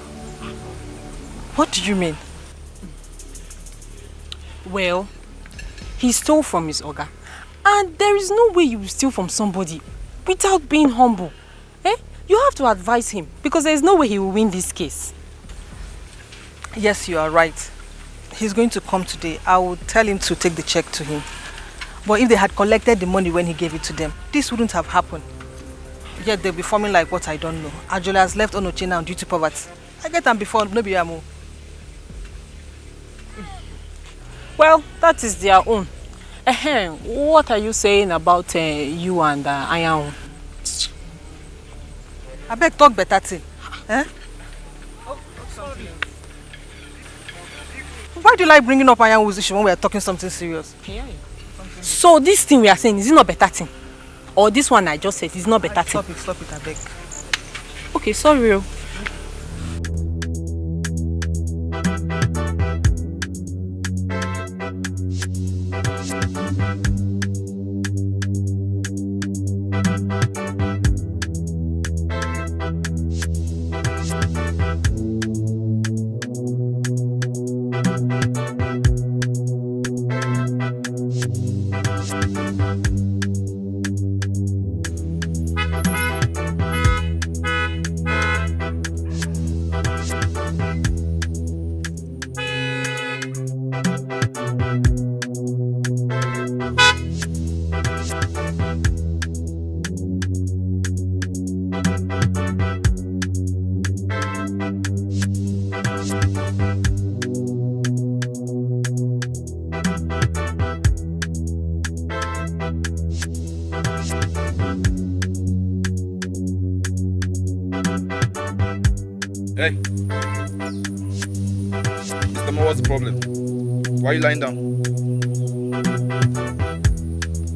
What do you mean? Well, he stole from his Oga. And there is no way you will steal from somebody without being humble. You have to advise him because there is no way he will win this case. Yes, you are right. He's going to come today. I will tell him to take the check to him. But if they had collected the money when he gave it to them, this wouldn't have happened. Yet they'll be forming like what I don't know. Ajola has left Onoche now due to poverty. I get them before, no be amo. Well, that is their own. What are you saying about you and Ayan? I beg talk better thing. Why do you like bringing up Ayan's issue when we are talking something serious? So this thing we are saying, is it not better thing? Or this one I just said is not better thing? Stop it, I beg. Okay, sorry. Hey. Mr. Mo, what's the problem? Why are you lying down?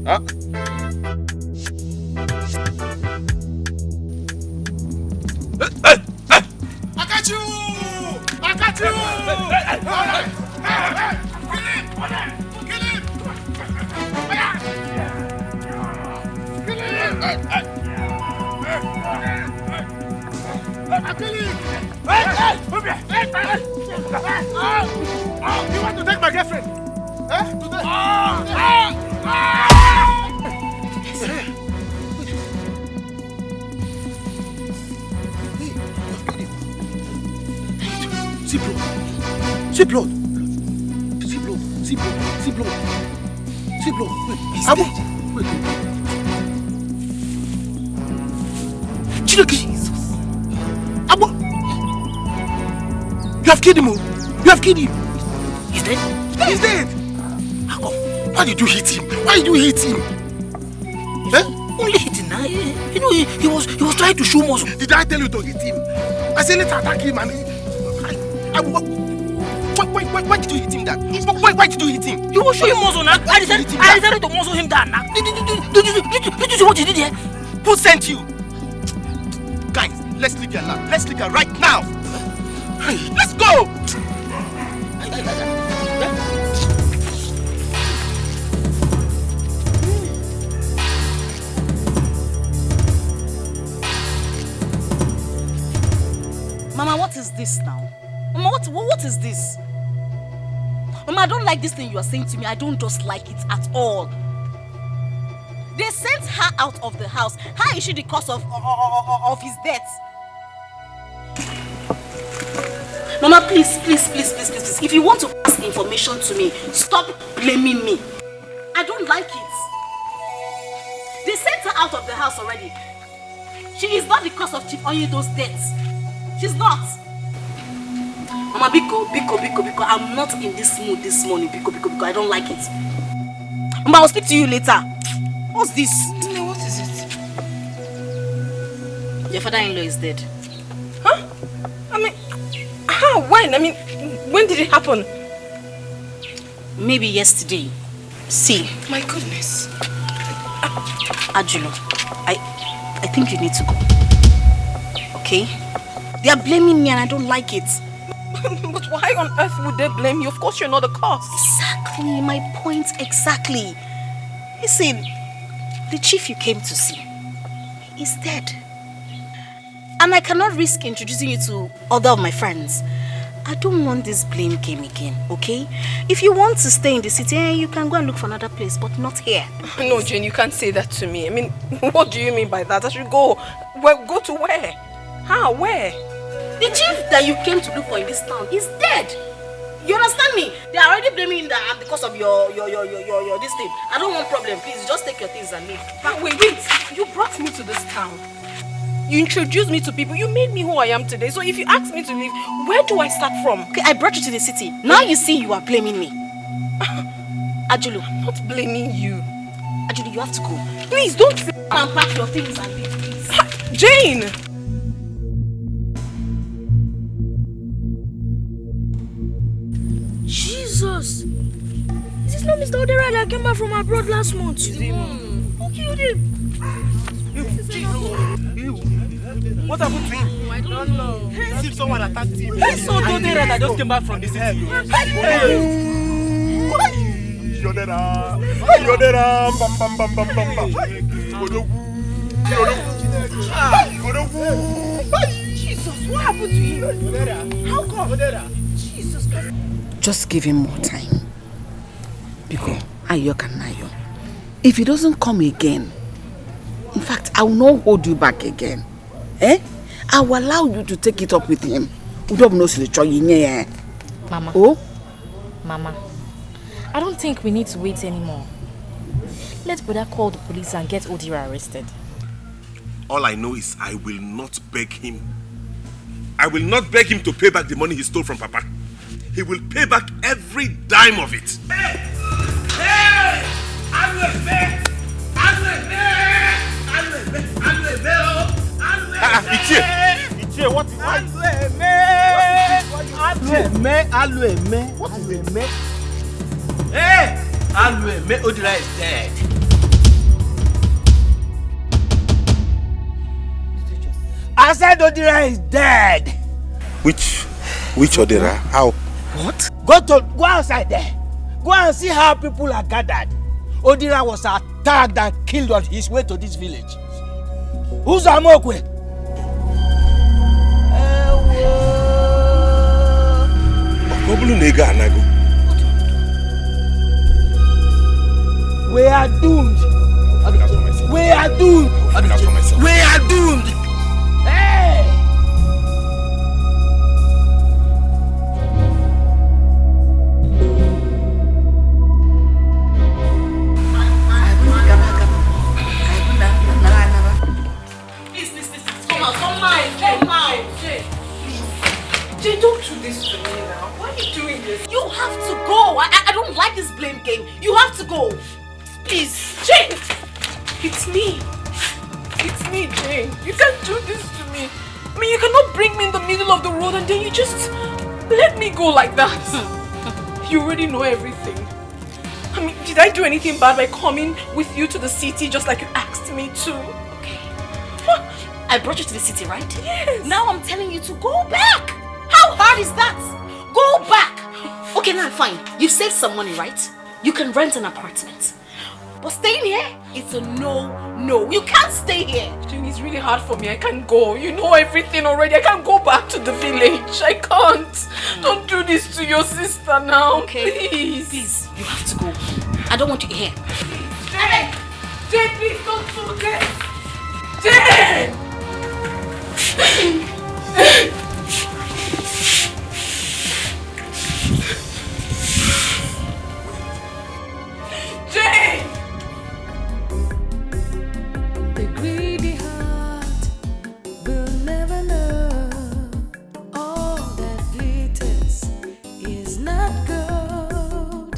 Huh? I got you! I got you! Kill him! You want to take my girlfriend? Today? See blood. See blood. See blood. See blood. See blood. See blood. Wait. He's Abo. dead. Wait. Chineke. Abo. You have killed him. You have killed him. He's dead? He's dead. How come? Why did you hit him? Why did you hit him? Only hitting now. You know, he was trying to show muscle. Did I tell you to hit him? I said let's attack him and why did you hit him that? Why did you hit him? You was showing muscle now. I decided to muscle him down now. Did you see what he did here? Who sent you? Guys, let's leave here now. Let's leave here right now. Let's go! Mama, what is this now? Mama, what is this? Mama, I don't like this thing you are saying to me. I don't just like it at all. They sent her out of the house. How is she the cause of his death? Mama, please. If you want to pass information to me, stop blaming me. I don't like it. They sent her out of the house already. She is not the cause of Chief Onyedo's death. She's not. Mama, Biko, I'm not in this mood this morning. Biko, I don't like it. Mama, I'll speak to you later. What's this? What is it? Your father-in-law is dead. Huh? I mean, how? When? I mean, when did it happen? Maybe yesterday. See. My goodness. Ajulo, I think you need to go. Okay? They are blaming me and I don't like it. But why on earth would they blame you? Of course you're not the cause. Exactly, my point exactly. Listen, the chief you came to see is dead. And I cannot risk introducing you to other of my friends. I don't want this blame game again, okay? If you want to stay in the city, you can go and look for another place, but not here. No, Jane, you can't say that to me. I mean, what do you mean by that? I should go. Well, go to where? How? Where? The chief that you came to look for in this town is dead. You understand me? They are already blaming you that because of your this thing. I don't want problem. Please, just take your things and leave. But wait. You brought me to this town. You introduced me to people. You made me who I am today. So if you ask me to leave, where do I start from? Okay, I brought you to the city. Now you see you are blaming me. Ajulu. I'm not blaming you. Ajulu, you have to go. Please, don't say and pack your things and leave, please. Jane! Jesus! Is this not Mr. Odera that came back from abroad last month? Who killed him? What happened to him? I don't know. See if someone attacked him. I saw Odera that just came back from the city. Yodera, bam. Jesus, what happened to him? How come? Jesus Christ. Just give him more time. Because Ayo can Ayo. If he doesn't come again, in fact, I will not hold you back again. I will allow you to take it up with him. Mama. Oh? Mama, I don't think we need to wait anymore. Let Brother call the police and get Odira arrested. All I know is I will not beg him. I will not beg him to pay back the money he stole from Papa. He will pay back every dime of it. Hey! Ichie, what is that? What is it? Hey! Odira is dead. I said Odira is dead. Which Odira? How? What? Go outside there. Go and see how people are gathered. Odira was attacked and killed on his way to this village. Who's Amokwe? We are doomed. We are doomed. We are doomed. Hey! Please, come out. Jay, don't do this to me now. Why are you doing this? You have to go. I don't like this blame game. You have to go. Please. Jay! It's me. me, Jane. You can't do this to me. I mean, you cannot bring me in the middle of the road and then you just let me go like that. You already know everything. I mean, did I do anything bad by coming with you to the city just like you asked me to? Okay. I brought you to the city, right? Yes. Now I'm telling you to go back. How hard is that? Go back. Okay, now fine. You've saved some money, right? You can rent an apartment. But staying here, it's a no. You can't stay here. Jane, it's really hard for me. I can't go. You know everything already. I can't go back to the village. I can't. Don't do this to your sister now. Okay. Please. You have to go. I don't want you here. Jane! Jane, please don't do this. Jane! Jane! The greedy heart will never know all that glitters is not gold.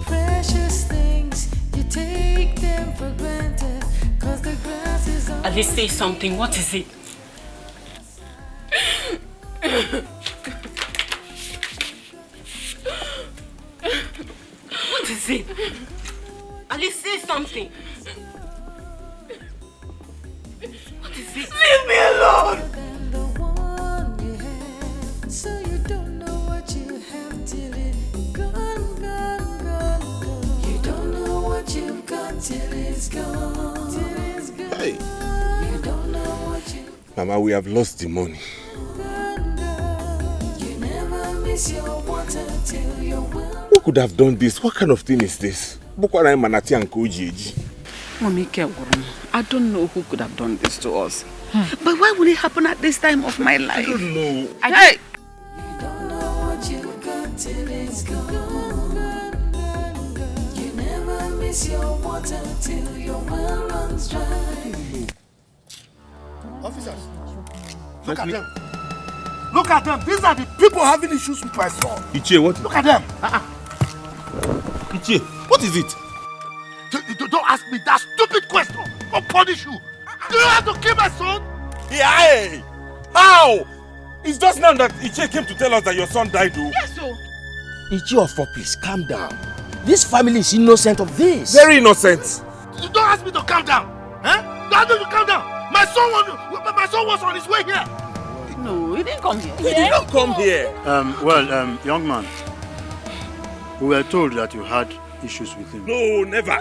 Precious things, you take them for granted, 'cause the grass is At least say something. What is it? What is it? At least say something. What is it? Leave me alone! so you don't know what you have till it's gone. You don't know what you've got till it's gone. Hey. You don't know what you Mama, we have lost the money. You never miss your water till you're well. Who could have done this? What kind of thing is this? Manati and Koji. Mommy, I don't know who could have done this to us. But why would it happen at this time of my life? I don't know. You don't know what you got till it's gone. You never miss your water till your well runs dry. Officers, look at them. Look at them. These are the people having issues with my son. Ichie, what? Look at them. Ichie, what is it? Don't ask me that stupid question. I'll punish you. Do you have to kill my son? Yeah, hey. How? It's just now that Ichie came to tell us that your son died, though. Yes, so. Ichie of 4, please, calm down. This family is innocent of this. Very innocent. You don't ask me to calm down. Don't you calm down. My son was on his way here. No, he didn't come here. He did not come here. Young man, we were told that you had issues with him. No, never.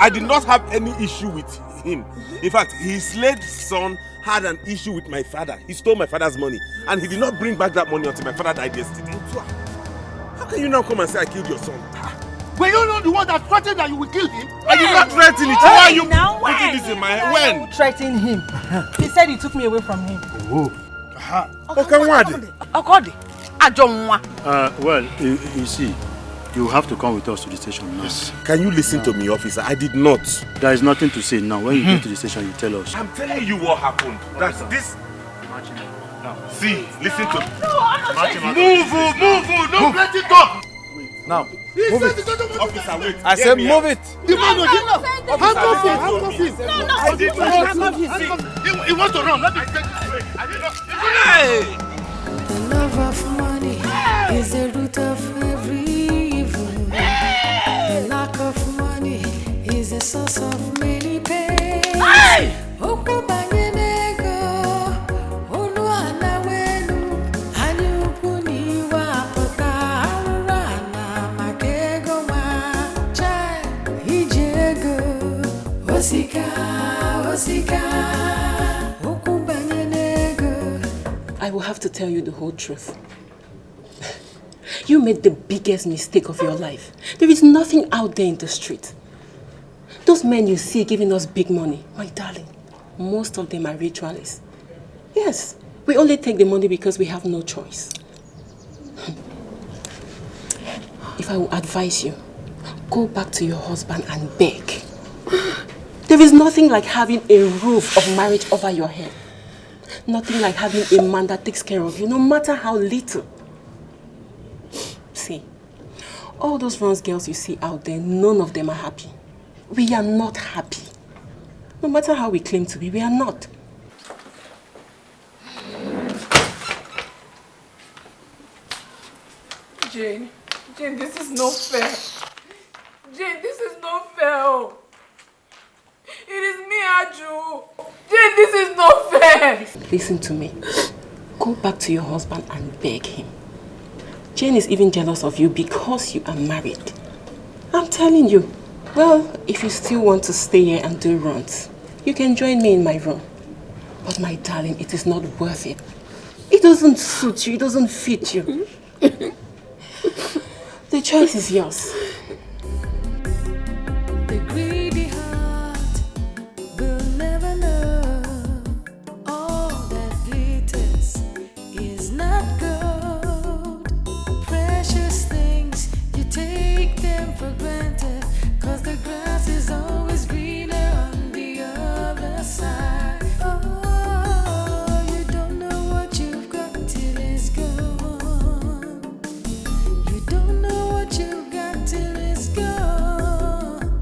I did not have any issue with him. In fact, his late son had an issue with my father. He stole my father's money, and he did not bring back that money until my father died yesterday. How can you now come and say I killed your son? Were you not the one that threatened that you would kill him? I did not threaten it. Why are you putting this in my head? When? Threatened him. He said he took me away from him. Well, you see, you have to come with us to the station now. Can you listen to me, officer? I did not. There is nothing to say now. When you get to the station, you tell us. I'm telling you what happened. That's this. See, listen to me. Move, no plenty talk. Now, move it. Officer, wait. I said move it. Handcuff him. He wants to run. Let me take it. I did not. Hey! The love of money is the root of every evil. The lack of money is the source of many pains. Hey! I will have to tell you the whole truth. You made the biggest mistake of your life. There is nothing out there in the street. Those men you see giving us big money, my darling, most of them are ritualists. Yes, we only take the money because we have no choice. If I will advise you, go back to your husband and beg. There is nothing like having a roof of marriage over your head. Nothing like having a man that takes care of you, no matter how little. See, all those runs girls you see out there, none of them are happy. We are not happy. No matter how we claim to be, we are not. Jane, this is not fair. Jane, this is not fair. Oh. It is me, Aju. Jane, this is not fair. Listen to me. Go back to your husband and beg him. Jane is even jealous of you because you are married. I'm telling you. Well, if you still want to stay here and do runs, you can join me in my room. But my darling, it is not worth it. It doesn't suit you. It doesn't fit you. The choice is yours. The greedy heart will never know. All that glitters is not gold. Precious things, you take them for granted. 'Cause the grass is always greener on the other side. Oh, you don't know what you've got till it's gone. You don't know what you've got till it's gone.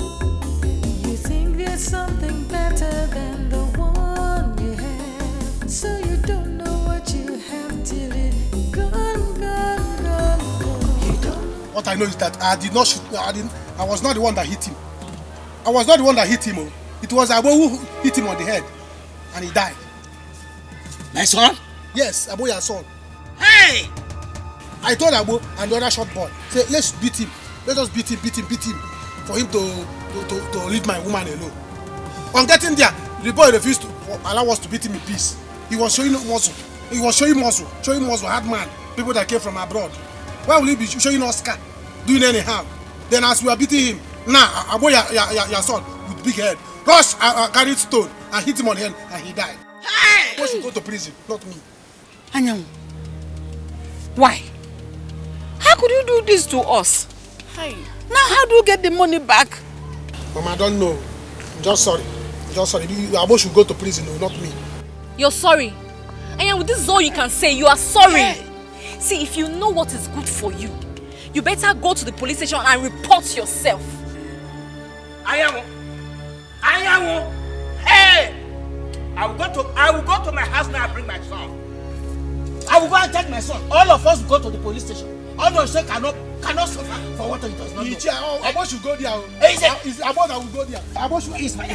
You think there's something better than the one you have. So you don't know what you have till it's gone, gone, gone, gone. You don't. What I know is that I did not shoot. I was not the one that hit him. I was not the one that hit him. Oh. It was Abo who hit him on the head, and he died. My son? Yes, Abo, your son. Hey! I told Abo and the other short boy, say, let's beat him. Let us beat him, for him to leave my woman alone. On getting there, the boy refused to allow us to beat him in peace. He was showing muscle. Showing muscle, hard man, people that came from abroad. Why will he be showing us scar, doing anyhow? Then as we are beating him, now Abo, your son, with big head, rush, carried stone and hit him on the head, and he died. Hey! Abo should go to prison, not me. Anyam, why? How could you do this to us? Hey. Now how do you get the money back? Mama, I don't know. I'm just sorry. Abo should go to prison, no, not me. You're sorry. And this is all you can say. You are sorry. Hey. See, if you know what is good for you, you better go to the police station and report yourself. Ayamu! Hey! I will go to my house now and bring my son. I will go and take my son. All of us will go to the police station. All of us cannot suffer for what he does not know. Abo should go there. It's Abo that will go there. Abo should eat my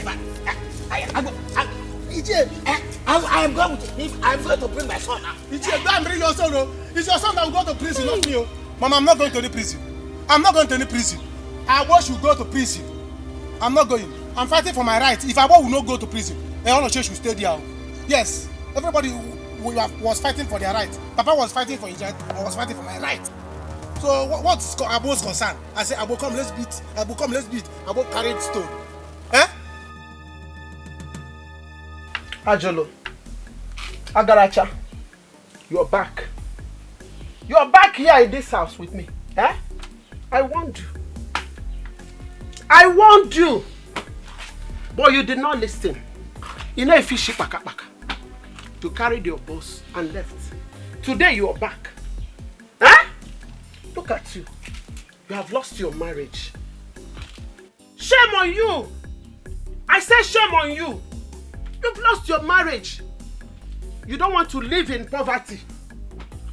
I am going with him. I'm going to bring my son now. Go and bring your son. It's your son that will go to prison, not me. Mama, I'm not going to any prison. Abo should go to prison. I'm not going. I'm fighting for my right. If Abo will not go to prison, Leonard should stay there. Yes, everybody was fighting for their right. Papa was fighting for his right. I was fighting for my right. So what's Abo's concern? I say, Abo, come, let's beat. Abo carried stone. Eh? Ajolo, Agaracha, you're back. You're back here in this house with me. Eh? I warned you. But you did not listen. You know if you ship back. You carried your boss and left. Today you are back. Eh? Look at you. You have lost your marriage. Shame on you. I said shame on you. You've lost your marriage. You don't want to live in poverty.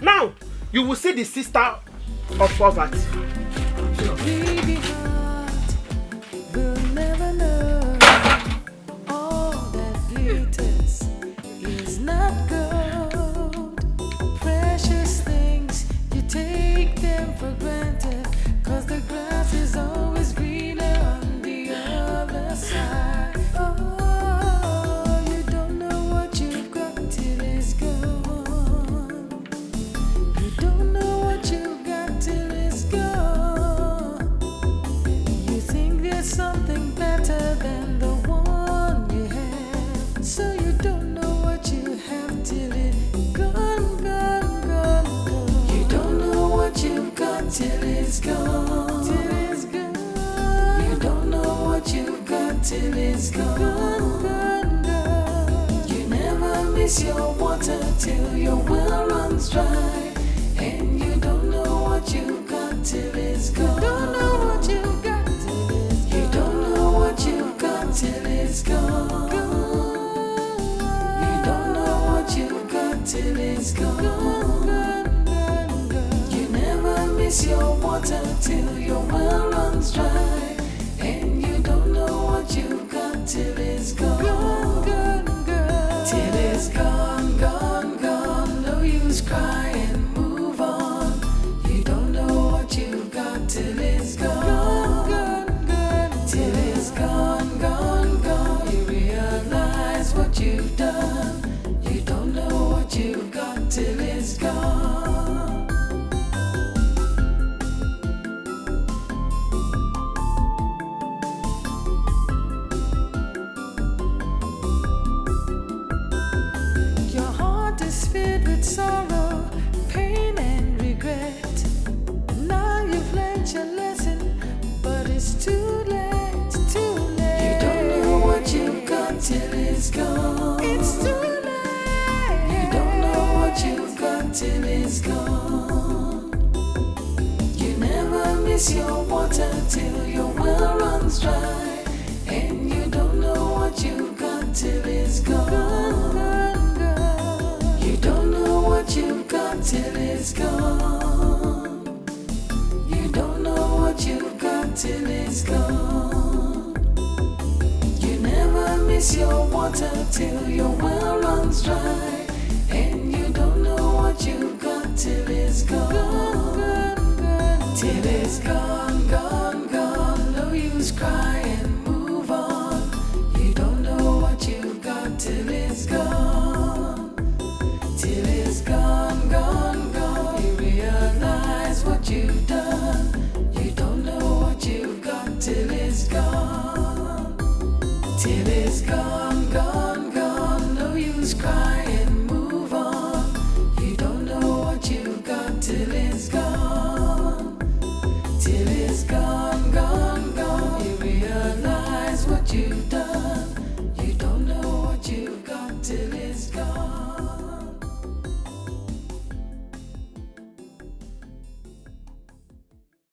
Now, you will see the sister of poverty. Baby heart will never know. All that glitters is not gold. Precious things, you take them for granted. 'Cause the grass is always greener on the other side. Oh, you don't know what you've got till it's gone. You don't know what you've got till it's gone. You think there's something better than the one you have. So you don't know what you have till it's gone, gone, gone, gone. You don't know what you've got till it's gone. Till it's gone. You don't know what you've got till it's gone. Gone, gone, gone. You never miss your water till your well runs dry. And you don't know what you've got till it's gone. Don't know what you've got till it's gone. You don't know what you've got till it's gone. it's gone. You never miss your water till your well runs dry, and you don't know what you've got till it's gone. Till it's gone, gone, gone. No use cry and move on. You don't know what you've got till it's gone. Till it's gone, gone, gone. You realize what you've done. You don't know what you've got till it's gone. Your heart is filled with sorrow, pain and regret. Now you've learned your lesson, but it's too late, too late. You don't know what you've got till it's gone. It's too late. You don't know what you've got till it's gone. You never miss your water till your well runs dry, and you don't know what you've got till it's gone. You don't know what you've got till it's gone. You don't know what you've got till it's gone. You never miss your water till your well runs dry, and you don't know what you've got till it's gone. Till it's gone, gone, gone. No use cry and move on. You don't know what you've got till it's gone. Till it's gone, gone, gone. You realize what you've done. You don't know what you've got till it's gone. Till it's gone, gone, gone. No use crying.